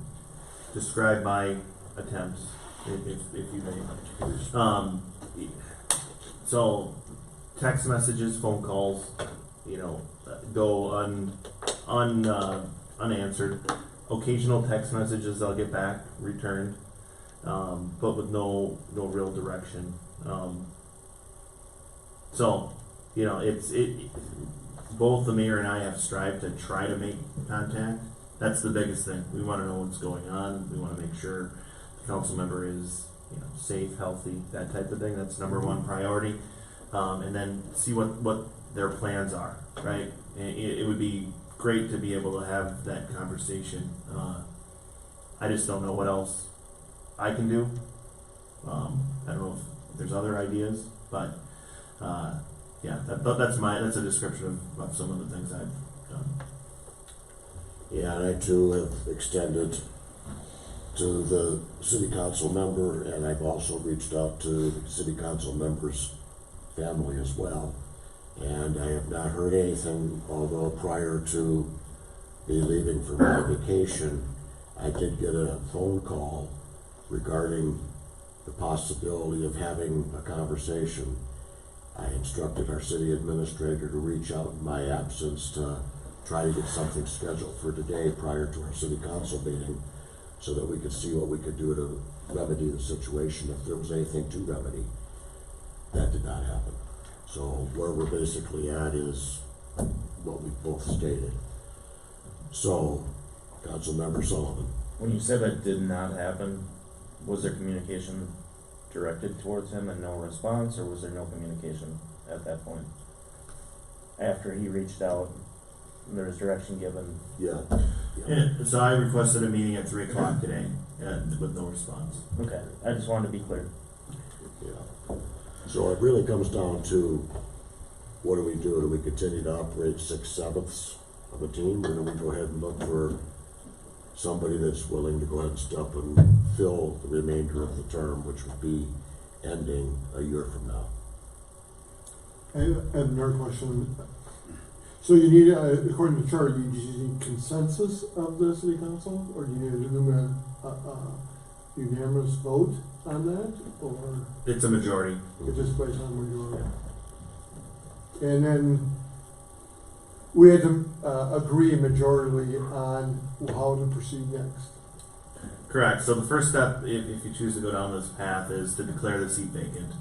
describe my attempts, if you may. So text messages, phone calls, go unanswered. Occasional text messages I'll get back, returned, but with no real direction. Both the mayor and I have strived to try to make contact. That's the biggest thing. We want to know what's going on. We want to make sure the council member is, safe, healthy, that type of thing. That's number one priority. And then see what their plans are, right? It would be great to be able to have that conversation. I just don't know what else I can do. I don't know if there's other ideas, but that's a description of some of the things I've done. Yeah, and I too have extended to the city council member, and I've also reached out to the city council member's family as well. And I have not heard anything, although prior to me leaving for my vacation, I did get a phone call regarding the possibility of having a conversation. I instructed our city administrator to reach out in my absence to try to get something scheduled for today prior to our city council meeting, so that we could see what we could do to remedy the situation if there was anything to remedy. That did not happen. So where we're basically at is what we both stated. So, Councilmember Sullivan. When you said that did not happen, was there communication directed towards him and no response, or was there no communication at that point? After he reached out, there was direction given? Yeah. And so I requested a meeting at 3 o'clock today, with no response. Okay, I just wanted to be clear. Yeah. So it really comes down to, what do we do? Do we continue to operate 6/7 of a team, or do we go ahead and look for somebody that's willing to go ahead and step and fill the remainder of the term, which would be ending a year from now? I have another question. So you need, according to charter, you need consensus of the city council, or do you need a unanimous vote on that, or? It's a majority. It just based on majority. And then we had to agree majority on how to proceed next. Correct. So the first step, if you choose to go down this path, is to declare the seat vacant.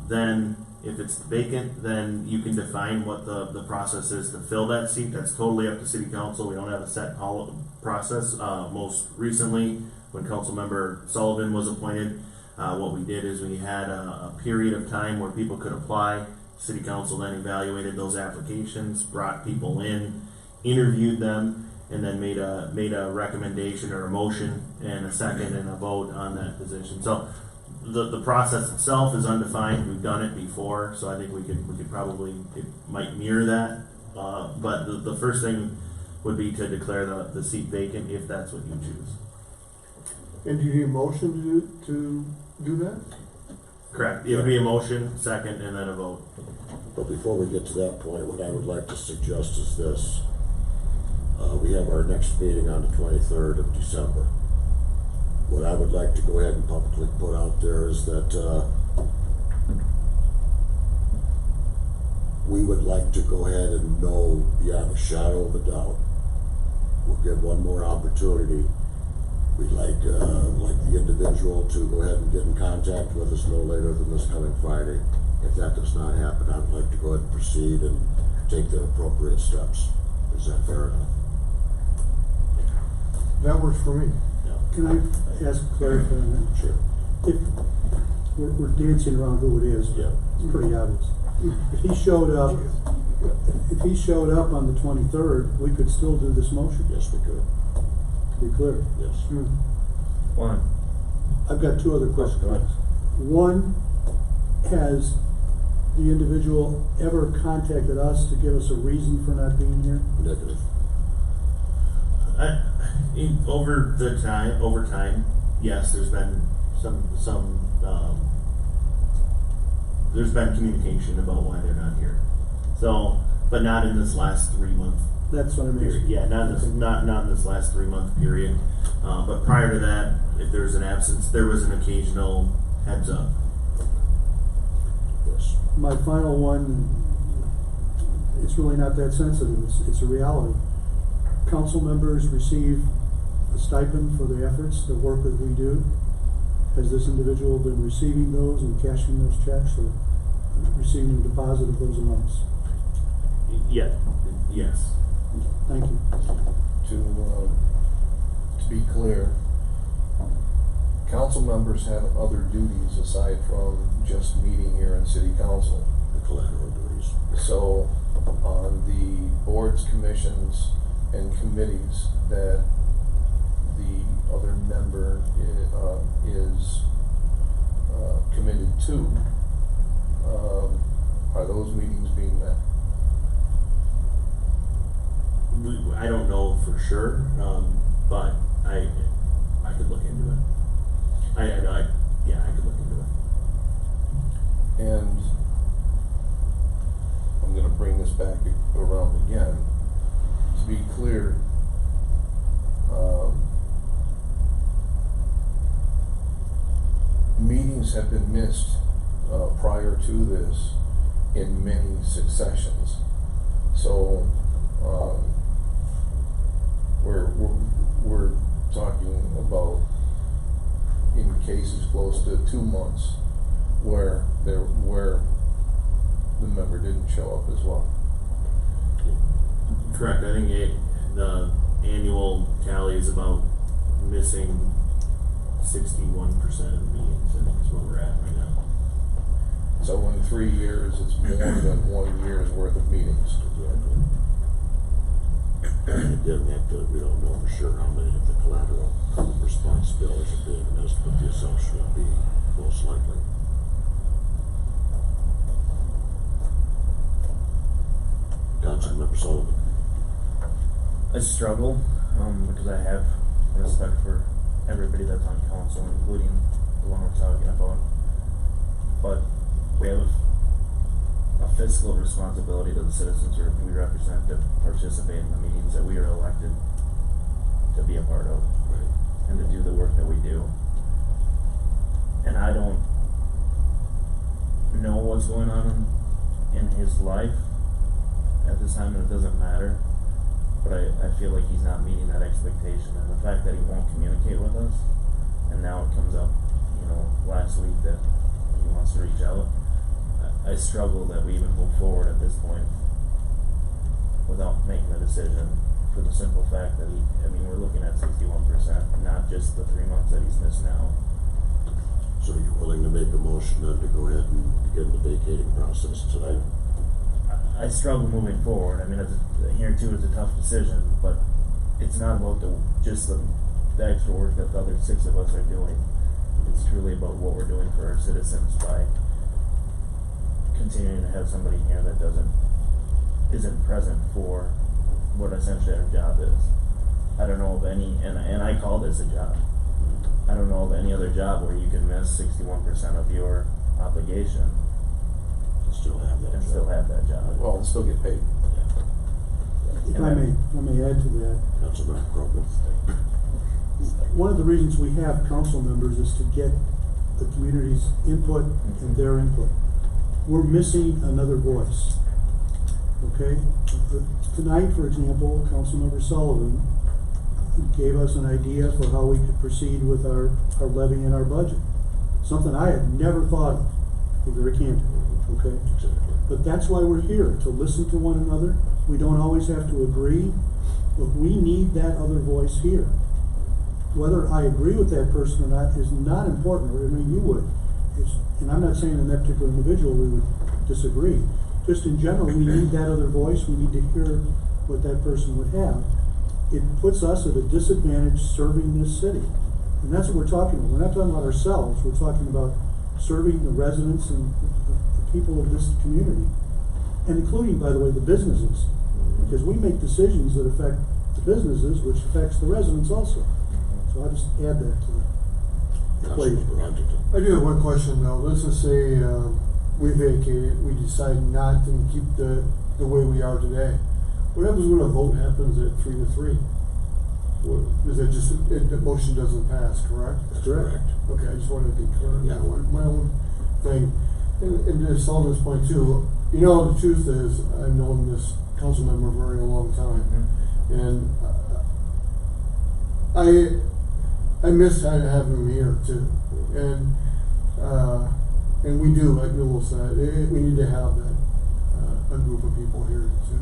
Then, if it's vacant, then you can define what the process is to fill that seat. That's totally up to city council. We don't have a set process. Most recently, when Councilmember Sullivan was appointed, what we did is we had a period of time where people could apply. City council then evaluated those applications, brought people in, interviewed them, and then made a recommendation or a motion and a second and a vote on that position. So the process itself is undefined. We've done it before, so I think we could probably, it might mirror that. But the first thing would be to declare the seat vacant if that's what you choose. And do you need a motion to do that? Correct. It would be a motion, second, and then a vote. But before we get to that point, what I would like to suggest is this. We have our next meeting on the 23rd of December. What I would like to go ahead and publicly put out there is that we would like to go ahead and know beyond a shadow of a doubt. We'll give one more opportunity. We'd like the individual to go ahead and get in contact with us no later than this coming Friday. If that does not happen, I would like to go ahead and proceed and take the appropriate steps. Is that fair enough? That works for me. Can I ask a clarifying? Sure. If we're dancing around who it is, yeah, it's pretty obvious. If he showed up on the 23rd, we could still do this motion. Yes, we could. To be clear. Yes. One. I've got two other questions. Go ahead. One, has the individual ever contacted us to give us a reason for not being here? Negative. Over time, yes, there's been there's been communication about why they're not here. So, but not in this last 3 month. That's what I mean. Period. Yeah, not in this last 3 month period. But prior to that, if there was an absence, there was an occasional heads up. Yes. My final one, it's really not that sensitive. It's a reality. Council members receive a stipend for the efforts, the work that we do. Has this individual been receiving those and cashing those checks, or receiving a deposit of those amounts? Yeah. Yes. Thank you. To be clear, council members have other duties aside from just meeting here in city council. The collateral duties. So on the boards, commissions, and committees that the other member is committed to, are those meetings being met? I don't know for sure, but I could look into it. I could look into it. And I'm going to bring this back around again. To be clear, meetings have been missed prior to this in many successions. So, we're talking about in cases close to 2 months where the member didn't show up as well. Correct, I think the annual tally is about missing 61% of the meetings, I think is where we're at right now. So in 3 years, it's more than 1 year's worth of meetings. Again, we don't know for sure how many of the collateral response bills are being missed, but the assumption would be most likely. Councilmember Sullivan. I struggle, because I have respect for everybody that's on council, including the one we're talking about. But we have a fiscal responsibility to the citizens we represent to participate in the meetings that we are elected to be a part of, and to do the work that we do. And I don't know what's going on in his life at this time, and it doesn't matter. But I feel like he's not meeting that expectation, and the fact that he won't communicate with us, and now it comes up, last week that he wants to reach out. I struggle that we even move forward at this point without making a decision, for the simple fact that we're looking at 61%, not just the 3 months that he's missed now. So are you willing to make a motion then to go ahead and begin the vacating process tonight? I struggle moving forward. Here too is a tough decision, but it's not about just the extra work that the other 6 of us are doing. It's truly about what we're doing for our citizens by continuing to have somebody here that isn't present for what essentially our job is. I don't know of any, and I call this a job. I don't know of any other job where you can miss 61% of your obligation and still have that job. Well, and still get paid. If I may add to that. Councilmember Croker. One of the reasons we have council members is to get the community's input and their input. We're missing another voice. Okay? Tonight, for example, Councilmember Sullivan gave us an idea for how we could proceed with our levy and our budget. Something I had never thought of, to be very candid. Okay? But that's why we're here, to listen to one another. We don't always have to agree, but we need that other voice here. Whether I agree with that person or not is not important. You would. And I'm not saying in that particular individual we would disagree. Just in general, we need that other voice. We need to hear what that person would have. It puts us at a disadvantage serving this city. And that's what we're talking about. We're not talking about ourselves. We're talking about serving the residents and the people of this community. And including, by the way, the businesses. Because we make decisions that affect the businesses, which affects the residents also. So I'll just add that to the equation. I do have one question though. Let's just say we vacate it, we decide not to keep the way we are today. What happens when a vote happens at 3-3? Is that just the motion doesn't pass? Correct. That's correct. Okay, I just wanted to be clear. Yeah, my own thing. And to Sullivan's point too. The truth is, I've known this council member for a very long time, and I miss having him here too, and we do, like Newell said, we need to have that a group of people here to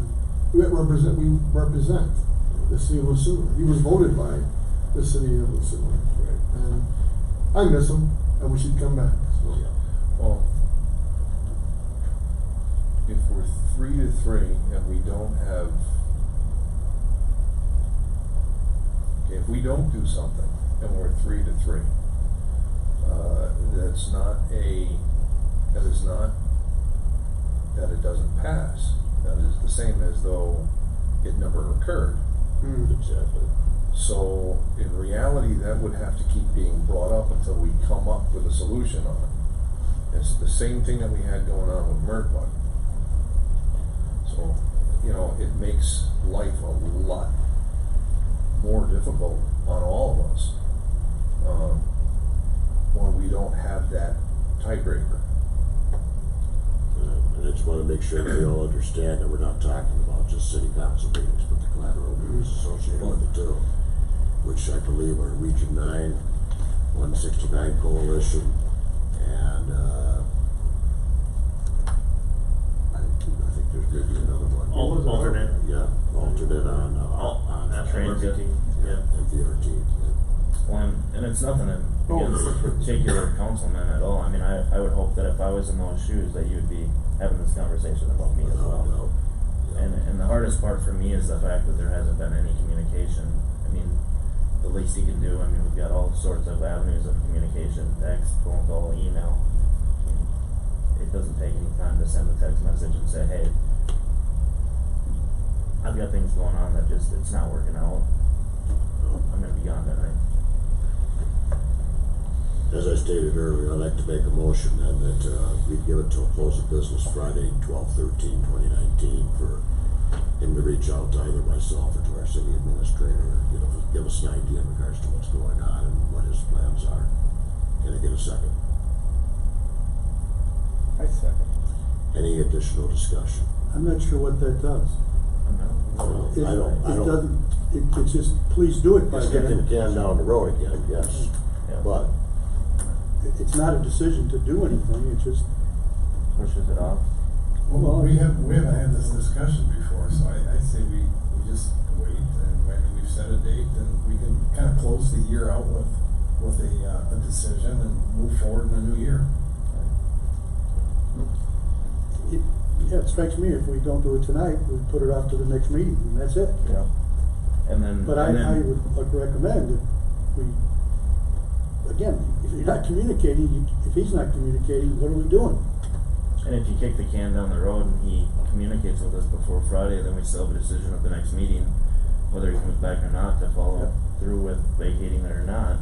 represent the city of Sueur. He was voted by the city of Sueur, and I miss him. I wish he'd come back. So. Well, if we're 3-3 and we don't have, if we don't do something and we're 3-3, that is not that it doesn't pass. That is the same as though it never occurred. Exactly. So in reality, that would have to keep being brought up until we come up with a solution on it. It's the same thing that we had going on with Murdoch. So, it makes life a lot more difficult on all of us when we don't have that tiebreaker. And just wanna make sure they all understand that we're not talking about just city council meetings, but the collateral meetings associated with it too, which I believe are Region 9, 169 Coalition, and, I think there's maybe another one. Alternate. Yeah, alternate on VRT, yeah. And VRT, yeah. Well, and it's nothing against particular councilmen at all. I mean, I would hope that if I was in those shoes, that you'd be having this conversation about me as well. No. And the hardest part for me is the fact that there hasn't been any communication. I mean, the least you can do, I mean, we've got all sorts of avenues of communication, text, phone call, email. It doesn't take any time to send a text message and say, hey, I've got things going on that just, it's not working out. I'm gonna be gone tonight. As I stated earlier, I'd like to make a motion then that, we give it till close of business Friday, 12/13/2019 for him to reach out to either myself or to our city administrator, give us an idea in regards to what's going on and what his plans are. Can I get a second? I second. Any additional discussion? I'm not sure what that does. It doesn't, it's just, please do it by It's kicking the can down the road again, yes, Yeah. but It's not a decision to do anything, it just, Pushes it off. Well, we haven't had this discussion before, so I say we just wait, and when we've set a date, and we can kind of close the year out with a decision and move forward in the new year. it strikes me, if we don't do it tonight, we put it off to the next meeting, and that's it. Yeah. And then. But I would recommend that we, again, if you're not communicating, if he's not communicating, what are we doing? And if you kick the can down the road and he communicates with us before Friday, then we still have a decision at the next meeting, whether he comes back or not, to follow through with vacating it or not.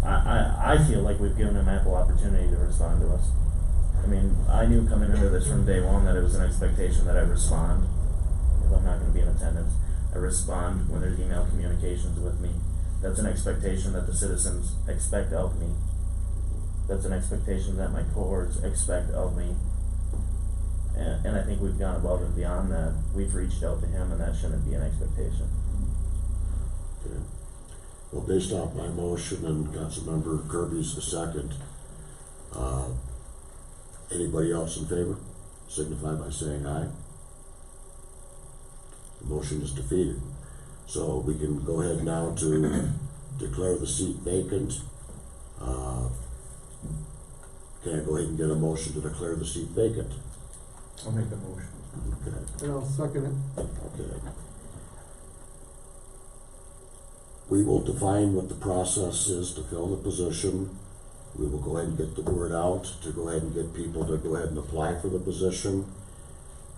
I feel like we've given him ample opportunity to respond to us. I mean, I knew coming into this from day one that it was an expectation that I respond. If I'm not gonna be in attendance, I respond when there's email communications with me. That's an expectation that the citizens expect of me. That's an expectation that my cohorts expect of me. And I think we've gone above and beyond that. We've reached out to him, and that shouldn't be an expectation. Okay. Well, based off my motion and Councilmember Kirby's the second, anybody else in favor? Signify by saying aye. The motion is defeated. So we can go ahead now to declare the seat vacant. Can I go ahead and get a motion to declare the seat vacant? I'll make the motion. Okay. And I'll second it. Okay. We will define what the process is to fill the position. We will go ahead and get the word out to go ahead and get people to go ahead and apply for the position.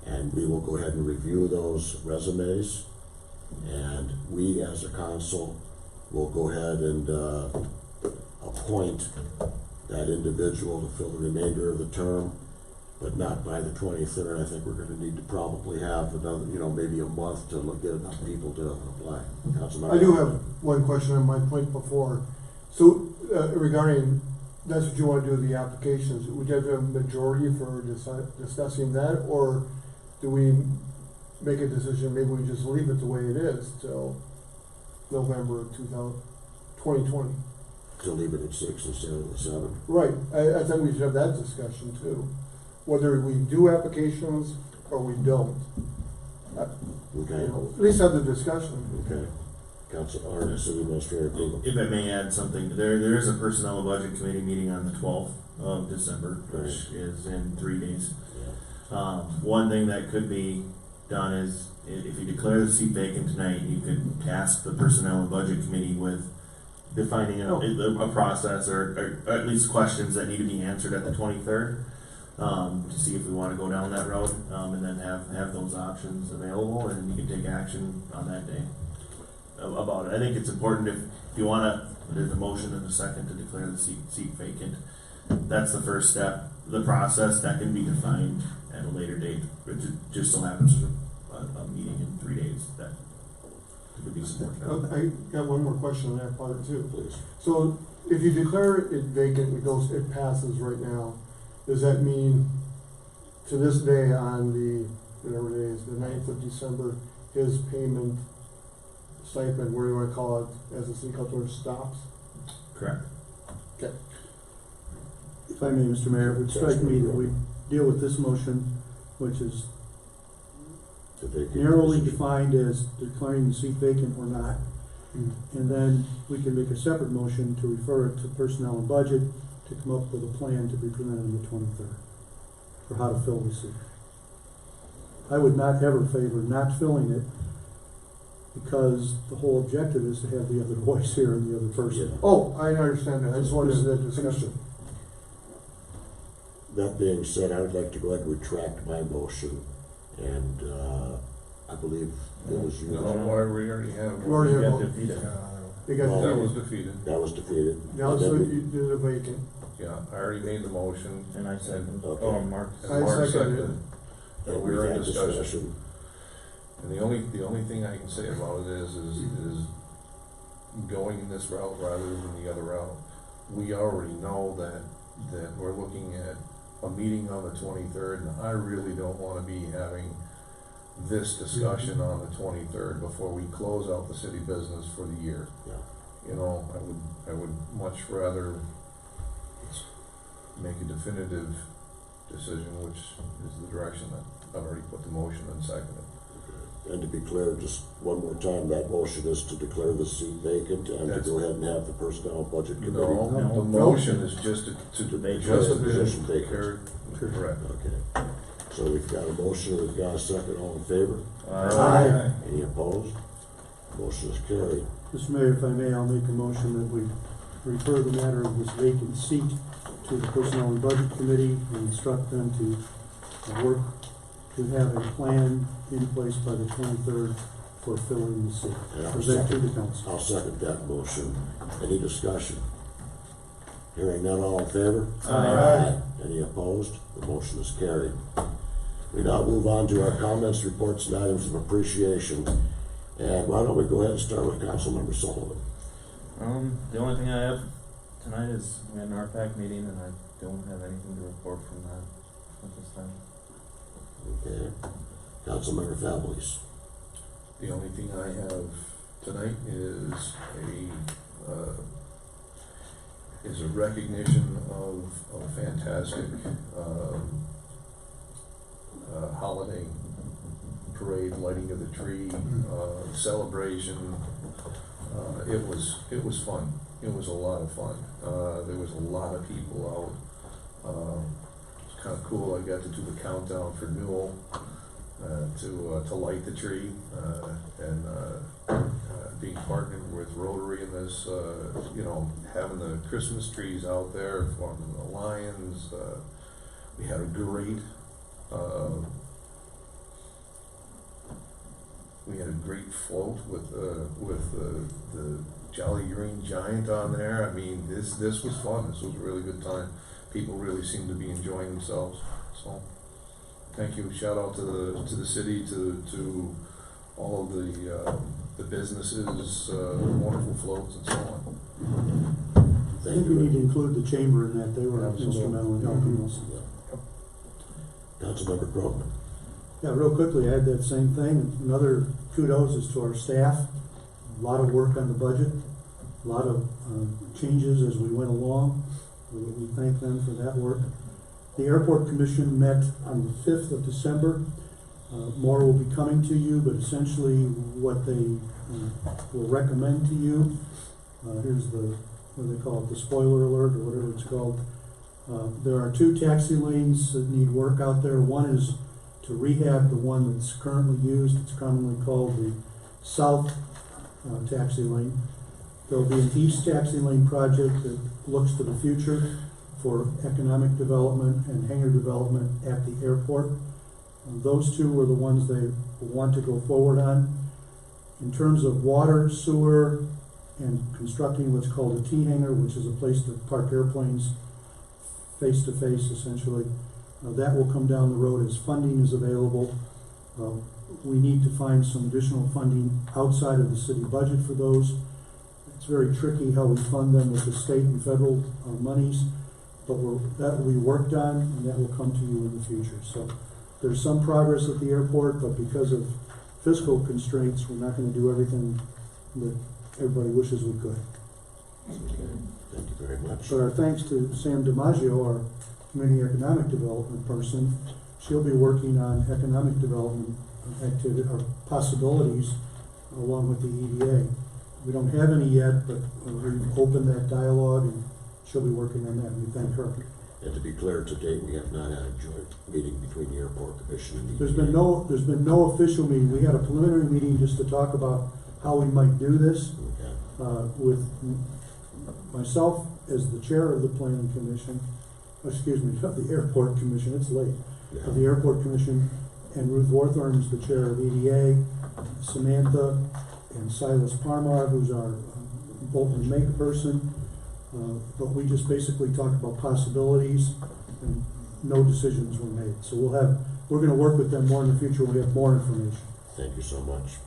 And we will go ahead and review those resumes. And we as a council will go ahead and appoint that individual to fill the remainder of the term, but not by the 23rd. I think we're gonna need to probably have another, maybe a month to get enough people to apply. Councilmember? I do have one question on my point before. So, regarding, that's what you wanna do with the applications, would you have a majority for discussing that, or do we make a decision, maybe we just leave it the way it is till November of 2020? To leave it at 6 instead of the 7. Right, I think we should have that discussion too, whether we do applications or we don't. Okay. At least have the discussion. Okay. Council, or City Administrator Kugel. If I may add something, there is a Personnel and Budget Committee meeting on the 12th of December, which is in 3 days. One thing that could be done is, if you declare the seat vacant tonight, you could task the Personnel and Budget Committee with defining a process or at least questions that need to be answered at the 23rd, to see if we wanna go down that road, and then have those options available, and you can take action on that day about it. I think it's important if you wanna, there's a motion and a second to declare the seat vacant. That's the first step. The process, that can be defined at a later date, which just so happens to a meeting in 3 days that could be supported. I got one more question on that part too. Please. So if you declare it vacant, it passes right now, does that mean to this day on the, whatever it is, the 9th of December, his payment stipend, where you wanna call it, as the city councilor, stops? Correct. Okay. If I may, Mr. Mayor, it would strike me that we deal with this motion, which is To vacate narrowly the position. defined as declaring the seat vacant or not. And then we can make a separate motion to refer it to personnel and budget to come up with a plan to be presented on the 23rd for how to fill the seat. I would not ever favor not filling it because the whole objective is to have the other voice here and the other person. Oh, I understand that, I just wanted that discussion. That being said, I would like to go ahead and retract my motion, and, I believe it was you. We already have. We already have got one. defeated. You got Well, That the, was defeated. That was defeated. now And so then we- you did a vacant. Yeah, I already made the motion. And I second. Okay. Oh, Mark. And I Mark seconded it. seconded. and We were in had discussion. And the only thing I can say about it is going in this route rather than the other route. We already know that we're looking at a meeting on the 23rd, and I really don't wanna be having this discussion on the 23rd before we close out the city business for the year. Yeah. You know, I would much rather make a definitive decision, which is the direction that I've already put the motion and seconded. And to be clear, just one more time, that motion is to declare the seat vacant and to That's- go ahead and have the personnel budget committee. No, No. the motion is just to make just the to position vacant. Correct. Okay, so we've got a motion, we've got a second, all in favor? Aye. Any opposed? Motion is carried. Mr. Mayor, if I may, I'll make a motion that we refer the matter of this vacant seat to the Personnel and Budget Committee and instruct them to work to have a plan in place by the 23rd for filling the seat. And I'll Present to the second- council. I'll second that motion. Any discussion? Hearing none, all in favor? Aye. Any opposed? The motion is carried. We now move on to our comments, reports, and items of appreciation. And why don't we go ahead and start with Councilmember Sullivan? The only thing I have tonight is we had an RPAC meeting and I don't have anything to report from that at this time. Okay. Councilmember Families. The only thing I have tonight is a recognition of a fantastic holiday parade, lighting of the tree, celebration. It was fun. It was a lot of fun. There was a lot of people out. It's kind of cool. I got to do the countdown for Newell to light the tree, and being partnered with Rotary in this, having the Christmas trees out there, forming the lions. We had a great float with the Jolly Green Giant on there. I mean, this was fun. This was a really good time. People really seemed to be enjoying themselves. So, thank you. Shout out to the city, to all of the businesses, wonderful floats and so on. I think we need to include the chamber in that. They were Absolutely. instrumental in helping us. Councilmember Krogman. Yeah, real quickly, I had that same thing. Another kudos is to our staff. A lot of work on the budget, a lot of changes as we went along. We thank them for that work. The Airport Commission met on the 5th of December. More will be coming to you, but essentially what they will recommend to you, here's what do they call it, the spoiler alert or whatever it's called. There are 2 taxi lanes that need work out there. One is to rehab the one that's currently used. It's commonly called the south taxi lane. There'll be an east taxi lane project that looks to the future for economic development and hangar development at the airport. Those 2 were the ones they want to go forward on. In terms of water, sewer, and constructing what's called a T-hangar, which is a place to park airplanes face-to-face, essentially. That will come down the road as funding is available. We need to find some additional funding outside of the city budget for those. It's very tricky how we fund them with the state and federal monies. but that will be worked on, and that will come to you in the future. So there's some progress at the airport, but because of fiscal constraints, we're not gonna do everything that everybody wishes we could. Thank you very much. But our thanks to Sam DiMaggio, our community economic development person. She'll be working on economic development activity or possibilities along with the EDA. We don't have any yet, but we've opened that dialogue, and she'll be working on that, and we thank her. And to be clear, to date, we have not had a joint meeting between the airport commission and the There's been no official meeting. We had a preliminary meeting just to talk about how we might do this, with myself as the chair of the planning commission, of the airport commission, it's late, of the airport commission, and Ruth Warthorn is the chair of EDA, Samantha and Silas Parmar, who's our Bolton Make person, but we just basically talked about possibilities, and no decisions were made. So we're gonna work with them more in the future when we have more information. Thank you so much.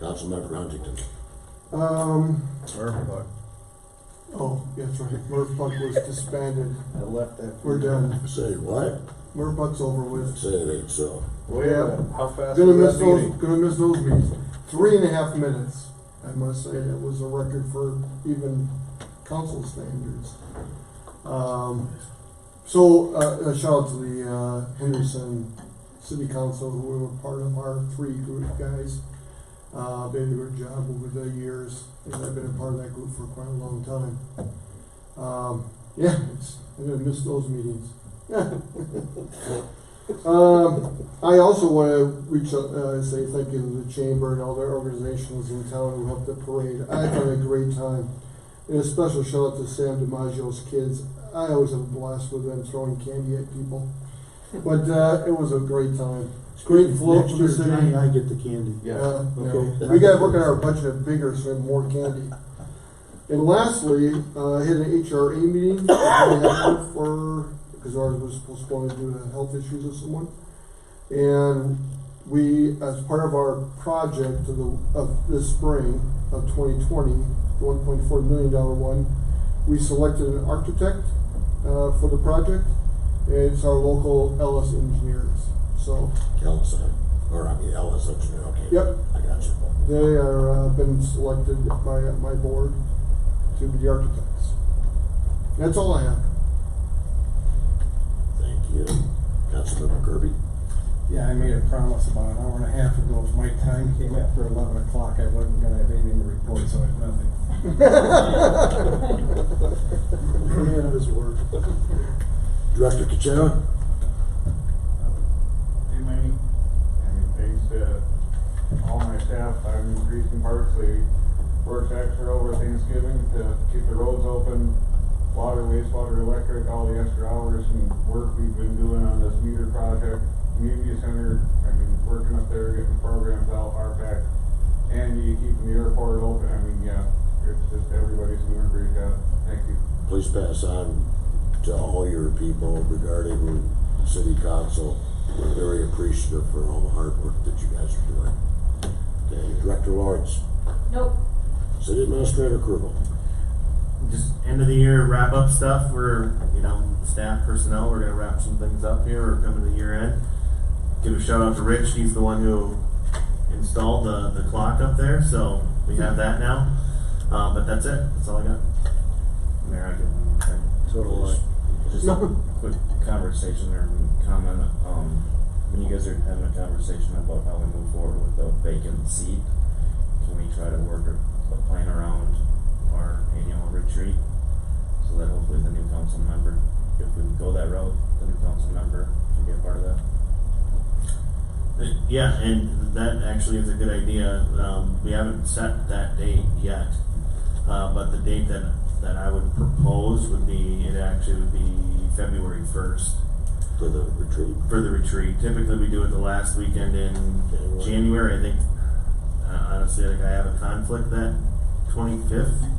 Councilmember Huntington. Oh, that's right. Murphuck was disbanded. I left that. We're done. Say what? Murphuck's over with. Say it ain't so. Well, yeah. How fast Gonna was miss that those. meeting? Gonna miss those meetings. 3.5 minutes. I must say that was a record for even council standards. So a shout out to the Henderson City Council, who were part of our 3 group guys. They did a good job over the years, and I've been a part of that group for quite a long time. I'm gonna miss those meetings. I also want to reach out, say thank you to the chamber and all their organizations in town who helped the parade. I had a great time, and a special shout out to Sam DiMaggio's kids. I always have a blast with them throwing candy at people, but it was a great time. Great float Next for the year, city. Johnny, I get the candy. Okay. We gotta work on our budget bigger so we have more candy. And lastly, I had an HRA meeting because ours was postponed due to health issues with someone. And we, as part of our project of this spring of 2020, the $1.4 million one, we selected an architect for the project. And it's our local Ellis engineers. So Ellis engineer, okay. Yep. I got you. They are been selected by my board to be the architects. That's all I have. Thank you. Councilmember Kirby. Yeah, I made a promise about an hour and a half ago. If my time came after 11 o'clock, I wasn't gonna have anything to report, so I have nothing. Man of his word. Director Kachera. Hey, Manny. And thanks to all my staff. I'm increasing parts. They worked extra over Thanksgiving to keep the roads open, water, wastewater, electric, all the extra hours and work we've been doing on this meter project. Community center, working up there, getting programs out, RPAC, and you keeping the airport open. It's just everybody's doing a great job. Thank you. Please pass on to all your people regarding city council. We're very appreciative for all the hard work that you guys are doing. Okay, Director Lawrence. Nope. City Administrator Krugel. Just end of the year wrap up stuff. We're, staff personnel, we're gonna wrap some things up here. We're coming to the year end. Give a shout out to Rich. He's the one who installed the clock up there, so we have that now. But that's it. That's all I got. Mayor, I can. Just a quick conversation or comment. When you guys are having a conversation about how we move forward with the vacant seat, can we try to work a plan around our annual retreat so that hopefully the new council member, if we go that route, the new council member can be a part of that? Yeah, and that actually is a good idea. We haven't set that date yet, but the date that I would propose would be February 1st. For the retreat. For the retreat. Typically we do it the last weekend in January. I think, honestly, I have a conflict that 25th.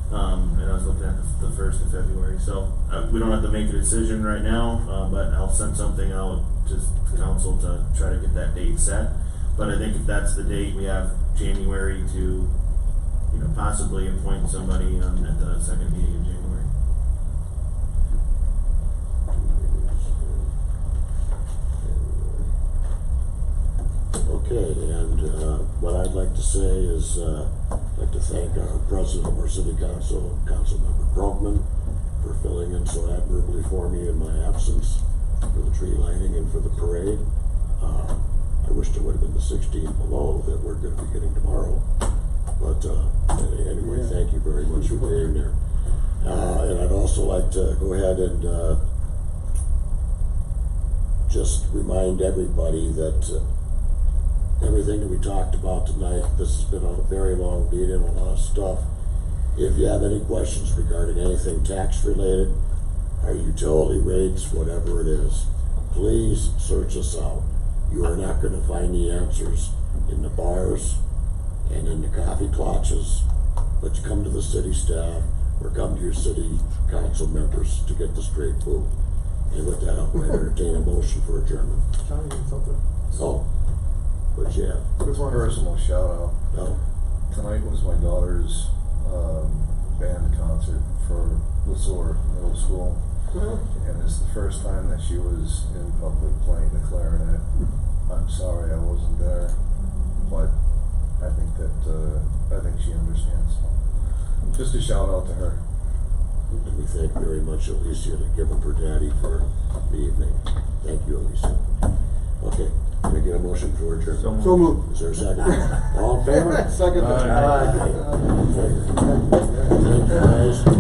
And I was looking at the 1st of February. So we don't have to make a decision right now, but I'll send something out to council to try to get that date set. But I think if that's the date, we have January to, possibly appoint somebody at the second meeting in January. like to say is, I'd like to thank our president of our city council, Councilmember Krogman, for filling in so admirably for me in my absence, for the tree lighting and for the parade. I wish there would have been the 16 below that we're gonna be getting tomorrow. But, anyway, thank you very much for being there. And I'd also like to go ahead and, just remind everybody that, everything that we talked about tonight, this has been a very long meeting, a lot of stuff. If you have any questions regarding anything tax related, our utility rates, whatever it is, please search us out. You are not gonna find the answers in the bars and in the coffee clutches, but you come to the city staff or come to your city council members to get the straight food. And with that, I'll go ahead and entertain a motion for adjournment. Johnny, you got something? Oh, but yeah. Personal shout out. No. Tonight was my daughter's band concert for the Sueur Middle School. And it's the first time that she was in public playing the clarinet. I'm sorry I wasn't there, but I think she understands. Just a shout out to her. And we thank very much Alicia to give up her daddy for the evening. Thank you, Alicia. Okay, can I get a motion for adjournment? So moved. Is there a second? All in favor? Second. Aye. Thank you, guys.